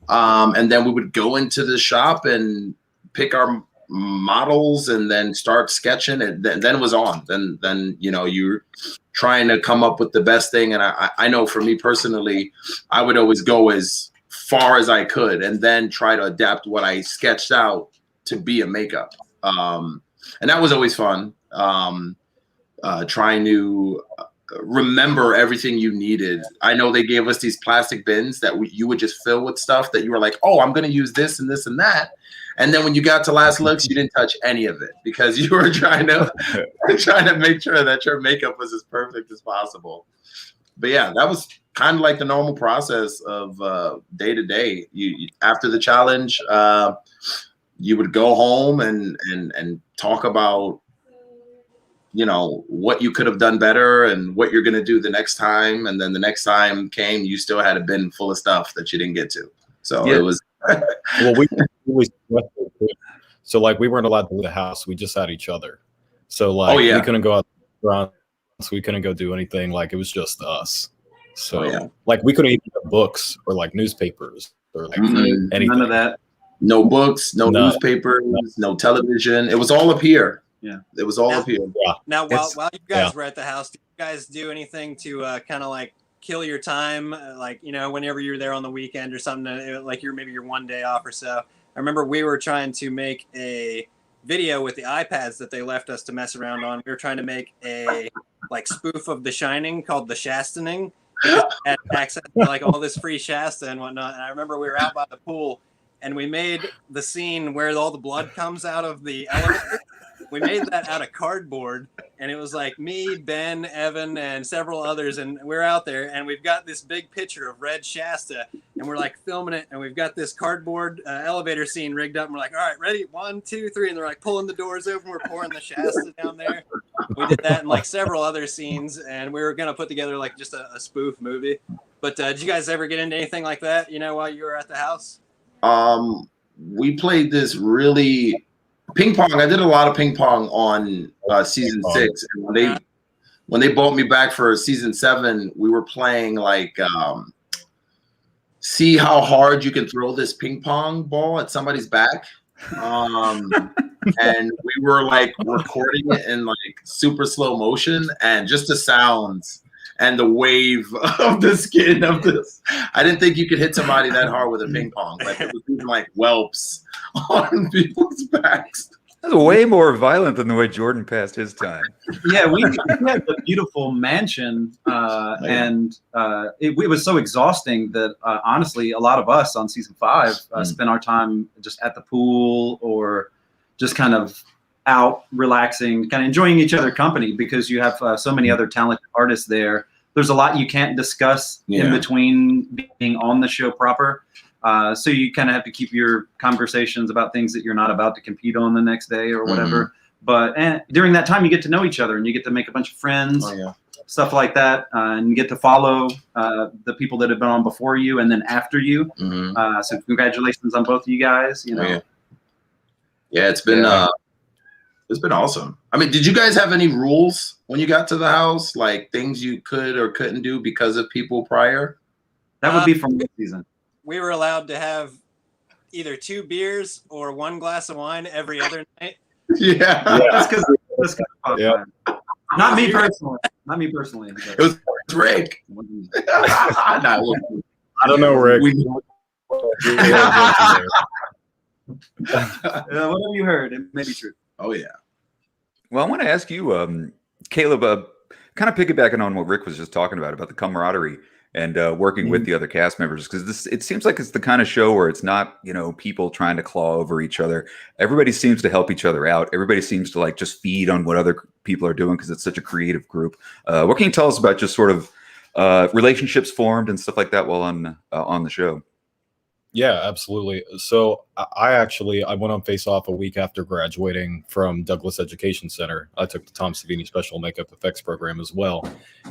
And then we would go into the shop and pick our models and then start sketching. And then it was on. Then you know, you're trying to come up with the best thing. And I know for me personally, I would always go as far as I could and then try to adapt what I sketched out to be a makeup. And that was always fun. Trying to remember everything you needed. I know they gave us these plastic bins that you would just fill with stuff that you were like, oh, I'm going to use this and this and that. And then when you got to last looks, you didn't touch any of it because you were trying to make sure that your makeup was as perfect as possible. But yeah, that was kind of like the normal process of day to day. You after the challenge, you would go home and talk about, you know, what you could have done better and what you're going to do the next time. And then the next time came, you still had a bin full of stuff that you didn't get to. So it was. Well, so like we weren't allowed to leave the house. We just had each other. So like we couldn't go out to restaurants. We couldn't go do anything. Like it was just us. So like we couldn't even get books or like newspapers or like anything. None of that. No books, no newspapers, no television. It was all up here. Yeah, it was all up here. Yeah. Now, while you guys were at the house, did you guys do anything to kind of like kill your time? Like, you know, whenever you're there on the weekend or something, like maybe your one day off or so. I remember we were trying to make a video with the iPads that they left us to mess around on. We were trying to make a like spoof of The Shining called The Shastening. Had access to like all this free Shasta and whatnot. And I remember we were out by the pool and we made the scene where all the blood comes out of the elevator. We made that out of cardboard, and it was like me, Ben, Evan, and several others, and we're out there, and we've got this big picture of red Shasta, and we're like filming it, and we've got this cardboard elevator scene rigged up, and we're like, all right, ready, 1, 2, 3, and they're like pulling the doors open, we're pouring the Shasta down there. We did that and like several other scenes, and we were gonna put together like just a spoof movie. But did you guys ever get into anything like that, you know, while you were at the house? We played this really ping pong. I did a lot of ping pong on season 6. And when they brought me back for season 7, we were playing like see how hard you can throw this ping pong ball at somebody's back. And we were like recording it in like super slow motion, and just the sounds and the wave of the skin of this. I didn't think you could hit somebody that hard with a ping pong. Like it was even like whelps on people's backs. That's way more violent than the way Jordan passed his time. Yeah, we had the beautiful mansion, and it was so exhausting that honestly, a lot of us on season 5 spent our time just at the pool or just kind of out relaxing, kind of enjoying each other's company, because you have so many other talented artists there. There's a lot you can't discuss in between being on the show proper. So you kind of have to keep your conversations about things that you're not about to compete on the next day or whatever. But during that time, you get to know each other and you get to make a bunch of friends, stuff like that. And you get to follow the people that have been on before you and then after you. So congratulations on both of you guys. You know, it's been awesome. I mean, did you guys have any rules when you got to the house, like things you could or couldn't do because of people prior? That would be from this season. We were allowed to have either 2 beers or 1 glass of wine every other night. That's because not me personally. Not me personally. It was Rick. I don't know, Rick. Whatever you heard, it may be true. Oh yeah. Well, I want to ask you, Caleb, kind of piggybacking on what Rick was just talking about the camaraderie and working with the other cast members, because it seems like it's the kind of show where it's not, you know, people trying to claw over each other. Everybody seems to help each other out. Everybody seems to like just feed on what other people are doing because it's such a creative group. What can you tell us about just sort of relationships formed and stuff like that while on the show? Yeah, absolutely. So I went on Face Off a week after graduating from Douglas Education Center. I took the Tom Savini Special Makeup Effects program as well.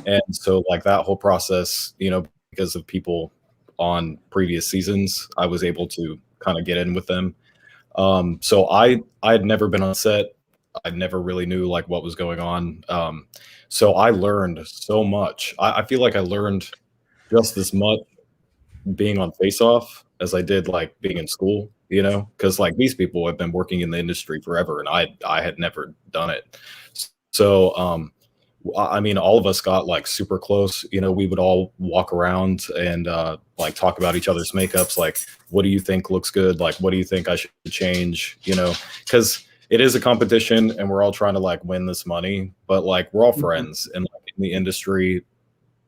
And so like that whole process, you know, because of people on previous seasons, I was able to kind of get in with them. So I had never been on set. I never really knew like what was going on. So I learned so much. I feel like I learned just as much being on Face Off as I did like being in school, you know, because like these people have been working in the industry forever and I had never done it. So I mean, all of us got like super close, you know. We would all walk around and like talk about each other's makeups, like what do you think looks good, like what do you think I should change, you know, because it is a competition and we're all trying to like win this money, but like we're all friends and like in the industry,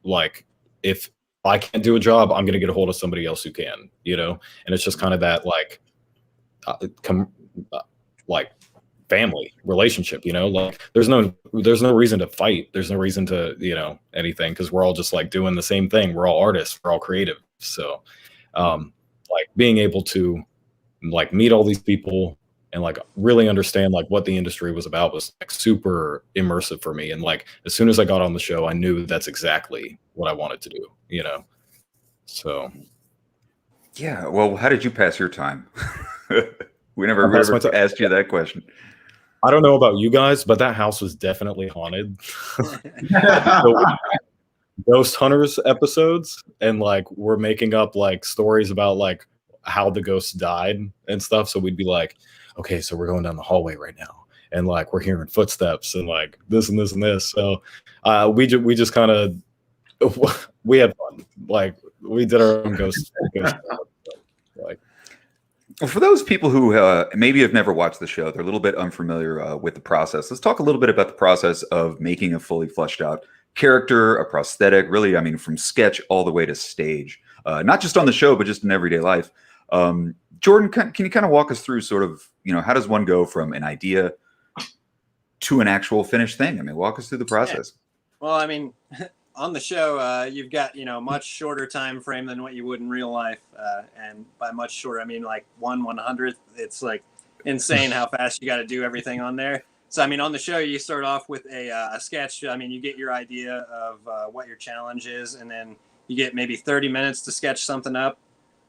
like if I can't do a job, I'm going to get a hold of somebody else who can, you know? And it's just kind of that like, like family relationship, you know, like there's no reason to fight. There's no reason to, you know, anything. Cause we're all just like doing the same thing. We're all artists. We're all creative. So, like being able to like meet all these people and like really understand like what the industry was about was like super immersive for me. And like, as soon as I got on the show, I knew that's exactly what I wanted to do, you know? So. Yeah. Well, how did you pass your time? We never asked you that question. I don't know about you guys, but that house was definitely haunted. Ghost Hunters episodes, and like we're making up like stories about like how the ghosts died and stuff. So we'd be like, okay, so we're going down the hallway right now, and like we're hearing footsteps and like this and this and this. So we just kind of we had fun. Like we did our own ghost like. Well, for those people who maybe have never watched the show, they're a little bit unfamiliar with the process. Let's talk a little bit about the process of making a fully fleshed out character, a prosthetic, really, I mean, from sketch all the way to stage, not just on the show, but just in everyday life. Jordan, can you kind of walk us through sort of, you know, how does one go from an idea to an actual finished thing? I mean, walk us through the process. Yeah. Well, I mean, on the show, you've got, you know, much shorter time frame than what you would in real life. And by much shorter, I mean like 1/100th. It's like insane how fast you got to do everything on there. So, I mean, on the show, you start off with a sketch. I mean, you get your idea of what your challenge is, and then you get maybe 30 minutes to sketch something up.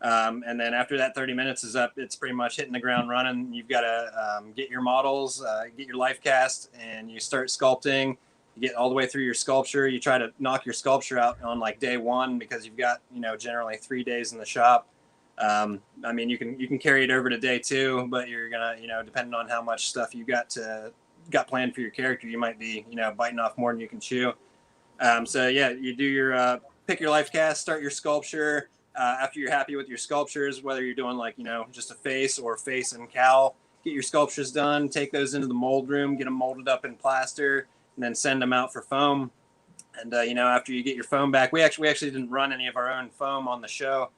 And then after that 30 minutes is up, it's pretty much hitting the ground running. You've got to get your models, get your life cast, and you start sculpting. You get all the way through your sculpture. You try to knock your sculpture out on like day one because you've got, you know, generally 3 days in the shop. I mean, you can carry it over to day two, but you're gonna, you know, depending on how much stuff you got planned for your character, you might be, you know, biting off more than you can chew. So yeah, you do your pick your life cast, start your sculpture. After you're happy with your sculptures, whether you're doing like, you know, just a face or face and cowl, get your sculptures done, take those into the mold room, get them molded up in plaster, and then send them out for foam. And you know, after you get your foam back, we actually didn't run any of our own foam on the show.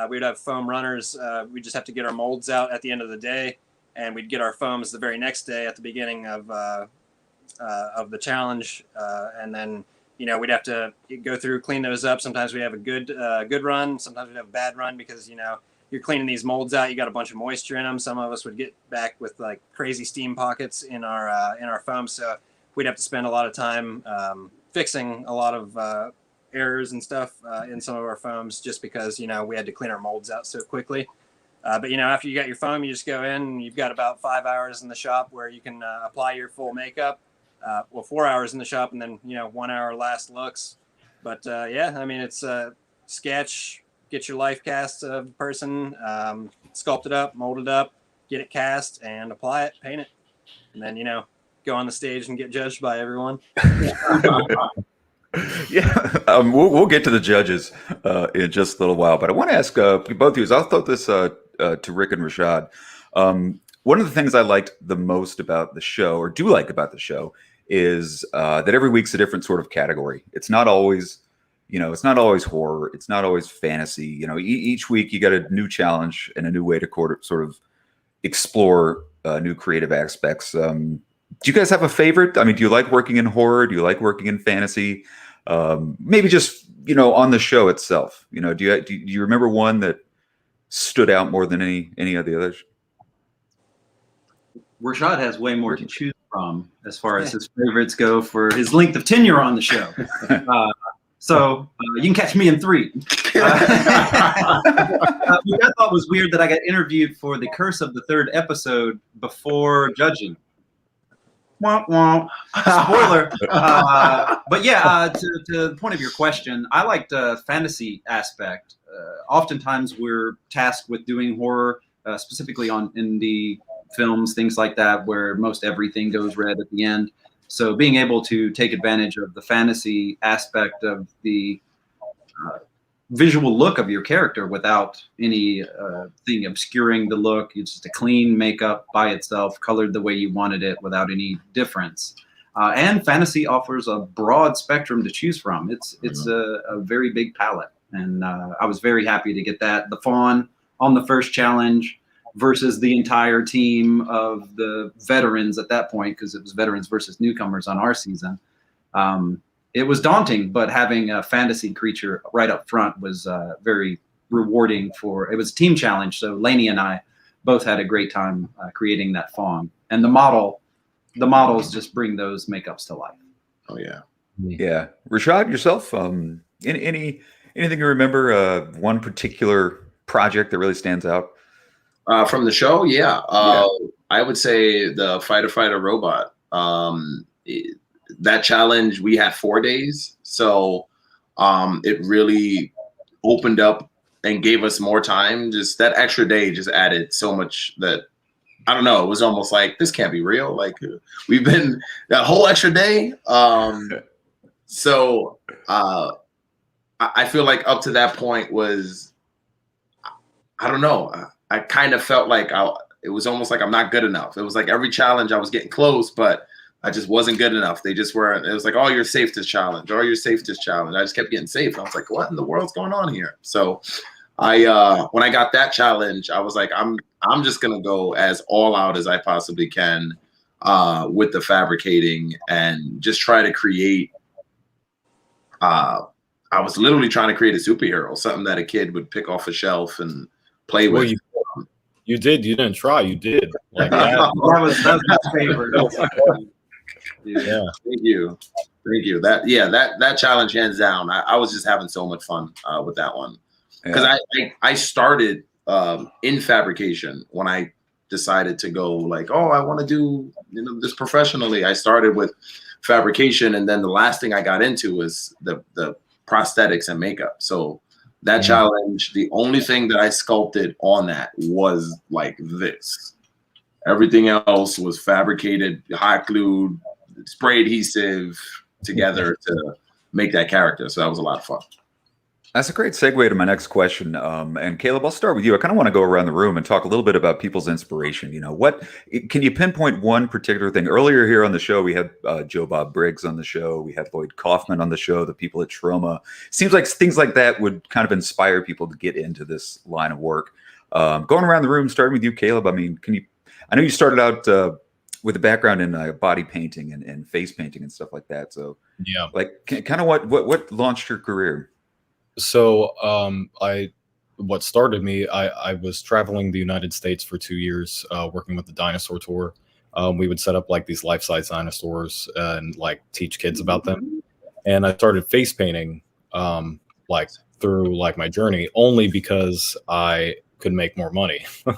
We'd have foam runners. We just have to get our molds out at the end of the day, and we'd get our foams the very next day at the beginning of the challenge. And then, you know, we'd have to go through, clean those up. Sometimes we have a good run. Sometimes we'd have a bad run because, you know, you're cleaning these molds out. You got a bunch of moisture in them. Some of us would get back with like crazy steam pockets in our foam. So we'd have to spend a lot of time fixing a lot of errors and stuff in some of our foams just because, you know, we had to clean our molds out so quickly. But, you know, after you got your foam, you just go in and you've got about 5 hours in the shop where you can apply your full makeup. 4 hours in the shop and then, you know, 1 hour last looks. But yeah, I mean, it's sketch, get your life cast of the person, sculpt it up, mold it up, get it cast and apply it, paint it. And then, you know, go on the stage and get judged by everyone. Yeah, we'll get to the judges in just a little while, but I want to ask both of you. I'll throw this to Rick and Rashad. One of the things I liked the most about the show, or do like about the show, is that every week's a different sort of category. It's not always, you know, it's not always horror. It's not always fantasy. You know, each week you got a new challenge and a new way to sort of explore new creative aspects. Do you guys have a favorite? I mean, do you like working in horror? Do you like working in fantasy? Maybe just, you know, on the show itself. You know, do you remember one that stood out more than any of the others? Rashad has way more to choose from as far as his favorites go for his length of tenure on the show. So you can catch me in 3. What I thought was weird that I got interviewed for the Curse of the Third episode before judging. Womp womp. Spoiler. But yeah, to the point of your question, I like the fantasy aspect. Oftentimes we're tasked with doing horror, specifically on indie films, things like that, where most everything goes red at the end. So being able to take advantage of the fantasy aspect of the visual look of your character without any thing obscuring the look. It's just a clean makeup by itself, colored the way you wanted it without any difference. And fantasy offers a broad spectrum to choose from. It's a very big palette, and I was very happy to get that. The fawn on the first challenge versus the entire team of the veterans at that point, because it was veterans versus newcomers on our season. It was daunting, but having a fantasy creature right up front was very rewarding. It was a team challenge, so Lainey and I both had a great time creating that fawn. And the models just bring those makeups to life. Oh yeah, yeah. Rashad, yourself, anything you remember? One particular project that really stands out from the show? Yeah, I would say the fighter robot. That challenge, we had 4 days, so it really opened up and gave us more time. Just that extra day just added so much that, I don't know, it was almost like, this can't be real. Like, we've been that whole extra day. So I feel like up to that point was, I don't know, I kind of felt like it was almost like I'm not good enough. It was like every challenge I was getting close, but I just wasn't good enough. They just weren't. It was like, oh, you're safe this challenge, or you're safe this challenge. I just kept getting safe. I was like, what in the world's going on here? So when I got that challenge, I was like, I'm just gonna go as all out as I possibly can with the fabricating and just try to create. I was literally trying to create a superhero, something that a kid would pick off a shelf and play with. You did. You didn't try. You did. Like that. that was my favorite. Yeah. Thank you. That challenge, hands down. I was just having so much fun with that one, because I started in fabrication when I decided to go like, oh, I want to do this professionally. I started with fabrication, and then the last thing I got into was the prosthetics and makeup. So that challenge, the only thing that I sculpted on that was like this. Everything else was fabricated, hot glued, spray adhesive together to make that character. So that was a lot of fun. That's a great segue to my next question. And Caleb, I'll start with you. I kind of want to go around the room and talk a little bit about people's inspiration. What can you pinpoint one particular thing? Earlier here on the show, we had Joe Bob Briggs on the show. We had Lloyd Kaufman on the show, the people at Troma. Seems like things like that would kind of inspire people to get into this line of work. Going around the room, starting with you, Caleb. I mean, I know you started out with a background in body painting and face painting and stuff like that. So yeah, like kind of what launched your career? So what started me, I was traveling the United States for 2 years, working with the dinosaur tour. We would set up like these life-size dinosaurs and like teach kids about them. And I started face painting like through like my journey only because I could make more money. I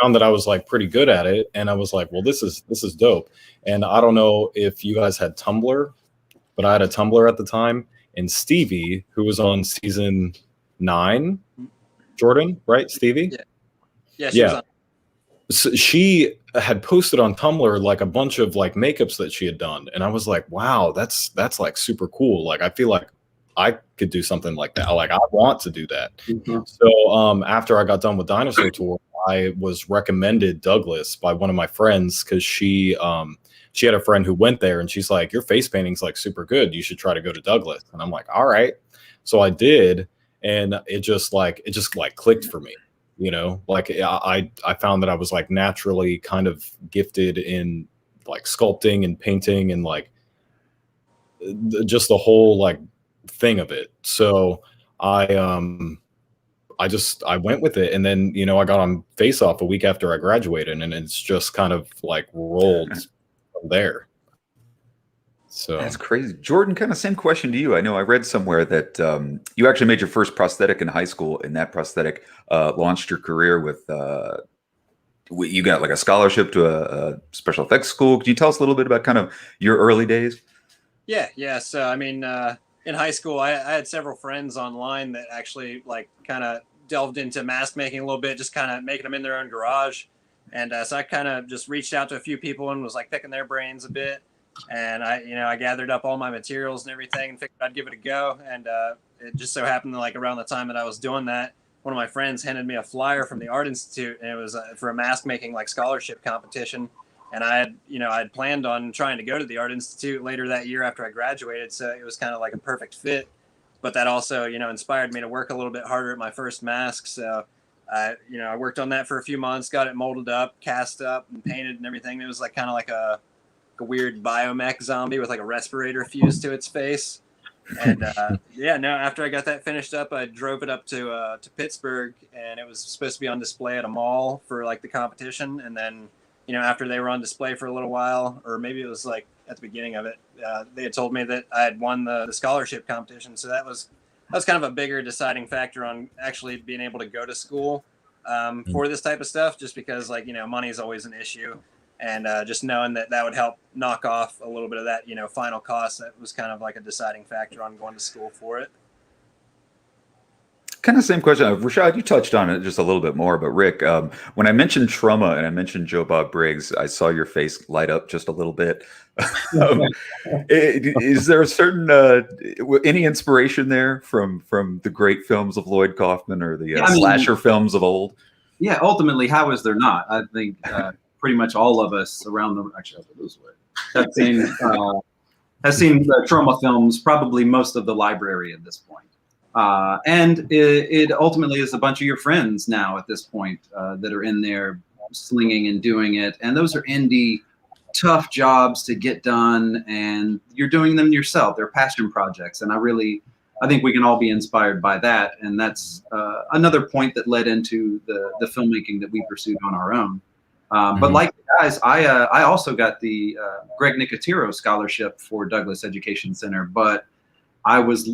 found that I was like pretty good at it, and I was like, well, this is dope. And I don't know if you guys had Tumblr, but I had a Tumblr at the time. And Stevie, who was on season 9, Jordan, right? Stevie? Yeah. She was on. So she had posted on Tumblr like a bunch of like makeups that she had done. And I was like, wow, that's like super cool. Like, I feel like I could do something like that. Like, I want to do that. So after I got done with Dinosaur Tour, I was recommended Douglas by one of my friends, because she had a friend who went there, and she's like, your face painting's like super good. You should try to go to Douglas. And I'm like, all right. So I did. And it just clicked for me, like I found that I was like naturally kind of gifted in like sculpting and painting and like just the whole like thing of it. So I went with it, and then I got on Face Off a week after I graduated, and it's just kind of like rolled from there. So that's crazy. Jordan, kind of same question to you. I know I read somewhere that you actually made your first prosthetic in high school, and that prosthetic launched your career with you got like a scholarship to a special effects school. Can you tell us a little bit about kind of your early days? Yeah. So I mean, in high school, I had several friends online that actually like kind of delved into mask making a little bit, just kind of making them in their own garage. And so I kind of just reached out to a few people and was like picking their brains a bit. And I gathered up all my materials and everything and figured I'd give it a go. And it just so happened that like around the time that I was doing that, one of my friends handed me a flyer from the Art Institute, and it was for a mask making like scholarship competition. And I had planned on trying to go to the Art Institute later that year after I graduated. So it was kind of like a perfect fit. But that also, inspired me to work a little bit harder at my first mask. So, I worked on that for a few months, got it molded up, cast up, and painted and everything. It was like kind of like a weird biomech zombie with like a respirator fused to its face. And after I got that finished up, I drove it up to Pittsburgh, and it was supposed to be on display at a mall for like the competition. And then, after they were on display for a little while, or maybe it was like at the beginning of it, they had told me that I had won the scholarship competition. So that was kind of a bigger deciding factor on actually being able to go to school for this type of stuff, just because money is always an issue. And just knowing that would help knock off a little bit of that, final cost, that was kind of like a deciding factor on going to school for it. Kind of same question. Rashad, you touched on it just a little bit more, but Rick, when I mentioned Trauma and I mentioned Joe Bob Briggs, I saw your face light up just a little bit. Is there a certain any inspiration there from the great films of Lloyd Kaufman or the slasher films of old? Yeah, ultimately, how is there not? I think pretty much all of us around the actually I'll go this way has seen the Trauma films, probably most of the library at this point. And it ultimately is a bunch of your friends now at this point that are in there slinging and doing it. And those are indie, tough jobs to get done, and you're doing them yourself. They're passion projects. And I think we can all be inspired by that. And that's another point that led into the filmmaking that we pursued on our own. But like the guys, I also got the Greg Nicotero scholarship for Douglas Education Center, but I was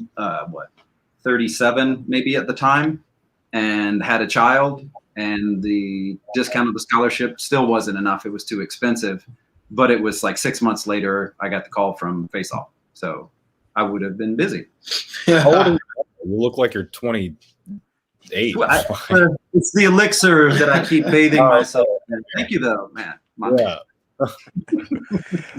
37 maybe at the time, and had a child, and the discount of the scholarship still wasn't enough. It was too expensive. But it was like 6 months later, I got the call from Face Off. So I would have been busy. How old are you? You look like you're 28. It's the elixir that I keep bathing myself in. Thank you, though, man.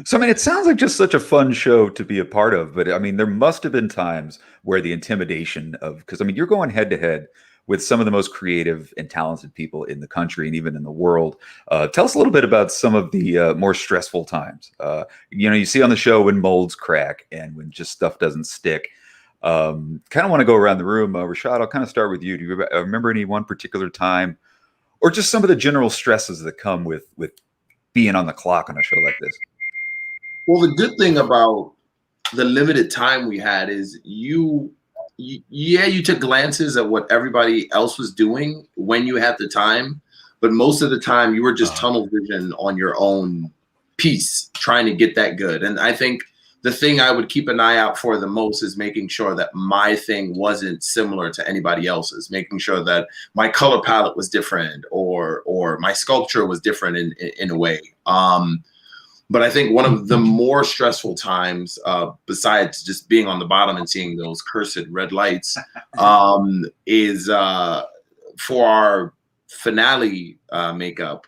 So, I mean, it sounds like just such a fun show to be a part of, but I mean, there must have been times where the intimidation because I mean, you're going head to head with some of the most creative and talented people in the country and even in the world. Tell us a little bit about some of the more stressful times. You see on the show when molds crack and when just stuff doesn't stick. Kind of want to go around the room. Rashad, I'll kind of start with you. Do you remember any one particular time, or just some of the general stresses that come with being on the clock on a show like this? Well, the good thing about the limited time we had is you took glances at what everybody else was doing when you had the time, but most of the time you were just tunnel vision on your own piece, trying to get that good. And I think the thing I would keep an eye out for the most is making sure that my thing wasn't similar to anybody else's, making sure that my color palette was different or my sculpture was different in a way. But I think one of the more stressful times, besides just being on the bottom and seeing those cursed red lights, is for our finale makeup.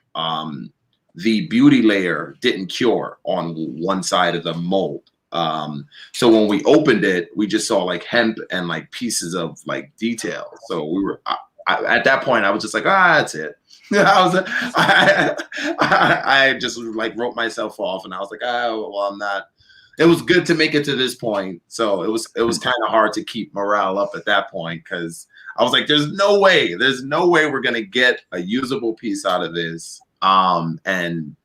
The beauty layer didn't cure on one side of the mold. So when we opened it, we just saw like hemp and like pieces of like detail. So we were at that point, I was just like, that's it. I just like wrote myself off, and I was like, I'm not. It was good to make it to this point. So it was kind of hard to keep morale up at that point, because I was like, there's no way we're gonna get a usable piece out of this. And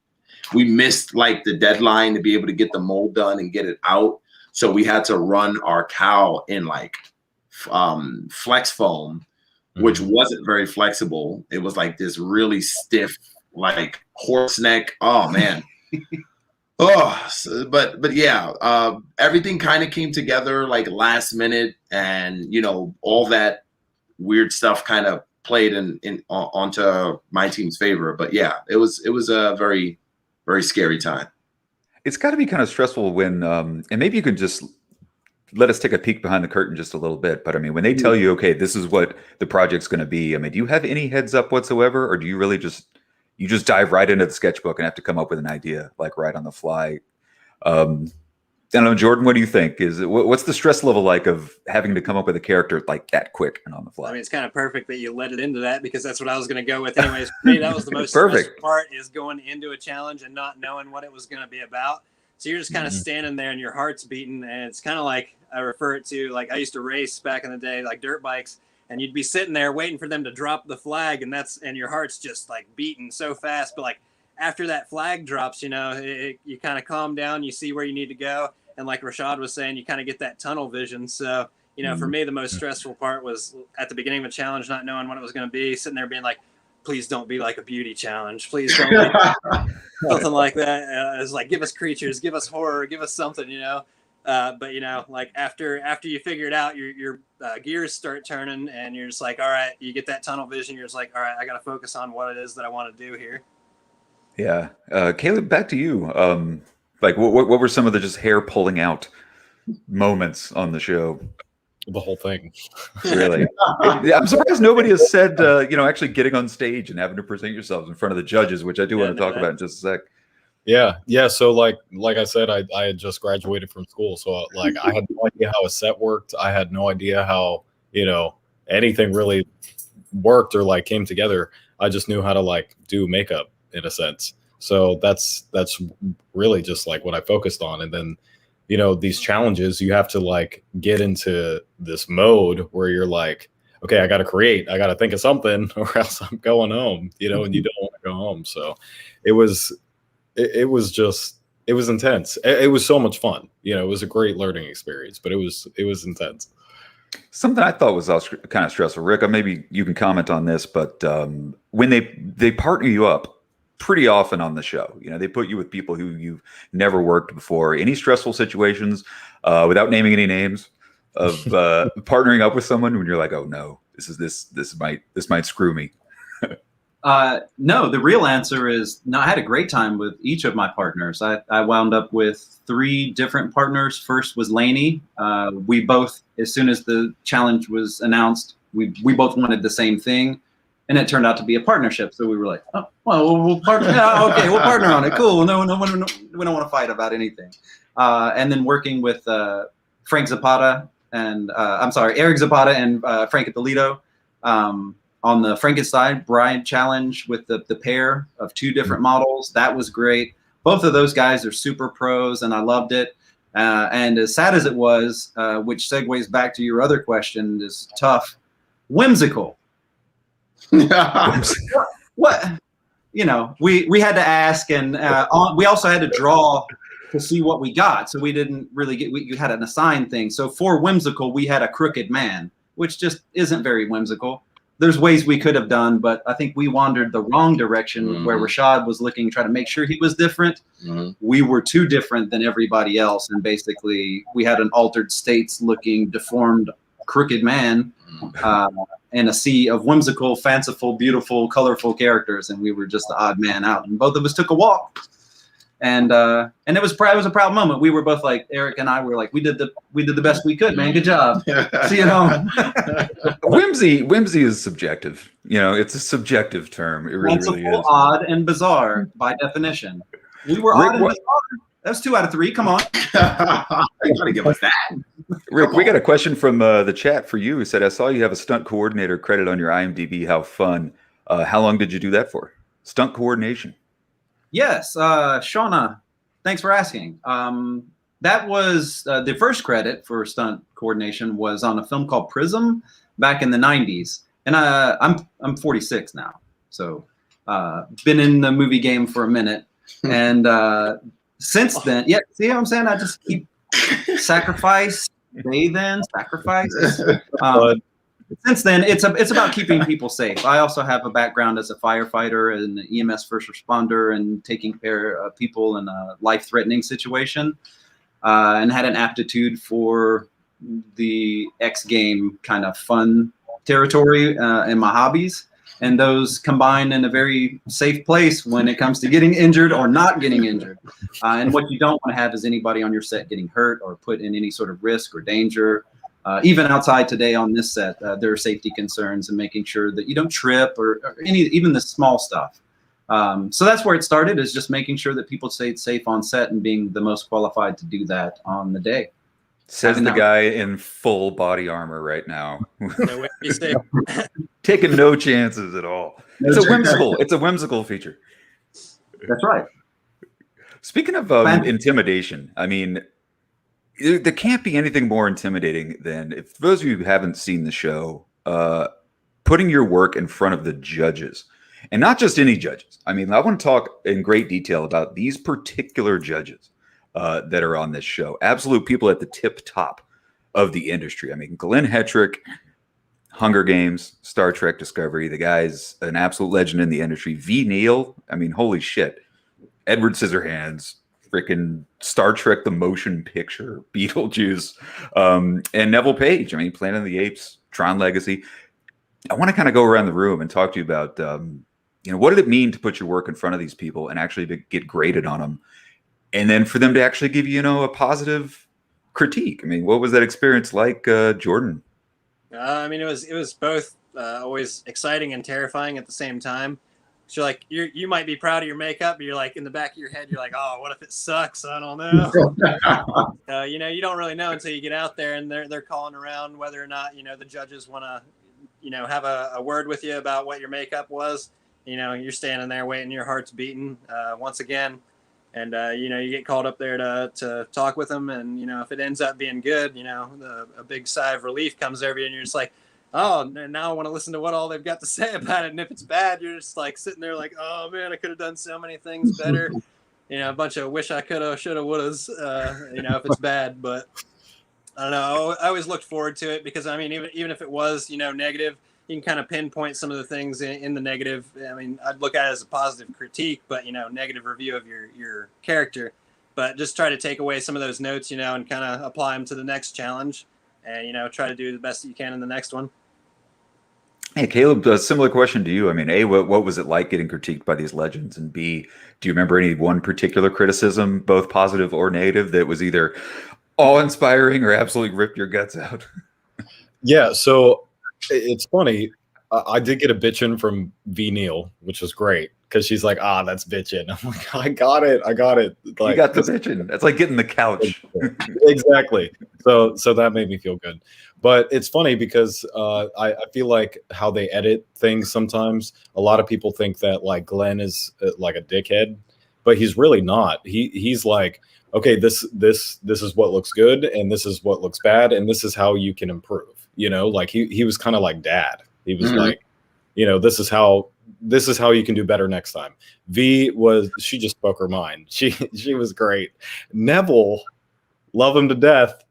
we missed like the deadline to be able to get the mold done and get it out. So we had to run our cowl in like flex foam, which wasn't very flexible. It was like this really stiff, like horse neck. Oh man. But yeah, everything kind of came together like last minute, and all that weird stuff kind of played onto my team's favor. But yeah, it was a very, very scary time. It's got to be kind of stressful when, and maybe you can just let us take a peek behind the curtain just a little bit. But I mean, when they tell you, okay, this is what the project's going to be, I mean, do you have any heads up whatsoever, or do you really just dive right into the sketchbook and have to come up with an idea like right on the fly? I don't know, Jordan, what do you think? What's the stress level like of having to come up with a character like that quick and on the fly? I mean, it's kind of perfect that you led it into that, because that's what I was going to go with anyways. For me, that was the most Perfect. stressful part, is going into a challenge and not knowing what it was going to be about. So you're just kind of standing there and your heart's beating, and it's kind of like, I refer it to, like, I used to race back in the day, like dirt bikes, and you'd be sitting there waiting for them to drop the flag, and your heart's just like beating so fast. But like after that flag drops, you know, you kind of calm down, you see where you need to go. And like Rashad was saying, you kind of get that tunnel vision. So, you know, for me, the most stressful part was at the beginning of a challenge, not knowing what it was going to be, sitting there being like, please don't be like a beauty challenge. Please don't be something like that. It's like, give us creatures, give us horror, give us something, you know. But, you know, like after you figure it out, your gears start turning, and you're just like, all right, you get that tunnel vision. You're just like, all right, I got to focus on what it is that I want to do here. Yeah. Caleb, back to you. Like, what were some of the just hair pulling out moments on the show? The whole thing. Really? Yeah, I'm surprised nobody has said, actually getting on stage and having to present yourselves in front of the judges, which I do want to talk about in just a sec. Yeah. So like I said, I had just graduated from school, so like I had no idea how a set worked. I had no idea how, anything really worked or like came together. I just knew how to like do makeup in a sense. So that's really just like what I focused on. And then, these challenges, you have to like get into this mode where you're like, okay, I got to create, I got to think of something, or else I'm going home, and you don't want to go home. So it was intense. It was so much fun. It was a great learning experience, but it was intense. Something I thought was also kind of stressful, Rick, maybe you can comment on this, but when they partner you up pretty often on the show, they put you with people who you've never worked before. Any stressful situations, without naming any names, of partnering up with someone when you're like, oh no, this might screw me? No, the real answer is no. I had a great time with each of my partners. I wound up with 3 different partners. First was Lainey. We both, as soon as the challenge was announced, we both wanted the same thing, and it turned out to be a partnership. So we were like, oh, well, we'll partner. Yeah, okay, we'll partner on it. Cool. No, we don't want to fight about anything. And then working with Frank Zapata and Eric Zapata and Frank Ippolito. On the Frankenstein Bride challenge with the pair of 2 different models. That was great. Both of those guys are super pros, and I loved it. And as sad as it was, which segues back to your other question, is tough, whimsical. What? We had to ask, and we also had to draw to see what we got. So we didn't really we had an assigned thing. So for whimsical, we had a crooked man, which just isn't very whimsical. There's ways we could have done, but I think we wandered the wrong direction where Rashad was looking, trying to make sure he was different. We were too different than everybody else. And basically we had an altered states looking, deformed, crooked man and a sea of whimsical, fanciful, beautiful, colorful characters. And we were just the odd man out. And both of us took a walk. And it was a proud moment. We were both like, Eric and I were like, we did the best we could, man. Good job. See you home. Whimsy is subjective. It's a subjective term. It really is. Odd and bizarre by definition. We were odd and bizarre. That's 2 out of 3. Come on. You gotta give us that. Rick, we got a question from the chat for you. Who said, I saw you have a stunt coordinator credit on your IMDb. How fun. How long did you do that for? Stunt coordination. Yes, Shauna, thanks for asking. That was the first credit for stunt coordination was on a film called Prism back in the 90s. And I'm 46 now. So been in the movie game for a minute. And since then, yeah, see what I'm saying? I just keep sacrifice. Since then, it's about keeping people safe. I also have a background as a firefighter and an EMS first responder and taking care of people in a life-threatening situation, and had an aptitude for the X game kind of fun territory in my hobbies. And those combine in a very safe place when it comes to getting injured or not getting injured. And what you don't want to have is anybody on your set getting hurt or put in any sort of risk or danger. Even outside today on this set, there are safety concerns and making sure that you don't trip or even the small stuff. So that's where it started, is just making sure that people stayed safe on set and being the most qualified to do that on the day. Says the guy in full body armor right now. No way to be safe. Taking no chances at all. It's a whimsical feature. That's right. Speaking of intimidation, I mean, there can't be anything more intimidating than, if for those of you who haven't seen the show, putting your work in front of the judges. And not just any judges. I mean, I want to talk in great detail about these particular judges that are on this show. Absolute people at the tip top of the industry. I mean, Glenn Hetrick, Hunger Games, Star Trek Discovery. The guy's an absolute legend in the industry. V. Neil, I mean, holy shit. Edward Scissorhands, freaking Star Trek the Motion Picture, Beetlejuice, and Neville Page. I mean, Planet of the Apes, Tron Legacy. I want to kind of go around the room and talk to you about, what did it mean to put your work in front of these people and actually get graded on them? And then for them to actually give you, a positive critique. I mean, what was that experience like, Jordan? I mean, it was both always exciting and terrifying at the same time. So like you might be proud of your makeup, but you're like, in the back of your head, you're like, oh, what if it sucks? I don't know. You don't really know until you get out there and they're calling around whether or not, the judges want to, have a word with you about what your makeup was. You're standing there waiting, your heart's beating once again. And, you get called up there to talk with them. And, if it ends up being good, a big sigh of relief comes over you and you're just like, oh, now I want to listen to what all they've got to say about it. And if it's bad, you're just like sitting there like, oh man, I could have done so many things better. A bunch of wish I coulda, shoulda, wouldas, if it's bad. But I don't know. I always looked forward to it because, I mean, even if it was, negative, you can kind of pinpoint some of the things in the negative. I mean, I'd look at it as a positive critique, but, negative review of your character. But just try to take away some of those notes, and kind of apply them to the next challenge and, try to do the best that you can in the next one. Hey, Caleb, a similar question to you. I mean, A, what was it like getting critiqued by these legends? And B, do you remember any one particular criticism, both positive or negative, that was either awe-inspiring or absolutely ripped your guts out? Yeah, so it's funny. I did get a bitchin' from V. Neil, which was great, because she's like, that's bitchin'. I'm like, I got it. Like, you got the bitchin'. That's like getting the couch. Exactly. So that made me feel good. But it's funny because I feel like how they edit things sometimes, a lot of people think that like Glenn is like a dickhead, but he's really not. He's like, okay, this is what looks good, and this is what looks bad, and this is how you can improve. Like he was kind of like dad. He was like, this is how you can do better next time. She just spoke her mind. She was great. Neville, love him to death.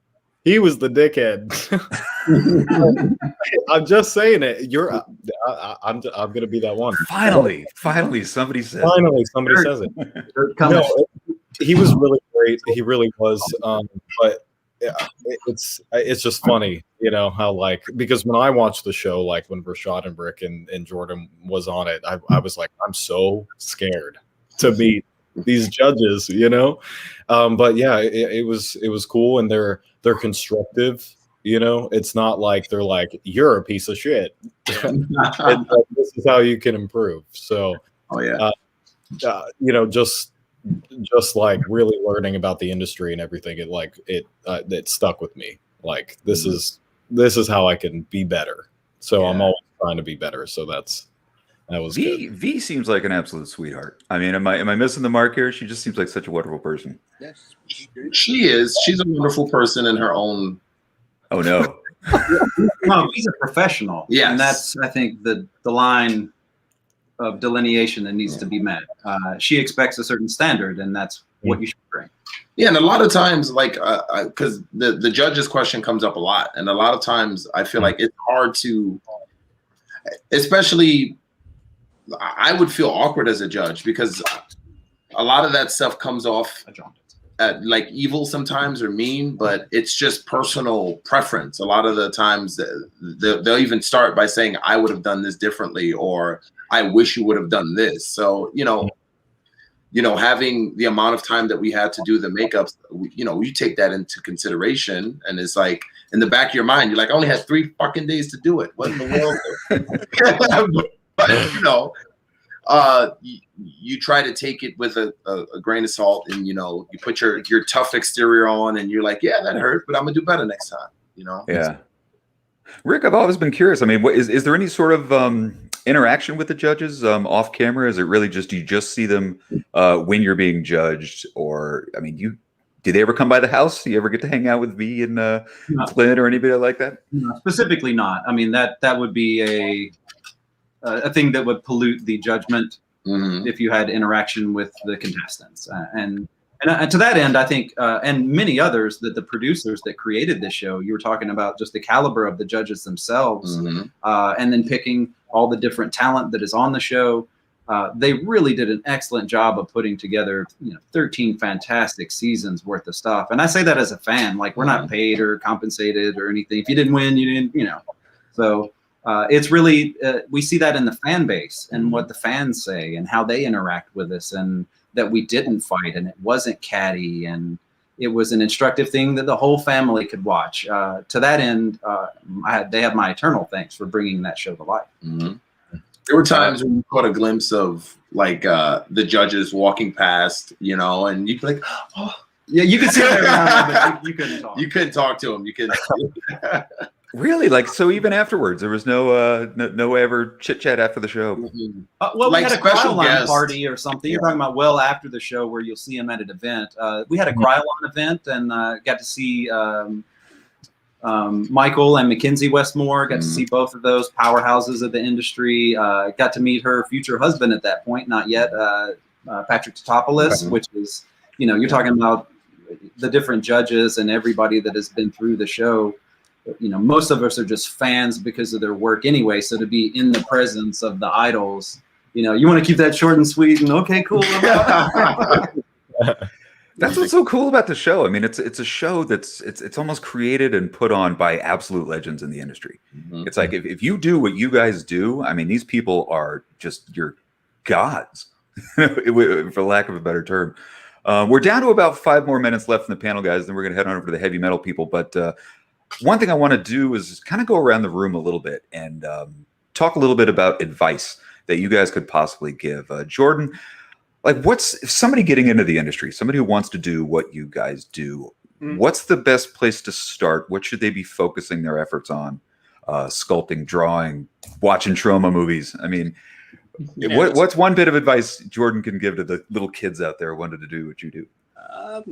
He was the dickhead. I'm just saying it. I'm gonna be that one. Finally, somebody says. Finally, somebody says it. No, he was really great. He really was. But yeah, it's just funny, how like, because when I watched the show, like when Rashad and Brick and Jordan was on it, I was like, I'm so scared to meet these judges, but yeah, it was cool, and they're constructive. It's not like they're like, you're a piece of shit. Like, this is how you can improve. So just like really learning about the industry and everything, it stuck with me. Like this is how I can be better. So I'm always trying to be better. So that was good. V seems like an absolute sweetheart. I mean, am I missing the mark here? She just seems like such a wonderful person. Yes, she is. She's a wonderful person in her own. Oh no. No, he's a professional. Yeah, and that's, I think, the line of delineation that needs to be met. She expects a certain standard, and that's what you should bring. Yeah, and a lot of times, like, because the judge's question comes up a lot, and a lot of times I feel like it's hard to, especially, I would feel awkward as a judge because a lot of that stuff comes off like evil sometimes or mean, but it's just personal preference. A lot of the times they'll even start by saying, I would have done this differently, or I wish you would have done this. So, having the amount of time that we had to do the makeups, you take that into consideration, and it's like in the back of your mind, you're like, I only had 3 fucking days to do it. What in the world? But, you try to take it with a grain of salt, and you put your tough exterior on, and you're like, yeah, that hurt, but I'm gonna do better next time. Yeah. Rick, I've always been curious. I mean, is there any sort of interaction with the judges off camera? Is it really just you just see them when you're being judged, or I mean, do they ever come by the house? Do you ever get to hang out with V and Clint or anybody like that? No, specifically not. I mean, that would be a thing that would pollute the judgment if you had interaction with the contestants. And to that end, I think, and many others, that the producers that created this show, you were talking about just the caliber of the judges themselves, and then picking all the different talent that is on the show. They really did an excellent job of putting together 13 fantastic seasons worth of stuff. And I say that as a fan, like, we're not paid or compensated or anything. If you didn't win, you didn't, So it's really, we see that in the fan base and what the fans say and how they interact with us, and that we didn't fight and it wasn't catty, and it was an instructive thing that the whole family could watch. To that end, they have my eternal thanks for bringing that show to life. There were times when you caught a glimpse of like the judges walking past, and you'd be like, oh. Yeah, you could see them around, but you couldn't talk. You couldn't talk to them. You couldn't. Really? Like, so even afterwards, there was no ever chit chat after the show? Well, Like we had a special Krylon guests. party or something. You're talking about well after the show, where you'll see him at an event. We had a Krylon event, and got to see Michael and Mackenzie Westmore. Got to see both of those powerhouses of the industry. Got to meet her future husband at that point, not yet, Patrick Totopoulos, which is, you're talking about the different judges and everybody that has been through the show. Most of us are just fans because of their work anyway. So to be in the presence of the idols, you want to keep that short and sweet and okay, cool. That's what's so cool about the show. I mean, it's a show it's almost created and put on by absolute legends in the industry. It's like, if you do what you guys do, I mean, these people are just your gods, for lack of a better term. We're down to about 5 more minutes left in the panel, guys. Then we're going to head on over to the heavy metal people. But one thing I want to do is kind of go around the room a little bit and talk a little bit about advice that you guys could possibly give. Jordan, like, if somebody getting into the industry, somebody who wants to do what you guys do, what's the best place to start? What should they be focusing their efforts on? Sculpting, drawing, watching trauma movies. I mean, what's one bit of advice Jordan can give to the little kids out there who wanted to do what you do?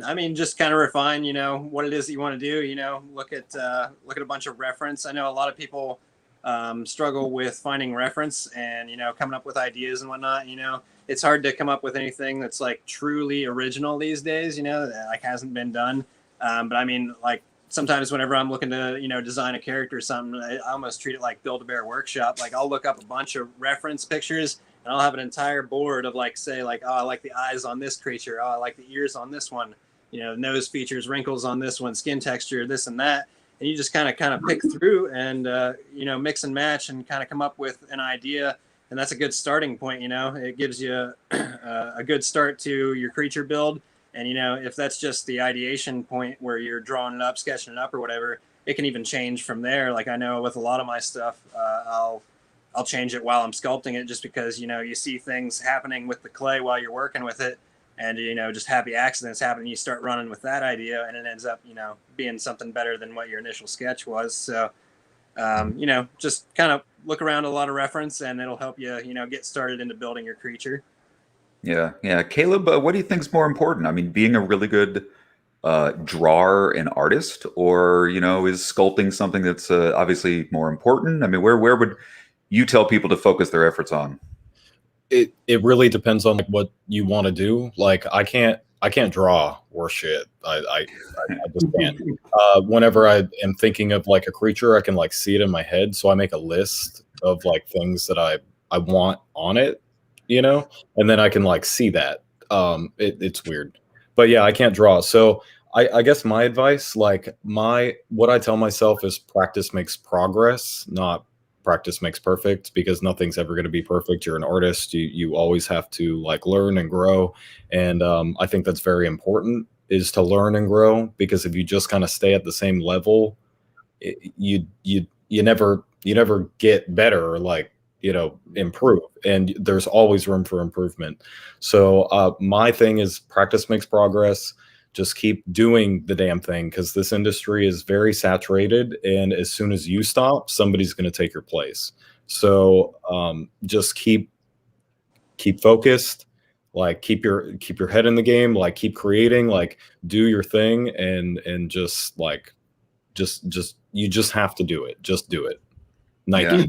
I mean, just kind of refine, what it is that you want to do. Look at a bunch of reference. I know a lot of people struggle with finding reference and coming up with ideas and whatnot. It's hard to come up with anything that's like truly original these days. That like hasn't been done. But I mean, like, sometimes whenever I'm looking to design a character or something, I almost treat it like Build-A-Bear Workshop. Like, I'll look up a bunch of reference pictures, and I'll have an entire board of like, say, like, oh, I like the eyes on this creature. Oh, I like the ears on this one. Nose features, wrinkles on this one, skin texture, this and that. And you just kind of pick through and, mix and match and kind of come up with an idea. And that's a good starting point. It gives you a good start to your creature build. And, if that's just the ideation point where you're drawing it up, sketching it up or whatever, it can even change from there. Like, I know with a lot of my stuff, I'll change it while I'm sculpting it, just because, you see things happening with the clay while you're working with it, and, just happy accidents happen. You start running with that idea, and it ends up, being something better than what your initial sketch was. So, just kind of look around a lot of reference, and it'll help you, get started into building your creature. Yeah. Caleb, what do you think is more important? I mean, being a really good drawer and artist, or, is sculpting something that's obviously more important? I mean, where would you tell people to focus their efforts on? It really depends on what you want to do. Like, I can't draw or shit. I just can't. Whenever I am thinking of like a creature, I can like see it in my head. So I make a list of like things that I want on it, and then I can like see that. It's weird, but yeah, I can't draw. So I guess my advice, like what I tell myself is practice makes progress, not practice makes perfect, because nothing's ever going to be perfect. You're an artist. You always have to like learn and grow. And I think that's very important, is to learn and grow, because if you just kind of stay at the same level, you never get better. Like, improve, and there's always room for improvement. So my thing is practice makes progress. Just keep doing the damn thing, because this industry is very saturated, and as soon as you stop, somebody's going to take your place. So just keep focused, like keep your head in the game, like keep creating, like do your thing, and just you just have to do it. Just do it. Nike.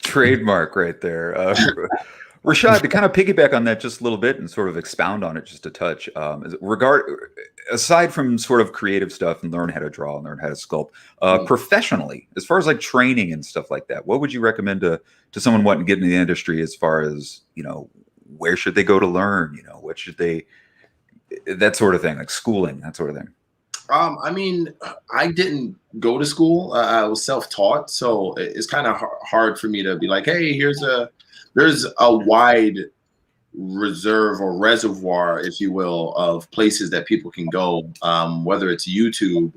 Trademark right there. Rashad, to kind of piggyback on that just a little bit and sort of expound on it just a touch, aside from sort of creative stuff and learn how to draw and learn how to sculpt, professionally, as far as like training and stuff like that, what would you recommend to someone wanting to get into the industry, as far as, where should they go to learn? What should they, that sort of thing, like schooling, that sort of thing? I mean, I didn't go to school. I was self-taught, so it's kind of hard for me to be like, hey, there's a wide reserve or reservoir, if you will, of places that people can go, whether it's YouTube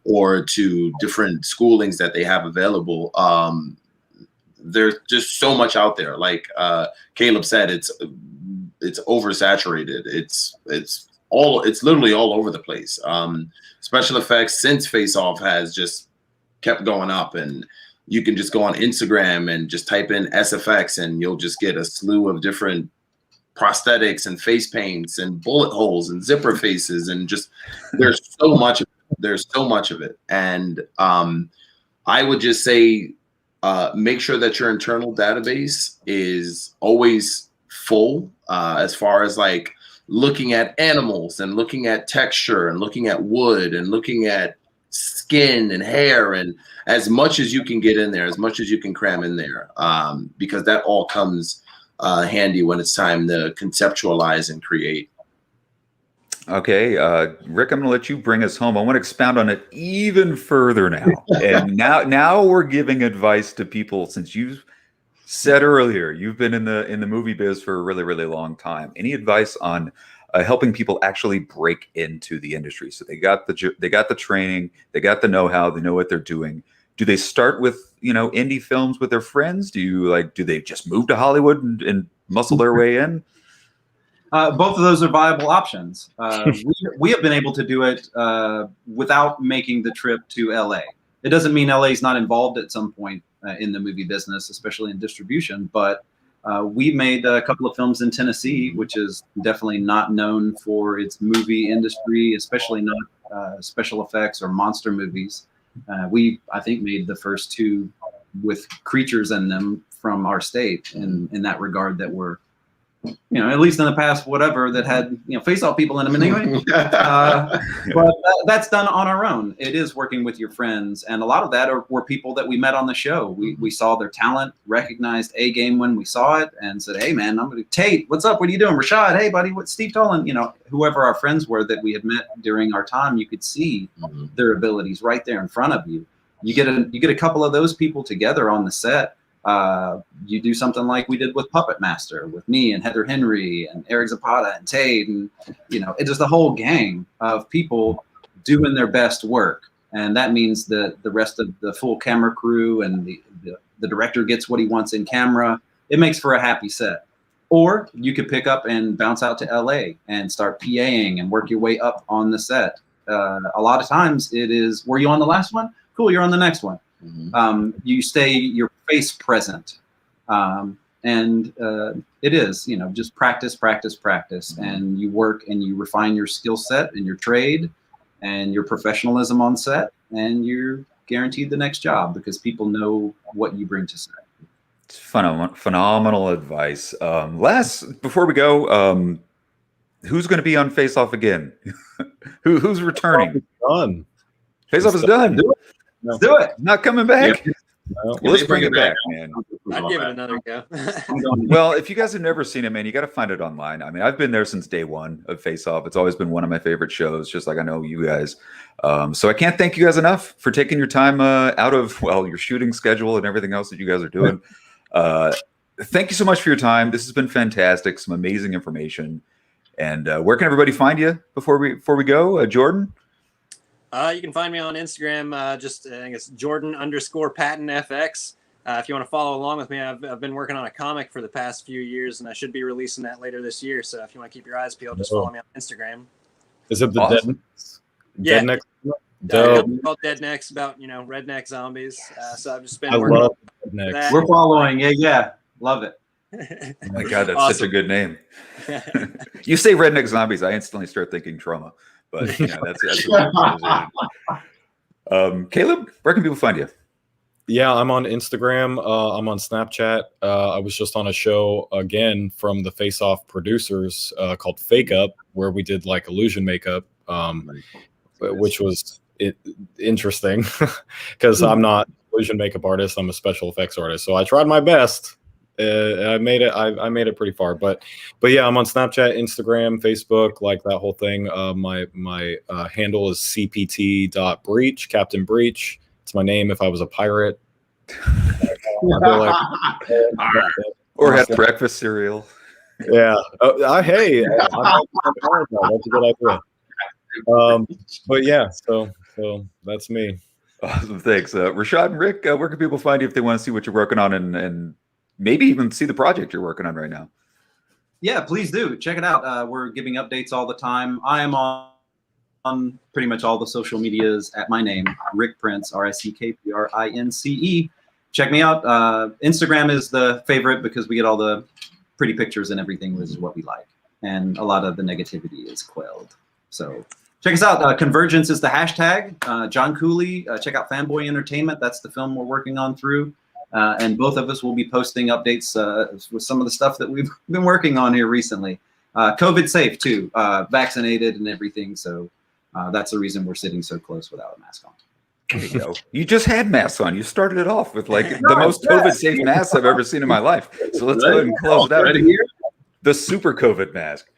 or to different schoolings that they have available. There's just so much out there. Like Caleb said, it's oversaturated. It's literally all over the place. Special effects since Face Off has just kept going up, and you can just go on Instagram and just type in SFX, and you'll just get a slew of different prosthetics and face paints and bullet holes and zipper faces, and just there's so much of it. And I would just say make sure that your internal database is always full, as far as like looking at animals and looking at texture and looking at wood and looking at skin and hair, and as much as you can get in there, as much as you can cram in there, because that all comes handy when it's time to conceptualize and create. Okay, Rick, I'm going to let you bring us home. I want to expound on it even further now. And now we're giving advice to people, since you said earlier you've been in the movie biz for a really, really long time. Any advice on helping people actually break into the industry? So they got the training, they got the know-how, they know what they're doing. Do they start with indie films with their friends? Do they just move to Hollywood and muscle their way in? Both of those are viable options. We have been able to do it without making the trip to LA. It doesn't mean LA is not involved at some point in the movie business, especially in distribution, but we made a couple of films in Tennessee, which is definitely not known for its movie industry, especially not special effects or monster movies. We, I think, made the first two with creatures in them from our state in that regard, that were, at least in the past, whatever, that had, Face Off people in them anyway. But that's done on our own. It is working with your friends. And a lot of that were people that we met on the show. We saw their talent, recognized A-game when we saw it, and said, hey, man, I'm going to Tate. What's up? What are you doing? Rashad. Hey, buddy. What's Steve Tolan? Whoever our friends were that we had met during our time, you could see their abilities right there in front of you. You get a couple of those people together on the set. You do something like we did with Puppet Master, with me and Heather Henry and Eric Zapata and Tate, and it's just a whole gang of people doing their best work. And that means that the rest of the full camera crew and the director gets what he wants in camera. It makes for a happy set. Or you could pick up and bounce out to LA and start PAing and work your way up on the set. A lot of times it is, were you on the last one? Cool, you're on the next one. You stay your face present, and it is just practice, and you work and you refine your skill set and your trade and your professionalism on set, and you're guaranteed the next job because people know what you bring to set. It's phenomenal advice. Before we go, who's going to be on Face Off again? Who's returning? Done. Face Off is done. Let's do it. Not coming back. Let's bring it back, man. I'd give it another go. Well, if you guys have never seen it, man, you got to find it online. I mean, I've been there since day one of Face Off. It's always been one of my favorite shows, just like I know you guys. So I can't thank you guys enough for taking your time out of, your shooting schedule and everything else that you guys are doing. Thank you so much for your time. This has been fantastic. Some amazing information. And where can everybody find you before we go? Jordan? You can find me on Instagram, I think it's Jordan_PattonFX. if you want to follow along with me, I've been working on a comic for the past few years, and I should be releasing that later this year. So if you want to keep your eyes peeled, just follow me on Instagram. Is it the Awesome. Dead Next? It's Dope. called Dead Necks, about redneck zombies. So I've just been I working love on Rednecks. that. We're following. Yeah. Love it. Oh my God, that's such a Awesome. good name. You say redneck zombies, I instantly start thinking trauma. But that's Caleb, where can people find you? Yeah, I'm on Instagram. I'm on Snapchat. I was just on a show again from the Face Off producers called Fake Up, where we did like illusion makeup, which was interesting because I'm not an illusion makeup artist. I'm a special effects artist. So I tried my best. I made it. I made it pretty far. But yeah, I'm on Snapchat, Instagram, Facebook, like that whole thing. My handle is cpt.breach, Captain Breach. It's my name if I was a pirate. Or had breakfast cereal. Yeah. Hey, that's a good idea. But yeah, so that's me. Awesome, thanks. Rashad and Rick, where can people find you if they want to see what you're working on and maybe even see the project you're working on right now? Yeah, please do. Check it out. We're giving updates all the time. I am on pretty much all the social medias at my name, Rick Prince, RickPrince. Check me out. Instagram is the favorite because we get all the pretty pictures and everything, which is what we like. And a lot of the negativity is quelled. So check us out. Convergence is the hashtag. John Cooley, check out Fanboy Entertainment. That's the film we're working on through. And both of us will be posting updates with some of the stuff that we've been working on here recently. COVID safe too, vaccinated and everything. So that's the reason we're sitting so close without a mask on. There you go. You just had masks on. You started it off with like the most COVID safe mask I've ever seen in my life. So let's go ahead and close it out. The super COVID mask.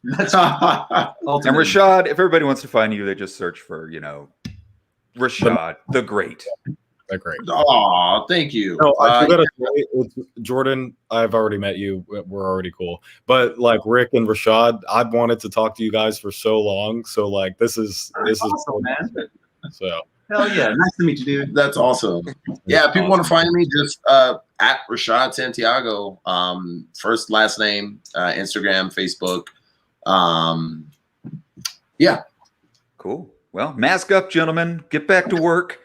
That's and Rashad, if everybody wants to find you, they just search for, Rashad the Great. The Great. Oh, thank you. No, I gotta say, Jordan, I've already met you. We're already cool. But like Rick and Rashad, I've wanted to talk to you guys for so long. So like this is awesome, man. So hell yeah, nice to meet you, dude. That's awesome. Yeah, people want to find me just at Rashad Santiago. First, last name, Instagram, Facebook. Yeah. Cool. Well, mask up, gentlemen. Get back to work.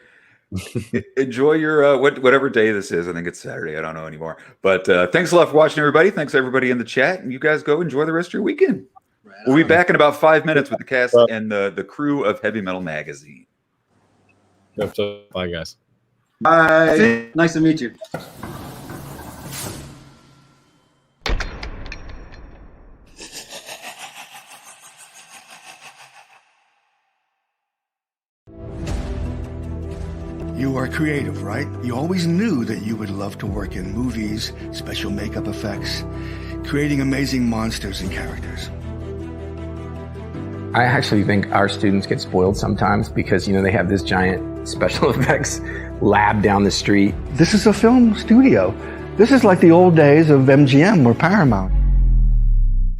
Enjoy your whatever day this is. I think it's Saturday. I don't know anymore. But thanks a lot for watching, everybody. Thanks everybody in the chat, and you guys go enjoy the rest of your weekend. We'll be back in about 5 minutes with the cast and the crew of Heavy Metal Magazine. Bye, guys. Bye. Nice to meet you. You are creative, right? You always knew that you would love to work in movies, special makeup effects, creating amazing monsters and characters. I actually think our students get spoiled sometimes because, they have this giant special effects lab down the street. This is a film studio. This is like the old days of MGM or Paramount.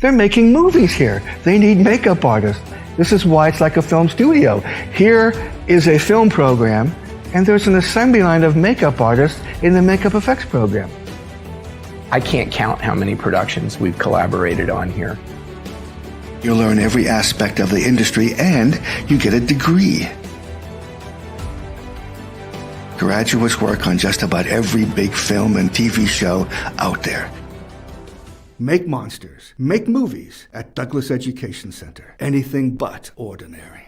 They're making movies here. They need makeup artists. This is why it's like a film studio. Here is a film program, and there's an assembly line of makeup artists in the makeup effects program. I can't count how many productions we've collaborated on here. You'll learn every aspect of the industry, and you get a degree. Graduates work on just about every big film and TV show out there. Make monsters, make movies at Douglas Education Center. Anything but ordinary.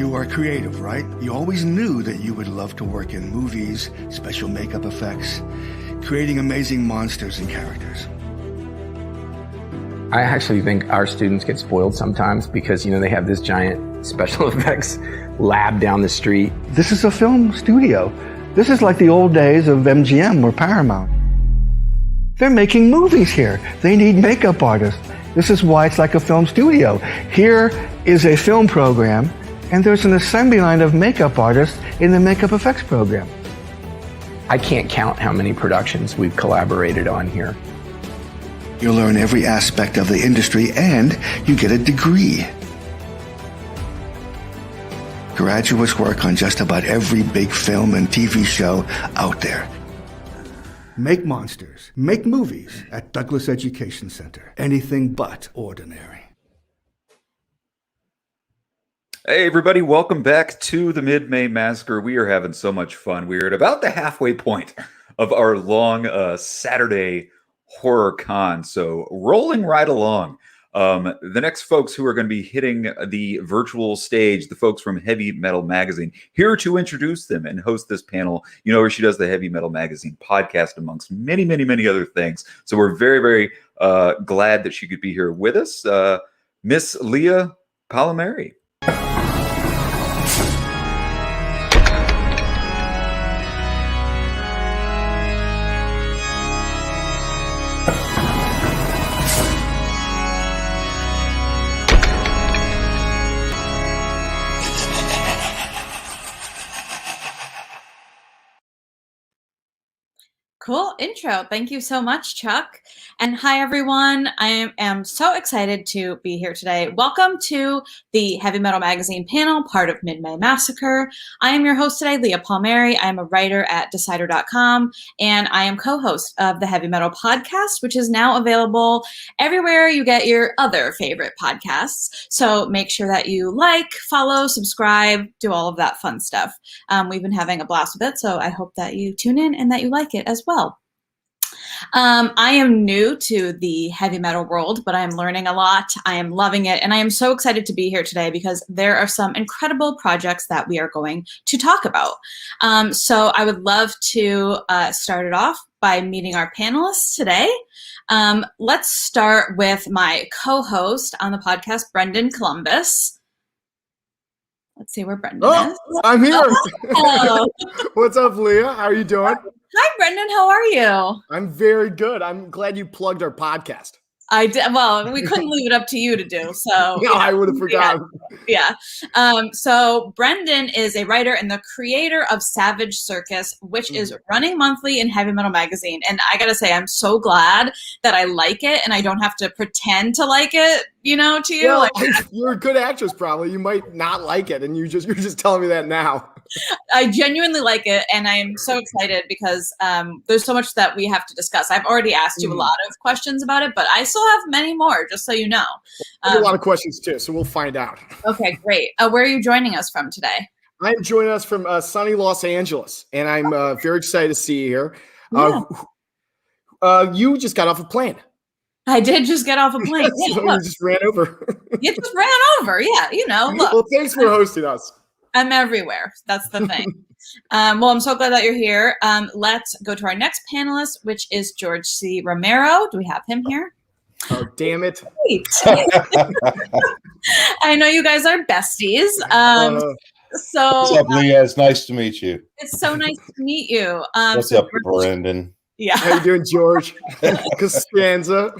You are creative, right? You always knew that you would love to work in movies, special makeup effects, creating amazing monsters and characters. I actually think our students get spoiled sometimes because, they have this giant special effects lab down the street. This is a film studio. This is like the old days of MGM or Paramount. They're making movies here. They need makeup artists. This is why it's like a film studio. Here is a film program, and there's an assembly line of makeup artists in the makeup effects program. I can't count how many productions we've collaborated on here. You learn every aspect of the industry, and you get a degree. Graduates work on just about every big film and TV show out there. Make monsters, make movies at Douglas Education Center. Anything but ordinary. Hey everybody, welcome back to the Mid-May Massacre. We are having so much fun. We're at about the halfway point of our long Saturday horror con, so rolling right along. The next folks who are going to be hitting the virtual stage, the folks from Heavy Metal Magazine, here to introduce them and host this panel. Where she does the Heavy Metal Magazine podcast, amongst many, many, many other things. So we're very, very glad that she could be here with us. Miss Leah Palomari. Cool intro. Thank you so much, Chuck. And hi, everyone. I am so excited to be here today. Welcome to the Heavy Metal Magazine panel, part of Mid-May Massacre. I am your host today, Leah Palmieri. I am a writer at Decider.com, and I am co-host of the Heavy Metal Podcast, which is now available everywhere you get your other favorite podcasts. So make sure that you like, follow, subscribe, do all of that fun stuff. We've been having a blast with it, so I hope that you tune in and that you like it as well. I am new to the heavy metal world, but I am learning a lot. I am loving it, and I am so excited to be here today because there are some incredible projects that we are going to talk about. So I would love to start it off by meeting our panelists today. Let's start with my co-host on the podcast, Brendan Columbus. Let's see where Brendan is. I'm here. Oh. What's up, Leah? How are you doing? Hi, Brendan. How are you? I'm very good. I'm glad you plugged our podcast. I did. Well, we couldn't leave it up to you to do. So No, I would have forgotten. Yeah. So Brendan is a writer and the creator of Savage Circus, which is running monthly in Heavy Metal Magazine. And I got to say, I'm so glad that I like it and I don't have to pretend to like it, to you. Well, you're a good actress, probably. You might not like it. And you're just telling me that now. I genuinely like it, and I'm so excited because there's so much that we have to discuss. I've already asked you a lot of questions about it, but I still have many more, just so you know. I have a lot of questions, too, so we'll find out. Okay, great. Where are you joining us from today? I'm joining us from sunny Los Angeles, and I'm very excited to see you here. Yeah. You just got off a plane. I did just get off a plane. Yeah, So you just ran over. you just ran over. Yeah, look. Well, thanks for hosting us. I'm everywhere. That's the thing. Well, I'm so glad that you're here. Let's go to our next panelist, which is George C. Romero. Do we have him here? Oh, damn it. Great. I know you guys are besties. So what's up, Leah? It's nice to meet you. It's so nice to meet you. What's up, Brendan? Yeah. How you doing, George? Costanza.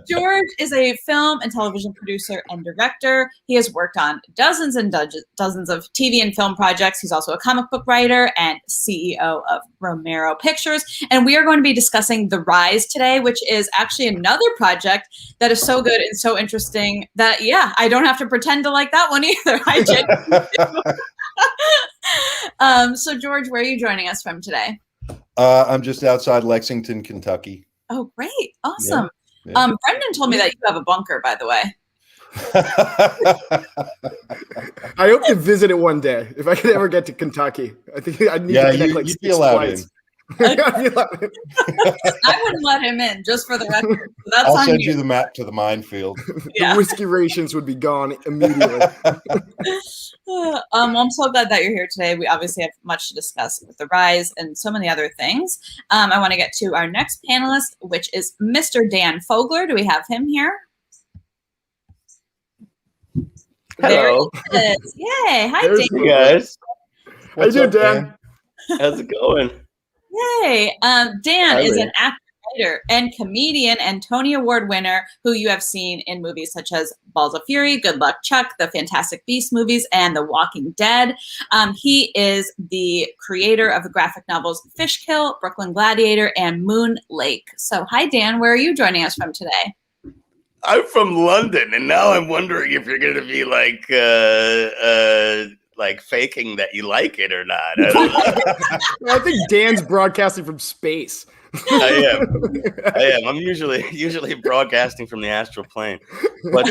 George is a film and television producer and director. He has worked on dozens and dozens of TV and film projects. He's also a comic book writer and CEO of Romero Pictures. And we are going to be discussing The Rise today, which is actually another project that is so good and so interesting that, I don't have to pretend to like that one either. I genuinely do. So, George, where are you joining us from today? I'm just outside Lexington, Kentucky. Oh, great. Awesome. Yeah. Brendan told me that you have a bunker, by the way. I hope to visit it one day. If I could ever get to Kentucky, I think I need to connect you'd be allowed in. I wouldn't let him in, just for the record. So that's I'll on send you. you the map to the minefield. Yeah. The whiskey rations would be gone immediately. Well, I'm so glad that you're here today. We obviously have much to discuss with the Rise and so many other things. I want to get to our next panelist, which is Mr. Dan Fogler. Do we have him here? Hello. There he is. Yay. Hi, There's Dan. you guys. How you doing, Dan? How's it going? Yay. Dan Hi, is Lee. an actor, writer, and comedian and Tony Award winner who you have seen in movies such as Balls of Fury, Good Luck Chuck, the Fantastic Beasts movies, and The Walking Dead. He is the creator of the graphic novels Fishkill, Brooklyn Gladiator, and Moon Lake. So hi, Dan. Where are you joining us from today? I'm from London, and now I'm wondering if you're going to be like faking that you like it or not. I don't know. I think Dan's broadcasting from space. I am. I'm usually broadcasting from the astral plane, but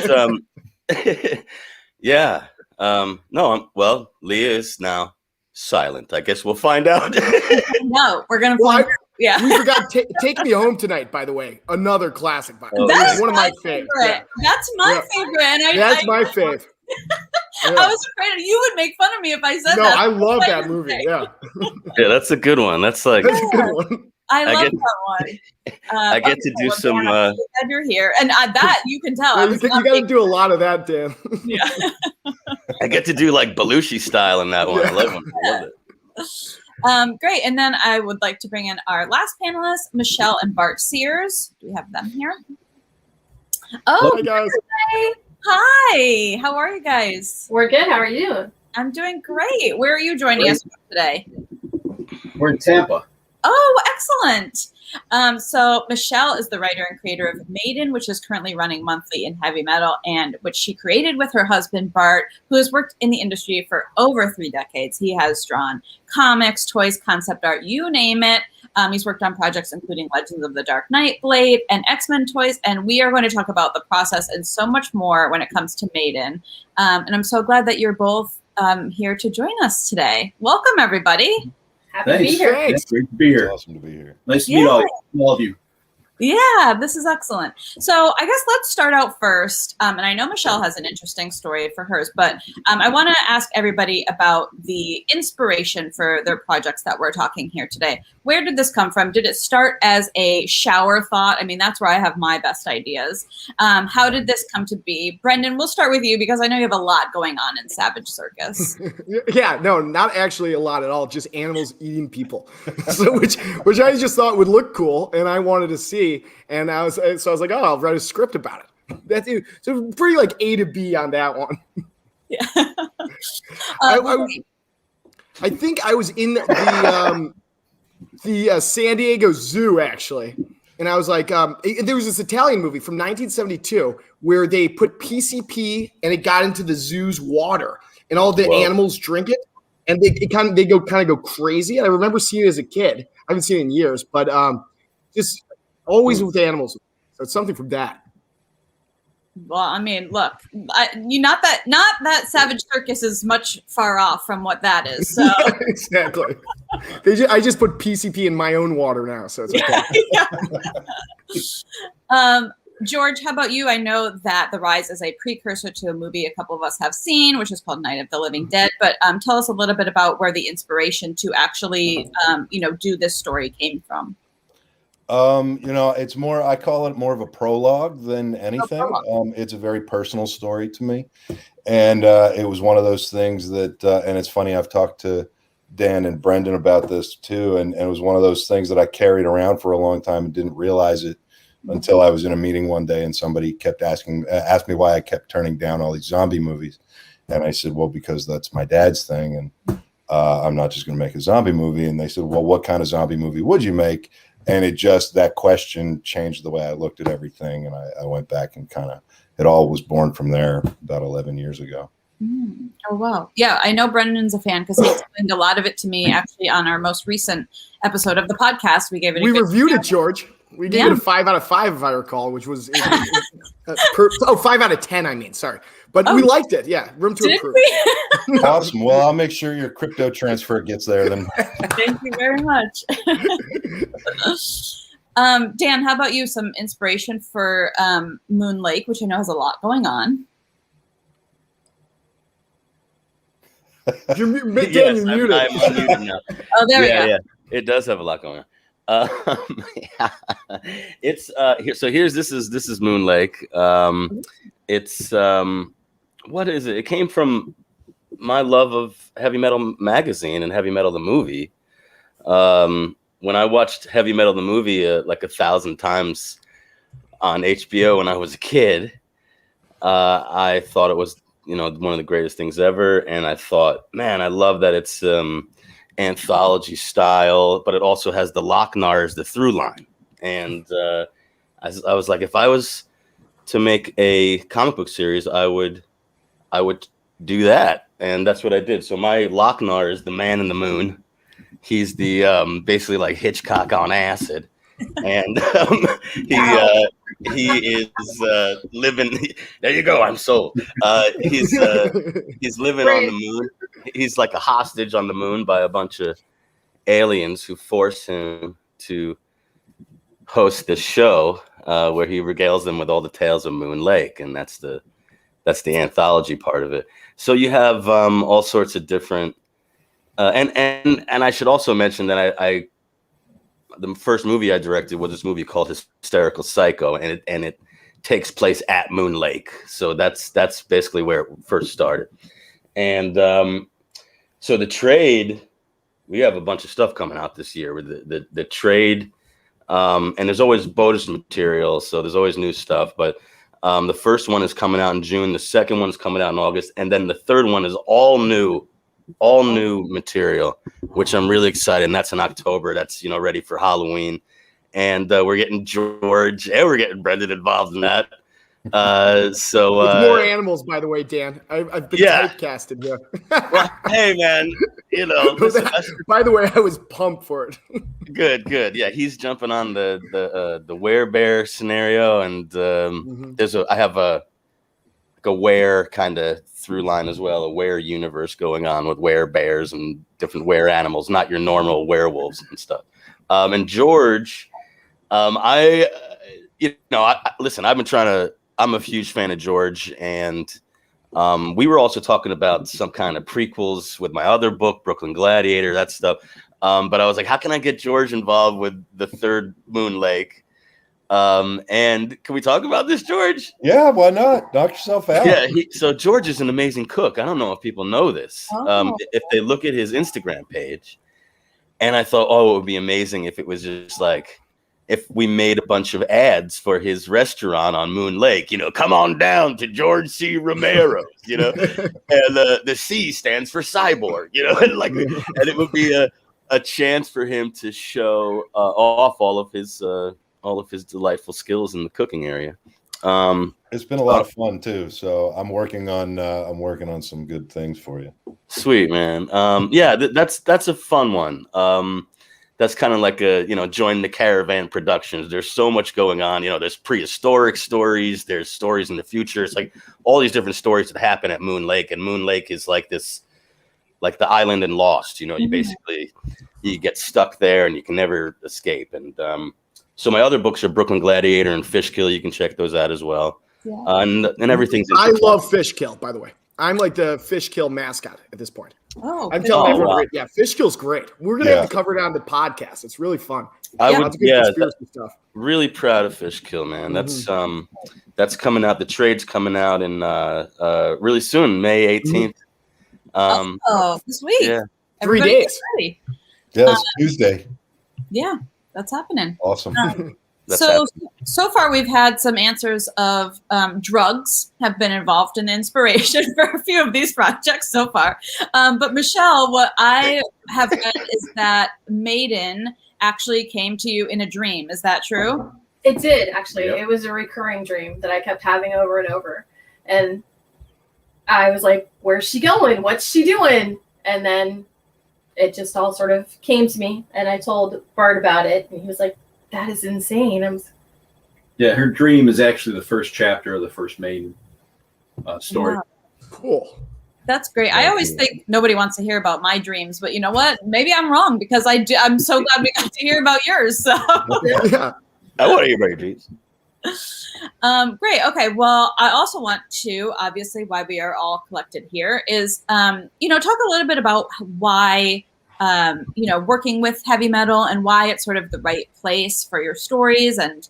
yeah. Well, Leah is now silent. I guess we'll find out. No, we're gonna. Yeah, we forgot Take Me Home Tonight. By the way, another classic. By the way, That's one of my favorite. faves. Yeah. That's my favorite. And That's my fave. I was afraid you would make fun of me if I said No, that. I love that movie. Yeah, Yeah, that's a good one. That's like that's a good one. I love get- that one. I get to do some. Glad you're here, and that you can tell. Yeah, you got to do a lot of that, Dan. Yeah. I get to do like Belushi style in that one. I love it. Great. And then I would like to bring in our last panelists, Michelle and Bart Sears. Do we have them here? Oh, Hi, guys. Hi. How are you guys? We're good. How are you doing? I'm doing great. Where are you joining us from today? We're in Tampa. Oh, excellent. So Michelle is the writer and creator of Maiden, which is currently running monthly in heavy metal, and which she created with her husband, Bart, who has worked in the industry for over 3 decades. He has drawn comics, toys, concept art, you name it. He's worked on projects including Legends of the Dark Knight, Blade, and X-Men toys, and we are going to talk about the process and so much more when it comes to Maiden. And I'm so glad that you're both here to join us today. Welcome, everybody. Happy to be here. It's great to be here. Awesome to be here. Nice to meet all of you. Yeah, this is excellent. So I guess let's start out first. And I know Michelle has an interesting story for hers, but I want to ask everybody about the inspiration for their projects that we're talking here today. Where did this come from? Did it start as a shower thought? I mean, that's where I have my best ideas. How did this come to be? Brendan, we'll start with you because I know you have a lot going on in Savage Circus. Yeah, no, not actually a lot at all. Just animals eating people, so which I just thought would look cool, and I wanted to see. And I was like, oh, I'll write a script about it. That's it. So pretty like A to B on that one. Yeah. I think I was in the San Diego Zoo actually, and I was like, there was this Italian movie from 1972 where they put PCP and it got into the zoo's water, and all the animals drink it, and they kind of go crazy. And I remember seeing it as a kid. I haven't seen it in years, but just always with animals. So it's something from that. Well, I mean, look, not that Savage Circus is much far off from what that is. So Yeah, exactly. I just put PCP in my own water now, so it's okay. George, how about you? I know that The Rise is a precursor to a movie a couple of us have seen, which is called Night of the Living Dead. But tell us a little bit about where the inspiration to actually, do this story came from. It's more, I call it more of a prologue than anything. It's a very personal story to me. And it was one of those things that, and it's funny, I've talked to Dan and Brendan about this too. And it was one of those things that I carried around for a long time and didn't realize it until I was in a meeting one day and somebody kept asked me why I kept turning down all these zombie movies. And I said, well, because that's my dad's thing. And I'm not just going to make a zombie movie. And they said, well, what kind of zombie movie would you make? And that question changed the way I looked at everything. And I went back and it all was born from there about 11 years ago. Oh, wow. Yeah, I know Brendan's a fan because he explained a lot of it to me actually on our most recent episode of the podcast. We reviewed it, George. We gave it a 5 out of 5, if I recall, which was 5 out of 10. I mean, sorry, but we liked it. Yeah, room to improve. Awesome. Well, I'll make sure your crypto transfer gets there then. Thank you very much. Dan, how about you? Some inspiration for Moon Lake, which I know has a lot going on. You're muted. I'm unmuted now. Oh, there we go. Yeah, it does have a lot going on. It's this is Moon Lake. It's what is it? It came from my love of Heavy Metal magazine and Heavy Metal the movie. When I watched Heavy Metal the movie like 1,000 times on HBO when I was a kid, I thought it was one of the greatest things ever, and I thought, man, I love that it's anthology style, but it also has the Lochnar as the through line. And I was like, if I was to make a comic book series, I would do that, and that's what I did. So my Lochnar is the man in the moon. He's the basically like Hitchcock on acid, and he is living. There you go. I'm sold. He's living on the moon. He's like a hostage on the moon by a bunch of aliens who force him to host this show where he regales them with all the tales of Moon Lake, and that's the anthology part of it. So you have all sorts of different. And I should also mention that I the first movie I directed was this movie called Hysterical Psycho, and it takes place at Moon Lake. So that's basically where it first started. And so the trade, we have a bunch of stuff coming out this year with the trade, and there's always bonus material, so there's always new stuff. But the first one is coming out in June, the second one is coming out in August, and then the third one is all new material, which I'm really excited. And that's in October. That's ready for Halloween, and we're getting George and we're getting Brendan involved in that. So with more animals, by the way, Dan. I've been typecasted here. Well, hey man, by the way, I was pumped for it. Good. Yeah, he's jumping on the werebear scenario, and I have a were kind of through line as well, a were universe going on with werebears and different were animals, not your normal werewolves and stuff. And George, listen, I'm a huge fan of George, and we were also talking about some kind of prequels with my other book, Brooklyn Gladiator, that stuff. But I was like, how can I get George involved with the third Moon Lake? And can we talk about this, George? Yeah, why not? Knock yourself out. Yeah, so George is an amazing cook. I don't know if people know this. If they look at his Instagram page, and I thought, it would be amazing if it was just like, if we made a bunch of ads for his restaurant on Moon Lake, come on down to George C. Romero, and the C stands for cyborg, and it would be a chance for him to show off all of his delightful skills in the cooking area. It's been a lot of fun too. So I'm working on some good things for you. Sweet, man. That's a fun one. That's kind of like join the caravan productions. There's so much going on. There's prehistoric stories. There's stories in the future. It's like all these different stories that happen at Moon Lake, and Moon Lake is like this, like the island in Lost. You basically you get stuck there and you can never escape. And so my other books are Brooklyn Gladiator and Fishkill. You can check those out as well. Yeah. And everything's. I love Fishkill, by the way. I'm like the Fishkill mascot at this point. Oh, I'm telling everyone, wow. Fishkill's great. We're gonna have to cover it on the podcast. It's really fun. Stuff. Really proud of Fishkill, man. That's coming out. The trade's coming out in really soon, May 18th. This week. Yeah, 3 days. Yeah, it's Tuesday. Yeah, that's happening. Awesome. So far we've had some answers of drugs have been involved in the inspiration for a few of these projects so far. But Michelle, what I have read is that Maiden actually came to you in a dream. Is that true? It did, actually. Yep. It was a recurring dream that I kept having over and over. And I was like, where's she going? What's she doing? And then it just all sort of came to me, and I told Bart about it, and he was like, That is insane. Yeah, her dream is actually the first chapter of the first main story. Wow. Cool. That's great. I always think nobody wants to hear about my dreams, but you know what? Maybe I'm wrong because I'm so glad we got to hear about yours. So Yeah. I want to hear about your dreams. Great. Okay. Well, I also want to, obviously, why we are all collected here is, talk a little bit about why, working with heavy metal and why it's sort of the right place for your stories and,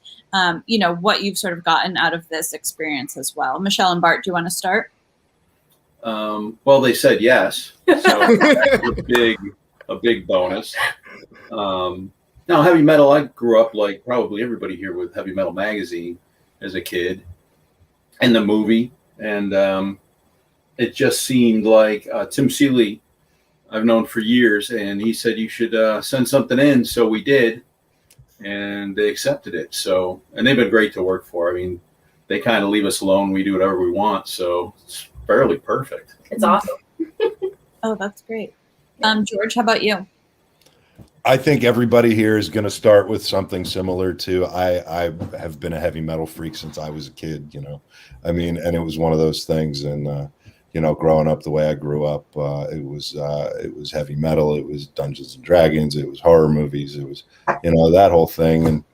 what you've sort of gotten out of this experience as well. Michelle and Bart, do you want to start? Well, they said yes, so that's a big bonus. Now, heavy metal, I grew up like probably everybody here with Heavy Metal Magazine as a kid and the movie. And it just seemed like Tim Seeley, I've known for years, and he said you should send something in. So we did, and they accepted it. So, and they've been great to work for. I mean, they kind of leave us alone. We do whatever we want. So it's fairly perfect. It's awesome. Oh, that's great. George, how about you? I think everybody here is going to start with something similar to I have been a heavy metal freak since I was a kid, I mean, and it was one of those things. And, growing up the way I grew up, it was heavy metal. It was Dungeons and Dragons. It was horror movies. It was, that whole thing. And,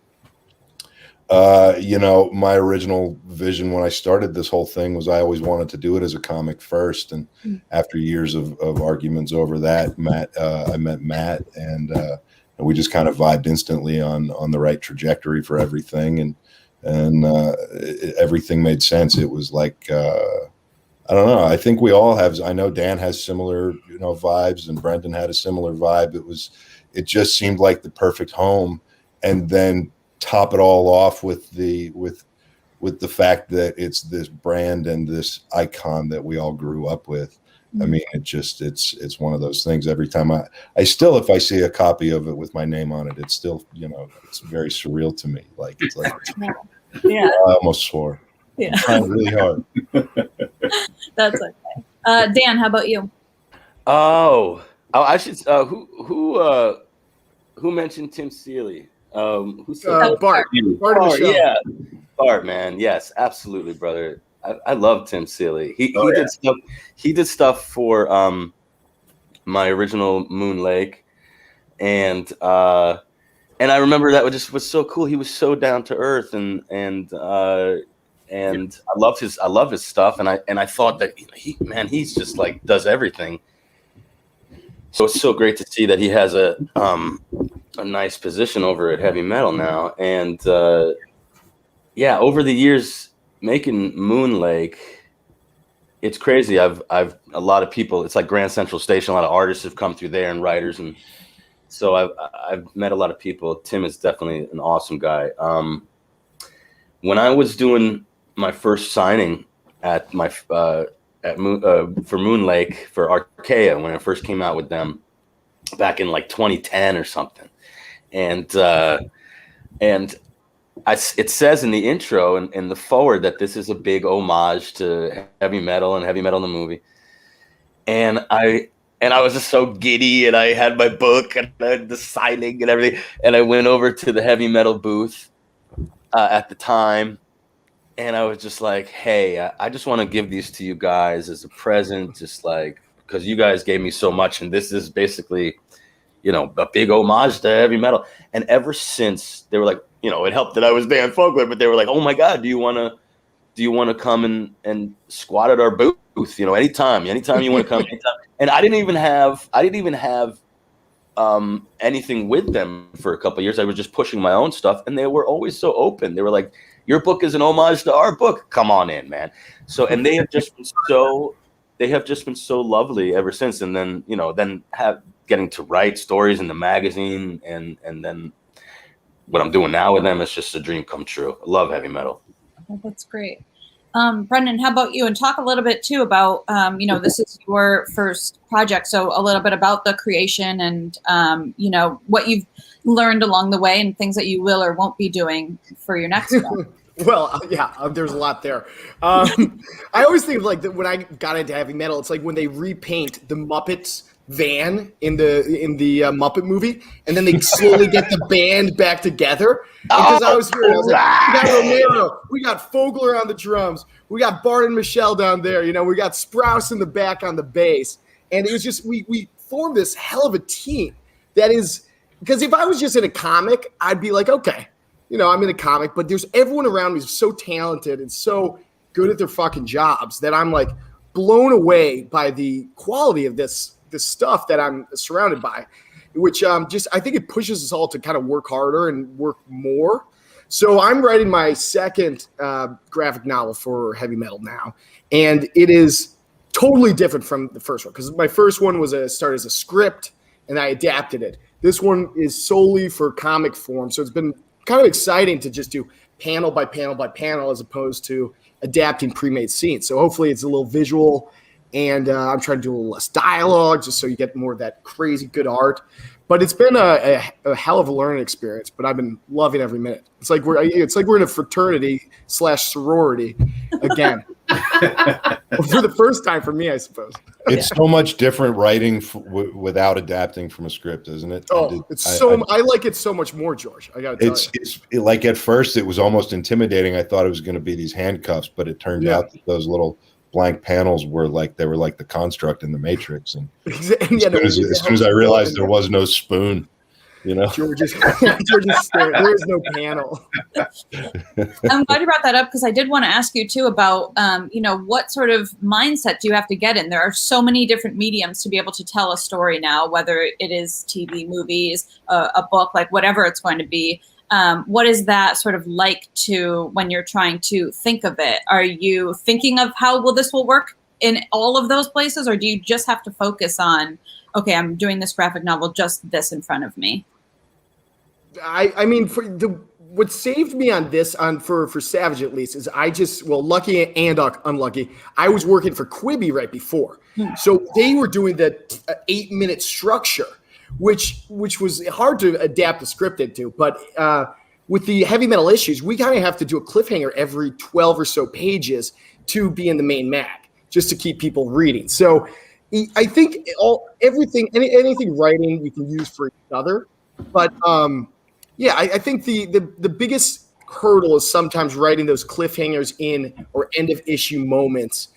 my original vision when I started this whole thing was I always wanted to do it as a comic first. And after years of arguments over that, I met Matt, and we just kind of vibed instantly on the right trajectory for everything. And everything made sense. It was like, I don't know. I think we all have, I know Dan has similar, vibes, and Brendan had a similar vibe. It just seemed like the perfect home. And then top it all off with the fact that it's this brand and this icon that we all grew up with. I mean, it's one of those things. Every time I still, if I see a copy of it with my name on it, it's still, it's very surreal to me. Like, it's like, Yeah. I almost swore. Yeah. I'm trying really hard. That's okay. Dan, how about you? Oh, I should. Who mentioned Tim Seeley? Who said Bart. Bart, yeah, Bart, man. Yes, absolutely, brother. I love Tim Seeley. He did stuff. He did stuff for my original Moon Lake, and I remember that was so cool. He was so down to earth, and I love his stuff, and I thought that he's just like does everything. So it's so great to see that he has a nice position over at heavy metal now. And over the years making Moon Lake, it's crazy. I've a lot of people, it's like Grand Central Station, a lot of artists have come through there and writers, and so I've met a lot of people. Tim is definitely an awesome guy. When I was doing my first signing at my for Moon Lake for Archaea, when I first came out with them back in like 2010 or something, and it says in the intro and in the forward that this is a big homage to heavy metal and heavy metal in the movie, and I was just so giddy, and I had my book and I had the signing and everything, and I went over to the heavy metal booth at the time. And I was just like, hey, I just want to give these to you guys as a present, just like, because you guys gave me so much. And this is basically, a big homage to heavy metal. And ever since, they were like, it helped that I was Dan Fogler, but they were like, oh my God, do you want to come and squat at our booth? Anytime you want to come, anytime. And I didn't even have anything with them for a couple of years. I was just pushing my own stuff, and they were always so open. They were like, your book is an homage to our book. Come on in, man. So, and they have just been so lovely ever since. And then, getting to write stories in the magazine, and then what I'm doing now with them is just a dream come true. I love heavy metal. Oh, that's great. Brendan, how about you? And talk a little bit too about, this is your first project. So a little bit about the creation and, what you've learned along the way and things that you will or won't be doing for your next one. Well, there's a lot there. I always think of like when I got into heavy metal, it's like when they repaint the Muppets, van in the Muppet movie, and then they slowly get the band back together. Because I was like, we got Romero, we got Fogler on the drums, we got Bart and Michelle down there, we got Sprouse in the back on the bass, and it was just we formed this hell of a team. That is, because if I was just in a comic, I'd be like, okay, I'm in a comic, but there's everyone around me is so talented and so good at their fucking jobs that I'm like blown away by the quality of this stuff that I'm surrounded by, which I think it pushes us all to kind of work harder and work more. So I'm writing my second graphic novel for heavy metal now, and it is totally different from the first one, because my first one was started as a script and I adapted it. This one is solely for comic form, so it's been kind of exciting to just do panel by panel by panel as opposed to adapting pre-made scenes. So hopefully it's a little visual, and I'm trying to do a little less dialogue just so you get more of that crazy good art. But it's been a hell of a learning experience, but I've been loving every minute. It's like we're in a fraternity / sorority again. For the first time for me, I suppose. It's so much different writing without adapting from a script, isn't it? Oh, I like it so much more, George. I got to tell you. It's like at first it was almost intimidating. I thought it was going to be these handcuffs, but it turned out that those little blank panels were like the construct in the Matrix. And as soon as I realized there was no spoon, George is there is no panel. I'm glad you brought that up, because I did want to ask you too about what sort of mindset do you have to get in? There are so many different mediums to be able to tell a story now, whether it is TV, movies, a book, like whatever it's going to be. What is that sort of like to when you're trying to think of it? Are you thinking of how this will work in all of those places, or do you just have to focus on, okay, I'm doing this graphic novel, just this in front of me? I mean, what saved me on this, for Savage at least, is lucky and unlucky, I was working for Quibi right before. So they were doing the 8-minute structure, which was hard to adapt the script into. But with the heavy metal issues, we kind of have to do a cliffhanger every 12 or so pages to be in the main mag, just to keep people reading. So I think anything writing you can use for each other. But I think the biggest hurdle is sometimes writing those cliffhangers in or end of issue moments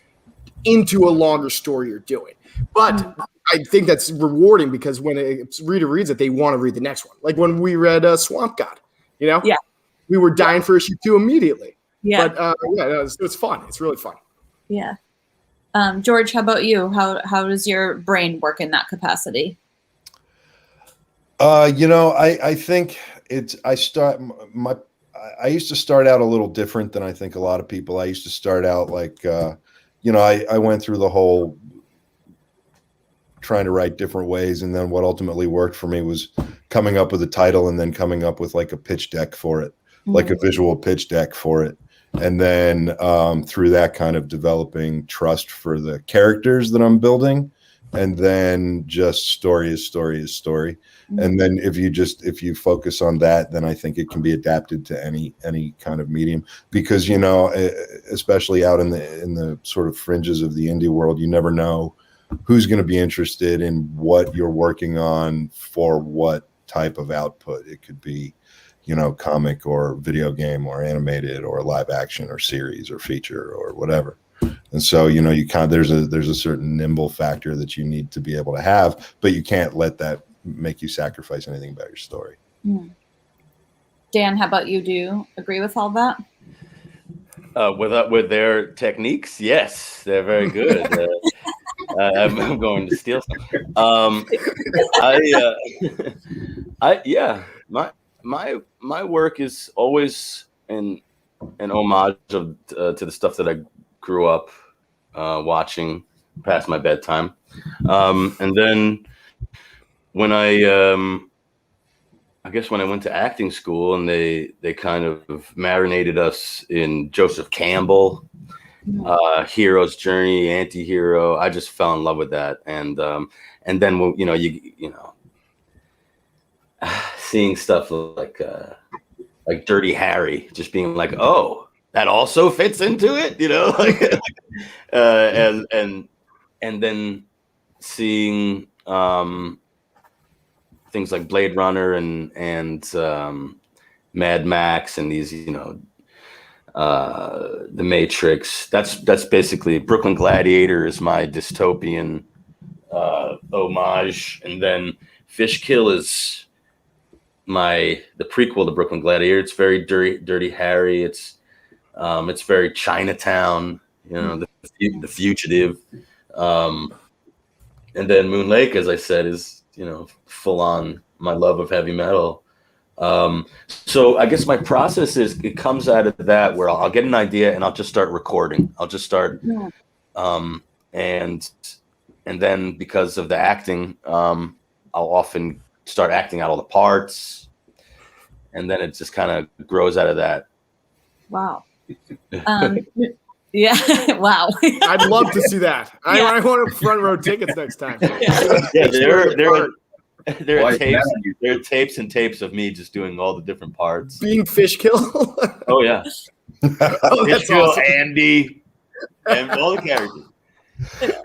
into a longer story you're doing. But I think that's rewarding, because when a reader reads it, they want to read the next one. Like when we read Swamp God, we were dying for issue 2 immediately. Yeah. But it's fun. It's really fun. Yeah. George, how about you? How does your brain work in that capacity? I think I used to start out a little different than I think a lot of people. I used to start out like, I went through the whole trying to write different ways. And then what ultimately worked for me was coming up with a title and then coming up with like a pitch deck for it, like a visual pitch deck for it. And then through that kind of developing trust for the characters that I'm building. And then just story is story is story. And then if you focus on that, then I think it can be adapted to any kind of medium, because, especially out in the sort of fringes of the indie world, you never know who's going to be interested in what you're working on for what type of output. It could be, comic or video game or animated or live action or series or feature or whatever. And so, there's a certain nimble factor that you need to be able to have, but you can't let that make you sacrifice anything about your story. Dan, how about you? Do you agree with all that? With their techniques, yes, they're very good. I'm going to steal some. My work is always an homage to the stuff that I grew up watching past my bedtime, and then when I guess when I went to acting school and they kind of marinated us in Joseph Campbell, hero's journey, anti-hero, I just fell in love with that. And then when, seeing stuff like Dirty Harry, just being like, oh, that also fits into it, and then seeing things like Blade Runner and Mad Max and these, The Matrix. That's basically Brooklyn Gladiator is my dystopian homage, and then Fishkill is the prequel to Brooklyn Gladiator. It's very Dirty Harry. It's very Chinatown. The Fugitive. And then Moon Lake, as I said, is full on my love of heavy metal. So I guess my process is it comes out of that where I'll get an idea and I'll just start recording. I'll just start, and then because of the acting, I'll often start acting out all the parts, and then it just kind of grows out of that. Wow. Yeah. Wow. I'd love to see that. I want front row tickets next time. Yeah, there are tapes and tapes of me just doing all the different parts. Being Fishkill. Oh yeah. That's awesome. Andy, and all the characters.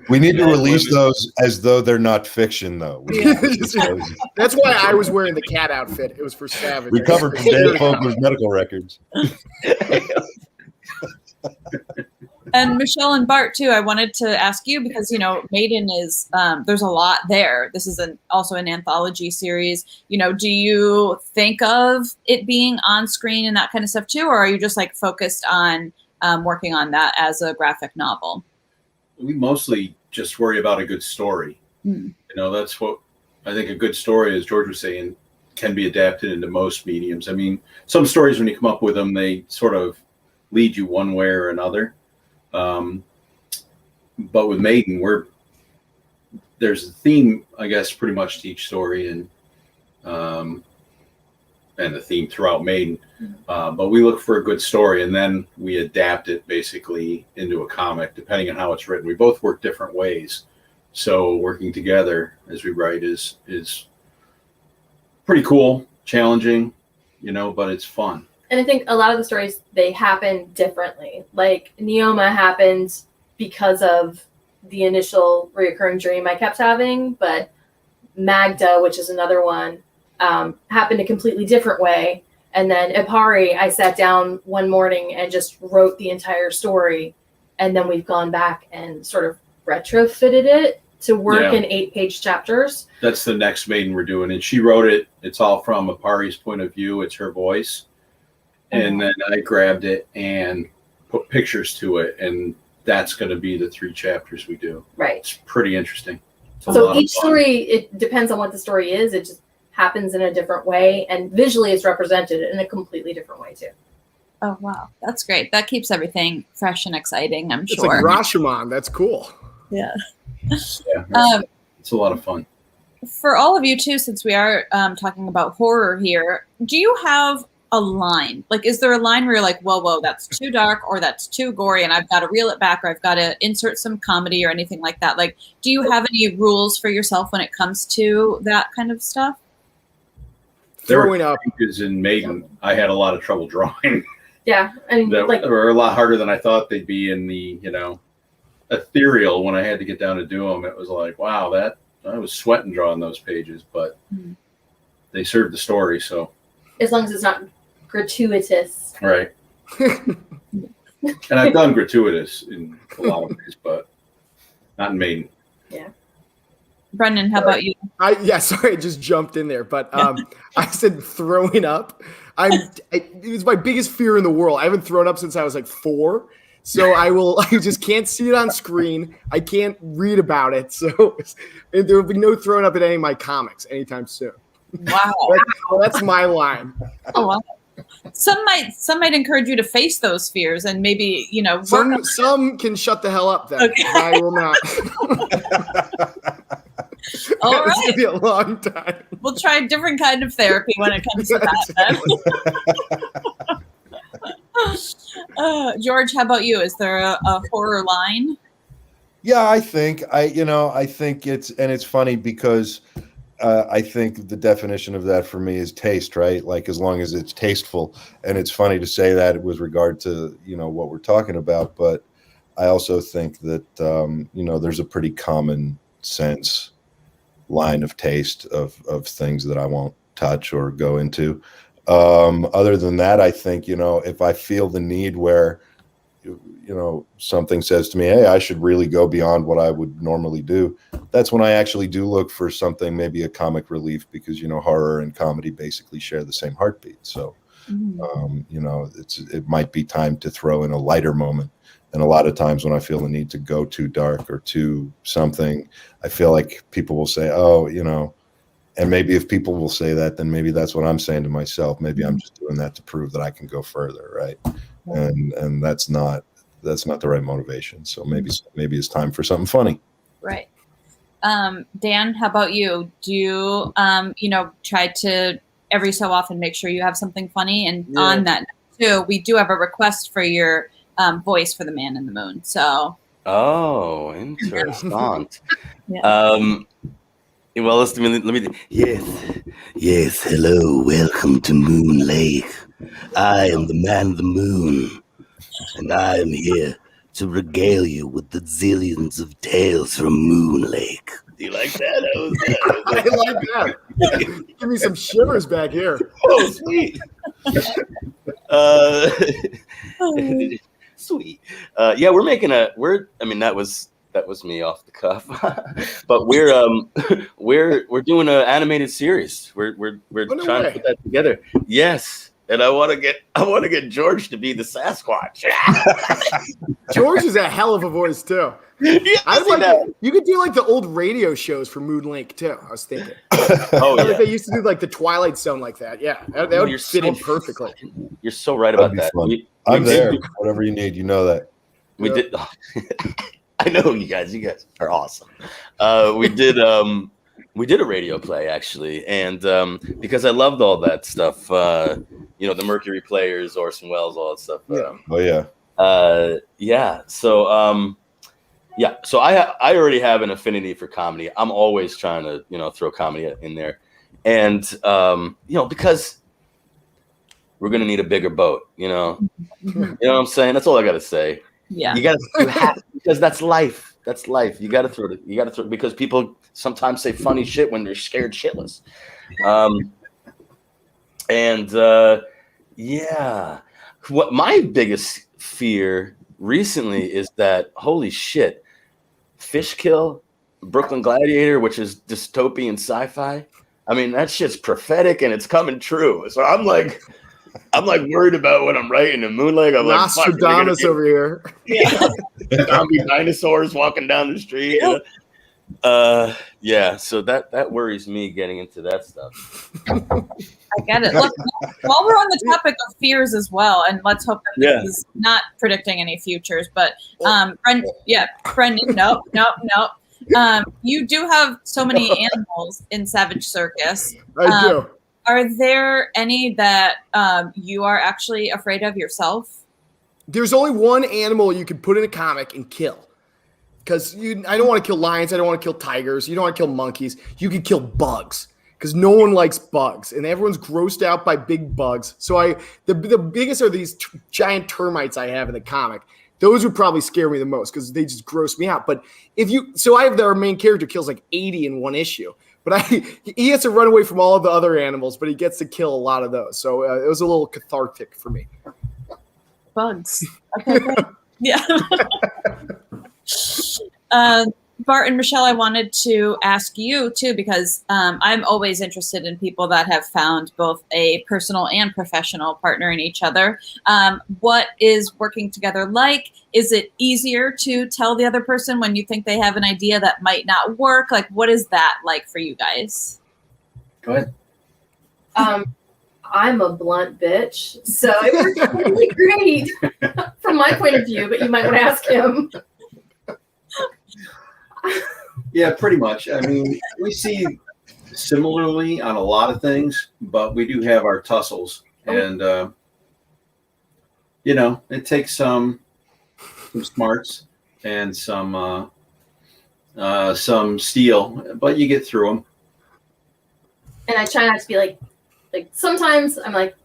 We need to release those as though they're not fiction, though. That's why I was wearing the cat outfit. It was for Savage. Recovered from Dan Fogler's medical records. And Michelle and Bart too, I wanted to ask you because Maiden is there's a lot there. This is also an anthology series. Do you think of it being on screen and that kind of stuff too, or are you just like focused on working on that as a graphic novel? We mostly just worry about a good story. That's what I think a good story, as George was saying, can be adapted into most mediums. I mean, some stories when you come up with them, they sort of lead you one way or another. But with Maiden, there's a theme, I guess, pretty much to each story, and the theme throughout Maiden. But we look for a good story, and then we adapt it basically into a comic, depending on how it's written. We both work different ways, so working together as we write is pretty cool, challenging, but it's fun. And I think a lot of the stories, they happen differently. Like Neoma happened because of the initial reoccurring dream I kept having, but Magda, which is another one, happened a completely different way. And then Ipari, I sat down one morning and just wrote the entire story. And then we've gone back and sort of retrofitted it to work in 8-page chapters. That's the next Maiden we're doing. And she wrote it. It's all from Ipari's point of view. It's her voice. And then I grabbed it and put pictures to it. And that's going to be the 3 chapters we do. Right. It's pretty interesting. So each story, it depends on what the story is. It just happens in a different way. And visually it's represented in a completely different way too. Oh, wow. That's great. That keeps everything fresh and exciting, I'm It's sure. like Rashomon. That's cool. Yeah. It's a lot of fun. For all of you too, since we are talking about horror here, do you have a line? Like, is there a line where you're like, whoa, that's too dark or that's too gory and I've got to reel it back or I've got to insert some comedy or anything like that? Like, do you have any rules for yourself when it comes to that kind of stuff? Throwing up pages in Maiden, I had a lot of trouble drawing. Yeah. And that were a lot harder than I thought they'd be in the, ethereal. When I had to get down to do them, it was like, wow, I was sweating drawing those pages, but they served the story. So as long as it's not gratuitous. Right. And I've done gratuitous in a lot of ways, but not in Maiden. Yeah. Brendan, how about you? Sorry, I just jumped in there, but I said throwing up. It was my biggest fear in the world. I haven't thrown up since I was like 4. So I just can't see it on screen. I can't read about it. So there will be no throwing up in any of my comics anytime soon. Wow. That's my line. Oh, wow. Some might encourage you to face those fears and maybe, some can shut the hell up then. Okay. I will not. All right. It's going to be a long time. We'll try a different kind of therapy when it comes to that then. George, how about you? Is there a horror line? Yeah, I think it's funny because I think the definition of that for me is taste, right? Like as long as it's tasteful, and it's funny to say that with regard to, what we're talking about, but I also think that, there's a pretty common sense line of taste of things that I won't touch or go into. Other than that, I think, if I feel the need where, something says to me, hey, I should really go beyond what I would normally do, that's when I actually do look for something, maybe a comic relief, because, horror and comedy basically share the same heartbeat. So, it might be time to throw in a lighter moment. And a lot of times when I feel the need to go too dark or too something, I feel like people will say, oh, and maybe if people will say that, then maybe that's what I'm saying to myself. Maybe I'm just doing that to prove that I can go further, right? And that's not the right motivation. So maybe it's time for something funny. Right. Dan, how about you? Do you try to every so often make sure you have something funny? And on that too, we do have a request for your voice for the Man in the Moon. So. Oh, interessant. Well, let me. Yes. Hello, welcome to Moon Lake. I am the Man of the Moon, and I am here to regale you with the zillions of tales from Moon Lake. Do you like that? I like that. Give me some shivers back here. Oh, sweet. Sweet. Yeah, we're making that was me off the cuff. But we're doing an animated series. We're trying to put that together. Yes. And I want to get George to be the Sasquatch. George is a hell of a voice too. I'd like that. You could do like the old radio shows for Moon Lake too. I was thinking. Like they used to do like the Twilight Zone like that. Yeah, that would fit in perfectly. You're so right about that. I'm there. Whatever you need, you know that. We did. I know you guys are awesome. We did a radio play actually, and because I loved all that stuff, the Mercury Players, Orson Welles, all that stuff. So I already have an affinity for comedy. I'm always trying to throw comedy in there, and because we're gonna need a bigger boat. You know what I'm saying? That's all I gotta say. Yeah, you have because that's life. That's life. You got to throw it because people sometimes say funny shit when they're scared shitless. What my biggest fear recently is that, holy shit, Fishkill, Brooklyn Gladiator, which is dystopian sci-fi. I mean, that shit's prophetic and it's coming true. So I'm like worried about what I'm writing in Moon Lake. I'm Nostradamus over here. Yeah. Zombie dinosaurs walking down the street. So that worries me getting into that stuff. I get it. Look, while we're on the topic of fears as well, and let's hope that this is not predicting any futures, but Brendan, nope. You do have so many animals in Savage Circus. I do. Are there any that you are actually afraid of yourself? There's only one animal you can put in a comic and kill. Because I don't want to kill lions. I don't want to kill tigers. You don't want to kill monkeys. You can kill bugs. Because no one likes bugs. And everyone's grossed out by big bugs. So the biggest are these giant termites I have in the comic. Those would probably scare me the most because they just gross me out. But I have our main character kills like 80 in one issue. But he has to run away from all of the other animals, but he gets to kill a lot of those. So it was a little cathartic for me. Bugs. Okay, great. Yeah. Bart and Michelle, I wanted to ask you too, because I'm always interested in people that have found both a personal and professional partner in each other. What is working together like? Is it easier to tell the other person when you think they have an idea that might not work? Like, what is that like for you guys? Go ahead. I'm a blunt bitch, so it works really great from my point of view, but you might want to ask him. Yeah, pretty much. I mean, we see similarly on a lot of things, but we do have our tussles, and it takes some smarts and some steel, but you get through them. And I try not to be like sometimes I'm like,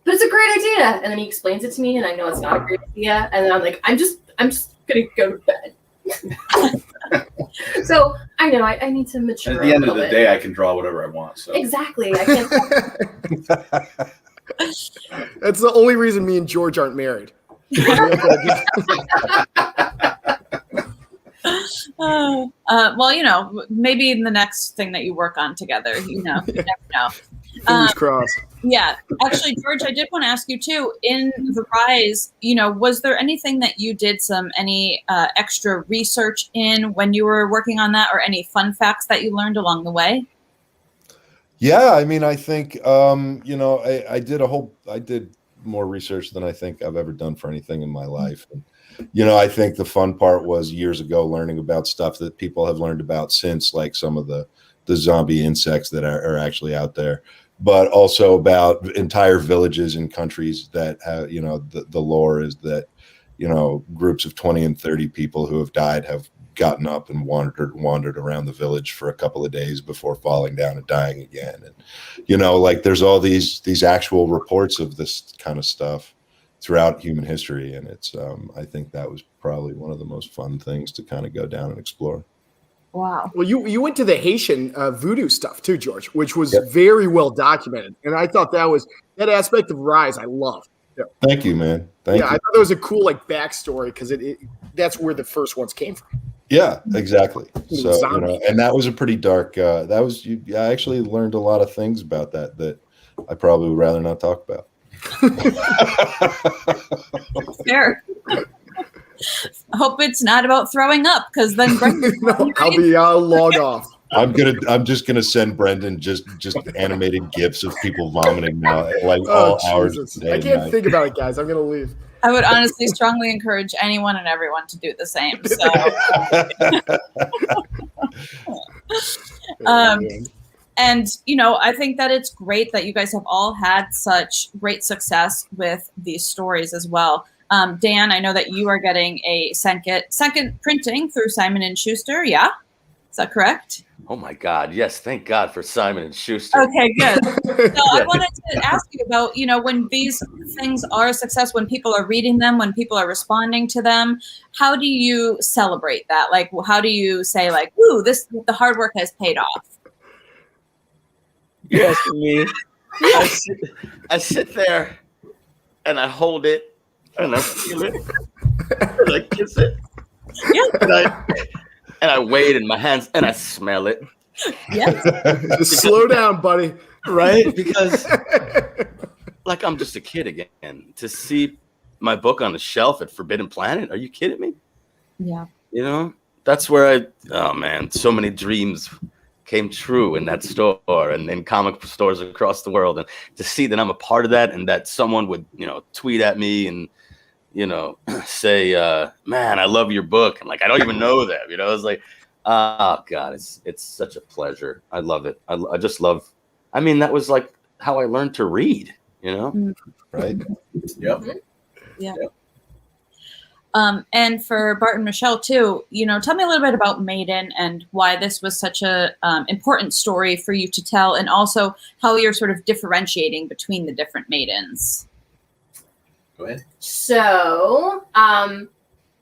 but it's a great idea, and then he explains it to me, and I know it's not a great idea, and then I'm like, I'm just gonna go to bed. So I know I need to mature. At the end a of the little day, I can draw whatever I want. So exactly. I can't. That's the only reason me and George aren't married. Well, you know, maybe in the next thing that you work on together, you know, you never know. Fingers crossed. Yeah, actually, George, I did want to ask you too. In The Rise, you know, was there anything that you did any extra research in when you were working on that, or any fun facts that you learned along the way? Yeah, I mean, I think you know, I did more research than I think I've ever done for anything in my life. And you know, I think the fun part was years ago learning about stuff that people have learned about since, like some of the zombie insects that are actually out there, but also about entire villages and countries that have, you know, the lore is that, you know, groups of 20 and 30 people who have died have gotten up and wandered around the village for a couple of days before falling down and dying again. And, you know, like there's all these actual reports of this kind of stuff throughout human history. And it's, I think that was probably one of the most fun things to kind of go down and explore. Wow. Well, you went to the Haitian voodoo stuff too, George, which was very well documented. And I thought that aspect of Rise I loved. Yeah. Thank you, man. Thank you. I thought that was a cool backstory because that's where the first ones came from. Yeah, exactly. So, you know, and that was a pretty dark, I actually learned a lot of things about that I probably would rather not talk about. Fair. I hope it's not about throwing up, because then Brendan, I'll log off. I'm just gonna send Brendan just animated gifs of people vomiting now, like all hours of the day. I can't think about it, guys. I'm gonna leave. I would honestly strongly encourage anyone and everyone to do the same. So, and you know, I think that it's great that you guys have all had such great success with these stories as well. Dan, I know that you are getting a second printing through Simon & Schuster. Yeah, is that correct? Oh my God! Yes, thank God for Simon & Schuster. Okay, good. So I wanted to ask you about, you know, when these things are a success, when people are reading them, when people are responding to them, how do you celebrate that? Like, how do you say, like, "Ooh, the hard work has paid off"? You're asking me. I sit there and I hold it and I feel it and I kiss it. Yeah. And I weigh it in my hands and I smell it. Yes. Just slow down, buddy. Right? Because like I'm just a kid again. To see my book on the shelf at Forbidden Planet, are you kidding me? Yeah. You know, that's where oh man, so many dreams came true in that store and in comic stores across the world. And to see that I'm a part of that and that someone would, you know, tweet at me and, you know, say, man, I love your book. And like, I don't even know them, you know, it's like, oh God, it's such a pleasure. I love it. I just love, I mean, that was like how I learned to read, you know? Right. Yep. Yeah. And for Bart and Michelle too, you know, tell me a little bit about Maiden and why this was such a important story for you to tell, and also how you're sort of differentiating between the different Maidens. Go ahead. So,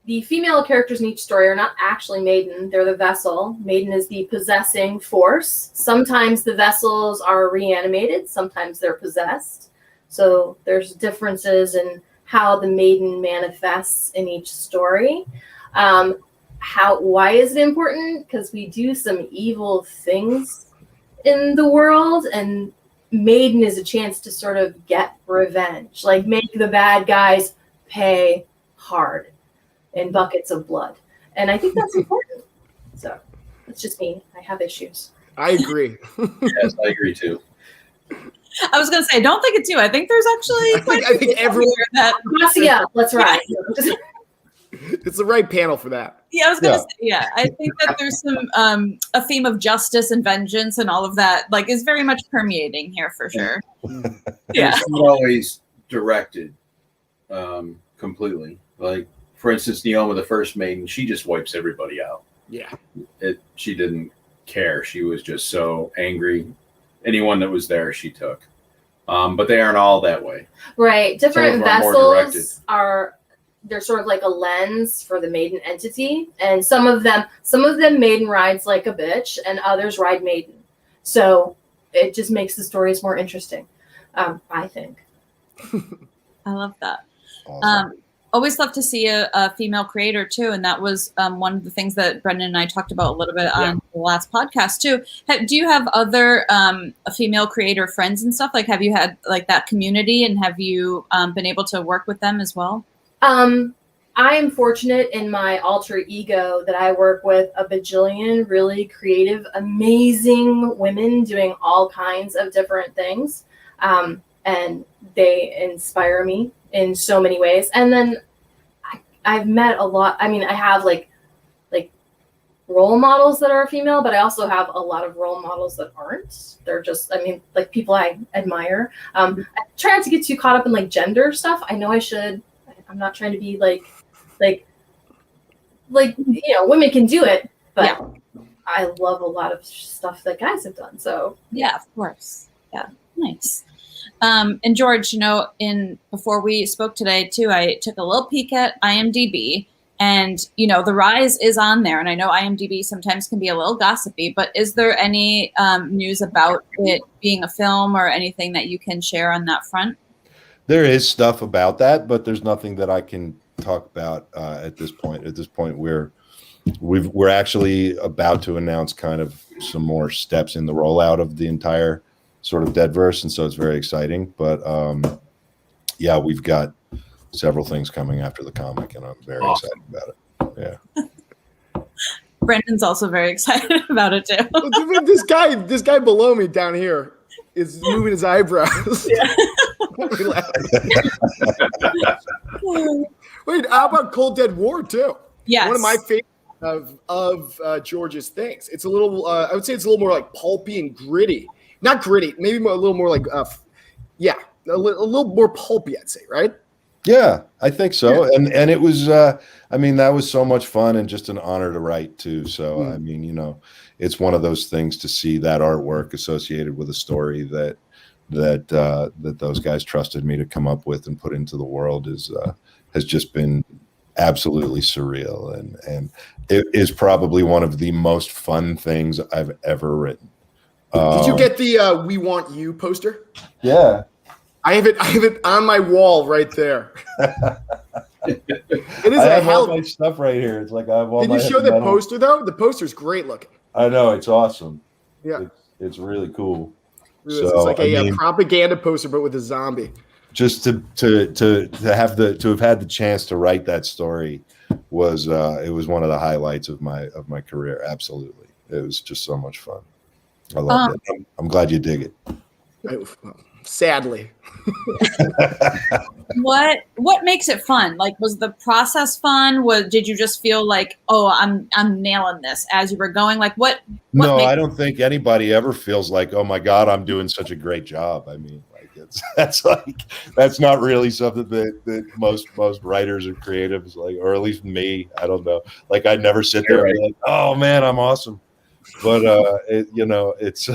the female characters in each story are not actually Maiden. They're the vessel. Maiden is the possessing force. Sometimes the vessels are reanimated. Sometimes they're possessed. So there's differences in how the Maiden manifests in each story. Why is it important? Because we do some evil things in the world, and Maiden is a chance to sort of get revenge, like make the bad guys pay hard in buckets of blood. And I think that's important. So it's just me. I have issues. I agree. Yes, I agree too. I was going to say, I don't think it's you. I think there's actually I think everyone that. Yeah, let's ride. It's the right panel for that. Yeah, I was going to say, I think that there's some a theme of justice and vengeance and all of that, like, is very much permeating here for sure. Yeah, It's not always directed completely. Like, for instance, Neoma, the first Maiden, she just wipes everybody out. Yeah, she didn't care. She was just so angry. Anyone that was there, she took. But they aren't all that way. Right. Different Some of them are more directed. vessels are they're sort of like a lens for the maiden entity, and some of them maiden rides like a bitch, and others ride maiden. So it just makes the stories more interesting, I think. I love that. Always love to see a female creator too, and that was one of the things that Brendan and I talked about a little bit on the last podcast too. Do you have other female creator friends and stuff? Like, have you had like that community, and have you been able to work with them as well? I am fortunate in my alter ego that I work with a bajillion really creative, amazing women doing all kinds of different things. And they inspire me in so many ways. And then I've met a lot. I mean, I have like role models that are female, but I also have a lot of role models that aren't. They're just, I mean, like people I admire. I try not to get too caught up in like gender stuff. I know I should. I'm not trying to be like women can do it, but I love a lot of stuff that guys have done. So yeah, of course. Yeah, nice. And George, before we spoke today too, I took a little peek at IMDb, and The Rise is on there, and I know IMDb sometimes can be a little gossipy, but is there any news about it being a film or anything that you can share on that front? There is stuff about that, but there's nothing that I can talk about at this point. At this point, we're actually about to announce kind of some more steps in the rollout of the entire sort of Deadverse, and so it's very exciting. But yeah, we've got several things coming after the comic, and I'm very excited about it. Yeah. Brendan's also very excited about it too. This guy below me down here is moving his eyebrows. Yeah. Wait, how about Cold Dead War too? Yes. One of my favorite of George's things. It's a little, I would say it's a little more like pulpy and gritty. Not gritty, maybe a little more like, a little more pulpy, I'd say, right? Yeah, I think so. Yeah. And it was, I mean, that was so much fun and just an honor to write too. So, I mean, it's one of those things to see that artwork associated with a story that those guys trusted me to come up with and put into the world has just been absolutely surreal. And it is probably one of the most fun things I've ever written. Did you get the "We Want You" poster? Yeah, I have it on my wall right there. It is I have all my stuff right here. It's like I have all. Did you show the poster though? The poster's great looking. I know, it's awesome. Yeah, it's really cool. It's like a propaganda poster, but with a zombie. Just to have had the chance to write that story was it was one of the highlights of my career. Absolutely, it was just so much fun. I love it. I'm glad you dig it. Sadly. What makes it fun? Like, was the process fun? Did you just feel like, oh, I'm nailing this as you were going? Like, what No, I don't think anybody ever feels like, oh my God, I'm doing such a great job. I mean, like that's not really something that most writers or creatives like, or at least me, I don't know. Like, I'd never sit there and be like, oh man, I'm awesome. But it's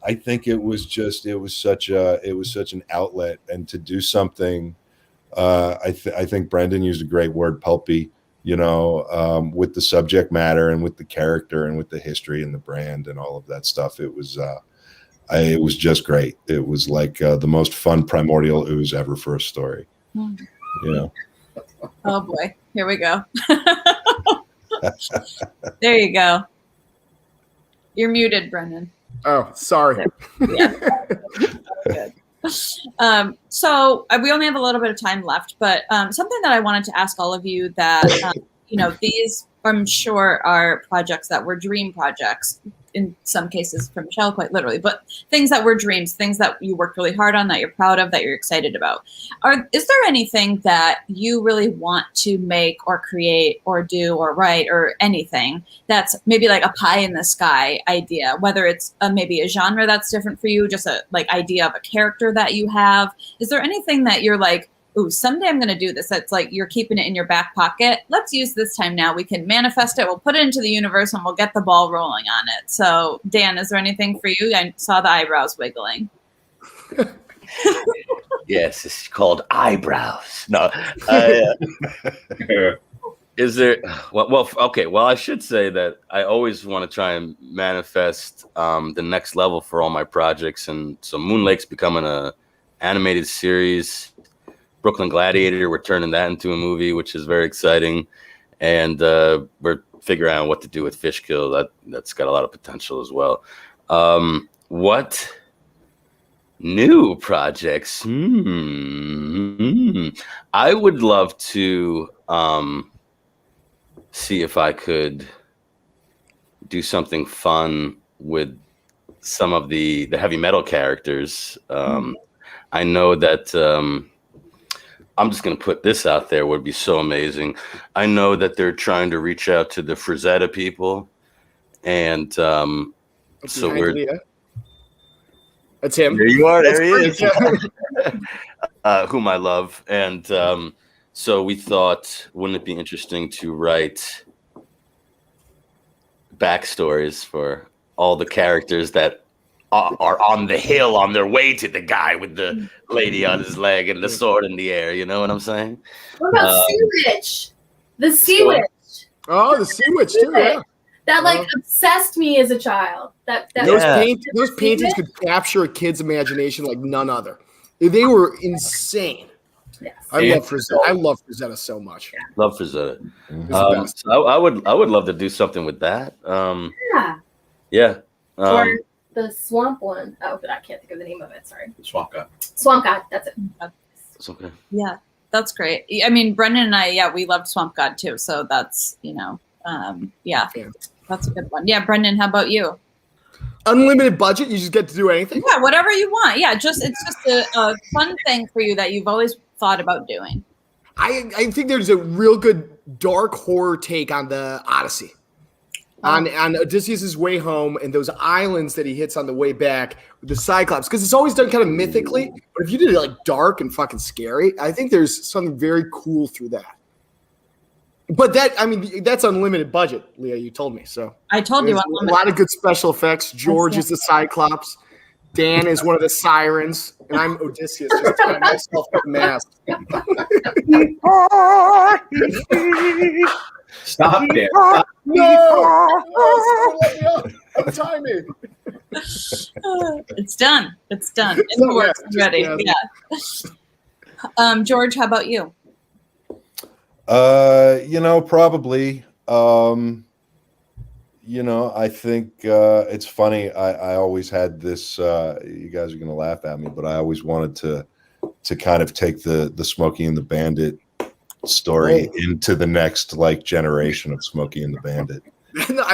I think it was such an outlet, and to do something. I think Brendan used a great word, pulpy. With the subject matter and with the character and with the history and the brand and all of that stuff. It was just great. It was like the most fun primordial ooze ever for a story. Oh boy, here we go. There you go. You're muted, Brendan. Oh, sorry. Yeah. Good. So we only have a little bit of time left, but something that I wanted to ask all of you that, these I'm sure are projects that were dream projects in some cases for Michelle, quite literally, but things that were dreams, things that you worked really hard on, that you're proud of, that you're excited about. Is there anything that you really want to make or create or do or write or anything that's maybe like a pie in the sky idea, whether it's maybe a genre that's different for you, just a idea of a character that you have? Is there anything that you're like, ooh, someday I'm going to do this? That's like you're keeping it in your back pocket. Let's use this time now. We can manifest it. We'll put it into the universe and we'll get the ball rolling on it. So, Dan, is there anything for you? I saw the eyebrows wiggling. Yes, it's called eyebrows. No. Is there? Well, okay. Well, I should say that I always want to try and manifest the next level for all my projects, and so Moon Lake's becoming a animated series. Brooklyn Gladiator, we're turning that into a movie, which is very exciting, and we're figuring out what to do with Fishkill. That's got a lot of potential as well. What new projects? I would love to see if I could do something fun with some of the heavy metal characters. I know that I'm just going to put this out there, would be so amazing. I know that they're trying to reach out to the Frazetta people, and so we're. That's him. There you are. There he That's is. great. Whom I love, and so we thought, wouldn't it be interesting to write backstories for all the characters that are on the hill on their way to the guy with the lady on his leg and the sword in the air? You know what I'm saying? What about Sea Witch? The Sea Witch. Oh, the Sea Witch too. Yeah. That obsessed me as a child. Those paintings could capture a kid's imagination like none other. They were insane. Yes. I love Frazetta so much. Love Frazetta. So I would love to do something with that. Yeah. Or the swamp one. Oh, but I can't think of the name of it. Sorry. Swamp God. Swamp God. That's it. It's okay. Yeah, that's great. I mean, Brendan and I, we loved Swamp God too. So that's, that's a good one. Yeah, Brendan, how about you? Unlimited budget, you just get to do anything? Yeah, whatever you want. Yeah, it's just a fun thing for you that you've always thought about doing. I think there's a real good dark horror take on the Odyssey. On Odysseus' way home and those islands that he hits on the way back with the Cyclops. Because it's always done kind of mythically. But if you did it like dark and fucking scary, I think there's something very cool through that. But that's unlimited budget, Leah. You told me so. I told you a lot of good special effects. George is the Cyclops. Dan is one of the sirens, and I'm Odysseus, just tying myself with a mask. Stop there. No! I'm timing. It's done. It's done. In the works. Ready. Yeah. George, how about you? Probably. I think it's funny. I always had this. You guys are going to laugh at me, but I always wanted to kind of take the Smokey and the Bandit story into the next generation of Smokey and the Bandit.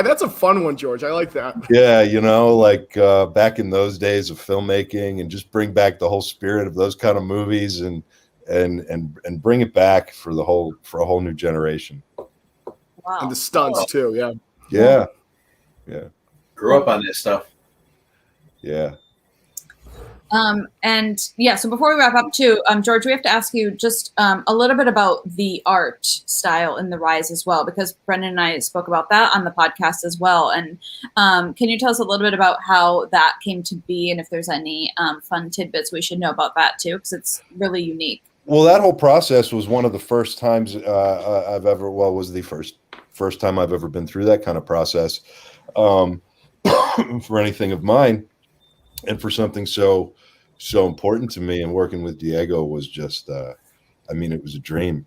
That's a fun one, George. I like that. Yeah, back in those days of filmmaking, and just bring back the whole spirit of those kind of movies, and bring it back for a whole new generation. Wow. And the stunts too. Yeah. Yeah. Grew up on this stuff. Yeah. So before we wrap up too, George, we have to ask you just a little bit about the art style in The Rise as well, because Brendan and I spoke about that on the podcast as well. And can you tell us a little bit about how that came to be, and if there's any fun tidbits we should know about that too, because it's really unique. Well, that whole process was one of the first times was the first time I've ever been through that kind of process for anything of mine, and for something so important to me. And working with Diego was just, it was a dream.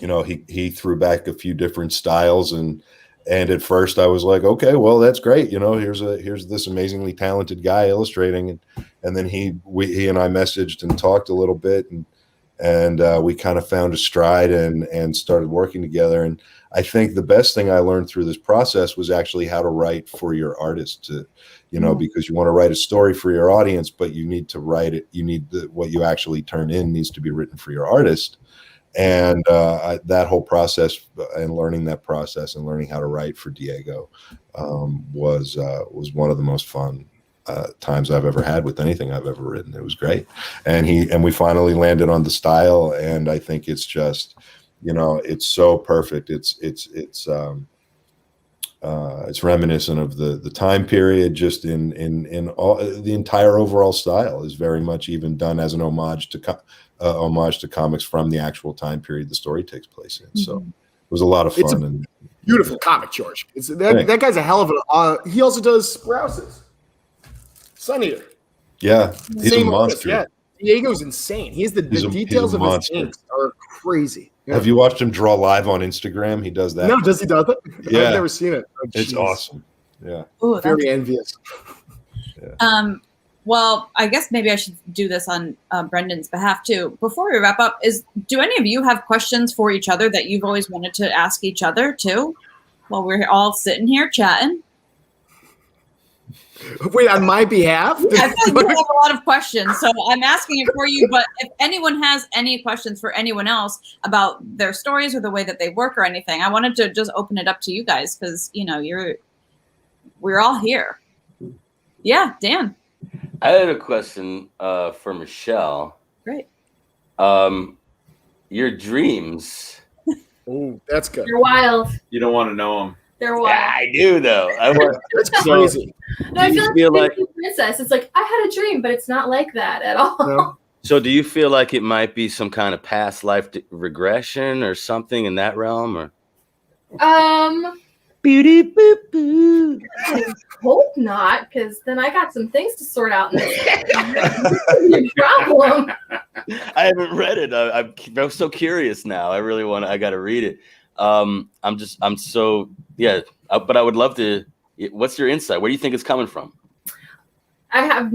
He threw back a few different styles, and at first I was like, okay, well, that's great. Here's this amazingly talented guy illustrating, and then he and I messaged and talked a little bit, and we kind of found a stride and started working together. And I think the best thing I learned through this process was actually how to write for your artist, because you want to write a story for your audience, but you need to write it. You need what you actually turn in needs to be written for your artist. And that whole process, and learning that process and learning how to write for Diego was one of the most fun times I've ever had with anything I've ever written. It was great. And we finally landed on the style, and I think it's just, it's so perfect. It's It's reminiscent of the time period, just in all the entire overall style is very much even done as an homage to comics from the actual time period the story takes place in. So it was a lot of fun. It's a and beautiful comic, George. That guy's a hell of a. He also does Sprouses. Sun Eater. Yeah, he's Same a monster. artist, yeah. Diego's insane. The details of his inks are crazy. Yeah. Have you watched him draw live on Instagram? He does that. No, does he do that? Yeah. I've never seen it. Oh, it's geez. awesome. Yeah. Ooh, very envious. Well, I guess maybe I should do this on Brendan's behalf too. Before we wrap up, do any of you have questions for each other that you've always wanted to ask each other too? While we're all sitting here chatting. Wait, on my behalf? I feel like you have a lot of questions, so I'm asking it for you. But if anyone has any questions for anyone else about their stories or the way that they work or anything, I wanted to just open it up to you guys because we're all here. Yeah, Dan. I had a question for Michelle. Great. Your dreams. Oh, that's good. You're wild. You don't want to know them. They're wild. Yeah, I do though. That's crazy. No, I Do you feel feel like princess. It's like I had a dream, but it's not like that at all. No. So do you feel like it might be some kind of past life regression or something in that realm, or? Beauty boop boop. I hope not, because then I got some things to sort out in this problem. I haven't read it. I'm so curious now. I really want to. I got to read it. I'm so yeah. But I would love to. What's your insight? Where do you think it's coming from? I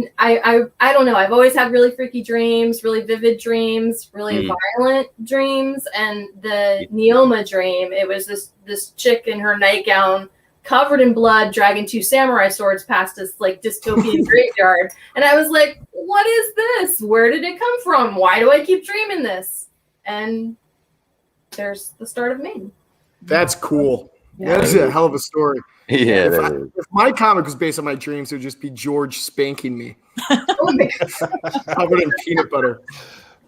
don't know. I've always had really freaky dreams, really vivid dreams, really violent dreams. And the Neoma dream, it was this chick in her nightgown covered in blood dragging two samurai swords past this like dystopian graveyard. And I was like, what is this? Where did it come from? Why do I keep dreaming this? And there's the start of Maine. That's cool. Yeah. That's a hell of a story. Yeah. If my comic was based on my dreams, it would just be George spanking me. Covered in peanut butter.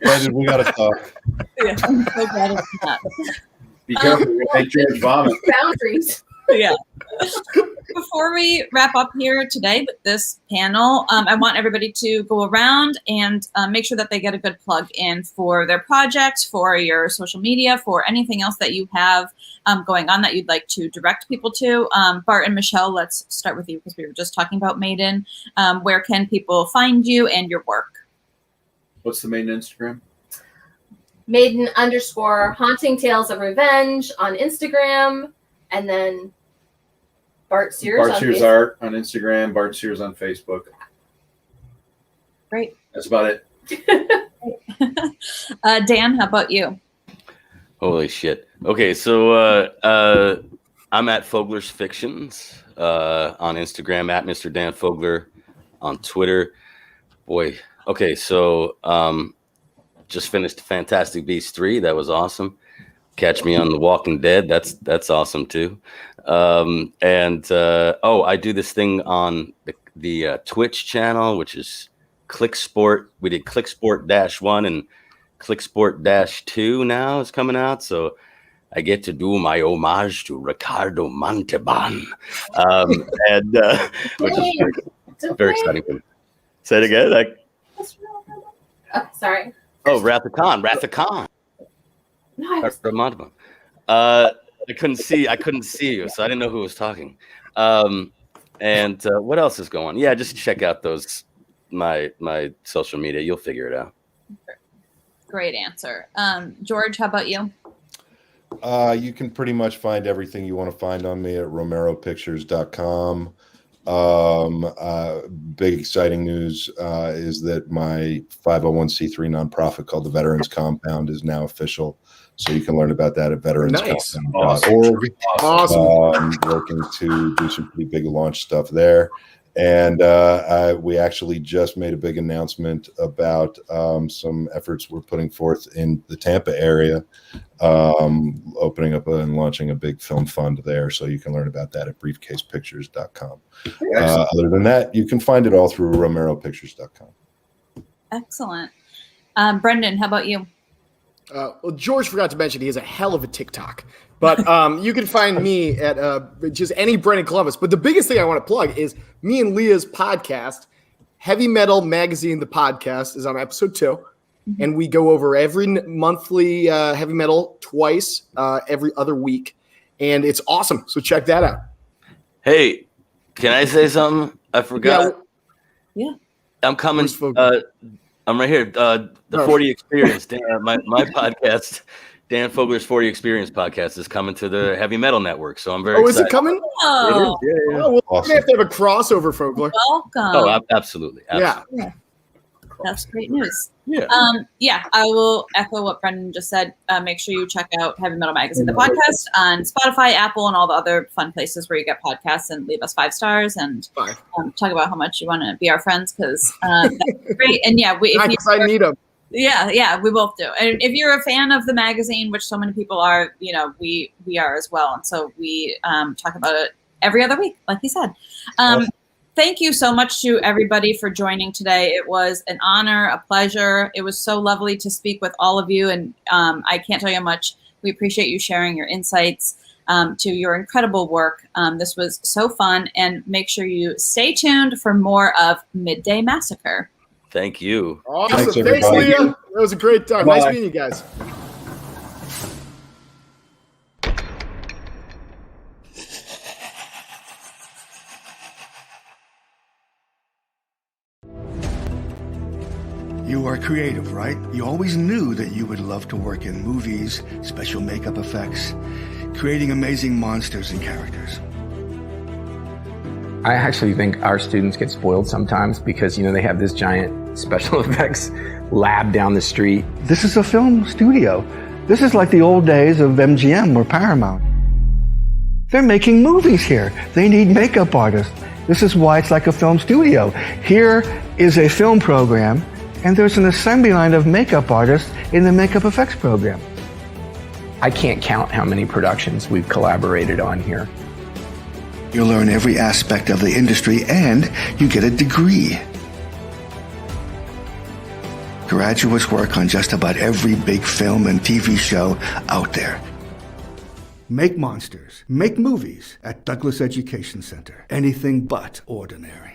Brendan, we got to talk. Yeah, I'm so glad it's not. Be careful, you're gonna make George vomit. Boundaries. Yeah. Before we wrap up here today with this panel, I want everybody to go around and make sure that they get a good plug in for their projects, for your social media, for anything else that you have going on that you'd like to direct people to. Bart and Michelle, let's start with you because we were just talking about Maiden. Where can people find you and your work? What's the main Instagram? Maiden_Haunting Tales of Revenge on Instagram. And then Bart Sears Bart on Sears Facebook. Art on Instagram, Bart Sears on Facebook. Great. That's about it. Dan, how about you? Holy shit. Okay, so I'm at Fogler's Fictions on Instagram, at Mr. Dan Fogler on Twitter. Boy, okay, so just finished Fantastic Beasts 3. That was awesome. Catch me on The Walking Dead. That's awesome too. I do this thing on the Twitch channel, which is ClickSport. We did ClickSport-1 and ClickSport-2 now is coming out. So I get to do my homage to Ricardo Montalban. Which is very exciting. Say it again. Sorry. Oh, Wrath of Khan. No, I was I couldn't see you, so I didn't know who was talking. What else is going on? Yeah, just check out my social media. You'll figure it out. Great answer. George, how about you? You can pretty much find everything you want to find on me at romeropictures.com. Big exciting news is that my 501c3 nonprofit called the Veterans Compound is now official. So you can learn about that at veteranscompound.org. Awesome. Working to do some pretty big launch stuff there. And we actually just made a big announcement about some efforts we're putting forth in the Tampa area, opening up and launching a big film fund there. So you can learn about that at briefcasepictures.com. Other than that, you can find it all through romeropictures.com. Excellent. Brendan, how about you? Well, George forgot to mention he has a hell of a TikTok. But you can find me at just any brand in Columbus. But the biggest thing I want to plug is me and Leah's podcast, Heavy Metal Magazine, the podcast, is on episode 2. Mm-hmm. And we go over every monthly heavy metal twice every other week. And it's awesome. So check that out. Hey, can I say something? I forgot. Yeah. I'm coming. I'm right here. The 40 Experience. My podcast, Dan Fogler's 40 Experience podcast, is coming to the Heavy Metal Network. So I'm very excited. Is it coming? Oh. It is, yeah. Oh, well, awesome. We're going to have a crossover, Fogler. Welcome. Oh, absolutely. Yeah. That's great news. Yeah. I will echo what Brendan just said. Make sure you check out Heavy Metal Magazine, the podcast, on Spotify, Apple, and all the other fun places where you get podcasts, and leave us 5 stars and talk about how much you want to be our friends, because that's great. And yeah, I need them. Yeah, we both do. And if you're a fan of the magazine, which so many people are, we are as well. And so we talk about it every other week, like he said. Thank you so much to everybody for joining today. It was an honor, a pleasure. It was so lovely to speak with all of you. And I can't tell you how much we appreciate you sharing your insights to your incredible work. This was so fun. And make sure you stay tuned for more of Midday Massacre. Thank you. Awesome. Thanks, Leah. That was a great time. Bye. Nice meeting you guys. You are creative, right? You always knew that you would love to work in movies, special makeup effects, creating amazing monsters and characters. I actually think our students get spoiled sometimes because, they have this giant special effects lab down the street. This is a film studio. This is like the old days of MGM or Paramount. They're making movies here. They need makeup artists. This is why it's like a film studio. Here is a film program, and there's an assembly line of makeup artists in the makeup effects program. I can't count how many productions we've collaborated on here. You learn every aspect of the industry, and you get a degree. Graduates work on just about every big film and TV show out there. Make monsters, make movies at Douglas Education Center. Anything but ordinary.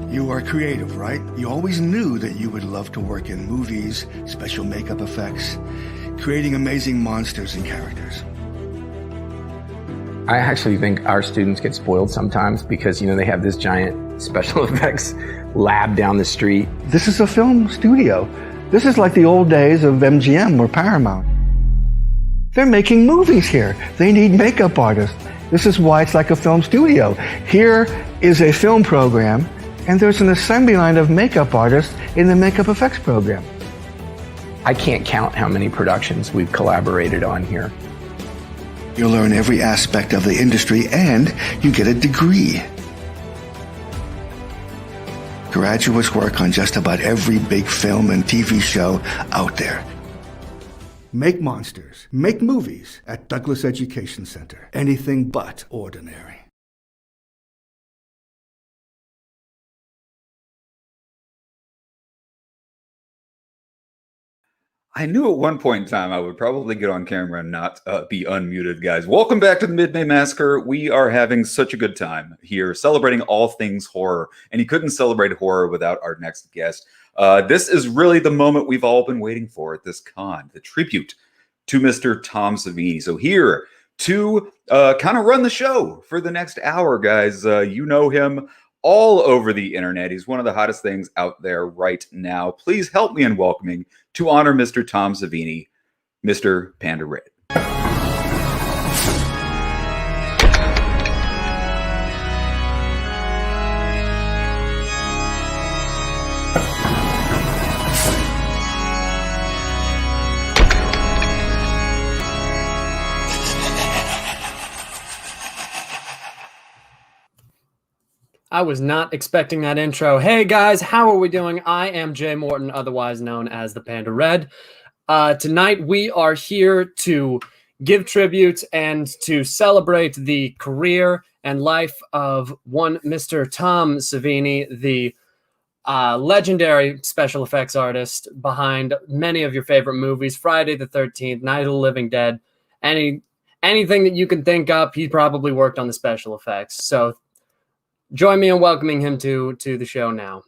You are creative, right? You always knew that you would love to work in movies, special makeup effects, creating amazing monsters and characters. I actually think our students get spoiled sometimes because, they have this giant special effects lab down the street. This is a film studio. This is like the old days of MGM or Paramount. They're making movies here. They need makeup artists. This is why it's like a film studio. Here is a film program, and there's an assembly line of makeup artists in the makeup effects program. I can't count how many productions we've collaborated on here. You'll learn every aspect of the industry and you get a degree. Graduates work on just about every big film and TV show out there. Make monsters, make movies at Douglas Education Center. Anything but ordinary. I knew at one point in time I would probably get on camera and not be unmuted, guys. Welcome back to the Mid-May Massacre. We are having such a good time here, celebrating all things horror. And you couldn't celebrate horror without our next guest. This is really the moment we've all been waiting for at this con, the tribute to Mr. Tom Savini. So here to kind of run the show for the next hour, guys. You know him all over the internet. He's one of the hottest things out there right now. Please help me in welcoming, to honor Mr. Tom Savini, Mr. Panda Red. I was not expecting that intro. Hey guys, how are we doing? I am Jay Morton, otherwise known as the Panda Red. Tonight we are here to give tribute and to celebrate the career and life of one Mr. Tom Savini, the legendary special effects artist behind many of your favorite movies, Friday the 13th, Night of the Living Dead, anything that you can think of, he probably worked on the special effects. So join me in welcoming him to the show now.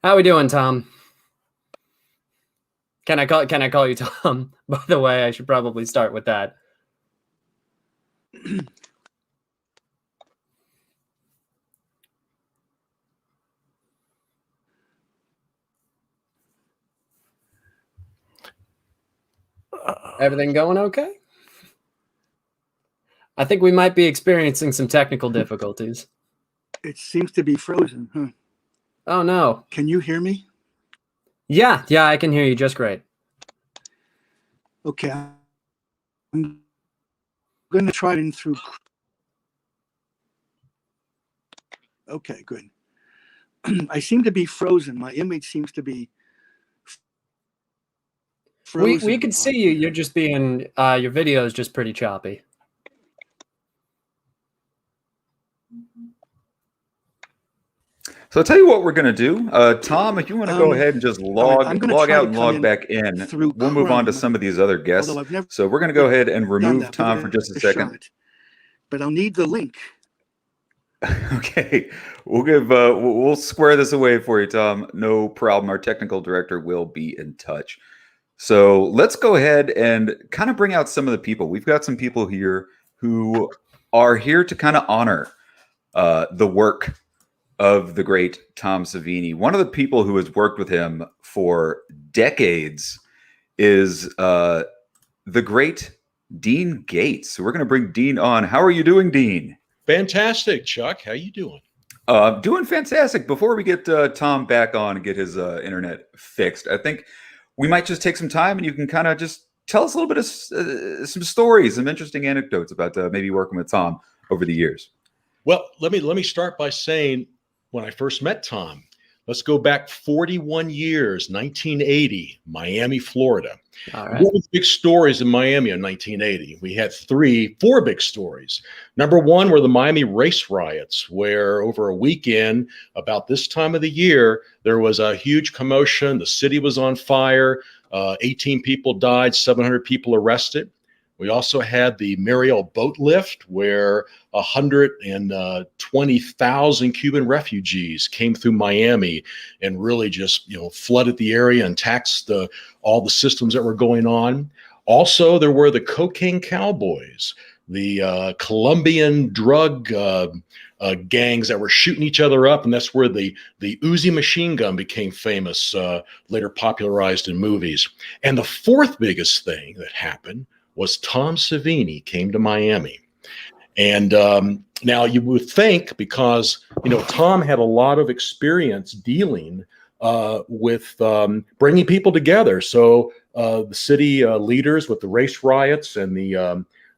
How we doing, Tom? Can I call you Tom? By the way, I should probably start with that. Everything going okay? I think we might be experiencing some technical difficulties. It seems to be frozen, huh? Oh, no. Can you hear me? Yeah, I can hear you just great. Okay. I'm going to try it in through. Okay, good. I seem to be frozen. My image seems to be frozen. We can see you. You're just being, your video is just pretty choppy. So I'll tell you what we're going to do. Tom, if you want to go ahead and just log out and log back in, we'll move on to some of these other guests. So we're going to go ahead and remove Tom for just a second. But I'll need the link. Okay. We'll square this away for you, Tom. No problem. Our technical director will be in touch. So let's go ahead and kind of bring out some of the people. We've got some people here who are here to kind of honor the work of the great Tom Savini. One of the people who has worked with him for decades is the great Dean Gates. So we're going to bring Dean on. How are you doing, Dean? Fantastic, Chuck. How you doing? Doing fantastic. Before we get Tom back on and get his internet fixed, I think we might just take some time and you can kind of just tell us a little bit of some stories, some interesting anecdotes about maybe working with Tom over the years. Well, let me start by saying, when I first met Tom, let's go back 41 years, 1980, Miami, Florida. All right. What were the big stories in Miami in 1980? We had four big stories. Number one were the Miami race riots, where over a weekend, about this time of the year, there was a huge commotion. The city was on fire. 18 people died, 700 people arrested. We also had the Mariel boat lift, where 120,000 Cuban refugees came through Miami and really just flooded the area and taxed all the systems that were going on. Also, there were the cocaine cowboys, the Colombian drug gangs that were shooting each other up, and that's where the Uzi machine gun became famous, later popularized in movies. And the fourth biggest thing that happened was Tom Savini came to Miami. And now you would think, because Tom had a lot of experience dealing with bringing people together. So the city leaders with the race riots and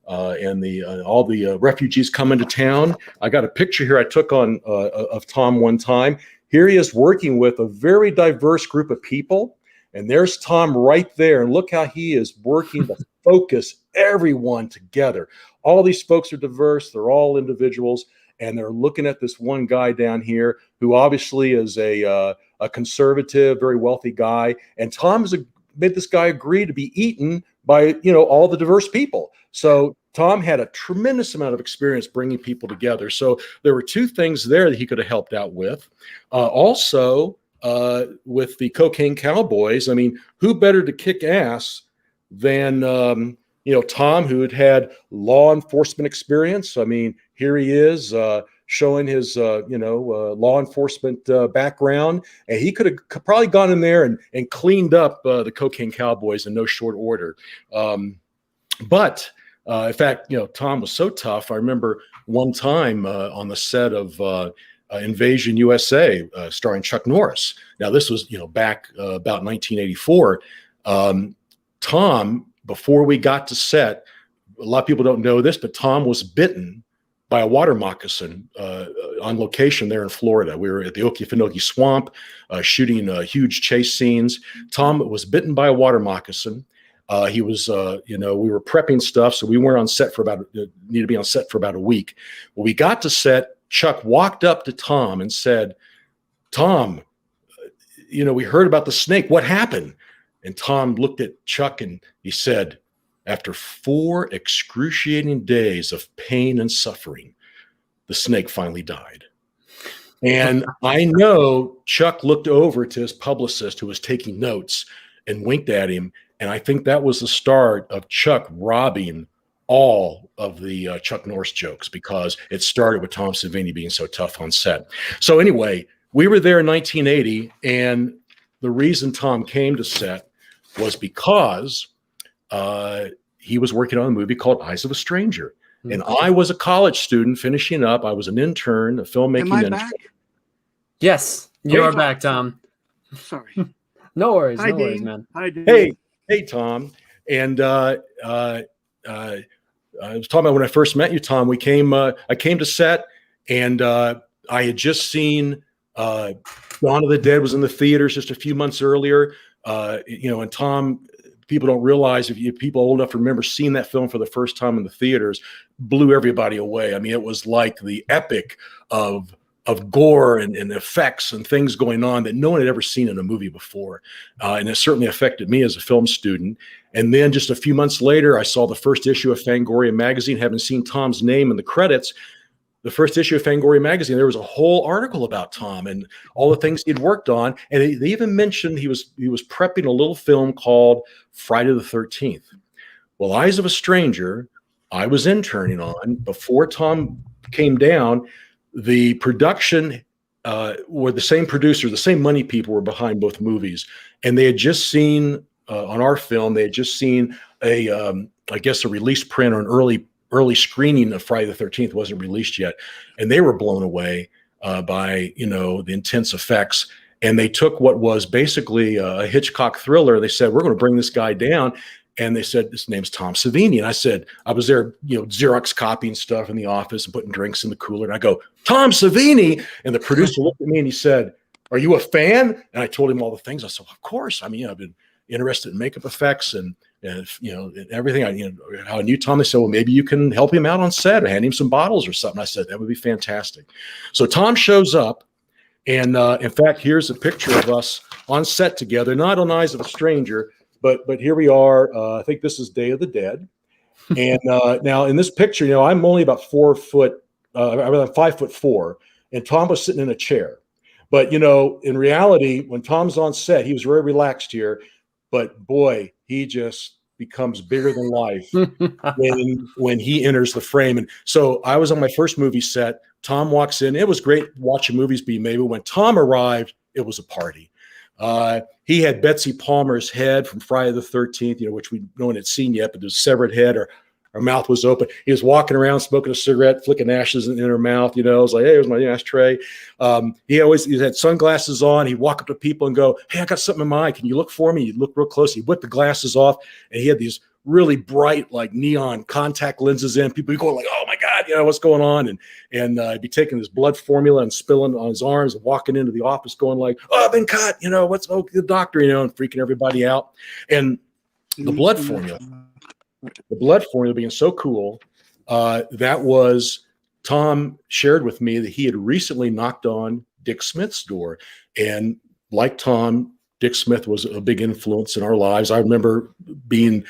all the refugees coming to town. I got a picture here I took of Tom one time. Here he is working with a very diverse group of people, and there's Tom right there. And look how he is working to focus everyone together. All these folks are diverse; they're all individuals, and they're looking at this one guy down here who obviously is a conservative, very wealthy guy. And Tom has made this guy agree to be eaten by all the diverse people. So Tom had a tremendous amount of experience bringing people together. So there were two things there that he could have helped out with. Also, with the Cocaine Cowboys, I mean, who better to kick ass than Tom, who had law enforcement experience? I mean, here he is showing his law enforcement background, and he could have probably gone in there and cleaned up the Cocaine Cowboys in no short order. But in fact, Tom was so tough. I remember one time on the set of Invasion USA, starring Chuck Norris. Now this was back about 1984. Tom, before we got to set, a lot of people don't know this, but Tom was bitten by a water moccasin on location there in Florida. We were at the Okefenokee Swamp shooting huge chase scenes. Tom was bitten by a water moccasin. He was, we were prepping stuff, so we weren't on set need to be on set for about a week. When we got to set, Chuck walked up to Tom and said, "Tom, we heard about the snake. What happened?" And Tom looked at Chuck and he said, "After 4 excruciating days of pain and suffering, the snake finally died." And I know Chuck looked over to his publicist who was taking notes and winked at him. And I think that was the start of Chuck robbing all of the Chuck Norris jokes, because it started with Tom Savini being so tough on set. So anyway, we were there in 1980, and the reason Tom came to set was because he was working on a movie called Eyes of a Stranger. And I was a college student finishing up. I was an intern, a filmmaking intern. Back? Yes, you are back, Tom. Sorry. No worries, Hi, no worries, Dean. man. Hi, Dean. Hey, Tom. And I was talking about when I first met you, Tom. I came to set, and I had just seen Dawn of the Dead was in the theaters just a few months earlier. And Tom, people don't realize, if you people old enough to remember seeing that film for the first time in the theaters, blew everybody away. I mean, it was like the epic of gore and effects and things going on that no one had ever seen in a movie before. And it certainly affected me as a film student. And then just a few months later, I saw the first issue of Fangoria magazine. Having seen Tom's name in the credits, the first issue of Fangoria magazine, there was a whole article about Tom and all the things he'd worked on. And they even mentioned he was prepping a little film called Friday the 13th. Well, Eyes of a Stranger, I was interning on before Tom came down. The production were the same producer, the same money people were behind both movies. And they had just seen on our film, they had just seen a release print or an early screening of Friday the 13th. Wasn't released yet. And they were blown away by, the intense effects. And they took what was basically a Hitchcock thriller. They said, "We're going to bring this guy down." And they said, "His name's Tom Savini." And I said, I was there, Xerox copying stuff in the office and putting drinks in the cooler. And I go, "Tom Savini." And the producer looked at me and he said, "Are you a fan?" And I told him all the things. I said, "Of course. I mean, I've been interested in makeup effects and everything. How I knew Tom." They said, "Well, maybe you can help him out on set or hand him some bottles or something." I said, "That would be fantastic." So Tom shows up. And in fact, here's a picture of us on set together, not on Eyes of a Stranger, but here we are. I think this is Day of the Dead. And now in this picture, I'm only about 4 foot, I'm 5'4", and Tom was sitting in a chair. But, in reality, when Tom's on set, he was very relaxed here. But boy, he just becomes bigger than life when he enters the frame. And so I was on my first movie set Tom walks in. It was great watching movies being made, but when Tom arrived, it was a party. He had Betsy Palmer's head from Friday the 13th, which no one had seen yet, but there's a severed head. Her mouth was open. He was walking around smoking a cigarette, flicking ashes in her mouth. It was like, hey, here's my ashtray. He had sunglasses on. He'd walk up to people and go, hey, I got something in my eye. Can you look for me? He'd look real close. He'd whip the glasses off, and he had these really bright, like neon contact lenses in. People would go like, oh my God, what's going on? And he'd be taking his blood formula and spilling on his arms and walking into the office going like, oh, I've been cut, what's the doctor, and freaking everybody out. And the blood formula being so cool, that was Tom shared with me that he had recently knocked on Dick Smith's door. And like Tom, Dick Smith was a big influence in our lives. I remember being,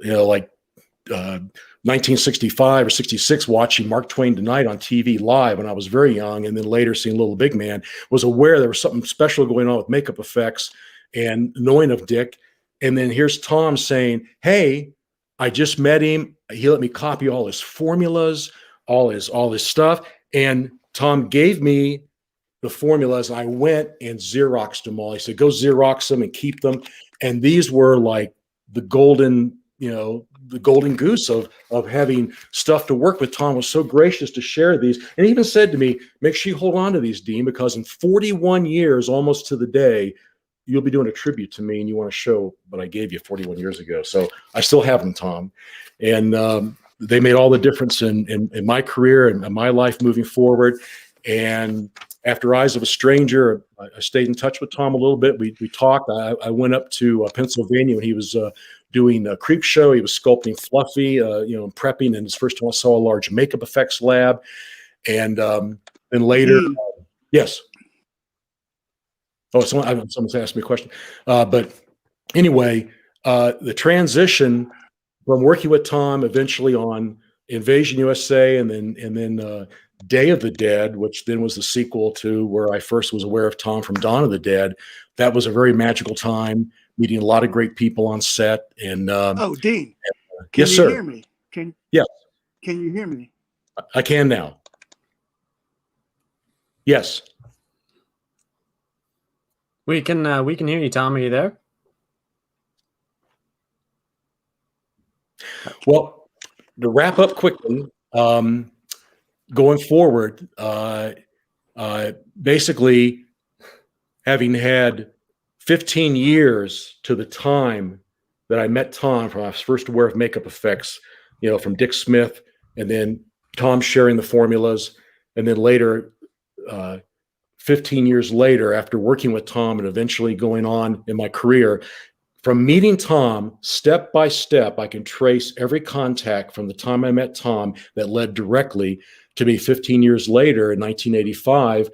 1965 or 66, watching Mark Twain Tonight on TV live when I was very young, and then later seeing Little Big Man, was aware there was something special going on with makeup effects and knowing of Dick. And then here's Tom saying, hey, I just met him. He let me copy all his formulas, all his stuff. And Tom gave me the formulas. I went and Xeroxed them all. He said, go Xerox them and keep them. And these were like the golden goose of having stuff to work with. Tom was so gracious to share these, and even said to me, make sure you hold on to these, Dean, because in 41 years, almost to the day, you'll be doing a tribute to me, and you want to show what I gave you 41 years ago. So I still have them, Tom. And they made all the difference in my career and my life moving forward. And after Eyes of a Stranger, I stayed in touch with Tom a little bit. We talked. I went up to Pennsylvania when he was doing a creep show. He was sculpting Fluffy, prepping. And his first time I saw a large makeup effects lab. And then later, yes. Oh, someone's asked me a question. But anyway, the transition from working with Tom eventually on Invasion USA and then Day of the Dead, which then was the sequel to where I first was aware of Tom from Dawn of the Dead. That was a very magical time, meeting a lot of great people on set. And Dean, can yes, you sir. hear me? Yes, Can you hear me? I can now. Yes. We can hear you, Tom. Are you there? Well, to wrap up quickly, going forward, basically having had 15 years to the time that I met Tom, from I was first aware of makeup effects, from Dick Smith, and then Tom sharing the formulas, and then later, 15 years later, after working with Tom and eventually going on in my career, from meeting Tom, step by step, I can trace every contact from the time I met Tom that led directly to me 15 years later in 1985,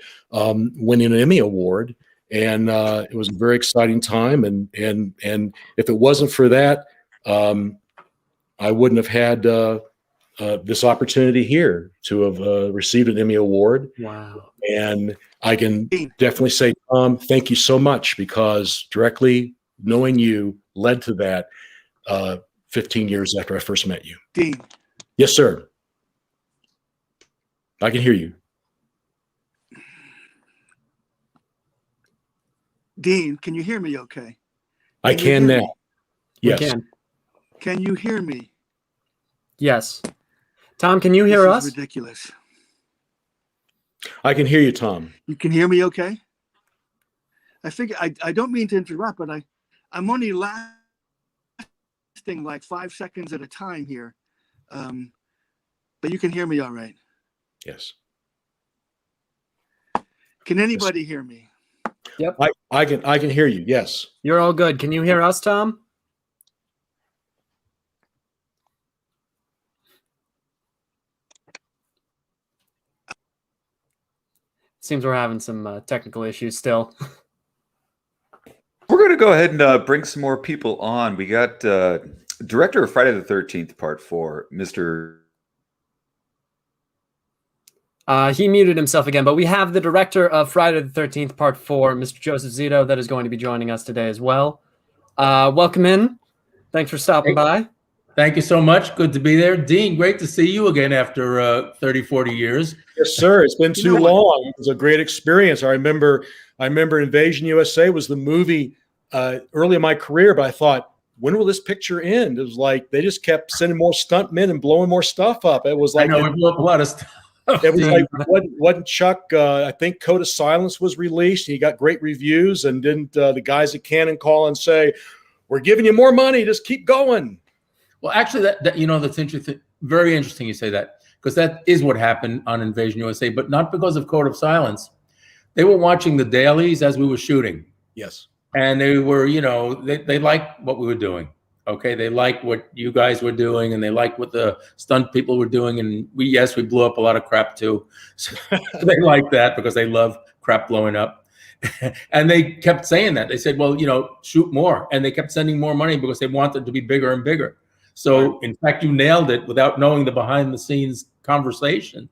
winning an Emmy Award. And it was a very exciting time. And if it wasn't for that, I wouldn't have had this opportunity here to have received an Emmy Award. Wow. And I can definitely say, Tom, thank you so much, because directly knowing you led to that 15 years after I first met you. Dean. Yes, sir. I can hear you. Dean, can you hear me okay? I can now. Yes. We can. Can you hear me? Yes. Tom, can you hear us? This is ridiculous. I can hear you, Tom. You can hear me okay? I figure I don't mean to interrupt, but I'm only lasting like 5 seconds at a time here. But you can hear me all right. Yes. Can anybody hear me? Yep. I can hear you. Yes. You're all good. Can you hear us, Tom? Seems we're having some technical issues still. We're going to go ahead and bring some more people on. We got director of Friday the 13th, Part 4, Mr. He muted himself again, but we have the director of Friday the 13th, Part 4, Mr. Joseph Zito, that is going to be joining us today as well. Welcome in. Thanks for stopping by. Thank you so much. Good to be there. Dean, great to see you again after 30, 40 years. Yes, sir. It's been too long. It was a great experience. I remember Invasion USA was the movie early in my career, but I thought, when will this picture end? It was like they just kept sending more stuntmen and blowing more stuff up. It was like, I know, we blew up a lot of stuff. It was like, wasn't Chuck, I think Code of Silence was released. He got great reviews, and didn't the guys at Canon call and say, we're giving you more money, just keep going? Well, actually, that's interesting. Very interesting you say that, because that is what happened on Invasion USA, but not because of Code of Silence. They were watching the dailies as we were shooting. Yes. And they were, they liked what we were doing. Okay. They liked what you guys were doing, and they liked what the stunt people were doing. And we blew up a lot of crap too. So they liked that because they love crap blowing up. And they kept saying that. They said, well, shoot more. And they kept sending more money because they wanted it to be bigger and bigger. So in fact, you nailed it without knowing the behind the scenes conversation.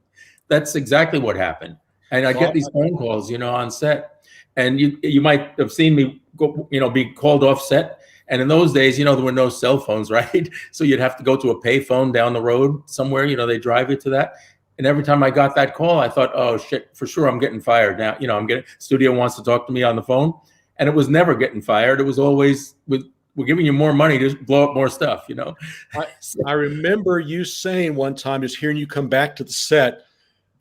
That's exactly what happened. And I get these phone calls, on set, and you might have seen me go, be called off set. And in those days, there were no cell phones, right? So you'd have to go to a payphone down the road somewhere, they drive you to that. And every time I got that call, I thought, oh shit, for sure I'm getting fired now. Studio wants to talk to me on the phone. And it was never getting fired. It was always we're giving you more money to blow up more stuff, I remember you saying one time, just hearing you come back to the set,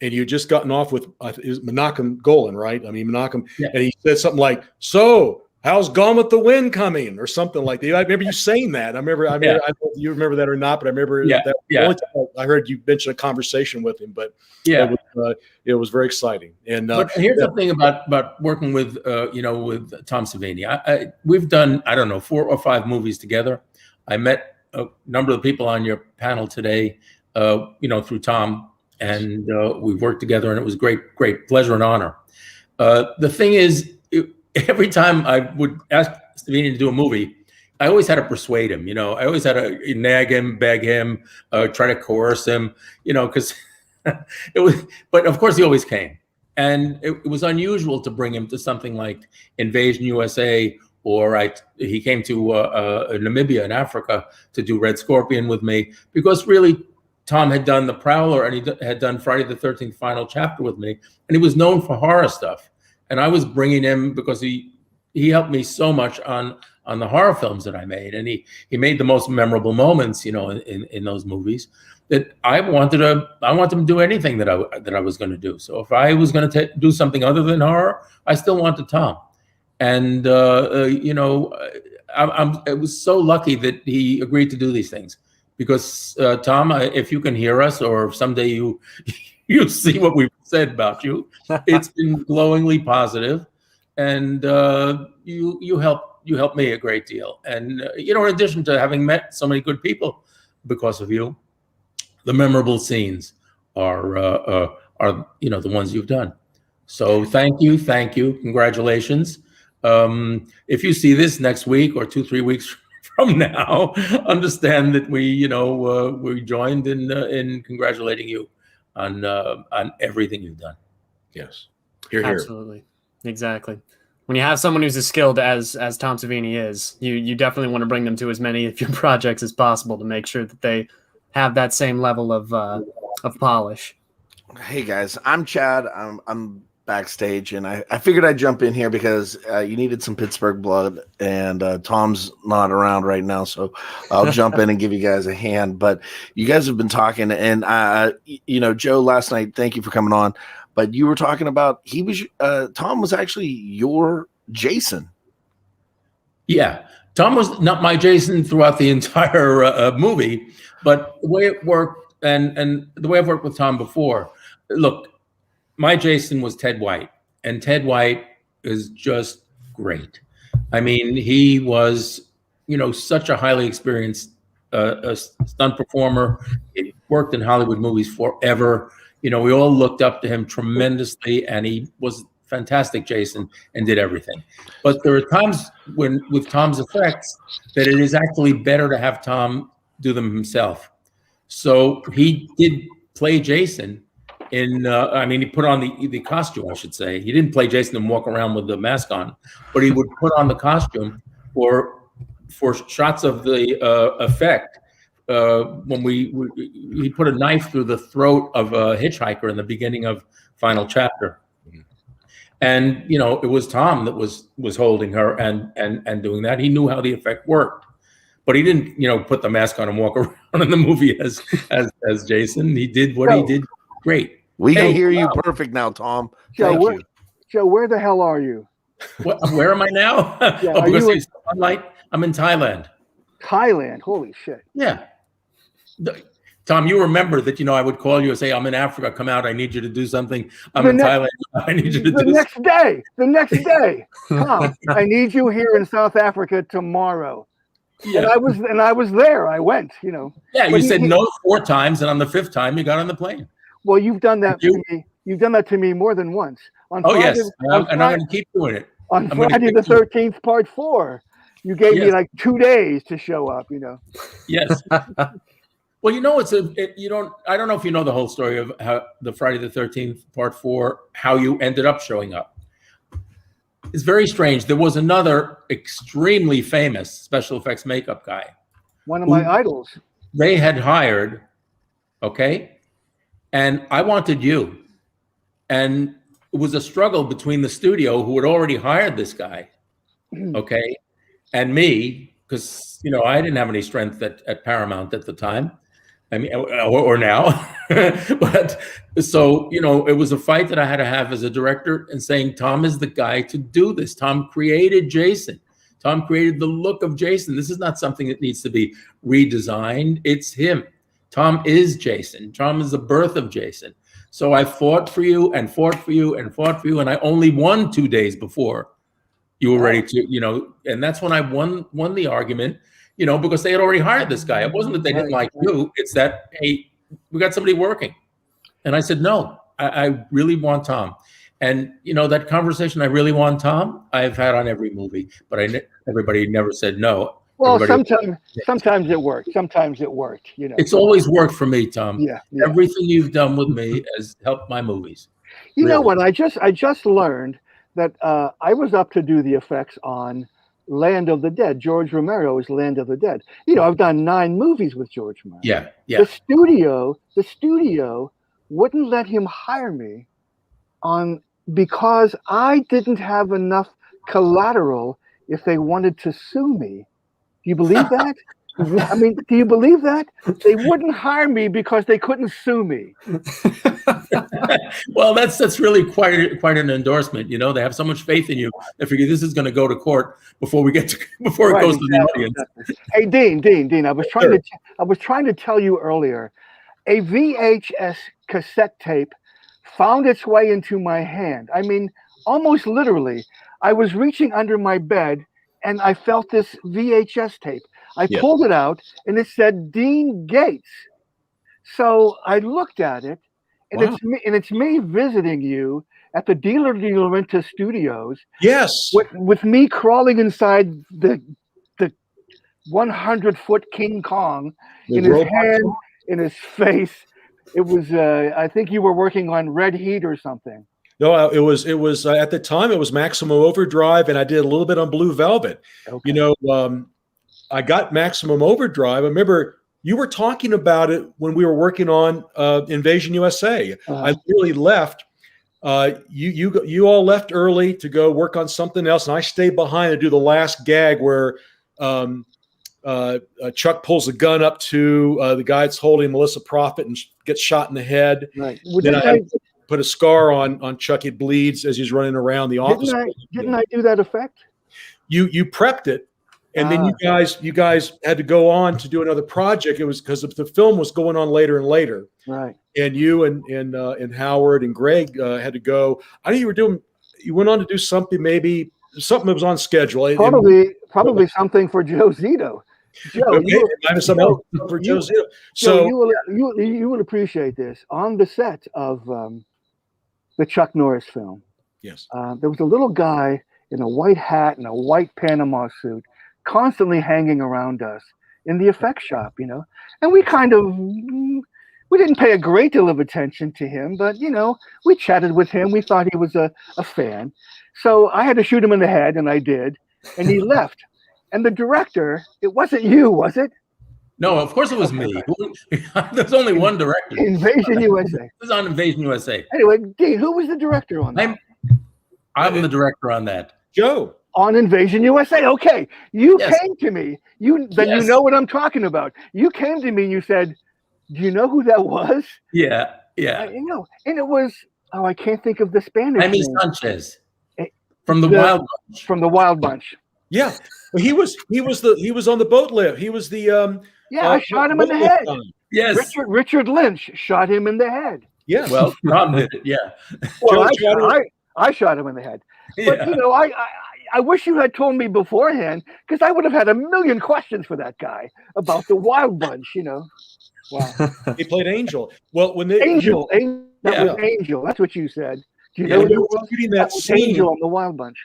and you just gotten off with it was Menachem Golan, right? I mean, Menachem, yeah. And he said something like, "So, how's Gone with the Wind coming?" or something like that. I remember you saying that. I remember. I don't know if you remember that or not, but I remember that. The only time I heard you mention a conversation with him, but it was very exciting. And but here's the thing about working with with Tom Savini. We've done 4 or 5 movies together. I met a number of people on your panel today, through Tom. And we worked together, and it was great pleasure and honor. The thing is, every time I would ask Savini to do a movie, I always had to persuade him. I always had to nag him, beg him, try to coerce him. Because it was. But of course, he always came, and it was unusual to bring him to something like Invasion USA, or he came to Namibia in Africa to do Red Scorpion with me, because really, Tom had done The Prowler, and he had done Friday the 13th Final Chapter with me, and he was known for horror stuff. And I was bringing him because he helped me so much on the horror films that I made, and he made the most memorable moments, in those movies, that I wanted him to do anything that I was going to do. So if I was going to do something other than horror, I still wanted Tom. And I was so lucky that he agreed to do these things. Because Tom, if you can hear us, or if someday you see what we've said about you, it's been glowingly positive, and you help me a great deal. And in addition to having met so many good people because of you, the memorable scenes are the ones you've done. So thank you, congratulations. If you see this next week or 2-3 weeks from now, understand that we joined in congratulating you on everything you've done. Yes, here. Absolutely, exactly. When you have someone who's as skilled as Tom Savini is, you definitely want to bring them to as many of your projects as possible to make sure that they have that same level of polish. Hey guys, I'm Chad. I'm backstage, and I figured I'd jump in here because you needed some Pittsburgh blood, and Tom's not around right now, so I'll jump in and give you guys a hand. But you guys have been talking, and Joe, last night, thank you for coming on, but you were talking about Tom was actually your Jason. Yeah, Tom was not my Jason throughout the entire movie, but the way it worked, and the way I've worked with Tom before, look, my Jason was Ted White, and Ted White is just great. I mean, he was, such a highly experienced stunt performer. He worked in Hollywood movies forever. We all looked up to him tremendously, and he was fantastic Jason and did everything. But there are times when, with Tom's effects, that it is actually better to have Tom do them himself. So he did play Jason. He put on the costume, I should say. He didn't play Jason and walk around with the mask on, but he would put on the costume for shots of the effect when he put a knife through the throat of a hitchhiker in the beginning of Final Chapter. And it was Tom that was holding her and doing that. He knew how the effect worked, but he didn't put the mask on and walk around in the movie as Jason. He did what he did great. We can hear you perfect now, Tom. Joe, Thank you. Joe, where the hell are you? Where am I now? Yeah, because there's sunlight. I'm in Thailand. Thailand. Holy shit. Yeah. Tom, you remember that, I would call you and say, I'm in Africa, come out, I need you to do something. I'm in Thailand, I need you to do the next day. Tom, I need you here in South Africa tomorrow. Yeah. And I was there. I went, Yeah, you said no 4 times, and on the 5th time, you got on the plane. Well, you've done that to me. You've done that to me more than once. On Friday, yes, and I'm going to keep doing it. On Friday the 13th, part 4, you gave me like 2 days to show up, Yes. Well, I don't know if you know the whole story of how the Friday the 13th, part 4, how you ended up showing up. It's very strange. There was another extremely famous special effects makeup guy. One of my idols. They had hired, okay? And I wanted you. And it was a struggle between the studio who had already hired this guy, okay, and me, because, I didn't have any strength at Paramount at the time. I mean, or now. But so, it was a fight that I had to have as a director and saying, Tom is the guy to do this. Tom created Jason. Tom created the look of Jason. This is not something that needs to be redesigned. It's him. Tom is Jason. Tom is the birth of Jason. So I fought for you and fought for you and fought for you. And I only won 2 days before you were ready to, and that's when I won the argument. Because they had already hired this guy. It wasn't that they didn't like you. It's that, hey, we got somebody working. And I said, no, I really want Tom. And, that conversation, I really want Tom, I've had on every movie. But everybody never said no. Well, sometimes it worked. Sometimes it worked. It's always worked for me, Tom. Yeah. Everything you've done with me has helped my movies. You know what? I just learned that I was up to do the effects on Land of the Dead. George Romero's Land of the Dead. I've done 9 movies with George Romero. Yeah. The studio wouldn't let him hire me because I didn't have enough collateral if they wanted to sue me. Do you believe that? I mean, do you believe that? They wouldn't hire me because they couldn't sue me. Well, that's really quite an endorsement. They have so much faith in you. They figure this is going to go to court before it goes to the audience. Hey, Dean, I was trying to tell you earlier, a VHS cassette tape found its way into my hand. I mean, almost literally. I was reaching under my bed and I felt this VHS tape. I pulled it out and it said Dean Gates. So I looked at it, and it's me visiting you at the Dealer Renta Studios. Yes. With me crawling inside the 100-foot King Kong in his hand, in his face. It was I think you were working on Red Heat or something. No, it was at the time it was Maximum Overdrive, and I did a little bit on Blue Velvet. Okay. I got Maximum Overdrive. I remember you were talking about it when we were working on Invasion USA. I literally left. You all left early to go work on something else, and I stayed behind to do the last gag where Chuck pulls a gun up to the guy that's holding Melissa Prophet and gets shot in the head. Right. Then I put a scar on Chuck. It bleeds as he's running around the office. Didn't I do that effect? You prepped it, and then you guys had to go on to do another project. It was because the film was going on later and later. Right. And you and Howard and Greg had to go. I think you went on to do something, maybe something that was on schedule. Probably something for Joe Zito. Joe, for Joe Zito. So you will appreciate this. On the set of the Chuck Norris film, yes, there was a little guy in a white hat and a white Panama suit, constantly hanging around us in the effects shop, and we didn't pay a great deal of attention to him, but we chatted with him. We thought he was a fan, so I had to shoot him in the head, and I did, and he left. And the director, it wasn't you, was it? No, of course it was me. There's only one director. Invasion USA. It was on Invasion USA. Anyway, Dean, who was the director on that? I'm the director on that. Joe. On Invasion USA. Okay. You Yes. came to me. You Yes. know what I'm talking about. You came to me and you said, do you know who that was? Yeah. You know, and it was, I can't think of the Spanish Jaime name. Sanchez from the Wild Bunch. From the Wild Bunch. Yeah. Well, he was on the boat lift. He was the I shot him in the head. Yes. Richard Lynch shot him in the head. Yeah. Well, Tom did it. Yeah. Well, I shot him in the head. But you know, I wish you had told me beforehand, because I would have had a million questions for that guy about the Wild Bunch. You know. Wow. He played Angel. Well, when Angel, that was Angel. That's what you said. Do you know when you were shooting that scene, Angel on the Wild Bunch?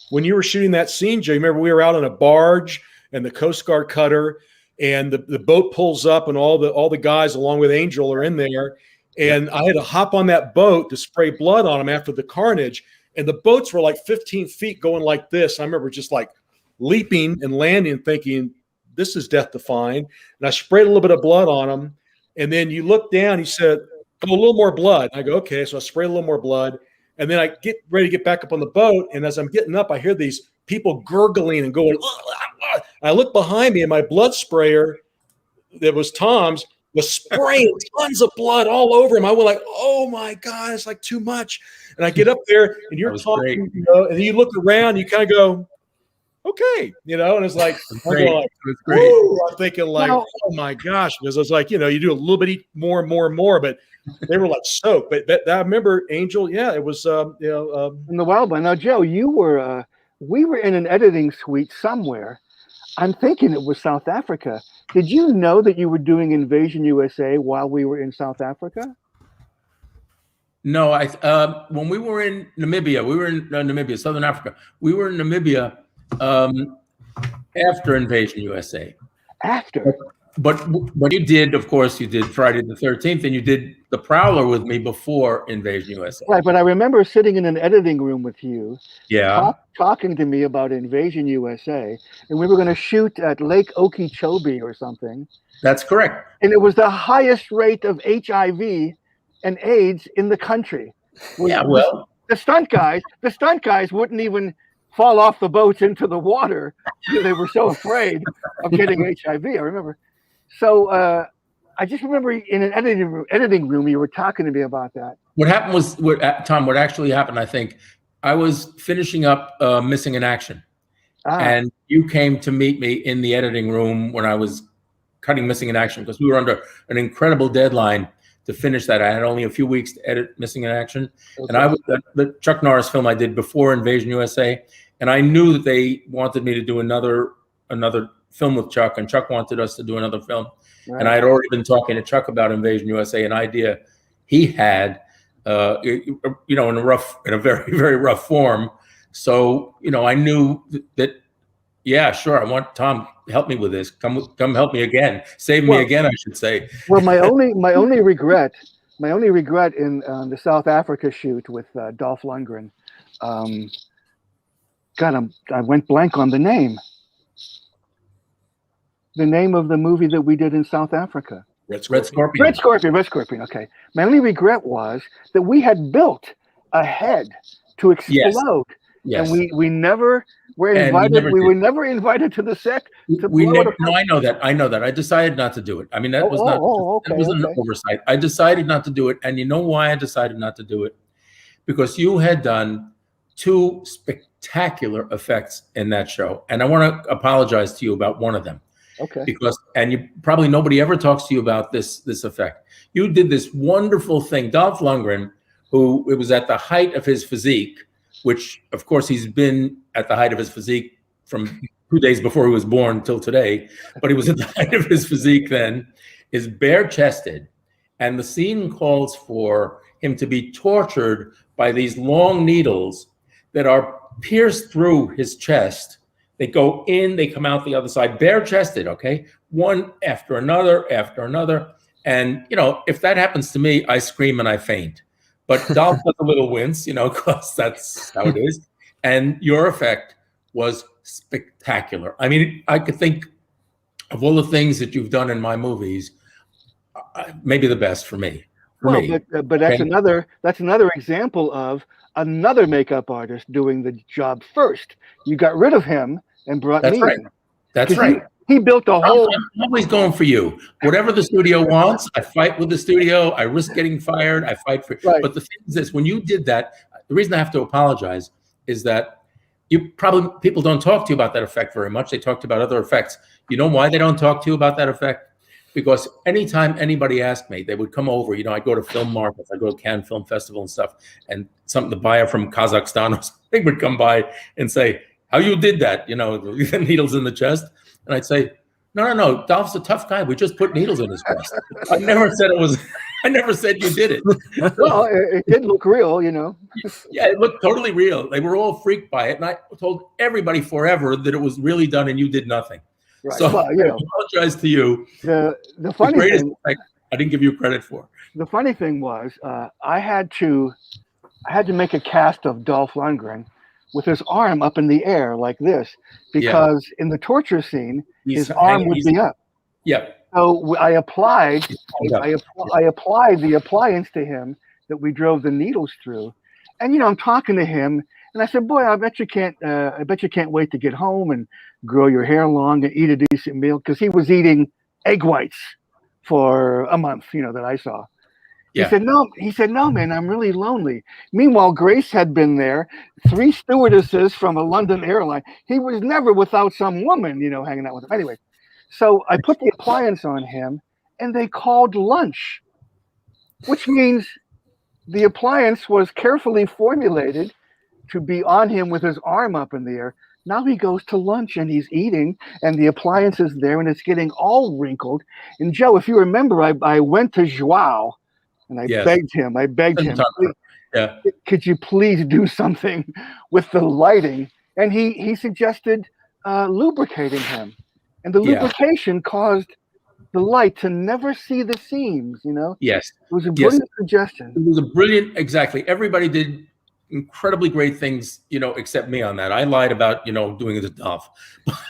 When you were shooting that scene, Joe, you remember we were out on a barge and the Coast Guard cutter, and the boat pulls up, and all the guys along with Angel are in there, and I had to hop on that boat to spray blood on them after the carnage, and the boats were like 15 feet going like this. I remember just like leaping and landing, thinking, this is death defying. And I sprayed a little bit of blood on him. And then you look down, he said, go a little more blood. I go, okay. So I sprayed a little more blood. And then I get ready to get back up on the boat. And as I'm getting up, I hear these people gurgling and going, I look behind me, and my blood sprayer that was Tom's was spraying tons of blood all over him. I was like, oh my God, it's like too much. And I get up there, and you're talking, you know, and then you look around, you kind of go, okay, you know, and it's like, I'm thinking like, oh my gosh, because it's like, you know, you do a little bit more and more and more, but they were like soaked. But I remember Angel, yeah, it was, in the Wild Bunch. Now, Joe, you were, we were in an editing suite somewhere. I'm thinking it was South Africa. Did you know that you were doing Invasion USA while we were in South Africa? No, when we were in Namibia, Southern Africa. We were in Namibia after Invasion USA. After? But you did, of course, you did Friday the 13th, and you did The Prowler with me before Invasion USA. Right, but I remember sitting in an editing room with you, talking to me about Invasion USA, and we were going to shoot at Lake Okeechobee or something. That's correct. And it was the highest rate of HIV and AIDS in the country. Yeah, well, the stunt guys wouldn't even fall off the boats into the water. They were so afraid of getting HIV. I remember. So I just remember in an editing room, you were talking to me about that. What happened was, Tom, what actually happened, I think, I was finishing up Missing in Action. And you came to meet me in the editing room when I was cutting Missing in Action, because we were under an incredible deadline to finish that. I had only a few weeks to edit Missing in Action. Okay. And I was the Chuck Norris film I did before Invasion USA. And I knew that they wanted me to do another film with Chuck, and Chuck wanted us to do another film. Right. And I had already been talking to Chuck about Invasion USA, an idea he had, you know, in a very, very rough form. So, you know, I knew that, yeah, sure, I want Tom to help me with this. Come help me again. Save me again, I should say. Well, my only regret in the South Africa shoot with Dolph Lundgren, God, I went blank on the name. The name of the movie that we did in South Africa. Red Scorpion. Red Scorpion. Okay. My only regret was that we had built a head to explode, and we never were invited. We were never invited to the set. No, I know that. I decided not to do it. I mean, that was an oversight. I decided not to do it, and you know why I decided not to do it? Because you had done 2 spectacular effects in that show, and I want to apologize to you about one of them. Okay. Because, and you probably nobody ever talks to you about this effect. You did this wonderful thing. Dolph Lundgren, who it was at the height of his physique, which of course he's been at the height of his physique from 2 days before he was born till today, but he was at the height of his physique then, is bare-chested, and the scene calls for him to be tortured by these long needles that are pierced through his chest. They go in, they come out the other side, bare-chested, okay? One after another. And, you know, if that happens to me, I scream and I faint. But Dolph does a little wince, you know, because that's how it is. And your effect was spectacular. I mean, I of all the things that you've done in my movies, maybe the best for me. But that's Okay? another example of another makeup artist doing the job first. You got rid of him and brought That's me right. in. That's 'Cause right. He built a whole. I'm always going for you. Whatever the studio wants, I fight with the studio. I risk getting fired. I fight for. Right. But the thing is this: when you did that, the reason I have to apologize is that people don't talk to you about that effect very much. They talked about other effects. You know why they don't talk to you about that effect? Because anytime anybody asked me, they would come over. You know, I go to film markets, I go to Cannes Film Festival and stuff, and the buyer from Kazakhstan or something would come by and say, "How you did that?" You know, the needles in the chest, and I'd say, "No, Dolph's a tough guy. We just put needles in his chest." I never said it was. I never said you did it. Well, it did look real, you know. Yeah, it looked totally real. They were all freaked by it, and I told everybody forever that it was really done, and you did nothing. Right. So Well, you I know, apologize to you. the funny greatest thing, effect I didn't give you credit for. the funny thing was, I had to make a cast of Dolph Lundgren with his arm up in the air like this, because in the torture scene, his arm would be up. Yeah. So I applied the appliance to him that we drove the needles through, and you know, I'm talking to him, and I said, "Boy, I bet you can't wait to get home and grow your hair long and eat a decent meal," because he was eating egg whites for a month, you know, that I saw. Yeah. He said, no, man, I'm really lonely. Meanwhile, Grace had been there, 3 stewardesses from a London airline. He was never without some woman, you know, hanging out with him. Anyway, so I put the appliance on him, and they called lunch, which means the appliance was carefully formulated to be on him with his arm up in the air. Now he goes to lunch and he's eating, and the appliance is there, and it's getting all wrinkled. And Joe, if you remember, I went to Joao, and I begged him, Yeah. could you please do something with the lighting? And he suggested lubricating him. And the lubrication caused the light to never see the seams, you know? Yes. It was a brilliant suggestion. It was a brilliant, exactly. Everybody did incredibly great things, you know, except me on that. I lied about, you know, doing the stuff.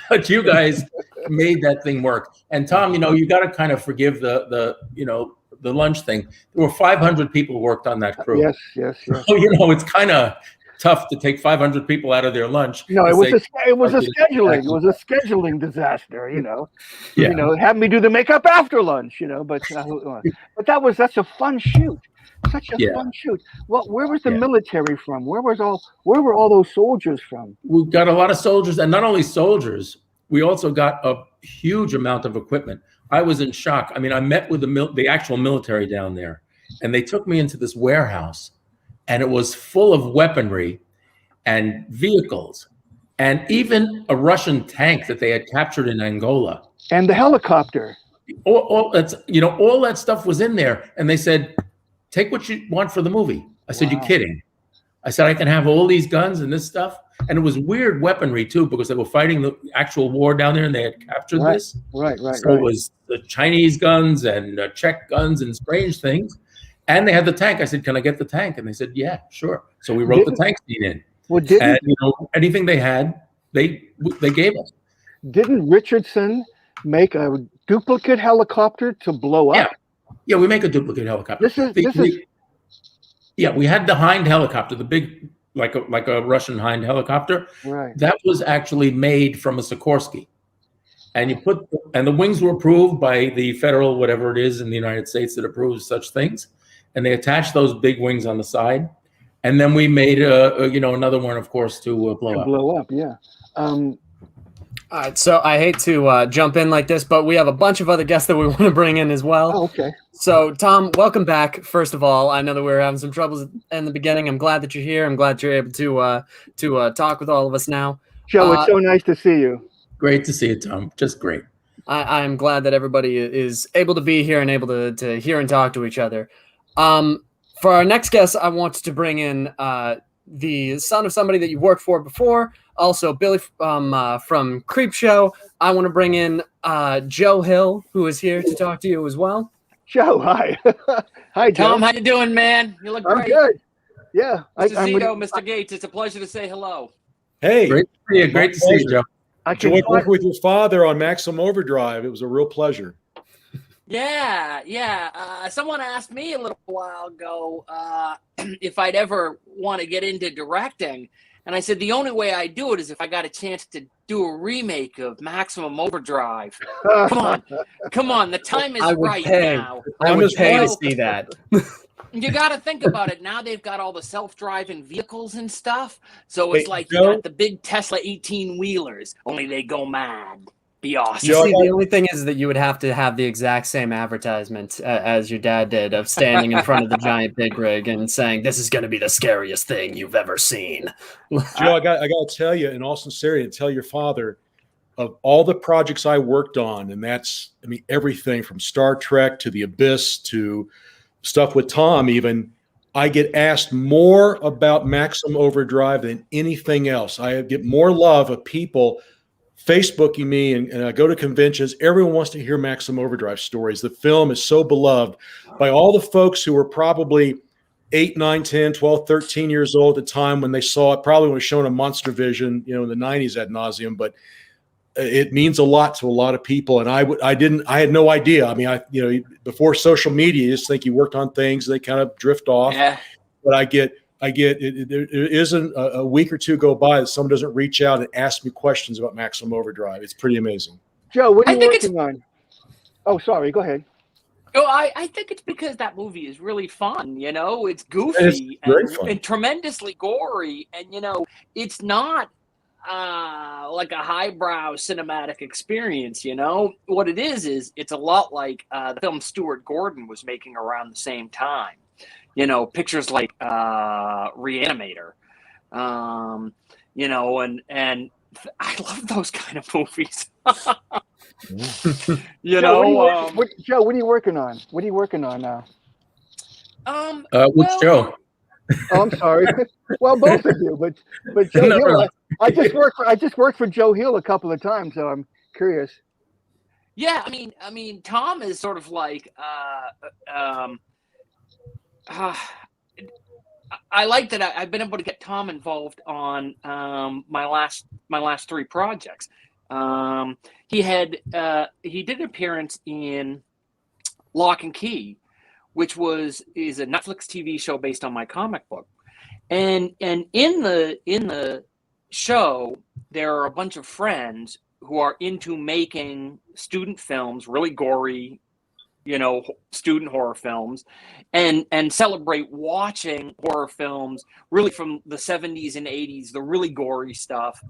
But you guys made that thing work. And Tom, you know, you got to kind of forgive the you know, the lunch thing. There were 500 people who worked on that crew. Yes. So, you know, it's kind of tough to take 500 people out of their lunch. No, it was a scheduling. Exactly. It was a scheduling disaster, you know. Yeah. You know, have me do the makeup after lunch, you know. But that's a fun shoot. Such a fun shoot. Well, where was the military from? Where were all those soldiers from? We got a lot of soldiers, and not only soldiers, we also got a huge amount of equipment. I was in shock. I mean, I met with the actual military down there, and they took me into this warehouse, and it was full of weaponry and vehicles, and even a Russian tank that they had captured in Angola. And the helicopter. All that's, you know, all that stuff was in there, and they said, "Take what you want for the movie." I said, "You're kidding." I said, "I can have all these guns and this stuff." And it was weird weaponry too, because they were fighting the actual war down there, and they had captured this. Right. So it was the Chinese guns and Czech guns and strange things. And they had the tank. I said, "Can I get the tank?" And they said, "Yeah, sure." So we wrote the tank scene in. Well, and you know, anything they had, they gave us. Didn't Richardson make a duplicate helicopter to blow up? Yeah, we make a duplicate helicopter. We had the Hind helicopter, the big, like a Russian Hind helicopter. Right. That was actually made from a Sikorsky. And the wings were approved by the federal, whatever it is in the United States that approves such things. And they attached those big wings on the side. And then we made another one, of course, to blow up. Blow up, yeah. All right, so I hate to jump in like this, but we have a bunch of other guests that we want to bring in as well. Oh, okay. So, Tom, welcome back. First of all, I know that we were having some troubles in the beginning. I'm glad that you're here. I'm glad you're able to talk with all of us now. Joe, it's so nice to see you. Great to see you, Tom. Just great. I am glad that everybody is able to be here and able to hear and talk to each other. For our next guest, I want to bring in the son of somebody that you've worked for before, also Billy from Creepshow. I want to bring in Joe Hill, who is here to talk to you as well. Joe, hi. Hi, Joe. Tom, how you doing, man? You look great. I'm good. Yeah. Mr. Zito, Mr. Gates, it's a pleasure to say hello. Hey. Great to see you, Joe. enjoyed working with your father on Maximum Overdrive. It was a real pleasure. Yeah. Someone asked me a little while ago if I'd ever want to get into directing. And I said, the only way I do it is if I got a chance to do a remake of Maximum Overdrive. Come on. The time is right now. I would pay to see that. You got to think about it. Now they've got all the self-driving vehicles and stuff. So it's Hey, like Joe? you got the big Tesla 18-wheelers, only they go mad. Be awesome. You see, the only thing is that you would have to have the exact same advertisement as your dad did, of standing in front of the giant big rig and saying, "This is going to be the scariest thing you've ever seen." Joe, I got to tell you, in all sincerity, and tell your father, of all the projects I worked on, and that's, I mean, everything from Star Trek to The Abyss to stuff with Tom, even, I get asked more about Maximum Overdrive than anything else. I get more love of people Facebooking me, and I go to conventions. Everyone wants to hear Maximum Overdrive stories. The film is so beloved by all the folks who were probably 8, 9, 10, 12, 13 years old at the time when they saw it, probably when it was shown on Monster Vision, in the 90s ad nauseum. But it means a lot to a lot of people. And I had no idea. I mean, before social media, you just think you worked on things, they kind of drift off. Yeah. But I get it. There isn't a week or two go by that someone doesn't reach out and ask me questions about Maximum Overdrive. It's pretty amazing. Joe, what are you working on? Oh, sorry. Go ahead. Oh, I think it's because that movie is really fun. It's goofy and tremendously gory, and it's not like a highbrow cinematic experience. What it is it's a lot like the film Stuart Gordon was making around the same time. Pictures like Reanimator, and I love those kind of movies. Joe, what are you working on? What are you working on now? Which Joe? Oh, I'm sorry. Well, both of you, but Joe No, Hill. no. I just worked for Joe Hill a couple of times, so I'm curious. Yeah, I mean, Tom is sort of like. I like that I've been able to get Tom involved on my last 3 projects. He did an appearance in Lock and Key, which is a Netflix TV show based on my comic book, and in the show there are a bunch of friends who are into making student films, really gory, student horror films, and celebrate watching horror films really from the 70s and 80s, the really gory stuff.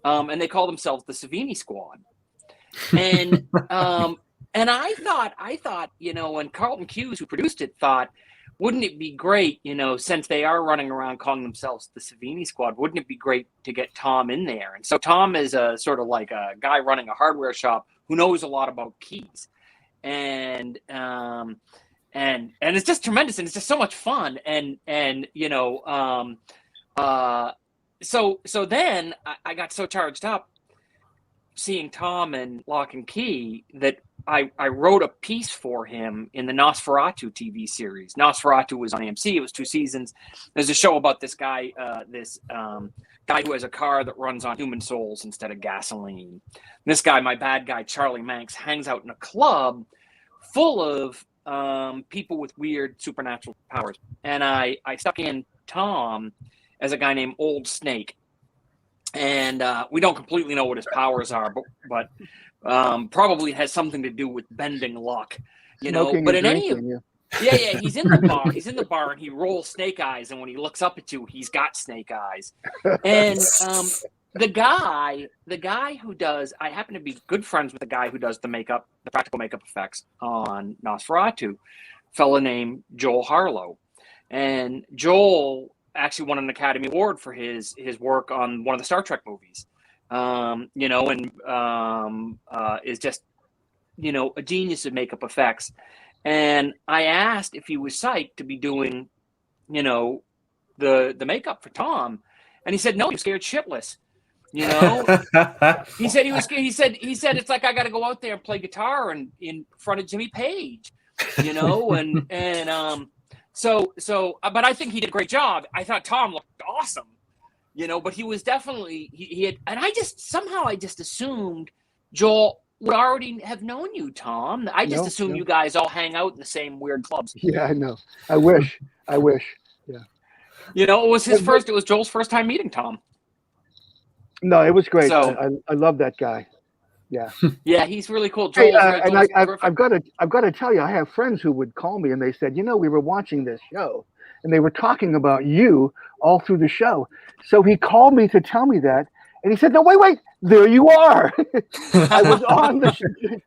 And they call themselves the Savini Squad. And and I thought, and Carlton Hughes, who produced it, thought, wouldn't it be great, since they are running around calling themselves the Savini Squad, wouldn't it be great to get Tom in there? And so Tom is a sort of like a guy running a hardware shop who knows a lot about keys. And it's just tremendous, and it's just so much fun. So then I got so charged up seeing Tom in Lock and Key that I wrote a piece for him in the Nosferatu TV series. Nosferatu was on AMC. It was 2 seasons. There's a show about this guy, guy who has a car that runs on human souls instead of gasoline. This guy, my bad guy, Charlie Manx, hangs out in a club full of people with weird supernatural powers. And I stuck in Tom as a guy named Old Snake. And we don't completely know what his powers are, but probably has something to do with bending luck, Smoking but and in any of drinking, yeah, he's in the bar. He's in the bar and he rolls snake eyes, and when he looks up at you, he's got snake eyes. And the guy who does, I happen to be good friends with the guy who does the practical makeup effects on Nosferatu, a fella named Joel Harlow. And Joel actually won an Academy Award for his work on one of the Star Trek movies. Is just, a genius of makeup effects. And I asked if he was psyched to be doing, the makeup for Tom, and he said no, he was scared shitless. He said he was scared. He said it's like I got to go out there and play guitar and in front of Jimmy Page, So but I think he did a great job. I thought Tom looked awesome. But he was definitely he had, and I just assumed Joel would already have known you, Tom. I just assumed you guys all hang out in the same weird clubs. Yeah, I know. I wish. Yeah. It was it was Joel's first time meeting Tom. No, it was great. So, I love that guy. Yeah. Yeah, he's really cool. Hey, Joel's I've got to tell you, I have friends who would call me and they said, we were watching this show and they were talking about you all through the show. So he called me to tell me that, and he said, "No, wait, there you are." I was on the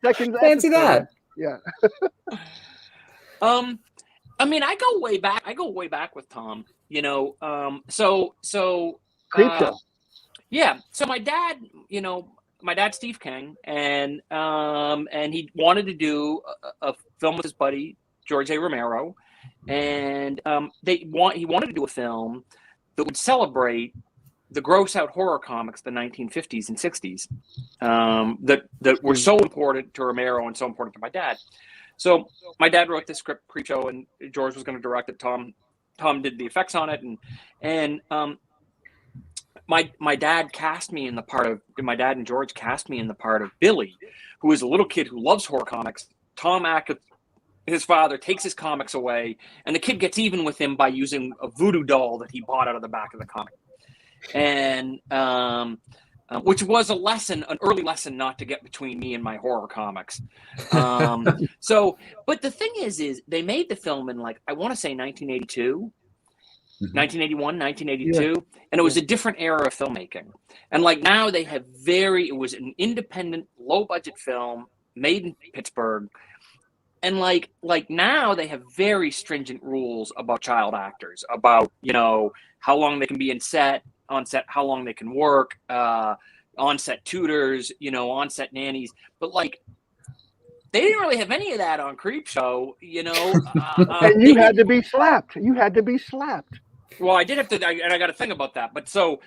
second. Fancy that. Yeah. I mean, I go way back with Tom. Creep show. Yeah. So my dad, Steve King, and he wanted to do a film with his buddy George A. Romero, and he wanted to do a film that would celebrate the gross out horror comics of the 1950s and 60s that were so important to Romero and so important to my dad. So my dad wrote the script pre-show, and George was going to direct it. Tom did the effects on it, and my dad cast me in the part of my dad and George cast me in the part of Billy, who is a little kid who loves horror comics. Tom acted his father, takes his comics away, and the kid gets even with him by using a voodoo doll that he bought out of the back of the comic. And which was an early lesson not to get between me and my horror comics. But the thing is they made the film in I want to say 1982, 1981, 1982, and it was a different era of filmmaking. And now they have it was an independent, low budget film made in Pittsburgh. And now they have very stringent rules about child actors, about, how long they can be on set, how long they can work, on-set tutors, on-set nannies. But they didn't really have any of that on Creepshow, and you had to be slapped. Well, I did have to, and I got to think about that. But so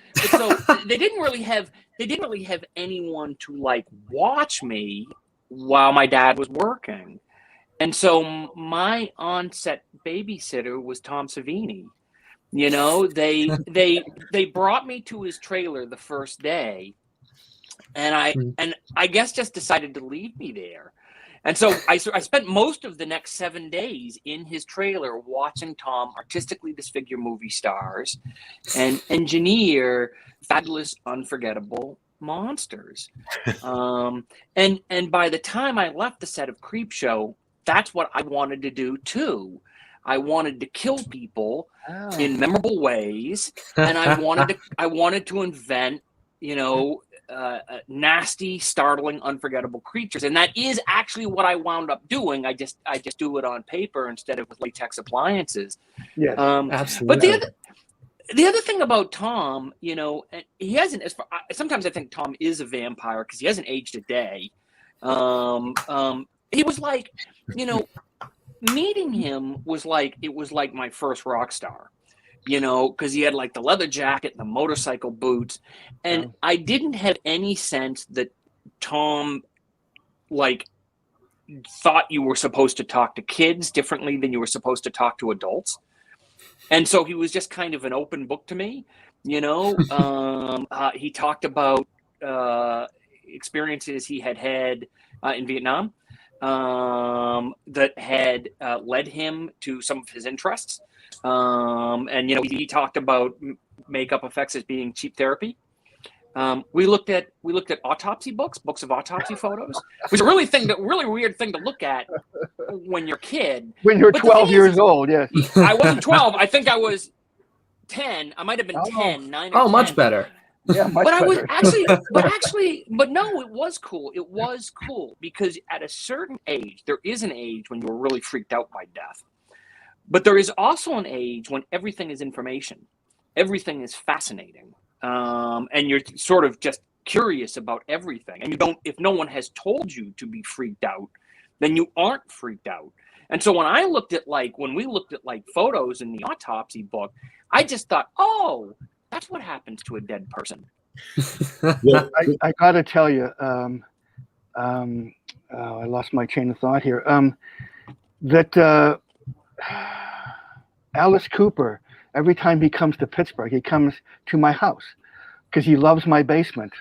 they didn't really have anyone to watch me while my dad was working. And so my on-set babysitter was Tom Savini. They brought me to his trailer the first day, and I guess just decided to leave me there. And so I spent most of the next 7 days in his trailer watching Tom artistically disfigure movie stars and engineer fabulous, unforgettable monsters. And by the time I left the set of Creepshow, that's what I wanted to do too. I wanted to kill people in memorable ways, and I wanted to invent, nasty, startling, unforgettable creatures, and that is actually what I wound up doing. I just do it on paper instead of with latex appliances. Yes, But absolutely. the other thing about Tom, he hasn't. Sometimes I think Tom is a vampire because he hasn't aged a day. He was meeting him was like my first rock star, because he had the leather jacket and the motorcycle boots, and I didn't have any sense that Tom thought you were supposed to talk to kids differently than you were supposed to talk to adults, and so he was just kind of an open book to me. He talked about experiences he had in Vietnam. That had led him to some of his interests. And he talked about makeup effects as being cheap therapy. We looked at autopsy books of autopsy photos, which is a really weird thing to look at when you're a kid. When you're 12 years old, yes. I wasn't 12. I think I was 10. I might have been 10, 9 or 10. Much better. Yeah, but I was but no, it was cool. It was cool because at a certain age, there is an age when you're really freaked out by death. But there is also an age when everything is information. Everything is fascinating. And you're sort of just curious about everything. And if no one has told you to be freaked out, then you aren't freaked out. And so when we looked at photos in the autopsy book, I just thought, oh, that's what happens to a dead person. I got to tell you, I lost my chain of thought here. That Alice Cooper every time he comes to Pittsburgh, he comes to my house because he loves my basement.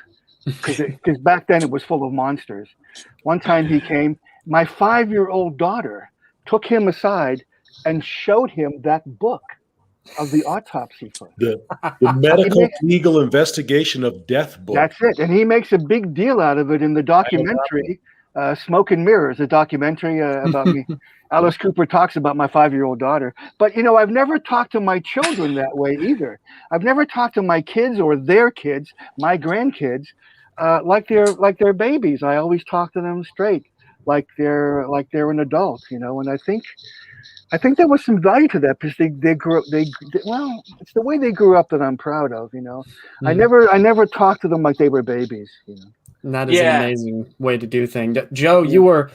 Because back then it was full of monsters. One time he came, my 5-year-old daughter took him aside and showed him that book of the autopsy book. The medical legal investigation of death book. That's it. And he makes a big deal out of it in the documentary, Smoke and Mirrors, a documentary about me. Alice Cooper talks about my 5-year-old daughter. But, you know, I've never talked to my children that way either. I've never talked to my kids or their kids, my grandkids, like they're babies. I always talk to them straight, like they're an adult, you know. And I think there was some value to that because they grew up. Well, it's the way they grew up that I'm proud of, you know. I never talked to them like they were babies, you know. And that is an amazing way to do things. Joe, you were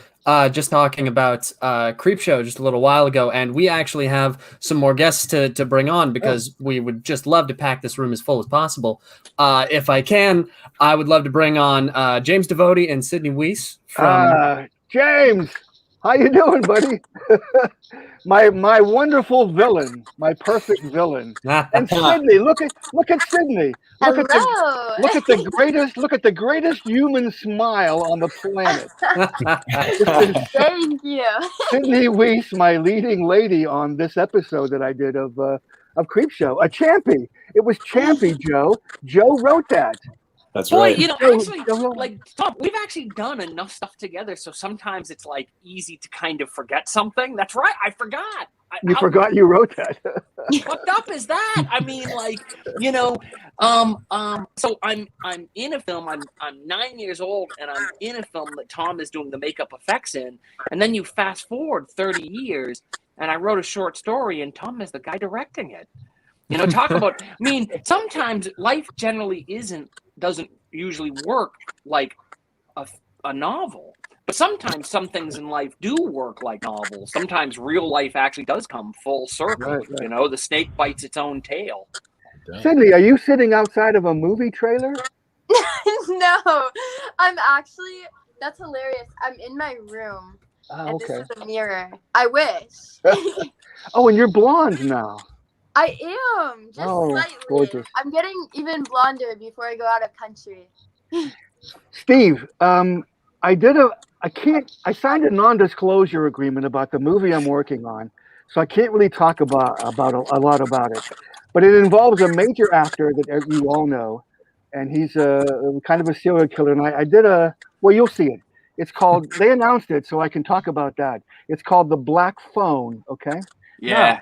just talking about Creepshow just a little while ago, and we actually have some more guests to bring on because we would just love to pack this room as full as possible. If I can, I would love to bring on James Devote and Sydney Weiss from James. How you doing, buddy? my wonderful villain, my perfect villain. And Sydney, look at Sydney. Look at the greatest human smile on the planet. Thank you. Sydney Weiss, my leading lady on this episode that I did of Creepshow. A champy. It was champy, Joe. Joe wrote that. That's right. You know, actually, like Tom, we've actually done enough stuff together, so sometimes it's like easy to kind of forget something. That's right, I forgot. You forgot you wrote that. Fucked up is that? I mean, like, you know, so I'm in a film. I'm 9 years old, and I'm in a film that Tom is doing the makeup effects in, and then you fast forward 30 years, and I wrote a short story, and Tom is the guy directing it. You know, talk about. I mean, sometimes life generally doesn't usually work like a novel, but sometimes some things in life do work like novels. Sometimes real life actually does come full circle. Right. You know, the snake bites its own tail. Sydney, are you sitting outside of a movie trailer? No, I'm actually. That's hilarious. I'm in my room, and this is a mirror. I wish. Oh, and you're blonde now. I am, just slightly. Gorgeous. I'm getting even blonder before I go out of country. Steve, I signed a non-disclosure agreement about the movie I'm working on, so I can't really talk about a lot about it. But it involves a major actor that you all know, and he's kind of a serial killer. And well, you'll see it. It's called, they announced it, so I can talk about that. It's called The Black Phone, okay? Yeah. Now,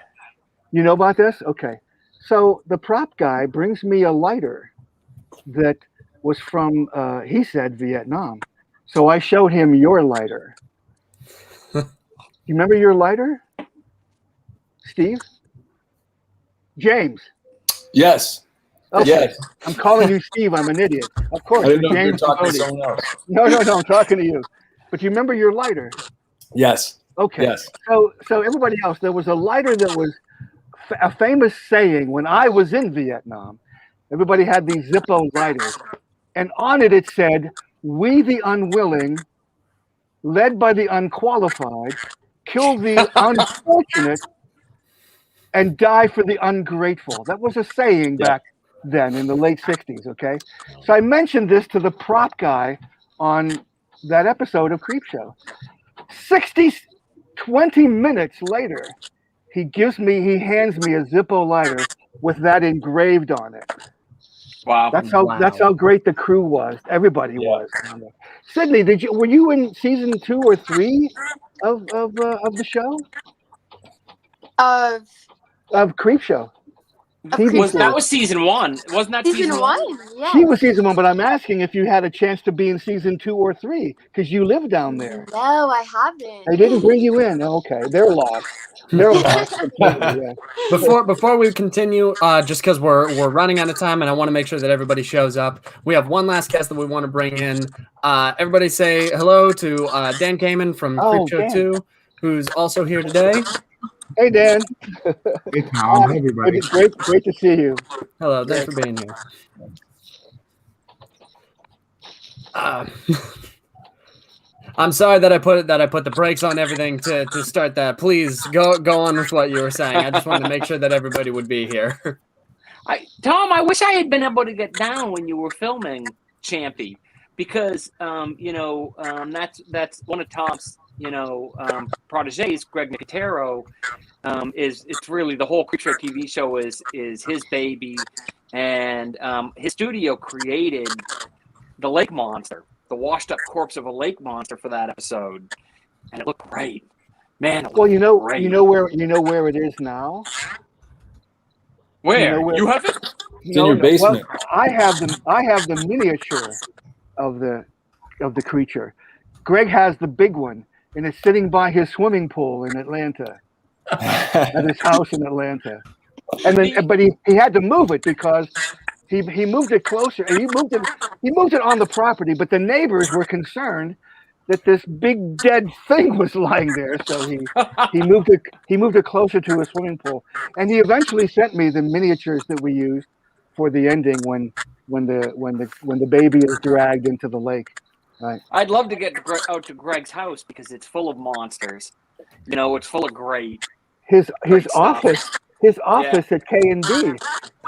you know about this? Okay. So the prop guy brings me a lighter that was from, he said, Vietnam. So I showed him your lighter. You remember your lighter? Steve? James? Yes. Okay. Yes. I'm calling you Steve. I'm an idiot. Of course. I didn't know you were James talking to Devote. someone else. No, I'm talking to you. But you remember your lighter? Yes. Okay. Yes. So everybody else, there was a lighter that was a famous saying when I was in Vietnam. Everybody had these Zippo lighters, and on it said, "We the unwilling, led by the unqualified, kill the unfortunate, and die for the ungrateful." That was a saying back then in the late 60s, okay? So I mentioned this to the prop guy on that episode of Creepshow. 20 minutes later, he hands me a Zippo lighter with that engraved on it. Wow. That's how great the crew was. Everybody was. Sydney, were you in season 2 or 3 of the show? Of Creepshow. That was season 1. Wasn't that season 1? Yeah. She was season 1, but I'm asking if you had a chance to be in season 2 or 3 because you live down there. No, I haven't. They didn't bring you in. Okay, they're lost. They're lost. Yeah. Before we continue, just because we're running out of time, and I want to make sure that everybody shows up. We have one last guest that we want to bring in. Everybody say hello to Dan Kamen from Creepshow 2, who's also here today. Hey, Dan. Hey, Tom. Hey, everybody. Great to see you. Hello. Thanks for being here. I'm sorry that I put the brakes on everything to start that. Please go on with what you were saying. I just wanted to make sure that everybody would be here. Tom, I wish I had been able to get down when you were filming Champy, because that's one of Tom's proteges, Greg Nicotero. It's really the whole Creepshow TV show is his baby, and his studio created the lake monster, the washed up corpse of a lake monster for that episode, and it looked great, man. Well, you know where it is now. Where you have it? It's in your basement. Well, I have the miniature of the creature. Greg has the big one, and it's sitting by his swimming pool in Atlanta, at his house in Atlanta. And then, but he had to move it because he moved it closer. And he moved it on the property, but the neighbors were concerned that this big dead thing was lying there, so he moved it closer to his swimming pool. And he eventually sent me the miniatures that we used for the ending when the baby is dragged into the lake. Right. I'd love to get out to Greg's house because it's full of monsters. It's full of great. His office at K&B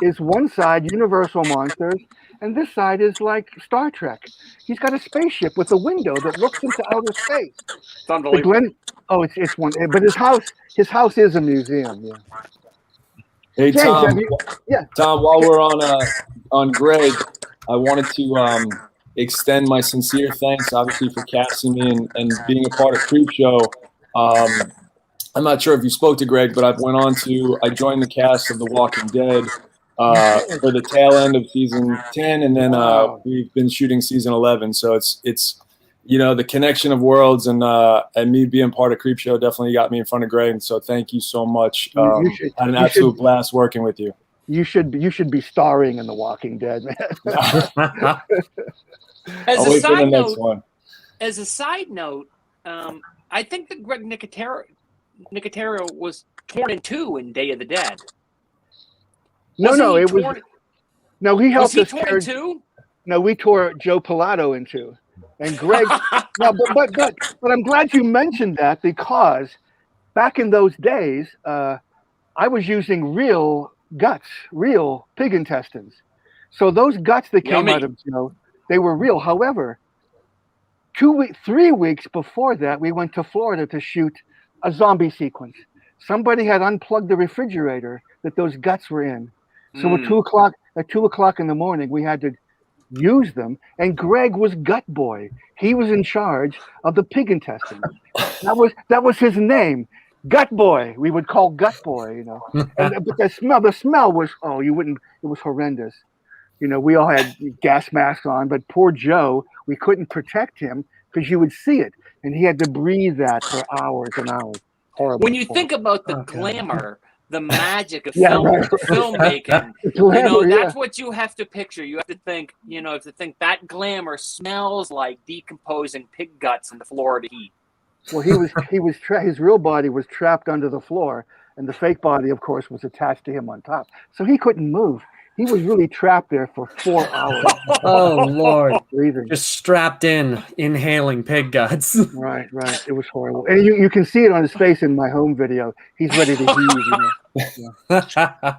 is one side Universal monsters, and this side is like Star Trek. He's got a spaceship with a window that looks into outer space. It's unbelievable. It's one, but his house is a museum. Yeah. Hey, James, Tom. Yeah. Tom, while we're on Greg, I wanted to extend my sincere thanks, obviously, for casting me and being a part of Creepshow. I'm not sure if you spoke to Greg, but I joined the cast of The Walking Dead for the tail end of season 10, and then we've been shooting season 11. So it's the connection of worlds, and me being part of Creepshow definitely got me in front of Greg. And so thank you so much. I had an absolute blast working with you. You should be starring in The Walking Dead, man. As a side note, I think that Greg Nicotero was torn in two in Day of the Dead. He helped us torn in two? No, we tore Joe Pilato in two. And Greg, no, but I'm glad you mentioned that, because back in those days, I was using real guts, real pig intestines. So those guts that came out of Joe, they were real. However, 3 weeks before that, we went to Florida to shoot a zombie sequence. Somebody had unplugged the refrigerator that those guts were in. So at 2 o'clock in the morning, we had to use them. And Greg was gut boy. He was in charge of the pig intestines. That was his name, Gut Boy. We would call Gut Boy, but the smell was, it was horrendous. We all had gas masks on, but poor Joe, we couldn't protect him because you would see it, and he had to breathe that for hours and hours. Horrible. When you think about the glamour, the magic of filmmaking, that's what you have to picture. You have to think, that glamour smells like decomposing pig guts in the Florida heat. Well, his real body was trapped under the floor, and the fake body, of course, was attached to him on top, so he couldn't move. He was really trapped there for 4 hours. Oh, Lord. Breathing. Just strapped in, inhaling pig guts. Right. It was horrible. And you can see it on his face in my home video. He's ready to heave. Yeah.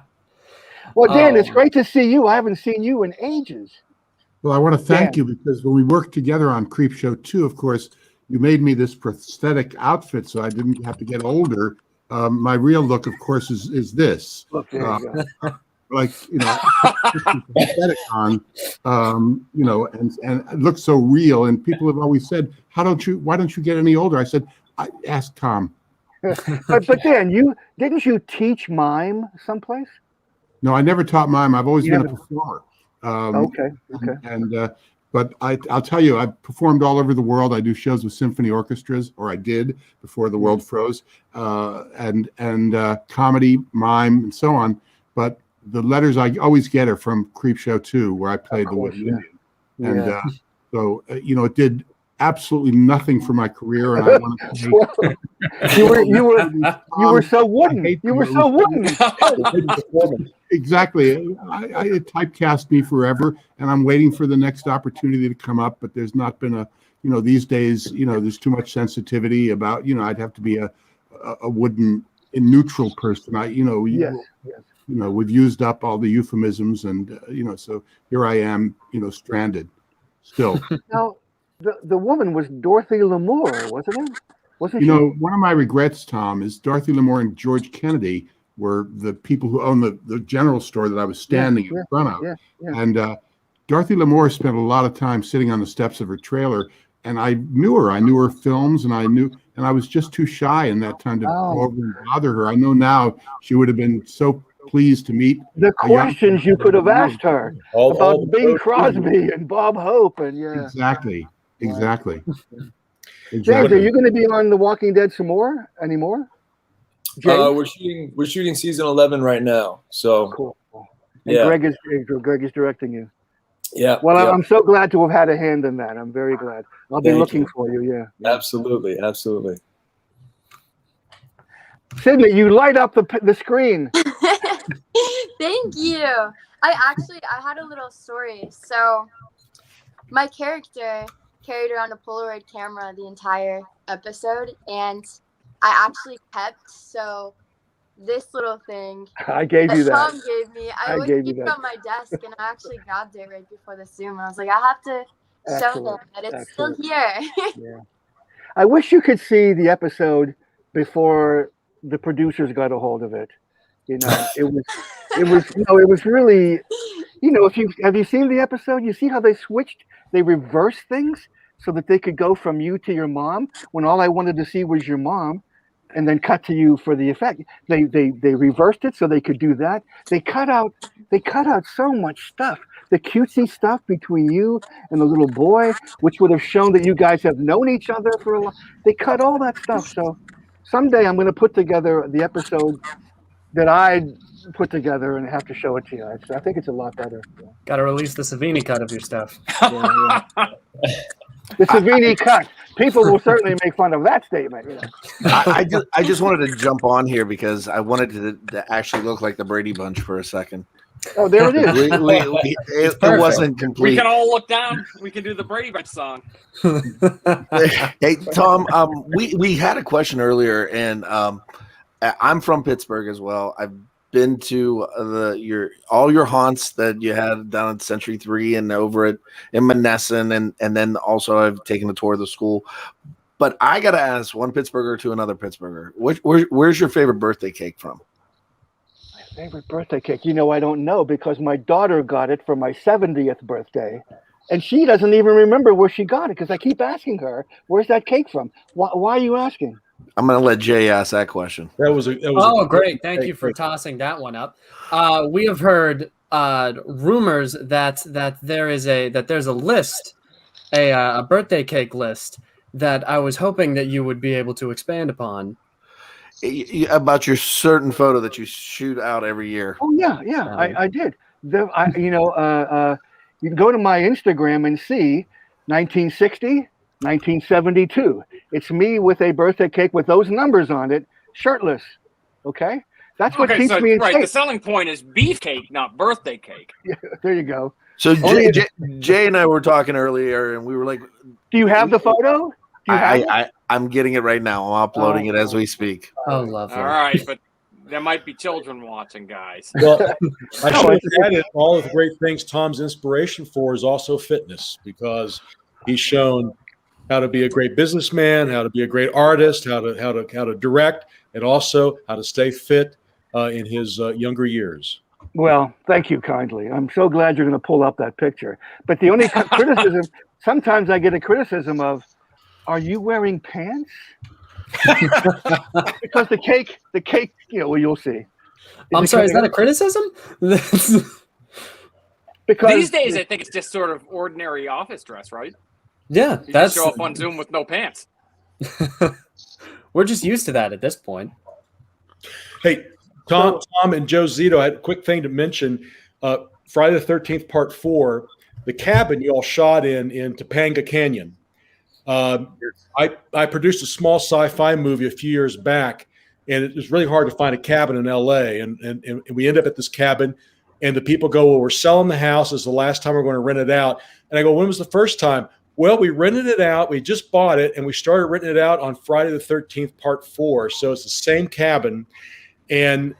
Well, Dan, it's great to see you. I haven't seen you in ages. Well, I want to thank you, because when we worked together on Creepshow 2, of course, you made me this prosthetic outfit so I didn't have to get older. My real look, of course, is this. Look, there you go. Prosthetic on, and it looks so real. And people have always said, why don't you get any older? I said, ask Tom. but Dan, didn't you teach mime someplace? No, I never taught mime. I've always been a performer. Okay. But I'll tell you, I've performed all over the world. I do shows with symphony orchestras, or I did before the world froze, and comedy, mime, and so on. But the letters I always get are from Creepshow 2, where I played the Wooden Indian. And so, it did absolutely nothing for my career. And I wanted to you were so wooden. You were so wooden. Exactly. It typecast me forever, and I'm waiting for the next opportunity to come up. But there's not been these days, there's too much sensitivity about, I'd have to be a wooden, neutral person. Yes. We've used up all the euphemisms, and so here I am, stranded, still. Now, the woman was Dorothy Lamour, wasn't it? Wasn't she? One of my regrets, Tom, is Dorothy Lamour and George Kennedy were the people who owned the general store that I was standing in front of. Yeah. And Dorothy Lamour spent a lot of time sitting on the steps of her trailer, and I knew her. I knew her films, and I was just too shy in that time to go over and bother her. I know now she would have been so pleased to meet the questions you could have asked her about Bing Crosby and Bob Hope, and Exactly. James, are you going to be on The Walking Dead anymore? We're shooting season 11 right now. So cool. And yeah. Greg is directing you. Yeah. Well, yeah. I'm so glad to have had a hand in that. I'm very glad. I'll be looking for you. Yeah. Absolutely. Sydney, you light up the screen. Thank you. I had a little story. So my character carried around a Polaroid camera the entire episode, and I actually kept this little thing I gave you that. Tom gave me. I always keep it on my desk, and I actually grabbed it right before the Zoom. I was like, I have to show them that it's still here. Yeah. I wish you could see the episode before the producers got a hold of it. It was really, have you seen the episode? You see how they switched? They reversed things so that they could go from you to your mom when all I wanted to see was your mom, and then cut to you for the effect. They reversed it so they could do that. They cut out so much stuff. The cutesy stuff between you and the little boy, which would have shown that you guys have known each other for a long. They cut all that stuff. So someday I'm going to put together the episode that I put together and have to show it to you. I think it's a lot better. Got to release the Savini cut of your stuff. The Savini cut. People will certainly make fun of that statement. I just wanted to jump on here because I wanted to actually look like the Brady Bunch for a second. Oh, there it is. It wasn't complete. We can all look down. We can do the Brady Bunch song. Hey, Tom, we had a question earlier, and I'm from Pittsburgh as well. I've been to all your haunts that you had down at Century 3 and over in Monessen, and then also I've taken a tour of the school. But I got to ask one Pittsburgher to another Pittsburgher, where's your favorite birthday cake from? My favorite birthday cake? I don't know, because my daughter got it for my 70th birthday, and she doesn't even remember where she got it because I keep asking her, where's that cake from? Why are you asking? I'm going to let Jay ask that question. That was Great. Thank you for tossing that one up. We have heard rumors that there's a list, a birthday cake list that I was hoping that you would be able to expand upon. About your certain photo that you shoot out every year. Oh yeah, I did. You can go to my Instagram and see 1960, 1972. It's me with a birthday cake with those numbers on it, shirtless. Okay, that's what keeps me in shape. The selling point is beefcake, not birthday cake. Yeah, there you go. So Jay and I were talking earlier, and we were like, "Do you have the photo?" I'm getting it right now. I'm uploading it as we speak. Oh, lovely. All right, but there might be children watching, guys. Well, I should have added all of the great things Tom's inspiration for is also fitness, because he's shown how to be a great businessman, how to be a great artist, how to direct, and also how to stay fit in his younger years. Well, thank you kindly. I'm so glad you're going to pull up that picture. But the only criticism, sometimes I get a criticism of, are you wearing pants? Because the cake, you'll see. I'm sorry, is that a criticism? Because these days, I think it's just sort of ordinary office dress, right? Yeah, you just show up on Zoom with no pants. We're just used to that at this point. Hey, Tom and Joe Zito, I had a quick thing to mention. Friday the 13th, Part 4, the cabin you all shot in Topanga Canyon. I produced a small sci-fi movie a few years back, and it was really hard to find a cabin in LA. And we end up at this cabin, and the people go, well, we're selling the house. It's the last time we're going to rent it out. And I go, when was the first time? Well, we rented it out. We just bought it, and we started renting it out on Friday the 13th, part 4. So it's the same cabin, and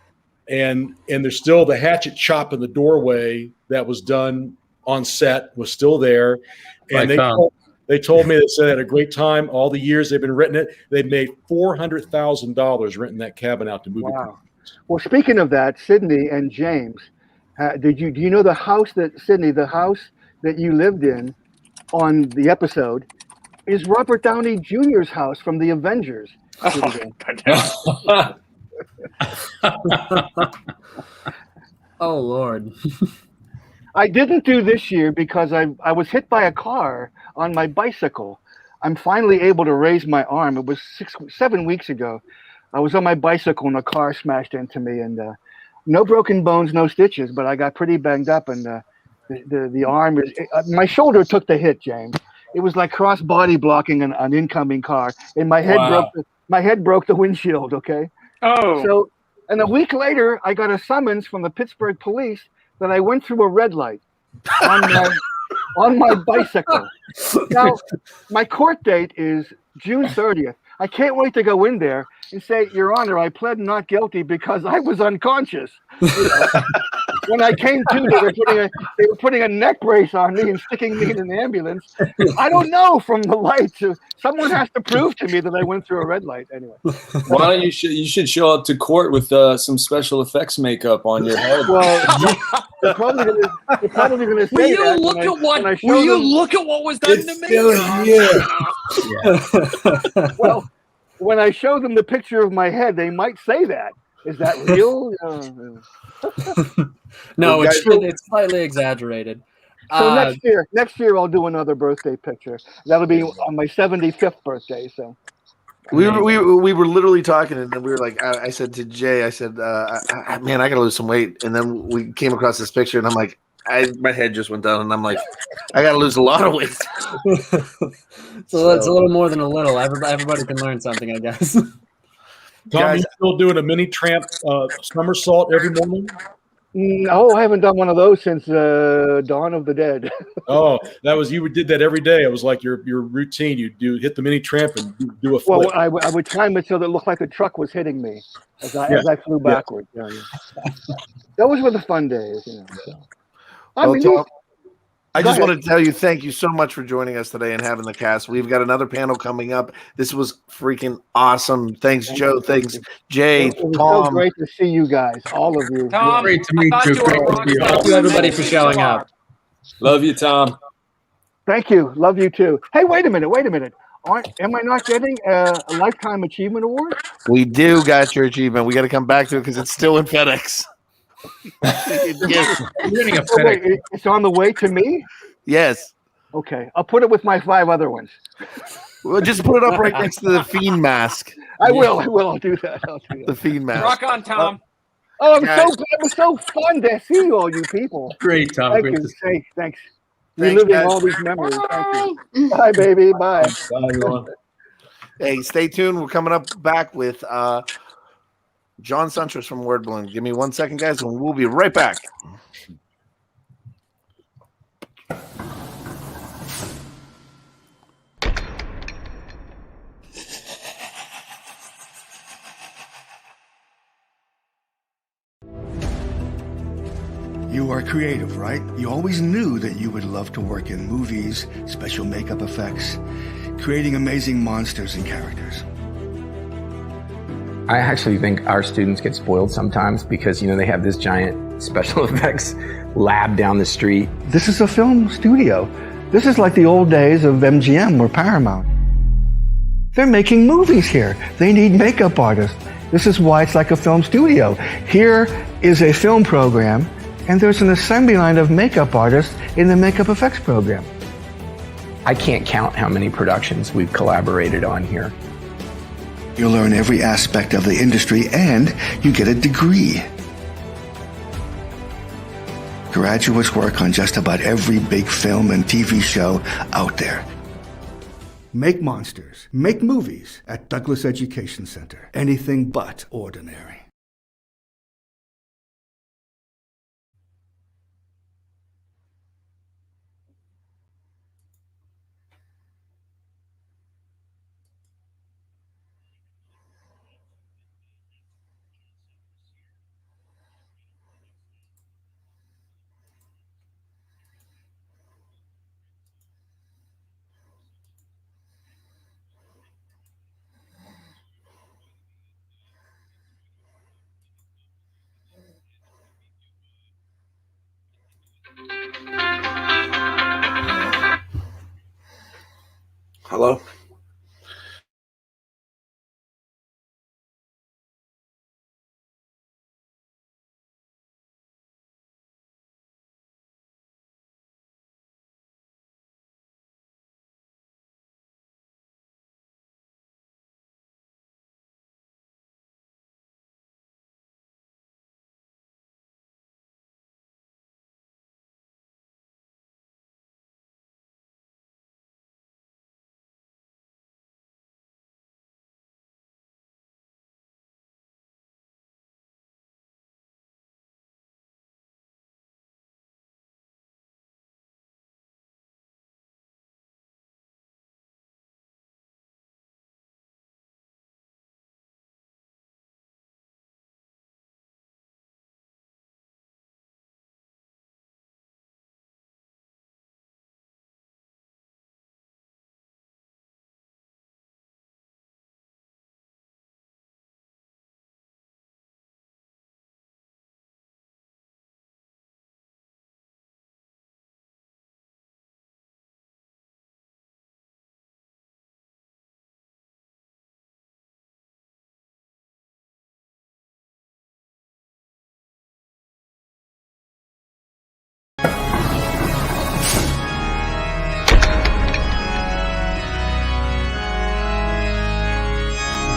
there's still the hatchet chop in the doorway that was done on set was still there. And they told me that they had a great time all the years they've been renting it. They made $400,000 renting that cabin out to movie. Wow. Well, speaking of that, Sydney and James, do you know the house that you lived in on the episode is Robert Downey Jr.'s house from the Avengers? Oh Lord. I didn't do this year because I was hit by a car on my bicycle. I'm finally able to raise my arm. It was 7 weeks ago. I was on my bicycle and a car smashed into me, and no broken bones, no stitches, but I got pretty banged up, and the arm is my shoulder took the hit, James. It was like cross body blocking an incoming car, and my head broke the windshield. Okay. Oh. So, and a week later, I got a summons from the Pittsburgh police that I went through a red light on my bicycle. Now, my court date is June 30th. I can't wait to go in there and say, Your Honor, I pled not guilty because I was unconscious. When I came to, they were putting a neck brace on me and sticking me in an ambulance. I don't know from the light. Someone has to prove to me that I went through a red light. Anyway. Why don't you should show up to court with some special effects makeup on your head? Well, they're probably going to say Will you that. look at what was done to me? Yeah. Well, when I show them the picture of my head, they might say that. Is that real? No, it's slightly exaggerated. So next year I'll do another birthday picture. That'll be on my 75th birthday. So we were literally talking, and then we were like, I said to Jay, I said, man, I gotta lose some weight. And then we came across this picture, and I'm like, my head just went down, and I'm like, I gotta lose a lot of weight. So it's a little more than a little. Everybody can learn something, I guess. Tom, you still doing a mini tramp somersault every morning? No, I haven't done one of those since Dawn of the Dead. Oh, you did that every day. It was like your routine. You hit the mini tramp and do a flip. Well, I would time it so that it looked like the truck was hitting me as I flew backwards. Yeah. Those were the fun days. So. Tom, I just want to tell you, thank you so much for joining us today and having the cast. We've got another panel coming up. This was freaking awesome. Thanks, Joe. Thanks, Jay, It was Tom. so great to see you guys, all of you. Tom, Great to meet you. Thank you, everybody, for showing up. Love you, Tom. Thank you. Love you too. Hey, wait a minute. Am I not getting a Lifetime Achievement Award? We do got your achievement. We got to come back to it because it's still in FedEx. Yes. Wait, it's on the way to me? Yes. Okay. I'll put it with my 5 other ones. Well, just put it up right next to the Fiend mask. I will. I'll do that. The Fiend mask. Rock on, Tom. Oh, I'm so glad. It was so fun to see all you people. Great, Tom. Thank Great you. to see Hey, thanks. Thanks, Reliving guys. all these memories. Thank you. Bye, baby. Bye. Bye, everyone. Hey, stay tuned. We're coming up back with John Suntress from Word Balloon. Give me 1 second, guys, and we'll be right back. You are creative, right? You always knew that you would love to work in movies, special makeup effects, creating amazing monsters and characters. I actually think our students get spoiled sometimes because, they have this giant special effects lab down the street. This is a film studio. This is like the old days of MGM or Paramount. They're making movies here. They need makeup artists. This is why it's like a film studio. Here is a film program, and there's an assembly line of makeup artists in the makeup effects program. I can't count how many productions we've collaborated on here. You'll learn every aspect of the industry and you get a degree. Graduates work on just about every big film and TV show out there. Make monsters. Make movies at Douglas Education Center. Anything but ordinary. Hello?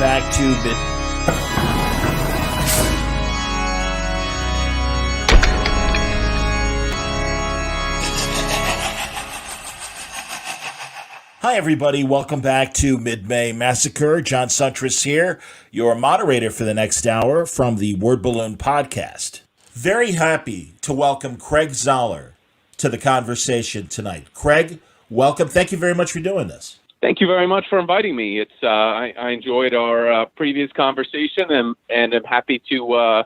Back to mid. Hi, everybody. Welcome back to Mid-May Massacre. John Suntress here, your moderator for the next hour from the Word Balloon podcast. Very happy to welcome Craig Zoller to the conversation tonight. Craig, welcome. Thank you very much for doing this. Thank you very much for inviting me. It's I enjoyed our previous conversation and I'm happy to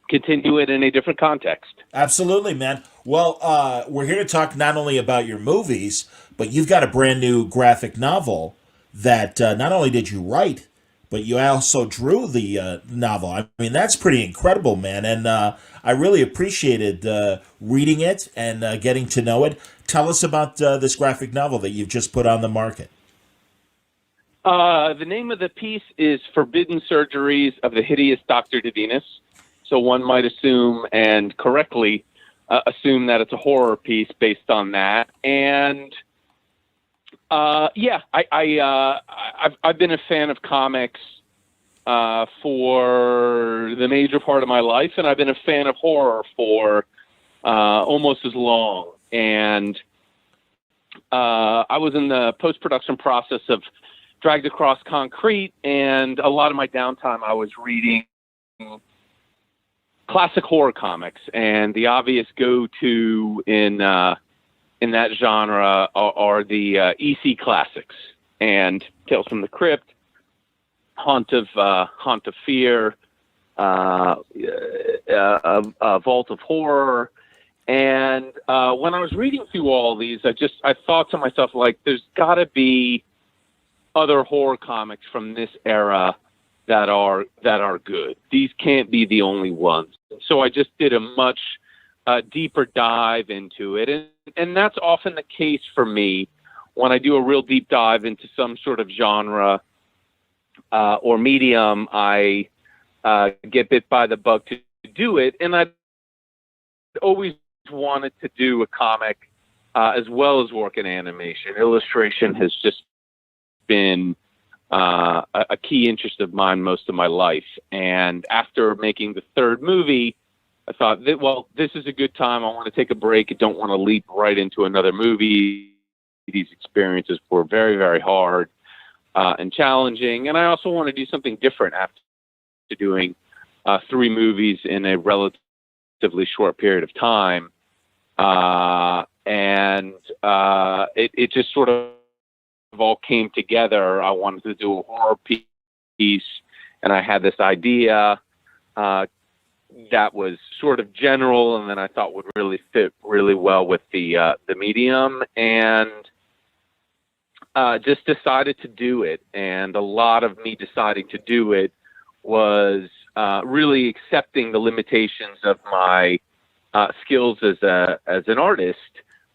continue it in a different context. Absolutely, man. Well, we're here to talk not only about your movies, but you've got a brand new graphic novel that not only did you write, but you also drew the novel. I mean, that's pretty incredible, man. And I really appreciated reading it and getting to know it. Tell us about this graphic novel that you've just put on the market. The name of the piece is Forbidden Surgeries of the Hideous Dr. Divinus. So one might assume, and correctly assume, that it's a horror piece based on that. And I've been a fan of comics for the major part of my life, and I've been a fan of horror for almost as long. And I was in the post-production process of Dragged Across Concrete, and a lot of my downtime I was reading classic horror comics, and the obvious go-to in that genre are the EC classics, and Tales from the Crypt, Haunt of Fear, Vault of Horror. And when I was reading through all these, I thought to myself, like, there's got to be other horror comics from this era that are good. These can't be the only ones. So I just did a much deeper dive into it, and that's often the case for me when I do a real deep dive into some sort of genre or medium. I get bit by the bug to do it, and I always wanted to do a comic as well as work in animation. Illustration has just been a key interest of mine most of my life. And after making the third movie, I thought that, well, this is a good time. I want to take a break. I don't want to leap right into another movie. these experiences were very, very hard and challenging. And I also want to do something different after doing 3 movies in a relatively short period of time. It just sort of all came together. I wanted to do a horror piece, and I had this idea that was sort of general, and then I thought would really fit really well with the medium, and just decided to do it. And a lot of me deciding to do it was really accepting the limitations of my skills as an artist,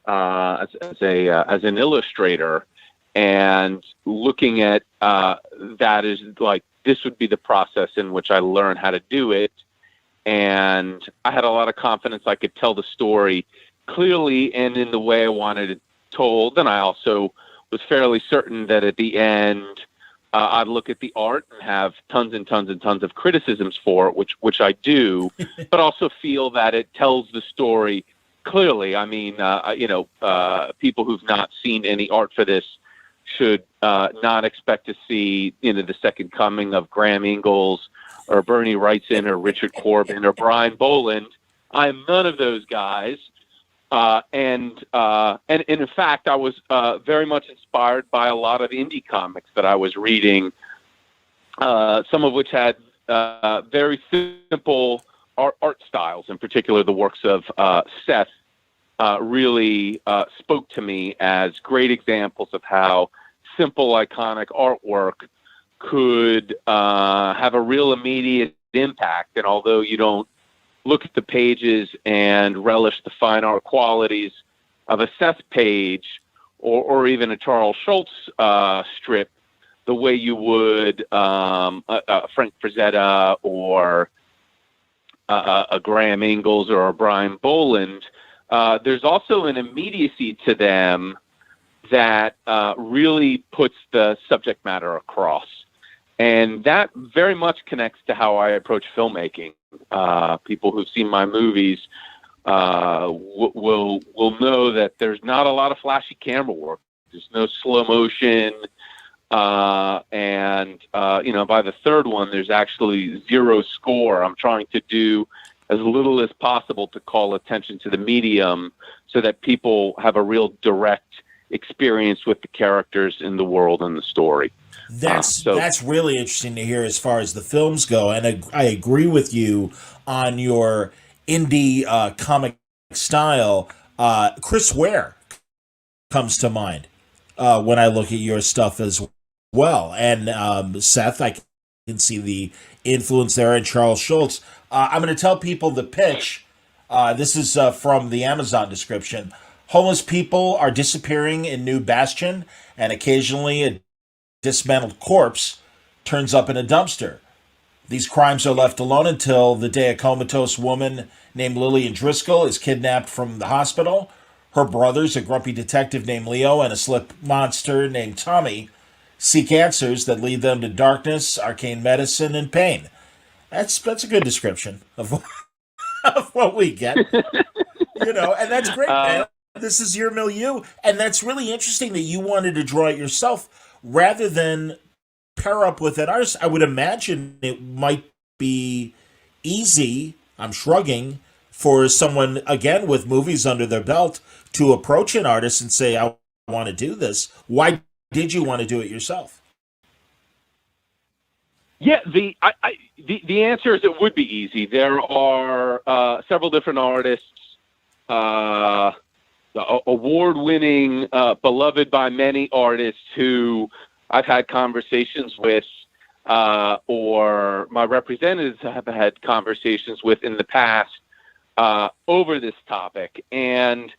as an illustrator, and looking at that as like, this would be the process in which I learn how to do it. And I had a lot of confidence I could tell the story clearly and in the way I wanted it told. And I also was fairly certain that at the end, I'd look at the art and have tons and tons and tons of criticisms for it, which I do, but also feel that it tells the story clearly. I mean, people who've not seen any art for this should not expect to see, the second coming of Graham Ingalls or Bernie Wrightson or Richard Corbin or Brian Boland. I'm none of those guys. And in fact, I was very much inspired by a lot of indie comics that I was reading, some of which had very simple art styles. In particular, the works of Seth really spoke to me as great examples of how simple, iconic artwork could have a real immediate impact. And although you don't look at the pages and relish the fine art qualities of a Seth page or even a Charles Schultz strip the way you would a Frank Frazetta or a Graham Ingalls or a Brian Boland, there's also an immediacy to them that really puts the subject matter across. And that very much connects to how I approach filmmaking. People who've seen my movies will know that there's not a lot of flashy camera work. There's no slow motion. By the third one, there's actually zero score. I'm trying to do as little as possible to call attention to the medium so that people have a real direct experience with the characters in the world and the story. That's really interesting to hear as far as the films go, and I agree with you on your indie comic style. Chris Ware comes to mind when I look at your stuff as well, and Seth, I can see the influence there, and Charles Schultz. I'm going to tell people the pitch. This is from the Amazon description. Homeless people are disappearing in New Bastion, and occasionally a dismantled corpse turns up in a dumpster. These crimes are left alone until the day a comatose woman named Lillian Driscoll is kidnapped from the hospital. Her brothers, a grumpy detective named Leo and a slip monster named Tommy, seek answers that lead them to darkness, arcane medicine, and pain. That's a good description of what we get. And that's great, man. This is your milieu, and that's really interesting that you wanted to draw it yourself rather than pair up with an artist. I would imagine it might be easy, I'm shrugging, for someone, again, with movies under their belt to approach an artist and say, I want to do this. Why did you want to do it yourself? Yeah, the answer is it would be easy. There are several different artists, award-winning, beloved by many artists who I've had conversations with, or my representatives have had conversations with in the past over this topic. And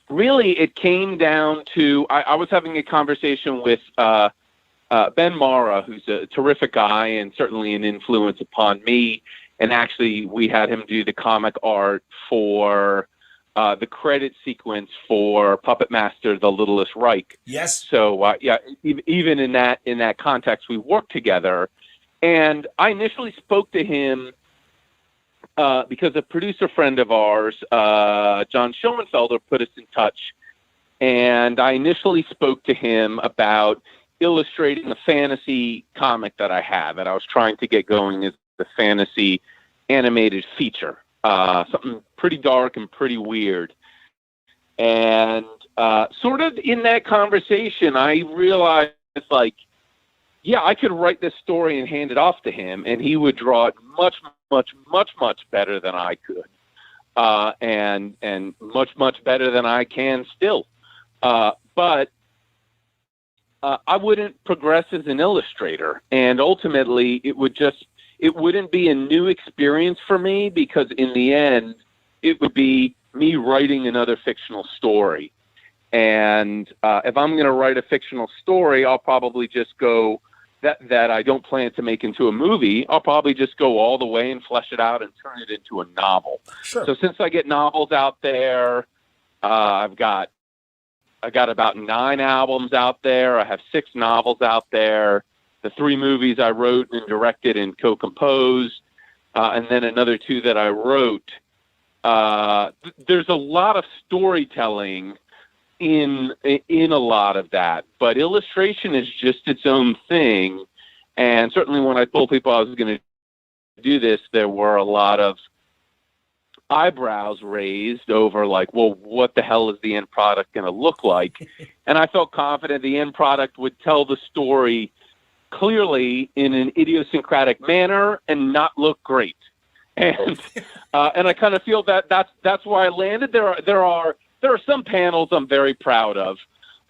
really, it came down to I was having a conversation with Ben Mara, who's a terrific guy and certainly an influence upon me. And actually, we had him do the comic art for the credit sequence for Puppet Master: The Littlest Reich. Yes. So even in that context, we worked together, and I initially spoke to him because a producer friend of ours, John Schoenfelder, put us in touch And I initially spoke to him about illustrating a fantasy comic that I had that I was trying to get going as the fantasy animated feature, something pretty dark and pretty weird. And sort of in that conversation, I realized, like, yeah, I could write this story and hand it off to him, and he would draw it much, much, much, much better than I could, and much, much better than I can still. But I wouldn't progress as an illustrator, and ultimately it wouldn't be a new experience for me, because in the end, it would be me writing another fictional story. And if I'm going to write a fictional story, I'll probably just go that I don't plan to make into a movie. I'll probably just go all the way and flesh it out and turn it into a novel. Sure. So since I get novels out there, I got about 9 albums out there. I have 6 novels out there. The 3 movies I wrote and directed and co-composed, and then another 2 that I wrote. There's a lot of storytelling in a lot of that, but illustration is just its own thing. And certainly when I told people I was going to do this, there were a lot of eyebrows raised over, like, well, what the hell is the end product going to look like? And I felt confident the end product would tell the story clearly in an idiosyncratic manner and not look great. And I kind of feel that's where I landed. There are some panels I'm very proud of,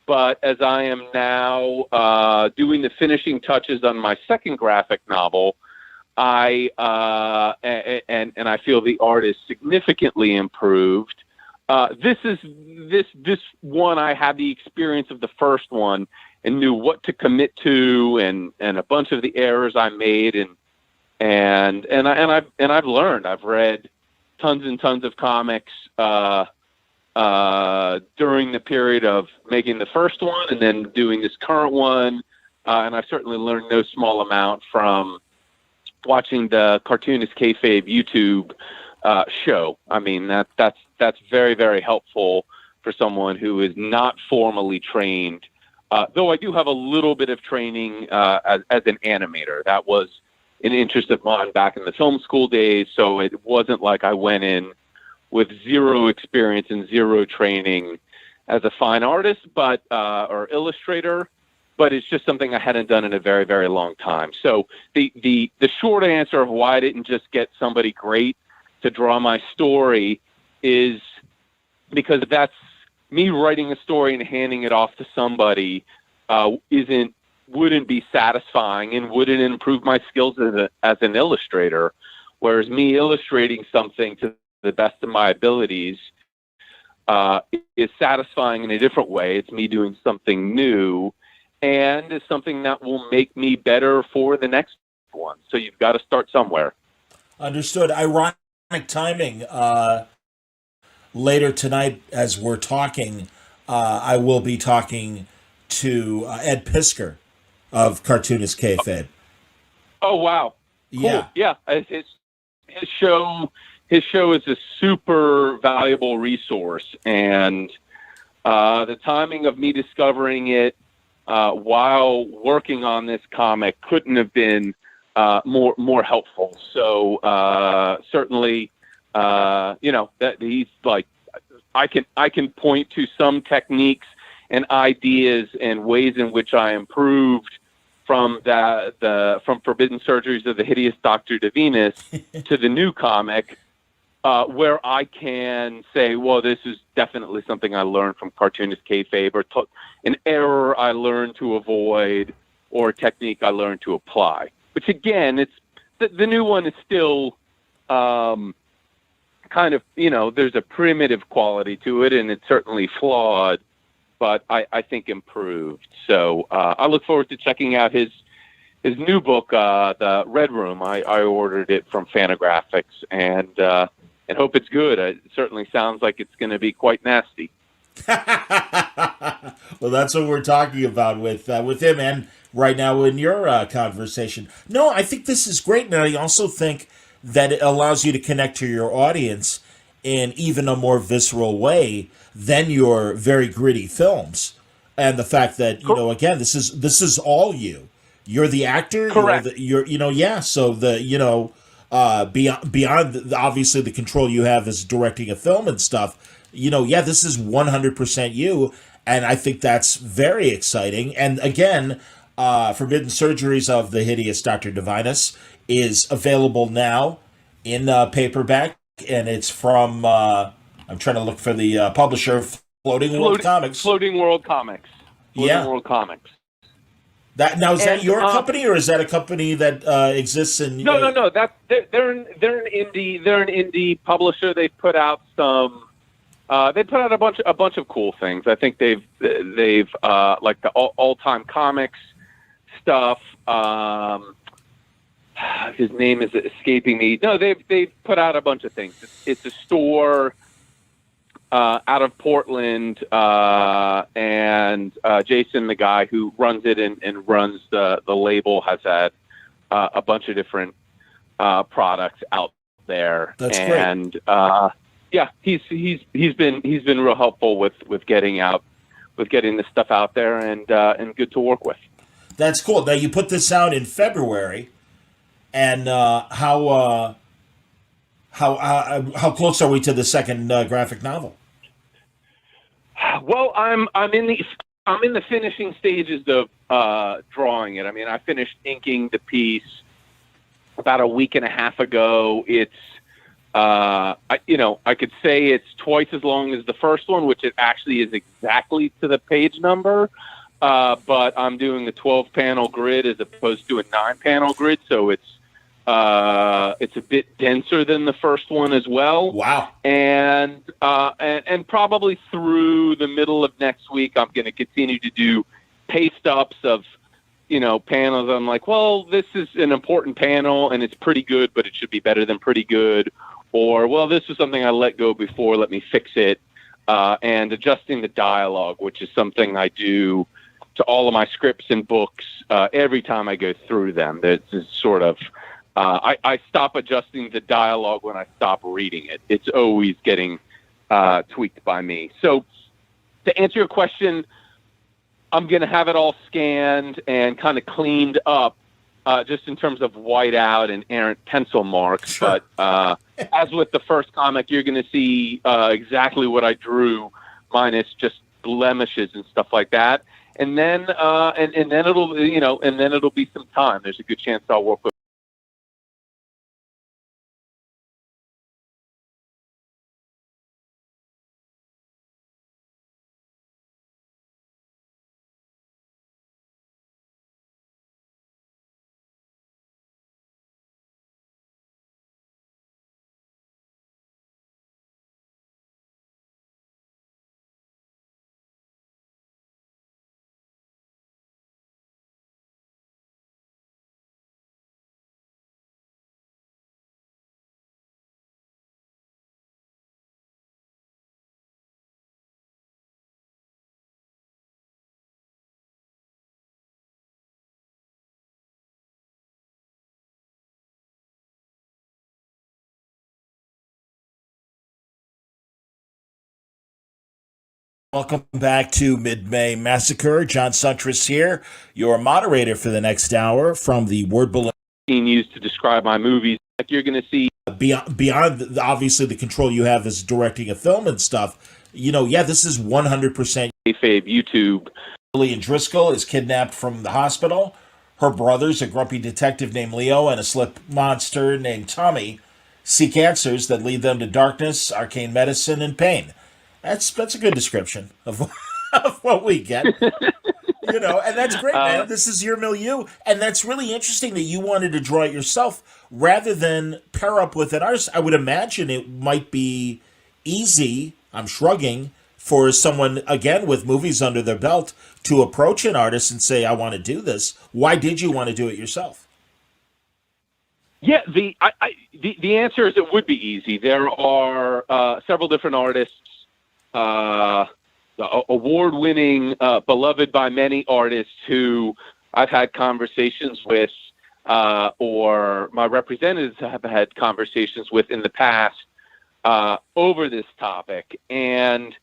but as I am now doing the finishing touches on my second graphic novel, I feel the art is significantly improved. This one, I had the experience of the first one and knew what to commit to, and a bunch of the errors I made, and I've learned. I've read tons and tons of comics during the period of making the first one and then doing this current one, and I've certainly learned no small amount from watching the Cartoonist Kayfabe YouTube show. I mean, that's very, very helpful for someone who is not formally trained. Though I do have a little bit of training as an animator. That was an interest of mine back in the film school days, so it wasn't like I went in with 0 experience and 0 training as a fine artist, or illustrator, but it's just something I hadn't done in a very, very long time. So the short answer of why I didn't just get somebody great to draw my story is because that's me writing a story and handing it off to somebody wouldn't be satisfying and wouldn't improve my skills as an illustrator. Whereas me illustrating something to the best of my abilities is satisfying in a different way. It's me doing something new, and it's something that will make me better for the next one. So you've got to start somewhere. Understood. Ironic timing. Later tonight, as we're talking, I will be talking to Ed Pisker of Cartoonist Kayfabe. Oh, wow. Cool. Yeah. Yeah. His show is a super valuable resource, and the timing of me discovering it while working on this comic couldn't have been more helpful. So certainly, that he's like, I can point to some techniques and ideas and ways in which I improved from from Forbidden Surgeries of the Hideous Dr. Devenus to the new comic, where I can say, well, this is definitely something I learned from Cartoonist Kayfabe, or an error I learned to avoid, or a technique I learned to apply. Which again, it's the new one is still kind of, there's a primitive quality to it, and it's certainly flawed, but I think improved. So I look forward to checking out his new book, The Red Room. I ordered it from Fantagraphics, and hope it's good. It certainly sounds like it's going to be quite nasty. Well, that's what we're talking about with him, and right now in your conversation. No, I think this is great, and I also think that it allows you to connect to your audience in even a more visceral way than your very gritty films. And the fact that, again, this is all you. You're the actor. Correct. Yeah. So beyond obviously the control you have as directing a film and stuff, this is 100% you. And I think that's very exciting. And again, Forbidden Surgeries of the Hideous Dr. Divinus is available now in paperback, and it's from, I'm trying to look for the publisher, Floating World Comics. Floating World Comics. Yeah. World Comics. That your company, or is that a company that exists in? No. They're an indie publisher. They've put out some. They put out a bunch of cool things. I think they've like the all-time comics stuff. His name is escaping me. No, they've put out a bunch of things. It's a store out of Portland, and Jason, the guy who runs it and runs the label, has had a bunch of different products out there. That's great. And yeah, he's been real helpful with getting this stuff out there, and good to work with. That's cool. Now you put this out in February, and how close are we to the second graphic novel? Well, I'm in the finishing stages of drawing it. I mean, I finished inking the piece about a week and a half ago. It's I could say it's twice as long as the first one, which it actually is exactly to the page number. But I'm doing a 12-panel grid as opposed to a 9-panel grid, so it's a bit denser than the first one as well. Wow! And probably through the middle of next week, I'm going to continue to do paste ups of panels. I'm like, well, this is an important panel and it's pretty good, but it should be better than pretty good. Or, well, this is something I let go before, let me fix it. And adjusting the dialogue, which is something I do to all of my scripts and books every time I go through them. There's this sort of, I stop adjusting the dialogue when I stop reading it. It's always getting tweaked by me. So to answer your question, I'm going to have it all scanned and kind of cleaned up, just in terms of whiteout and errant pencil marks. Sure. But as with the first comic, you're going to see exactly what I drew, minus just blemishes and stuff like that. And then and then it'll be some time. There's a good chance I'll work with. Welcome back to Mid-May Massacre. John Suntress here, your moderator for the next hour from the word balloon used to describe my movies. Like you're going to see beyond obviously the control you have as directing a film and stuff. This is 100% kayfabe YouTube. Lillian Driscoll is kidnapped from the hospital. Her brothers, a grumpy detective named Leo and a slip monster named Tommy, seek answers that lead them to darkness, arcane medicine, and pain. That's a good description of what we get. And that's great, man. This is your milieu. And that's really interesting that you wanted to draw it yourself rather than pair up with an artist. I would imagine it might be easy, I'm shrugging, for someone, again, with movies under their belt to approach an artist and say, I want to do this. Why did you want to do it yourself? Yeah, the answer is it would be easy. There are several different artists, award-winning, beloved by many artists who I've had conversations with, or my representatives have had conversations with in the past, over this topic. And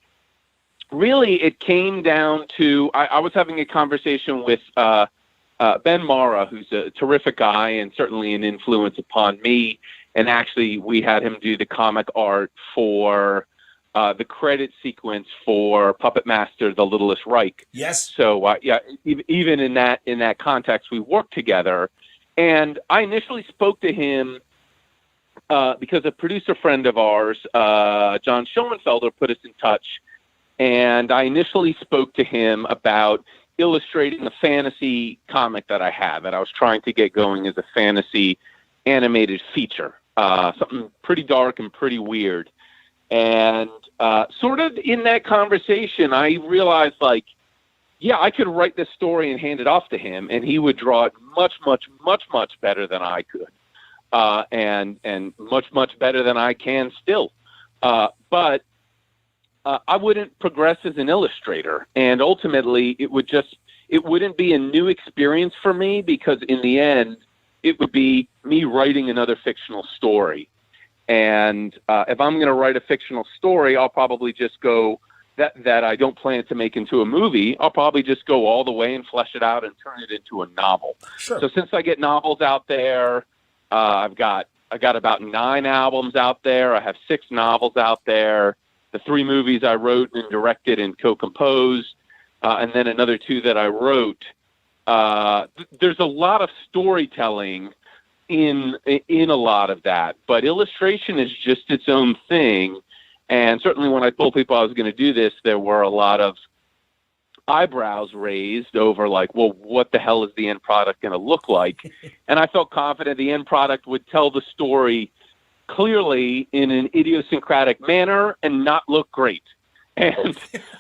really, it came down to I was having a conversation with Ben Mara, who's a terrific guy and certainly an influence upon me. And actually, we had him do the comic art for the credit sequence for Puppet Master: The Littlest Reich. Yes. So yeah, even in that context, we worked together. And I initially spoke to him because a producer friend of ours, John Schoenfelder, put us in touch. And I initially spoke to him about illustrating a fantasy comic that I had that I was trying to get going as a fantasy animated feature, something pretty dark and pretty weird. And sort of in that conversation, I realized, like, yeah, I could write this story and hand it off to him, and he would draw it much, much, much, much better than I could, and much, much better than I can still. But I wouldn't progress as an illustrator, and ultimately it wouldn't be a new experience for me, because in the end, it would be me writing another fictional story. And if I'm going to write a fictional story, I'll probably just go that I don't plan to make into a movie. I'll probably just go all the way and flesh it out and turn it into a novel. Sure. So since I get novels out there, I got about 9 albums out there. I have 6 novels out there. The 3 movies I wrote and directed and co-composed, and then another 2 that I wrote. There's a lot of storytelling in a lot of that, but illustration is just its own thing. And certainly when I told people I was going to do this, there were a lot of eyebrows raised over, like, well, what the hell is the end product going to look like? And I felt confident the end product would tell the story clearly in an idiosyncratic manner and not look great. And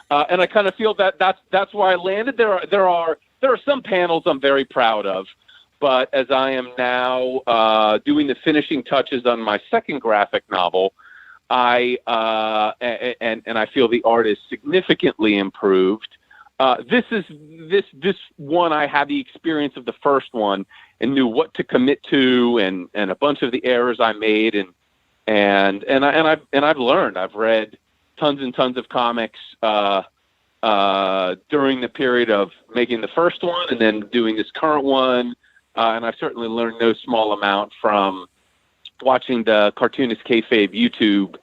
I kind of feel that that's where I landed. There are some panels I'm very proud of, but as I am now doing the finishing touches on my second graphic novel, I feel the art is significantly improved. This one, I had the experience of the first one and knew what to commit to, and a bunch of the errors I made, and I've learned. I've read tons and tons of comics during the period of making the first one and then doing this current one, and I've certainly learned no small amount from watching the Cartoonist Kayfabe YouTube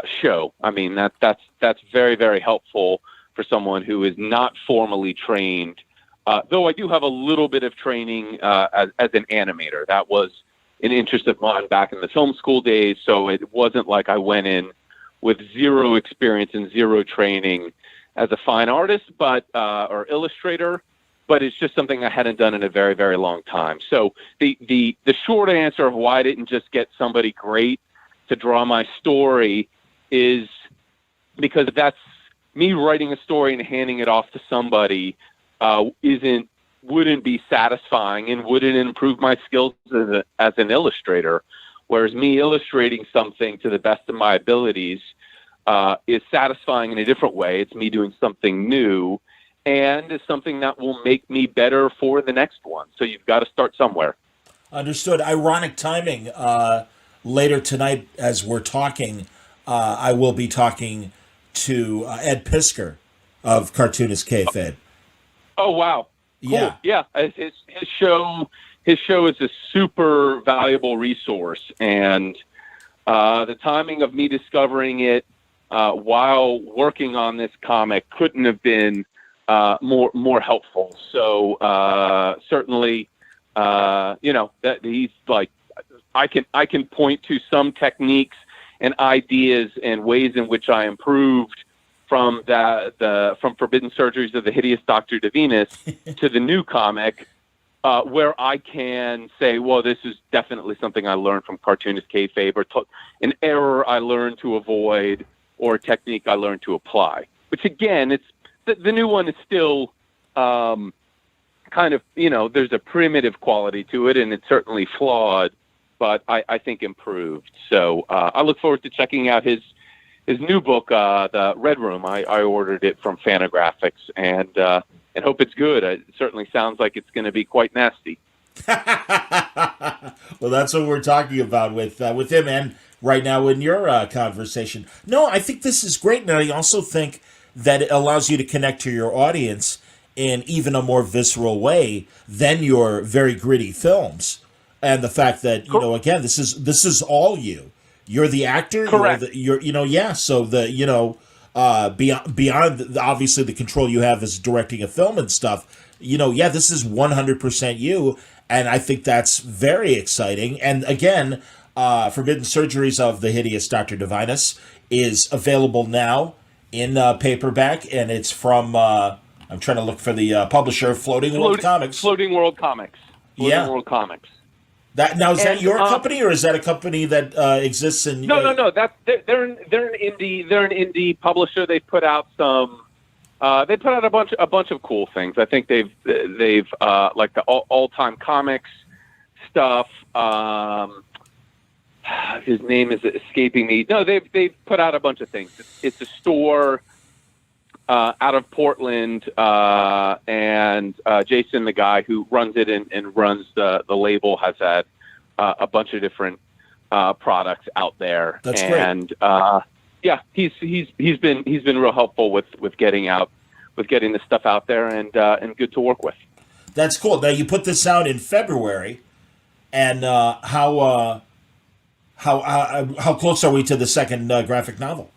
show. I mean, that's very, very helpful for someone who is not formally trained, though I do have a little bit of training as an animator. That was an interest of mine back in the film school days, so it wasn't like I went in with 0 experience and 0 training as a fine artist, or illustrator, but it's just something I hadn't done in a very, very long time. So the short answer of why I didn't just get somebody great to draw my story is because that's me writing a story and handing it off to somebody wouldn't be satisfying and wouldn't improve my skills as an illustrator. Whereas me illustrating something to the best of my abilities is satisfying in a different way. It's me doing something new, and is something that will make me better for the next one. So you've got to start somewhere. Understood. Ironic timing. Later tonight, as we're talking, I will be talking to Ed Pisker of Cartoonist Kayfabe. Oh, wow. Cool. Yeah. Yeah. His show is a super valuable resource. And the timing of me discovering it while working on this comic couldn't have been more helpful. So certainly, that he's like, I can point to some techniques and ideas and ways in which I improved from from Forbidden Surgeries of the Hideous Dr. Divinus to the new comic, where I can say, well, this is definitely something I learned from Cartoonist Kayfabe, or an error I learned to avoid, or a technique I learned to apply. Which again, it's the new one is still kind of, there's a primitive quality to it, and it's certainly flawed, but I think improved. So I look forward to checking out his new book, The Red Room. I ordered it from Fantagraphics, and hope it's good. It certainly sounds like it's going to be quite nasty. Well, that's what we're talking about with him, and right now in your conversation. No, I think this is great, and I also think that it allows you to connect to your audience in even a more visceral way than your very gritty films. And the fact that, you know, again, this is all you. You're the actor. Correct. You're you know, yeah. So the, you know, beyond obviously the control you have as directing a film and stuff, you know, yeah, this is 100% you, and I think that's very exciting. And again, Forbidden Surgeries of the Hideous Dr. Divinus is available now in paperback, and it's from I'm trying to look for the publisher, Floating World Comics. Floating World Comics. Yeah. World Comics. That now is that And, your company, or is that a company that exists in? No. They're an indie publisher. They put out some. They put out a bunch of cool things. I think they've like the all-time comics stuff. His name is escaping me. No, they've put out a bunch of things. It's a store out of Portland, and Jason, the guy who runs it and runs the label, has had a bunch of different products out there. That's great. And yeah, he's been real helpful with getting this stuff out there, and good to work with. That's cool. Now you put this out in February, and how close are we to the second graphic novel?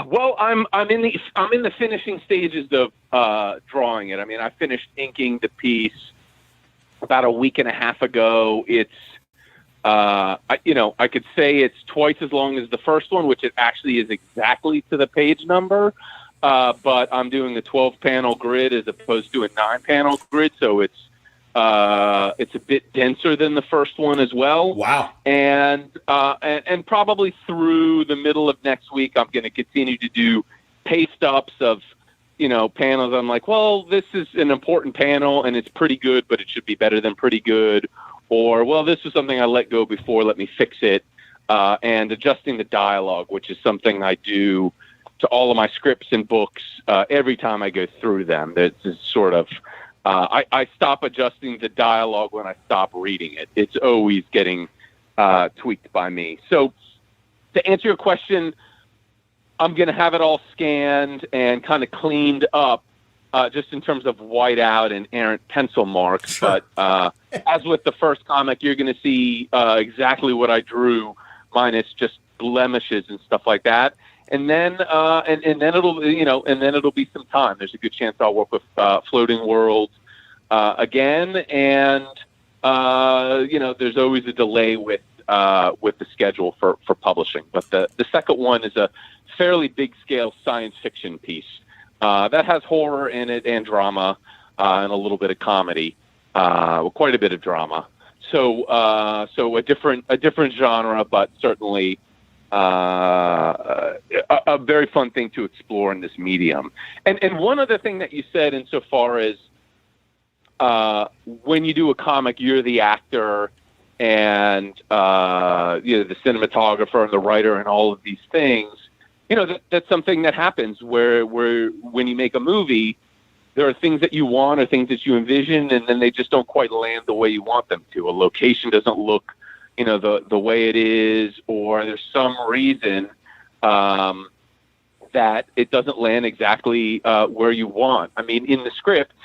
Well, I'm in the finishing stages of drawing it. I mean, I finished inking the piece about a week and a half ago. It's I could say it's twice as long as the first one, which it actually is exactly to the page number. But I'm doing a 12-panel grid as opposed to a 9-panel grid, so it's a bit denser than the first one as well. Wow! And probably through the middle of next week, I'm going to continue to do paste ups of, panels. I'm like, well, this is an important panel and it's pretty good, but it should be better than pretty good. Or, well, this was something I let go before, let me fix it. And adjusting the dialogue, which is something I do to all of my scripts and books every time I go through them. It's sort of, I stop adjusting the dialogue when I stop reading it. It's always getting tweaked by me. So to answer your question, I'm going to have it all scanned and kind of cleaned up just in terms of whiteout and errant pencil marks. Sure. But as with the first comic, you're going to see exactly what I drew, minus just blemishes and stuff like that. And then and then it'll be some time. There's a good chance I'll work with Floating World again, and there's always a delay with the schedule for publishing. But the second one is a fairly big scale science fiction piece that has horror in it and drama and a little bit of comedy, quite a bit of drama. So a different genre, but certainly a very fun thing to explore in this medium. And one other thing that you said, insofar as when you do a comic, you're the actor and the cinematographer and the writer and all of these things. That's something that happens where when you make a movie, there are things that you want or things that you envision, and then they just don't quite land the way you want them to. A location doesn't look the way it is, or there's some reason that it doesn't land exactly where you want. I mean, in the script,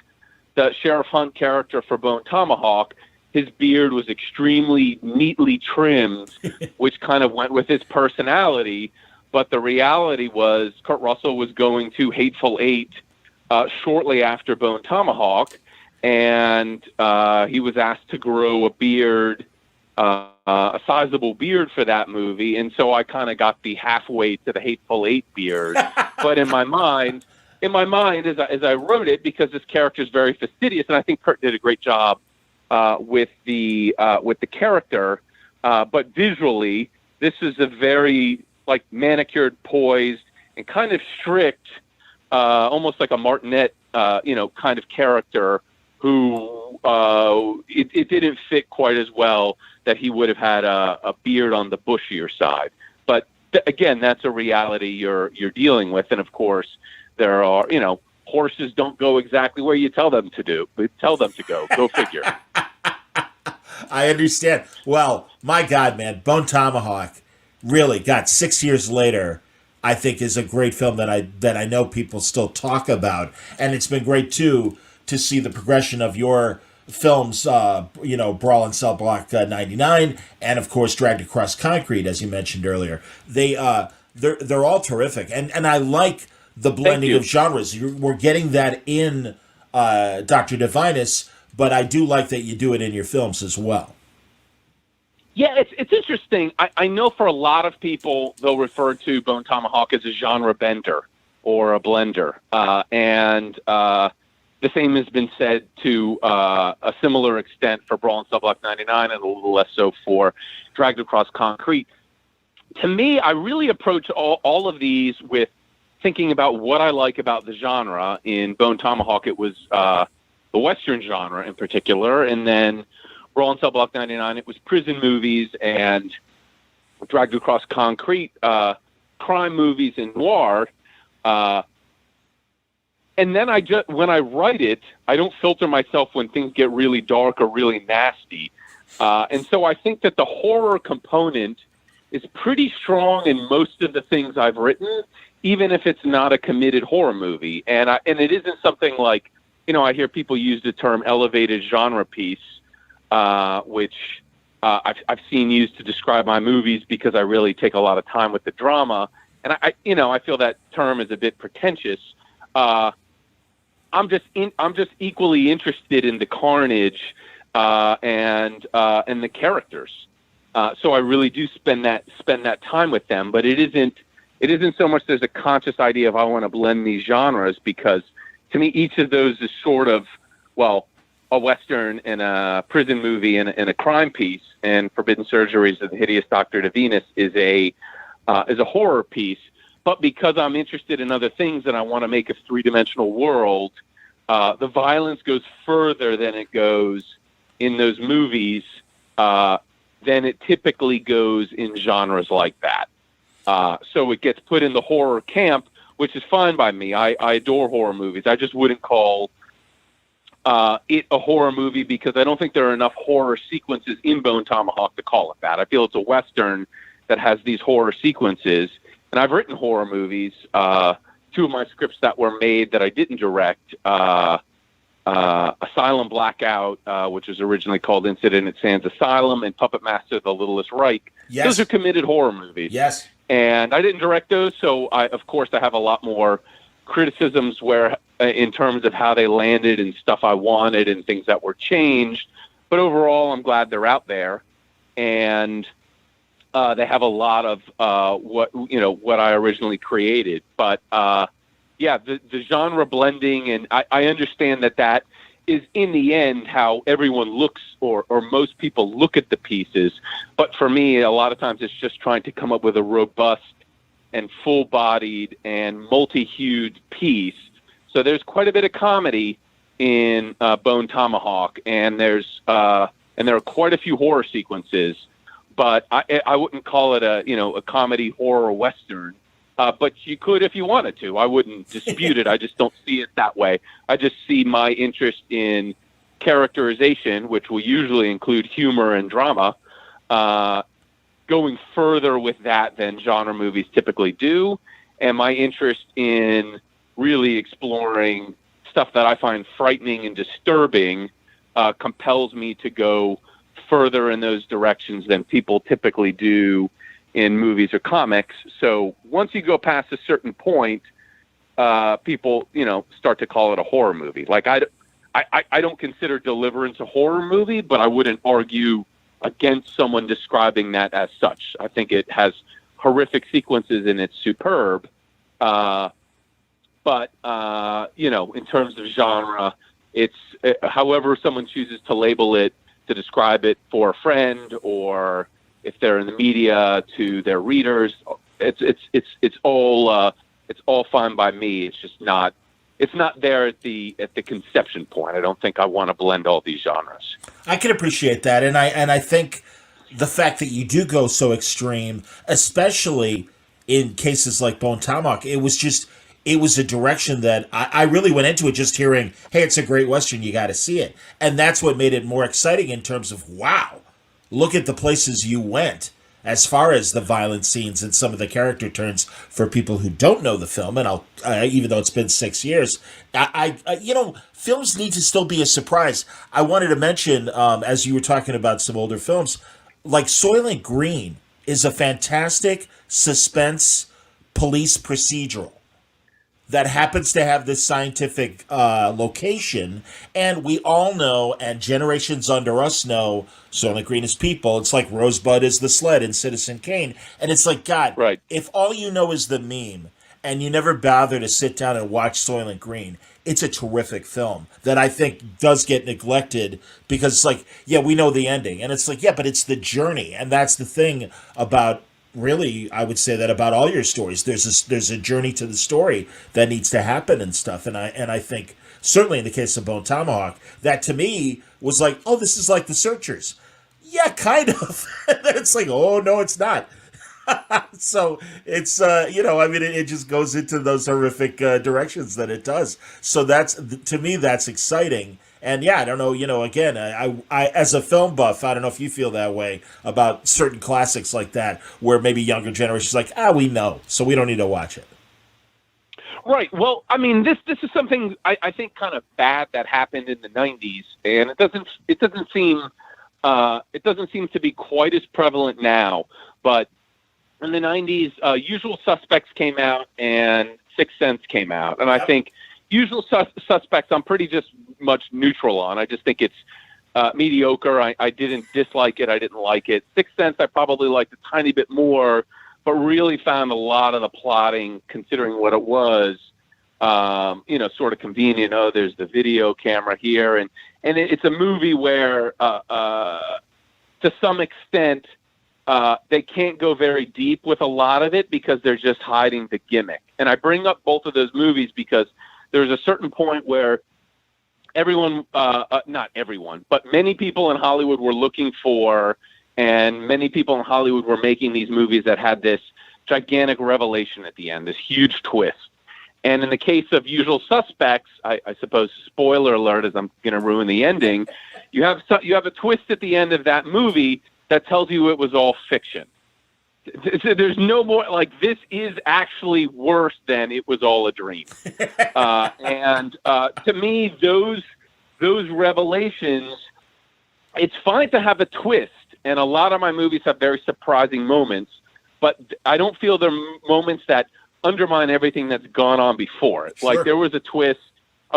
the Sheriff Hunt character for Bone Tomahawk, his beard was extremely neatly trimmed, which kind of went with his personality. But the reality was Kurt Russell was going to Hateful Eight shortly after Bone Tomahawk, and he was asked to grow a beard, a sizable beard for that movie, and so I kind of got the halfway to the Hateful Eight beard. But in my mind, as I wrote it, because this character is very fastidious, and I think Kurt did a great job with the character, but visually, this is a very manicured, poised, and kind of strict, almost like a martinet, kind of character who it didn't fit quite as well that he would have had a beard on the bushier side. But again, that's a reality you're dealing with, and of course, there are horses don't go exactly where you tell them to go. Go figure. I understand. Well, my God, man, Bone Tomahawk really got 6 years later. I think is a great film that I know people still talk about, and it's been great too to see the progression of your films. Brawl in Cell Block 99, and of course Dragged Across Concrete, as you mentioned earlier. They're all terrific, and I like the blending of genres. We're getting that in Dr. Divinus, but I do like that you do it in your films as well. Yeah, it's interesting. I know for a lot of people, they'll refer to Bone Tomahawk as a genre bender or a blender. And the same has been said to a similar extent for Brawl in Cell Block 99 and a little less so for Dragged Across Concrete. To me, I really approach all of these with thinking about what I like about the genre. In Bone Tomahawk, it was the Western genre in particular, and then Brawl in Cell Block 99, it was prison movies, and Dragged Across Concrete, crime movies and noir. And then when I write it, I don't filter myself when things get really dark or really nasty. And so I think that the horror component is pretty strong in most of the things I've written, even if it's not a committed horror movie. And it isn't something like, I hear people use the term elevated genre piece, which I've seen used to describe my movies because I really take a lot of time with the drama, and I feel that term is a bit pretentious. I'm just equally interested in the carnage and the characters, so I really do spend that time with them. But it isn't so much there's a conscious idea of I want to blend these genres, because to me each of those is sort of, well, a Western and a prison movie and a crime piece, and Forbidden Surgeries of the Hideous Dr. Divinus is a horror piece. But because I'm interested in other things and I want to make a three-dimensional world, the violence goes further than it goes in those movies than it typically goes in genres like that. So it gets put in the horror camp, which is fine by me. I adore horror movies. I just wouldn't call it a horror movie because I don't think there are enough horror sequences in Bone Tomahawk to call it that. I feel it's a Western that has these horror sequences, and I've written horror movies. Two of my scripts that were made that I didn't direct, Asylum Blackout, which was originally called Incident at Sands Asylum, and Puppet Master: The Littlest Reich. Yes. Those are committed horror movies. Yes. And I didn't direct those, so of course I have a lot more criticisms where in terms of how they landed and stuff I wanted and things that were changed. But overall, I'm glad they're out there, and they have a lot of what I originally created. But the genre blending, and I understand that is in the end how everyone looks or most people look at the pieces. But for me, a lot of times it's just trying to come up with a robust and full-bodied and multi-hued piece. So there's quite a bit of comedy in Bone Tomahawk, and there are quite a few horror sequences. But I wouldn't call it a comedy horror Western. But you could if you wanted to. I wouldn't dispute it. I just don't see it that way. I just see my interest in characterization, which will usually include humor and drama, going further with that than genre movies typically do. And my interest in really exploring stuff that I find frightening and disturbing compels me to go further in those directions than people typically do in movies or comics. So once you go past a certain point, people, start to call it a horror movie. Like I don't consider Deliverance a horror movie, but I wouldn't argue against someone describing that as such. I think it has horrific sequences and it's superb. But in terms of genre, it's however someone chooses to label it, to describe it for a friend, or if they're in the media to their readers, it's all fine by me. It's just not there at the conception point. I don't think I want to blend all these genres. I can appreciate that, and I think the fact that you do go so extreme, especially in cases like Bone Tomahawk, it it was a direction that I really went into it just hearing, hey, it's a great Western, you got to see it. And that's what made it more exciting in terms of, wow, look at the places you went as far as the violent scenes and some of the character turns for people who don't know the film. And even though it's been 6 years, films need to still be a surprise. I wanted to mention, as you were talking about some older films, like Soylent Green is a fantastic suspense police procedural that happens to have this scientific location, and we all know, and generations under us know, Soylent Green is people. It's like Rosebud is the sled in Citizen Kane, and it's like, God, if all you know is the meme, and you never bother to sit down and watch Soylent Green, it's a terrific film that I think does get neglected because it's like, yeah, we know the ending, and it's like, yeah, but it's the journey, and that's the thing about. Really, I would say that about all your stories. There's a journey to the story that needs to happen and stuff. And I think certainly in the case of Bone Tomahawk, that to me was like, oh, this is like The Searchers. Yeah, kind of. And then it's like, oh no, it's not. So it's it just goes into those horrific directions that it does. So to me that's exciting. And yeah, I don't know, again, I as a film buff, I don't know if you feel that way about certain classics like that, where maybe younger generations like, we know, so we don't need to watch it. Right. Well, I mean, this is something I think kind of bad that happened in the 90s, and it doesn't seem to be quite as prevalent now. But in the 90s, Usual Suspects came out and Sixth Sense came out, and I think Usual Suspects I'm pretty just much neutral on. I just think it's mediocre. I didn't dislike it. I didn't like it. Sixth Sense I probably liked a tiny bit more, but really found a lot of the plotting, considering what it was, sort of convenient. Oh, there's the video camera here. And it's a movie where, to some extent, they can't go very deep with a lot of it because they're just hiding the gimmick. And I bring up both of those movies because there's a certain point where everyone, not everyone, but many people in Hollywood were looking for, and many people in Hollywood were making these movies that had this gigantic revelation at the end, this huge twist. And in the case of Usual Suspects, I suppose, spoiler alert, as I'm going to ruin the ending, you have a twist at the end of that movie that tells you it was all fiction. There's no more, like, this is actually worse than it was all a dream. And to me, those revelations, it's fine to have a twist, and a lot of my movies have very surprising moments, but I don't feel they're moments that undermine everything that's gone on before it. Sure. Like, there was a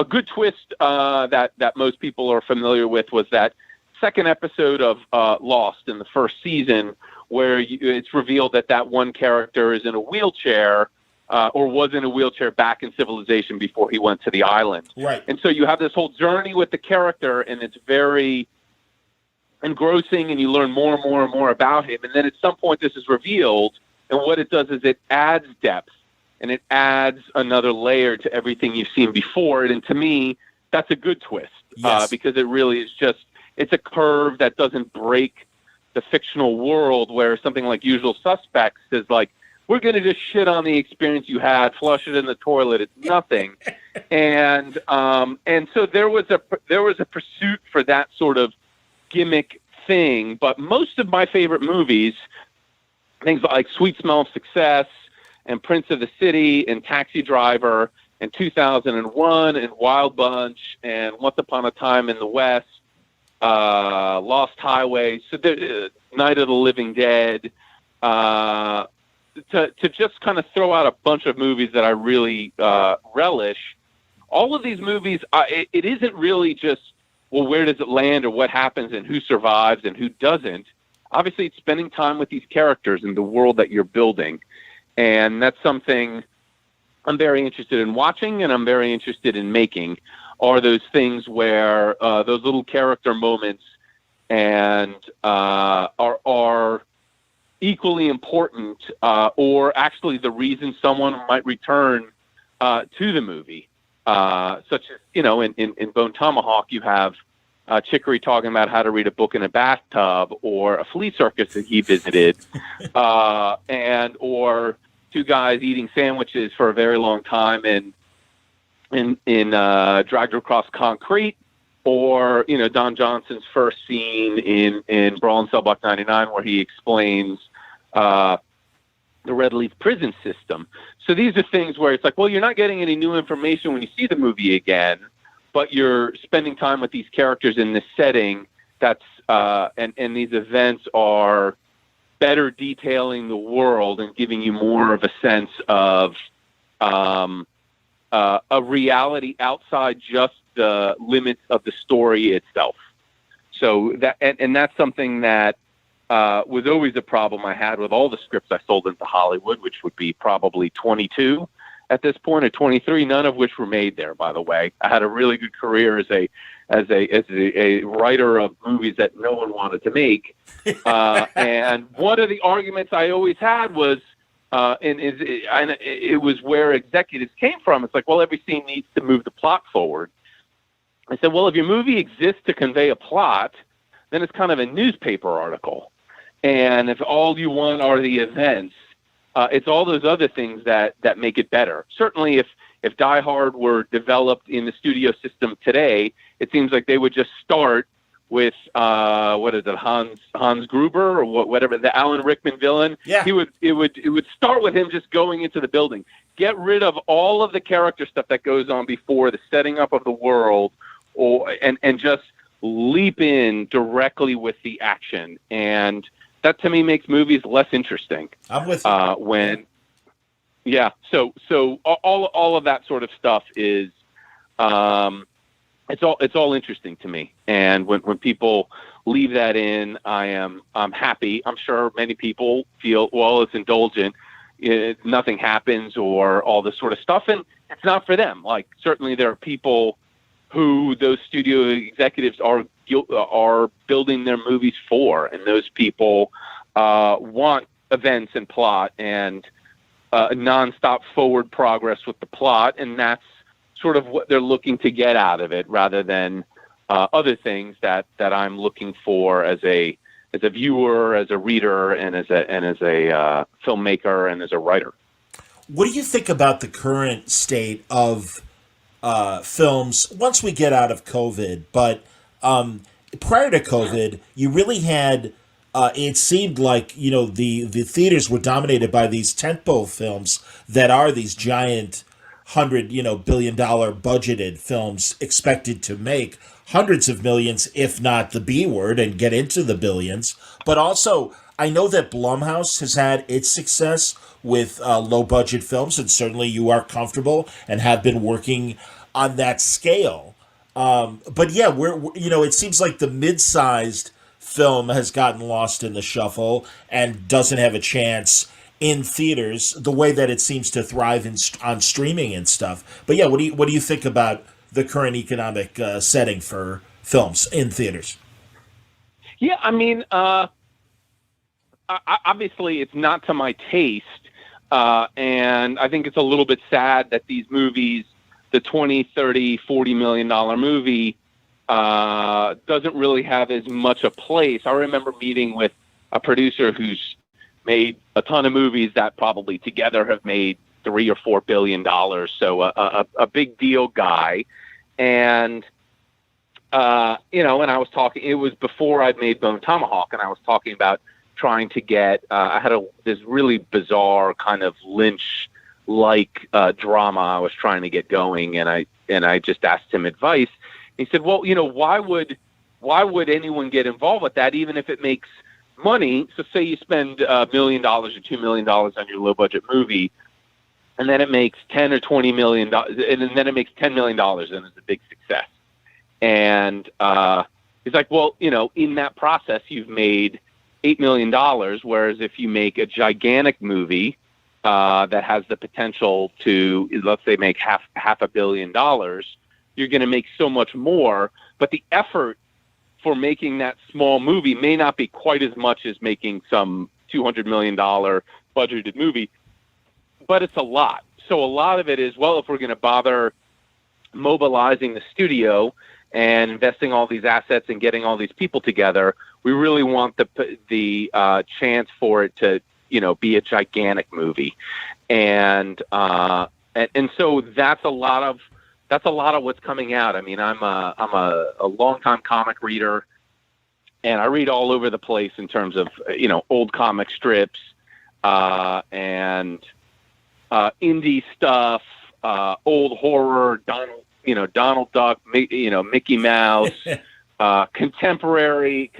good twist that most people are familiar with was that second episode of Lost in the first season, where it's revealed that one character is in a wheelchair or was in a wheelchair back in civilization before he went to the island. Right. And so you have this whole journey with the character, and it's very engrossing, and you learn more and more and more about him. And then at some point this is revealed, and what it does is it adds depth, and it adds another layer to everything you've seen before. And to me, that's a good twist. Yes. Because it really is it's a curve that doesn't break the fictional world, where something like Usual Suspects is like, we're going to just shit on the experience you had, flush it in the toilet. It's nothing. and so there was a pursuit for that sort of gimmick thing. But most of my favorite movies, things like Sweet Smell of Success and Prince of the City and Taxi Driver and 2001 and Wild Bunch and Once Upon a Time in the West, Lost Highway, Night of the Living Dead, to just kind of throw out a bunch of movies that I really relish. All of these movies, it isn't really just, well, where does it land or what happens and who survives and who doesn't. Obviously, it's spending time with these characters in the world that you're building. And that's something I'm very interested in watching, and I'm very interested in making, are those things where those little character moments and are equally important, or actually the reason someone might return to the movie. Such as, in Bone Tomahawk, you have Chicory talking about how to read a book in a bathtub, or a flea circus that he visited, or two guys eating sandwiches for a very long time in Dragged Across Concrete, or Don Johnson's first scene in Brawl in Cell Block 99, where he explains the Red Leaf prison system. So these are things where it's like, well, you're not getting any new information when you see the movie again, but you're spending time with these characters in this setting. That's and these events are better detailing the world and giving you more of a sense of a reality outside just the limits of the story itself. So that and that's something that was always a problem I had with all the scripts I sold into Hollywood, which would be probably 22 at this point, or 23, none of which were made there, by the way. I had a really good career as a writer of movies that no one wanted to make. And one of the arguments I always had was, and it was where executives came from. It's like, well, every scene needs to move the plot forward. I said, well, if your movie exists to convey a plot, then it's kind of a newspaper article. And if all you want are the events, it's all those other things that make it better. Certainly, if Die Hard were developed in the studio system today, it seems like they would just start with what is it, Hans Gruber or whatever, the Alan Rickman villain. Yeah. It would start with him just going into the building. Get rid of all of the character stuff that goes on before the setting up of the world, and just leap in directly with the action. And that to me makes movies less interesting. I'm with you. So all of that sort of stuff is it's all interesting to me. And when people leave that in, I'm happy. I'm sure many people feel, well, it's indulgent. Nothing happens or all this sort of stuff, and it's not for them. Like, certainly there are people who those studio executives are building their movies for, and those people want events and plot and nonstop forward progress with the plot, and that's sort of what they're looking to get out of it, rather than other things that I'm looking for as a viewer, as a reader, and as a filmmaker and as a writer. What do you think about the current state of films once we get out of COVID? But prior to COVID, you really had, it seemed like, the theaters were dominated by these tentpole films that are these giant $100 billion budgeted films expected to make hundreds of millions, if not the B word, and get into the billions. But also, I know that Blumhouse has had its success with low budget films, and certainly you are comfortable and have been working on that scale. But yeah, it seems like the mid-sized film has gotten lost in the shuffle and doesn't have a chance in theaters the way that it seems to thrive on streaming and stuff. But yeah, what do you think about the current economic setting for films in theaters? Yeah, I mean, obviously it's not to my taste, and I think it's a little bit sad that these movies, the $20, $30, $40 million movie, doesn't really have as much a place. I remember meeting with a producer who's made a ton of movies that probably together have made $3 or $4 billion. So a big deal guy. And, and I was talking, it was before I'd made Bone Tomahawk, and I was talking about trying to get, I had this really bizarre kind of Lynch-like drama I was trying to get going. And I just asked him advice. He said, well, why would anyone get involved with that, even if it makes money? So say you spend $1 million or $2 million on your low budget movie, and then it makes $10 or $20 million, and then it makes $10 million, and it's a big success. And he's like, well, in that process, you've made $8 million, whereas if you make a gigantic movie that has the potential to, let's say, make half $500 million, you're going to make so much more. But the effort for making that small movie may not be quite as much as making some $200 million budgeted movie, but it's a lot. So a lot of it is, well, if we're going to bother mobilizing the studio and investing all these assets and getting all these people together, we really want the chance for it to, be a gigantic movie. and so that's a lot of what's coming out. I mean, I'm a longtime comic reader, and I read all over the place in terms of old comic strips and indie stuff, old horror, Donald Duck, Mickey Mouse, contemporary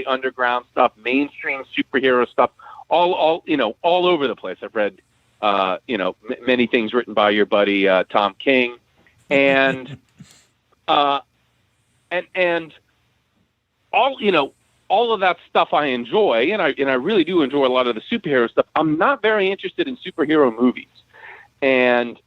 underground stuff, mainstream superhero stuff, all over the place. I've read many things written by your buddy Tom King, and all of that stuff I enjoy, and I really do enjoy a lot of the superhero stuff. I'm not very interested in superhero movies, and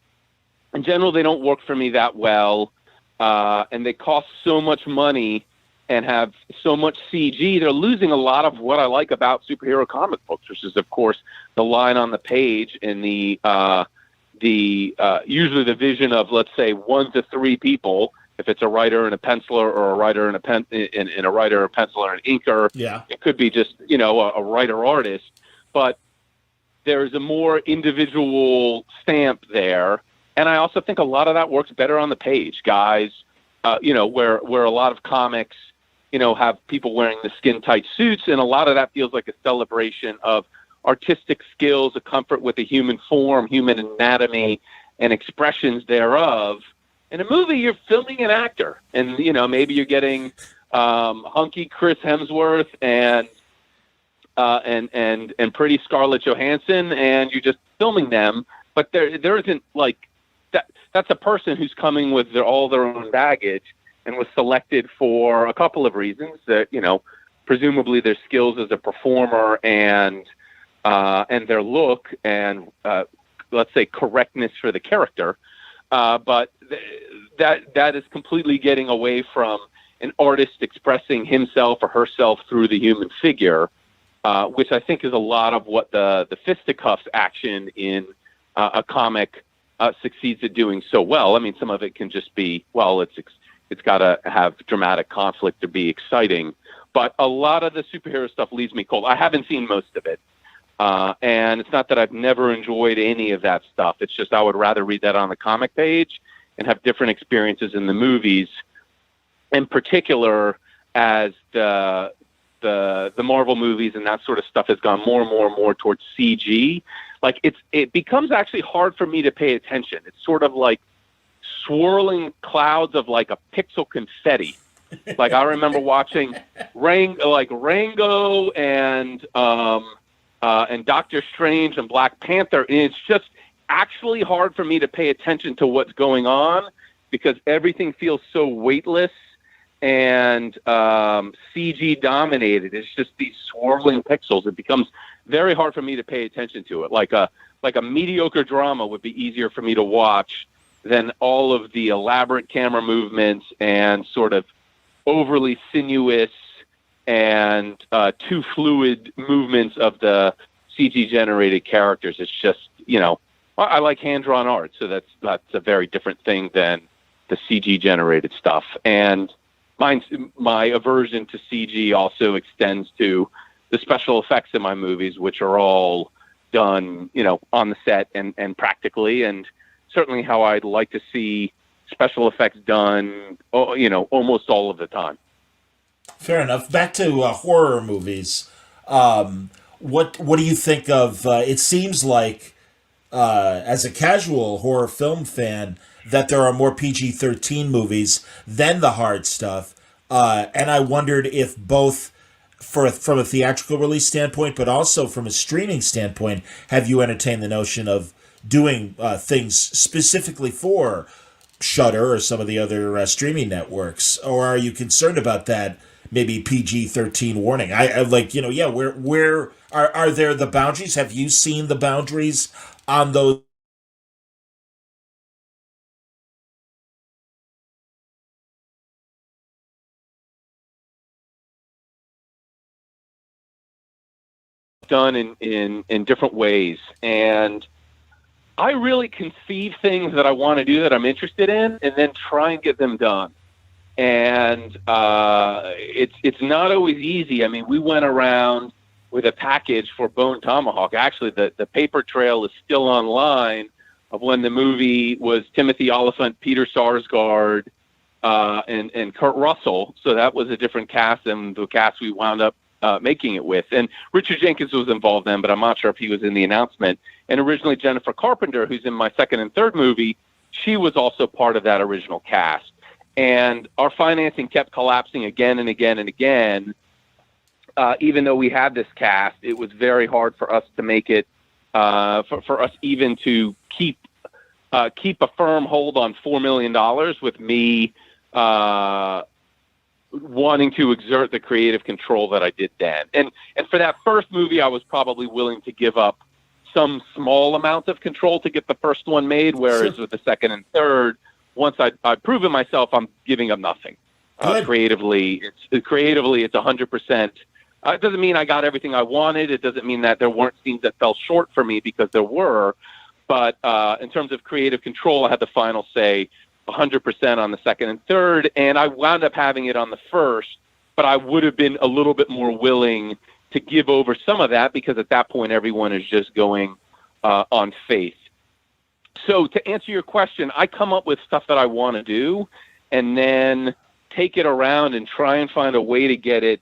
in general, they don't work for me that well, and they cost so much money and have so much CG. They're losing a lot of what I like about superhero comic books, which is, of course, the line on the page and the usually the vision of, let's say, 1 to 3 people. If it's a writer and a penciler, or a writer and a writer, a penciler, and an inker, it could be just a writer artist. But there's a more individual stamp there, and I also think a lot of that works better on the page. Guys, where a lot of comics, have people wearing the skin tight suits, and a lot of that feels like a celebration of artistic skills, a comfort with the human form, human anatomy, and expressions thereof. In a movie, you're filming an actor, and maybe you're getting hunky Chris Hemsworth and pretty Scarlett Johansson, and you're just filming them. But there isn't like that. That's a person who's coming with all their own baggage and was selected for a couple of reasons. That presumably their skills as a performer and their look and let's say correctness for the character. But that is completely getting away from an artist expressing himself or herself through the human figure, which I think is a lot of what the fisticuffs action in a comic succeeds at doing so well. I mean, some of it can just be, well, it's got to have dramatic conflict to be exciting, but a lot of the superhero stuff leaves me cold. I haven't seen most of it. And it's not that I've never enjoyed any of that stuff. It's just I would rather read that on the comic page and have different experiences in the movies. In particular, as the Marvel movies and that sort of stuff has gone more and more and more towards CG, like it becomes actually hard for me to pay attention. It's sort of like swirling clouds of like a pixel confetti. Like I remember watching Rango and Doctor Strange and Black Panther, and it's just actually hard for me to pay attention to what's going on because everything feels so weightless and CG dominated. It's just these swirling pixels. It becomes very hard for me to pay attention to it. Like a mediocre drama would be easier for me to watch than all of the elaborate camera movements and sort of overly sinuous and too fluid movements of the CG generated characters. It's just, I like hand drawn art, so that's a very different thing than the CG generated stuff. And my aversion to CG also extends to the special effects in my movies, which are all done, on the set and practically, and certainly how I'd like to see special effects done, almost all of the time. Fair enough. Back to horror movies. What do you think of? It seems like, as a casual horror film fan, that there are more PG-13 movies than the hard stuff. And I wondered if both, from a theatrical release standpoint, but also from a streaming standpoint, have you entertained the notion of doing things specifically for Shudder or some of the other streaming networks, or are you concerned about that? Maybe PG-13 warning. I like, where are there the boundaries? Have you seen the boundaries on those? Done in different ways, and I really conceive things that I want to do that I'm interested in, and then try and get them done. And it's not always easy. I mean, we went around with a package for Bone Tomahawk. Actually, the paper trail is still online of when the movie was Timothy Oliphant, Peter Sarsgaard, and Kurt Russell. So that was a different cast than the cast we wound up making it with. And Richard Jenkins was involved then, but I'm not sure if he was in the announcement. And originally Jennifer Carpenter, who's in my second and third movie, she was also part of that original cast. And our financing kept collapsing again and again and again. Even though we had this cast, it was very hard for us to make it, for us even to keep a firm hold on $4 million with me wanting to exert the creative control that I did then. And for that first movie, I was probably willing to give up some small amount of control to get the first one made, whereas with the second and third, once I'd proven myself, I'm giving up nothing. Creatively, it's 100%. It doesn't mean I got everything I wanted. It doesn't mean that there weren't scenes that fell short for me, because there were. But in terms of creative control, I had the final say 100% on the second and third, and I wound up having it on the first, but I would have been a little bit more willing to give over some of that, because at that point, everyone is just going on faith. So to answer your question, I come up with stuff that I want to do and then take it around and try and find a way to get it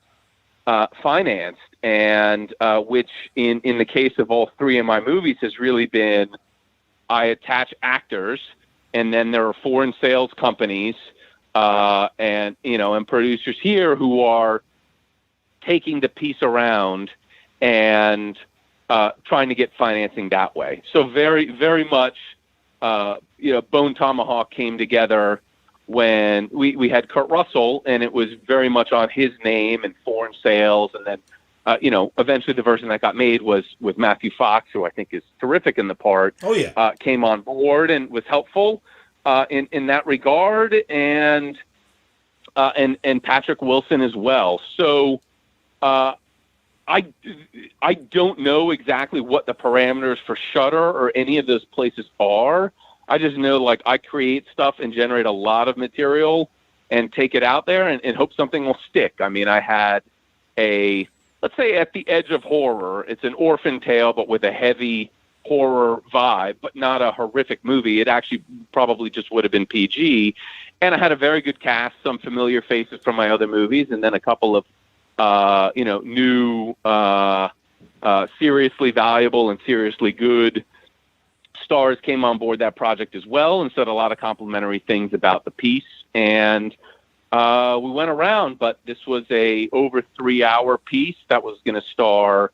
financed, and which in the case of all three of my movies has really been, I attach actors, and then there are foreign sales companies and producers here who are taking the piece around and trying to get financing that way. So very, very much, Bone Tomahawk came together when we had Kurt Russell, and it was very much on his name and foreign sales. And then, eventually the version that got made was with Matthew Fox, who I think is terrific in the part. Oh, yeah. Came on board and was helpful in that regard, and Patrick Wilson as well. So I don't know exactly what the parameters for Shudder or any of those places are. I just know, I create stuff and generate a lot of material and take it out there and hope something will stick. I mean, I had let's say At the Edge of Horror. It's an orphan tale, but with a heavy horror vibe, but not a horrific movie. It actually probably just would have been PG. And I had a very good cast, some familiar faces from my other movies, and then a couple of, new, seriously valuable and seriously good stars came on board that project as well, and said a lot of complimentary things about the piece. And we went around, but this was a over 3-hour piece that was going to star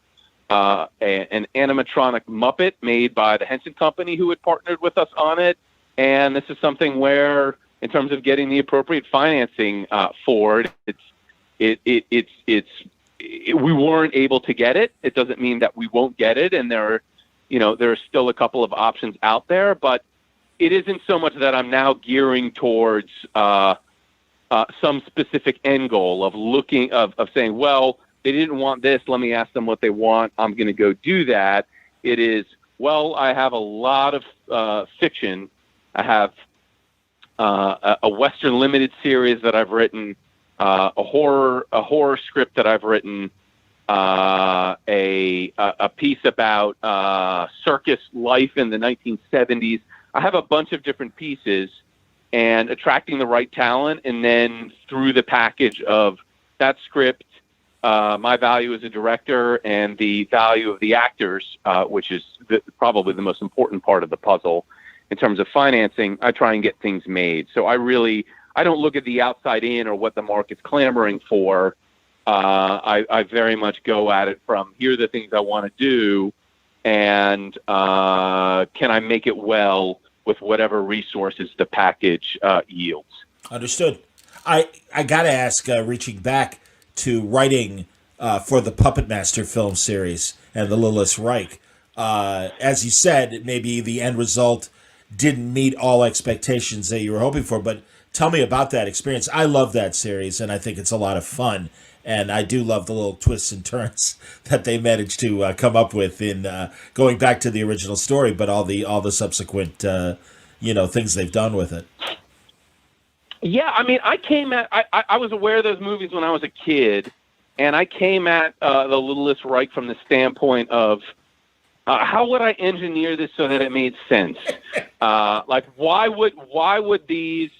an animatronic Muppet made by the Henson Company, who had partnered with us on it. And this is something where, in terms of getting the appropriate financing for it, we weren't able to get it. It doesn't mean that we won't get it, and there are still a couple of options out there, but it isn't so much that I'm now gearing towards some specific end goal of saying, well, they didn't want this, let me ask them what they want, I'm going to go do that. It is, well, I have a lot of fiction. I have a Western limited series that I've written, a horror script that I've written, a piece about circus life in the 1970s. I have a bunch of different pieces, and attracting the right talent, and then through the package of that script, my value as a director, and the value of the actors, which is probably the most important part of the puzzle in terms of financing, I try and get things made. So I don't look at the outside in or what the market's clamoring for. I very much go at it from, here are the things I want to do, and can I make it well with whatever resources the package yields. Understood. I got to ask, reaching back to writing for the Puppet Master film series and the Lilith Reich, as you said, maybe the end result didn't meet all expectations that you were hoping for, but tell me about that experience. I love that series, and I think it's a lot of fun. And I do love the little twists and turns that they managed to come up with in going back to the original story, but all the subsequent things they've done with it. Yeah, I mean, I was aware of those movies when I was a kid, and I came at The Littlest Reich from the standpoint of how would I engineer this so that it made sense? Like, why would these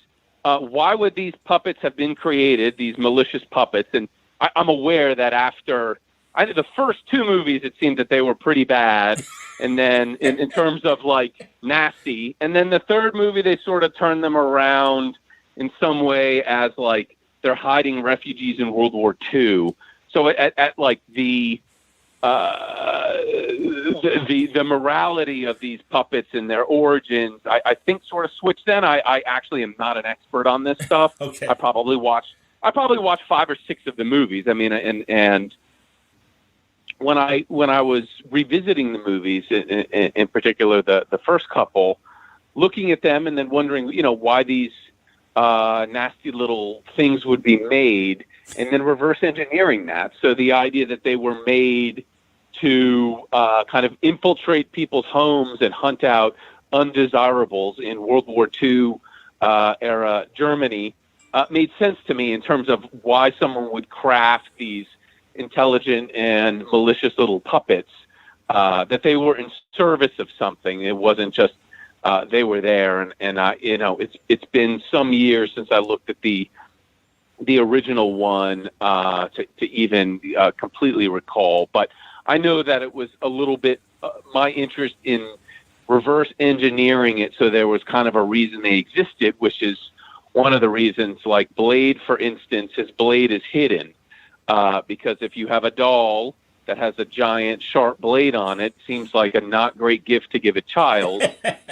puppets have been created? These malicious puppets, and I'm aware that after the first two movies, it seemed that they were pretty bad, and then in terms of like nasty, and then the third movie they sort of turned them around in some way as like they're hiding refugees in World War II. So at like the morality of these puppets and their origins, I think sort of switched. Then I actually am not an expert on this stuff. Okay. I probably watched 5 or 6 of the movies. I mean, and when I was revisiting the movies, in particular the first couple, looking at them and then wondering, why these nasty little things would be made, and then reverse engineering that. So the idea that they were made to kind of infiltrate people's homes and hunt out undesirables in World War II era Germany made sense to me in terms of why someone would craft these intelligent and malicious little puppets, that they were in service of something. It wasn't just they were there. And it's been some years since I looked at the original one to even completely recall. But I know that it was a little bit my interest in reverse engineering it so there was kind of a reason they existed, which is one of the reasons, like Blade, for instance, his blade is hidden. Because if you have a doll that has a giant sharp blade on it, seems like a not great gift to give a child.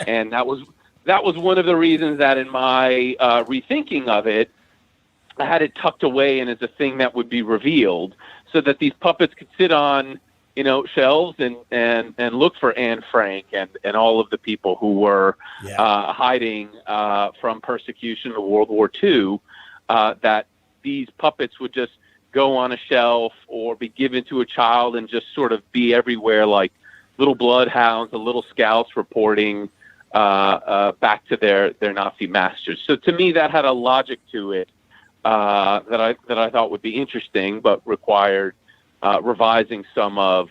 And that was one of the reasons that in my rethinking of it, I had it tucked away and as a thing that would be revealed, so that these puppets could sit on, shelves and look for Anne Frank and all of the people who were hiding from persecution of World War II, that these puppets would just go on a shelf or be given to a child and just sort of be everywhere like little bloodhounds, the little scouts reporting back to their Nazi masters. So to me, that had a logic to it that I thought would be interesting, but required revising some of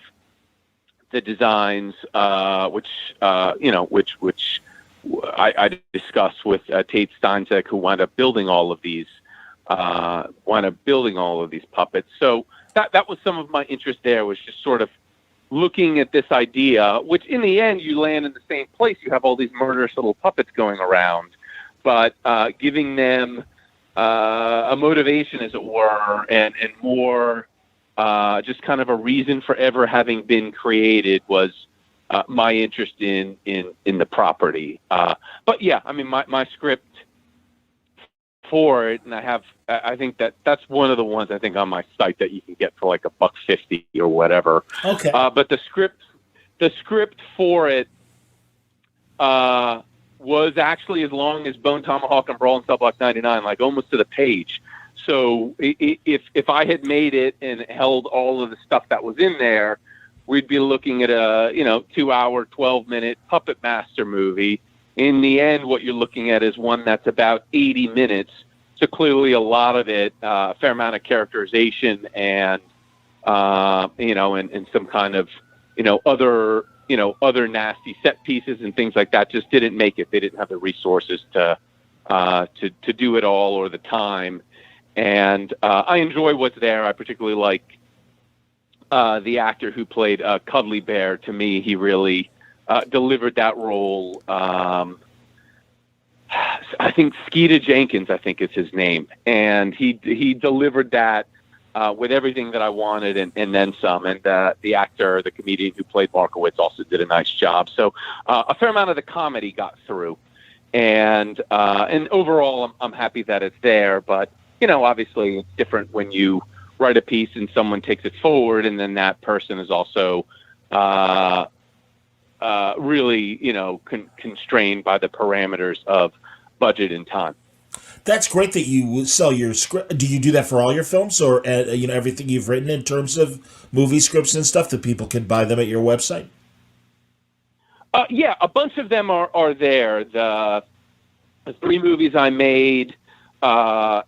the designs, which I discussed with Tate Steinzek, who wound up building all of these puppets. So that was some of my interest there, was just sort of looking at this idea, which in the end you land in the same place. You have all these murderous little puppets going around, but giving them a motivation, as it were, and more just kind of a reason for ever having been created was my interest in the property. But yeah, I mean, my script for it, and I think that's one of the ones I think on my site that you can get for like $1.50 or whatever. Okay. But the script for it was actually as long as Bone Tomahawk and Brawl in Cell Block 99, like almost to the page. So if I had made it and held all of the stuff that was in there, we'd be looking at a 2-hour, 12-minute Puppet Master movie. In the end, what you're looking at is one that's about 80 minutes. So clearly a lot of it, a fair amount of characterization and, and some kind of, other nasty set pieces and things like that just didn't make it. They didn't have the resources to do it all, or the time. And I enjoy what's there. I particularly like the actor who played Cuddly Bear. To me, he really delivered that role. I think Skeeta Jenkins, I think is his name, and he delivered that with everything that I wanted and then some. And the actor, the comedian who played Markowitz, also did a nice job. So a fair amount of the comedy got through, and overall, I'm happy that it's there. But obviously, it's different when you write a piece and someone takes it forward, and then that person is also really, constrained by the parameters of budget and time. That's great that you sell your script. Do you do that for all your films, or everything you've written in terms of movie scripts and stuff, that people can buy them at your website? Yeah, a bunch of them are there. The 3 movies I made, a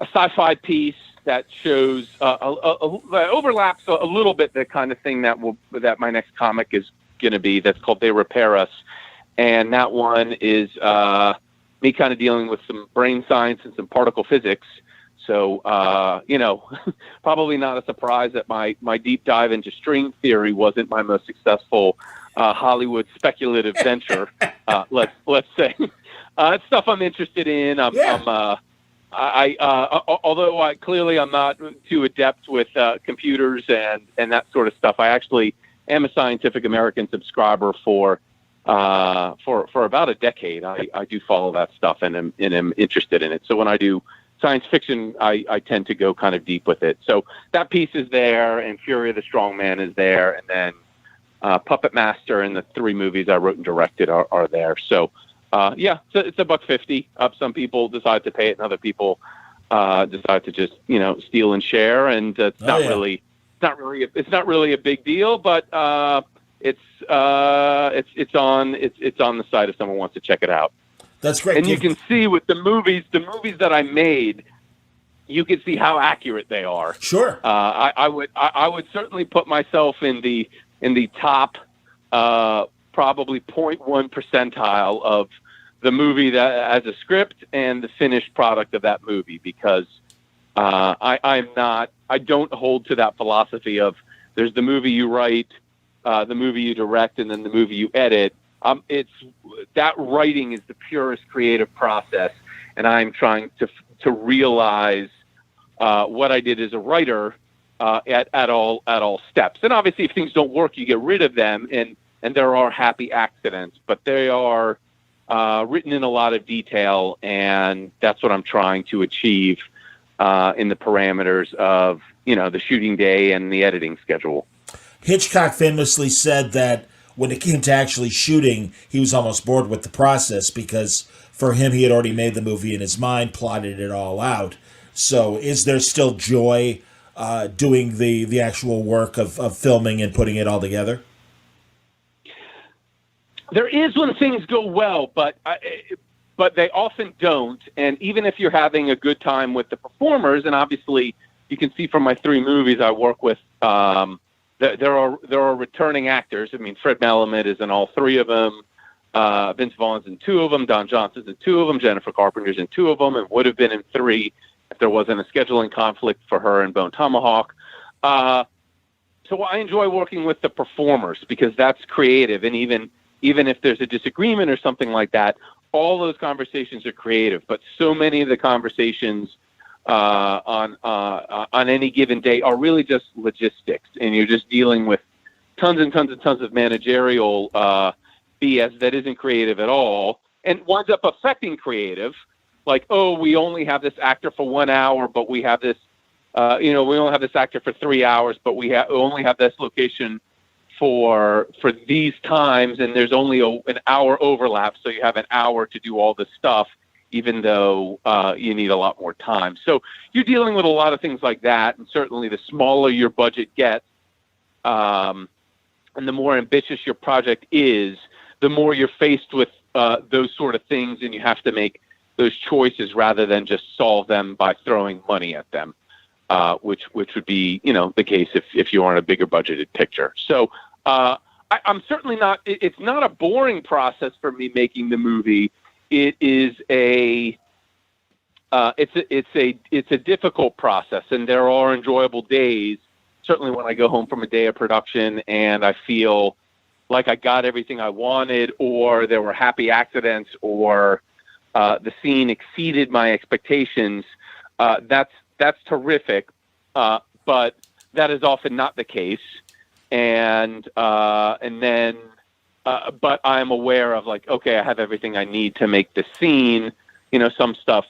SyFy piece that shows that overlaps a little bit the kind of thing that my next comic is going to be. That's called They Repair Us, and that one is me kind of dealing with some brain science and some particle physics. So probably not a surprise that my deep dive into string theory wasn't my most successful Hollywood speculative venture. Let's say it's stuff I'm interested in. Although clearly I'm not too adept with computers and that sort of stuff, I actually am a Scientific American subscriber for about a decade. I do follow that stuff and am interested in it. So when I do science fiction, I tend to go kind of deep with it. So that piece is there, and Fury of the Strongman is there, and then Puppet Master and the 3 movies I wrote and directed are there. So it's $1.50. Some people decide to pay it, and other people decide to just steal and share. And it's not really a big deal, but it's on the site if someone wants to check it out. That's great. And you can see with the movies that I made, you can see how accurate they are. Sure. I would certainly put myself in the top probably 0.1 percentile of the movie that as a script and the finished product of that movie, because I don't hold to that philosophy of there's the movie you write, the movie you direct, and then the movie you edit. It's that writing is the purest creative process, and I'm trying to realize what I did as a writer at all steps. And obviously, if things don't work, you get rid of them, and there are happy accidents, but they are written in a lot of detail, and that's what I'm trying to achieve in the parameters of the shooting day and the editing schedule. Hitchcock famously said that when it came to actually shooting, he was almost bored with the process because for him, he had already made the movie in his mind, plotted it all out. So is there still joy doing the actual work of filming and putting it all together? There is when things go well, but they often don't. And even if you're having a good time with the performers, and obviously you can see from my 3 movies I work with, there are returning actors. I mean, Fred Melamed is in all 3 of them. Vince Vaughn's in 2 of them. Don Johnson's in 2 of them. Jennifer Carpenter's in 2 of them, and would have been in 3 if there wasn't a scheduling conflict for her and Bone Tomahawk. So I enjoy working with the performers because that's creative, and even if there's a disagreement or something like that, all those conversations are creative. But so many of the conversations on any given day are really just logistics, and you're just dealing with tons and tons and tons of managerial BS that isn't creative at all, and winds up affecting creative. Like, oh, we only have this actor for 1 hour, but we have this, we only have this actor for 3 hours, but we only have this location for these times, and there's only an hour overlap, so you have an hour to do all this stuff, even though you need a lot more time. So you're dealing with a lot of things like that, and certainly the smaller your budget gets, and the more ambitious your project is, the more you're faced with those sort of things, and you have to make those choices rather than just solve them by throwing money at them, which would be the case if you are on a bigger budgeted picture. So I'm certainly not. It's not a boring process for me making the movie. It is it's a difficult process, and there are enjoyable days. Certainly, when I go home from a day of production and I feel like I got everything I wanted, or there were happy accidents, or the scene exceeded my expectations, that's terrific. But that is often not the case. And then, but I'm aware of like, okay, I have everything I need to make the scene. Some stuff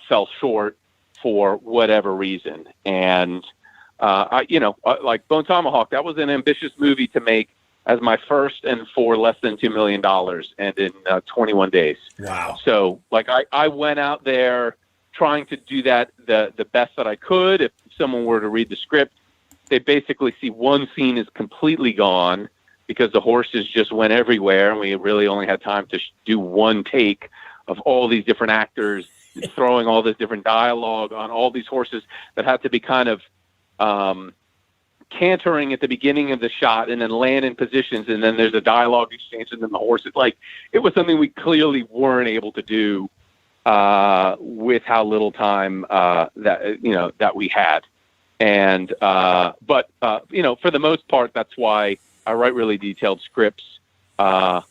fell short for whatever reason. And, like Bone Tomahawk, that was an ambitious movie to make as my first, and for less than $2 million, and in 21 days. Wow. So like I went out there trying to do that the best that I could. If someone were to read the script, they basically see one scene is completely gone because the horses just went everywhere, and we really only had time to do one take of all these different actors throwing all this different dialogue on all these horses that had to be kind of cantering at the beginning of the shot and then land in positions, and then there's a dialogue exchange, and then the horses, like, it was something we clearly weren't able to do with how little time that we had. And but for the most part, that's why I write really detailed scripts. That's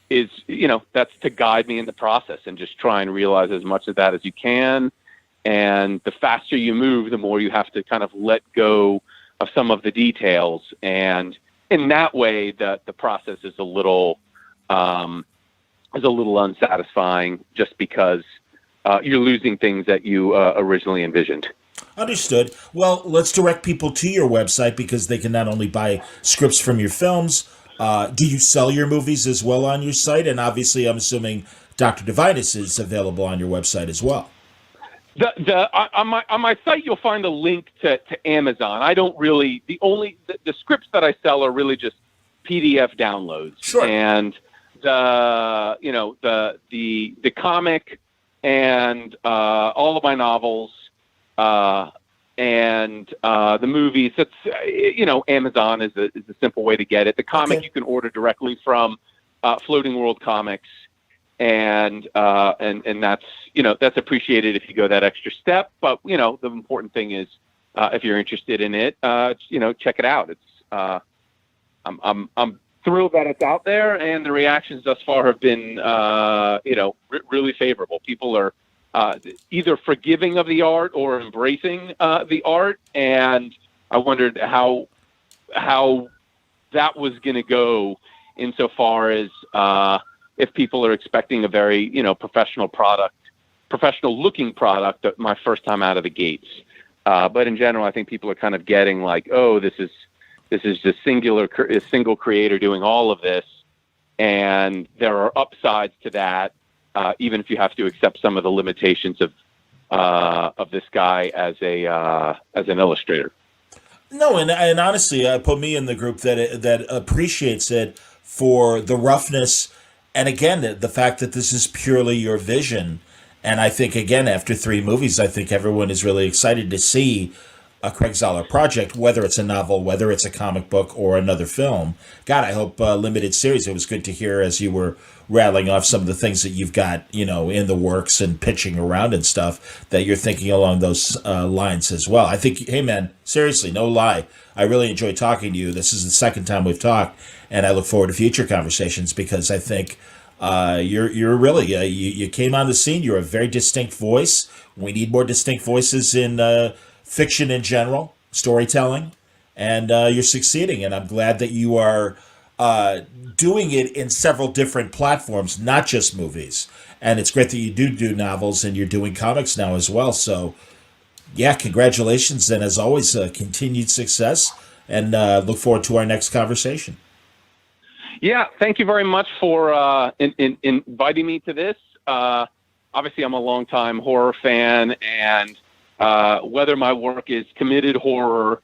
to guide me in the process and just try and realize as much of that as you can. And the faster you move, the more you have to kind of let go of some of the details. And in that way, the process is a little unsatisfying, just because you're losing things that you originally envisioned. Understood. Well, let's direct people to your website, because they can not only buy scripts from your films. Do you sell your movies as well on your site? And obviously, I'm assuming Dr. Divinus is available on your website as well. On my site, you'll find a link to Amazon. I don't really, the scripts that I sell are really just PDF downloads. Sure. And the comic and all of my novels and the movies. That's Amazon is a simple way to get it. The comic you can order directly from Floating World Comics, and that's that's appreciated if you go that extra step. But the important thing is if you're interested in it, check it out. It's I'm thrilled that it's out there, and the reactions thus far have been really favorable. People are either forgiving of the art or embracing the art, and I wondered how that was going to go insofar as if people are expecting a very professional looking product my first time out of the gates. But in general, I think people are kind of getting like, oh, this is just a single creator doing all of this, and there are upsides to that. Even if you have to accept some of the limitations of this guy as an illustrator. No, and honestly, put me in the group that appreciates it for the roughness, and again, the fact that this is purely your vision. And I think, again, after 3 movies, I think everyone is really excited to see a Craig Zoller project, whether it's a novel, whether it's a comic book, or another film. God, I hope limited series. It was good to hear as you were rattling off some of the things that you've got, in the works and pitching around and stuff, that you're thinking along those lines as well. I think, hey man, seriously, no lie, I really enjoyed talking to you. This is the second time we've talked, and I look forward to future conversations, because I think you're really you came on the scene. You're a very distinct voice. We need more distinct voices in fiction in general, storytelling, and you're succeeding. And I'm glad that you are doing it in several different platforms, not just movies. And it's great that you do novels, and you're doing comics now as well. So, yeah, congratulations. And as always, continued success, and look forward to our next conversation. Yeah, thank you very much for inviting me to this. Obviously, I'm a longtime horror fan, and whether my work is committed horror,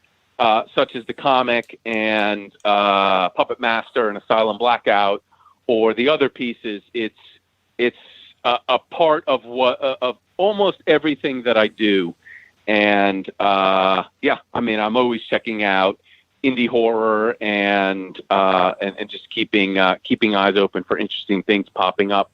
such as the comic and Puppet Master and Asylum Blackout, or the other pieces, it's a part of of almost everything that I do. And I'm always checking out indie horror and just keeping eyes open for interesting things popping up.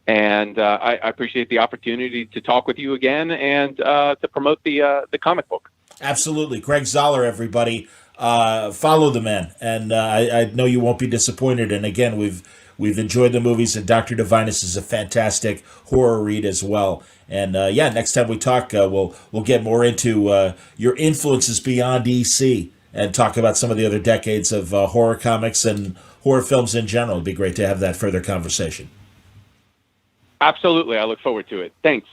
And I appreciate the opportunity to talk with you again and to promote the comic book. Absolutely. Craig Zoller, everybody. Follow the man. And I know you won't be disappointed. And again, we've enjoyed the movies, and Dr. Divinus is a fantastic horror read as well. And next time we talk, we'll get more into your influences beyond EC and talk about some of the other decades of horror comics and horror films in general. It'd be great to have that further conversation. Absolutely. I look forward to it. Thanks.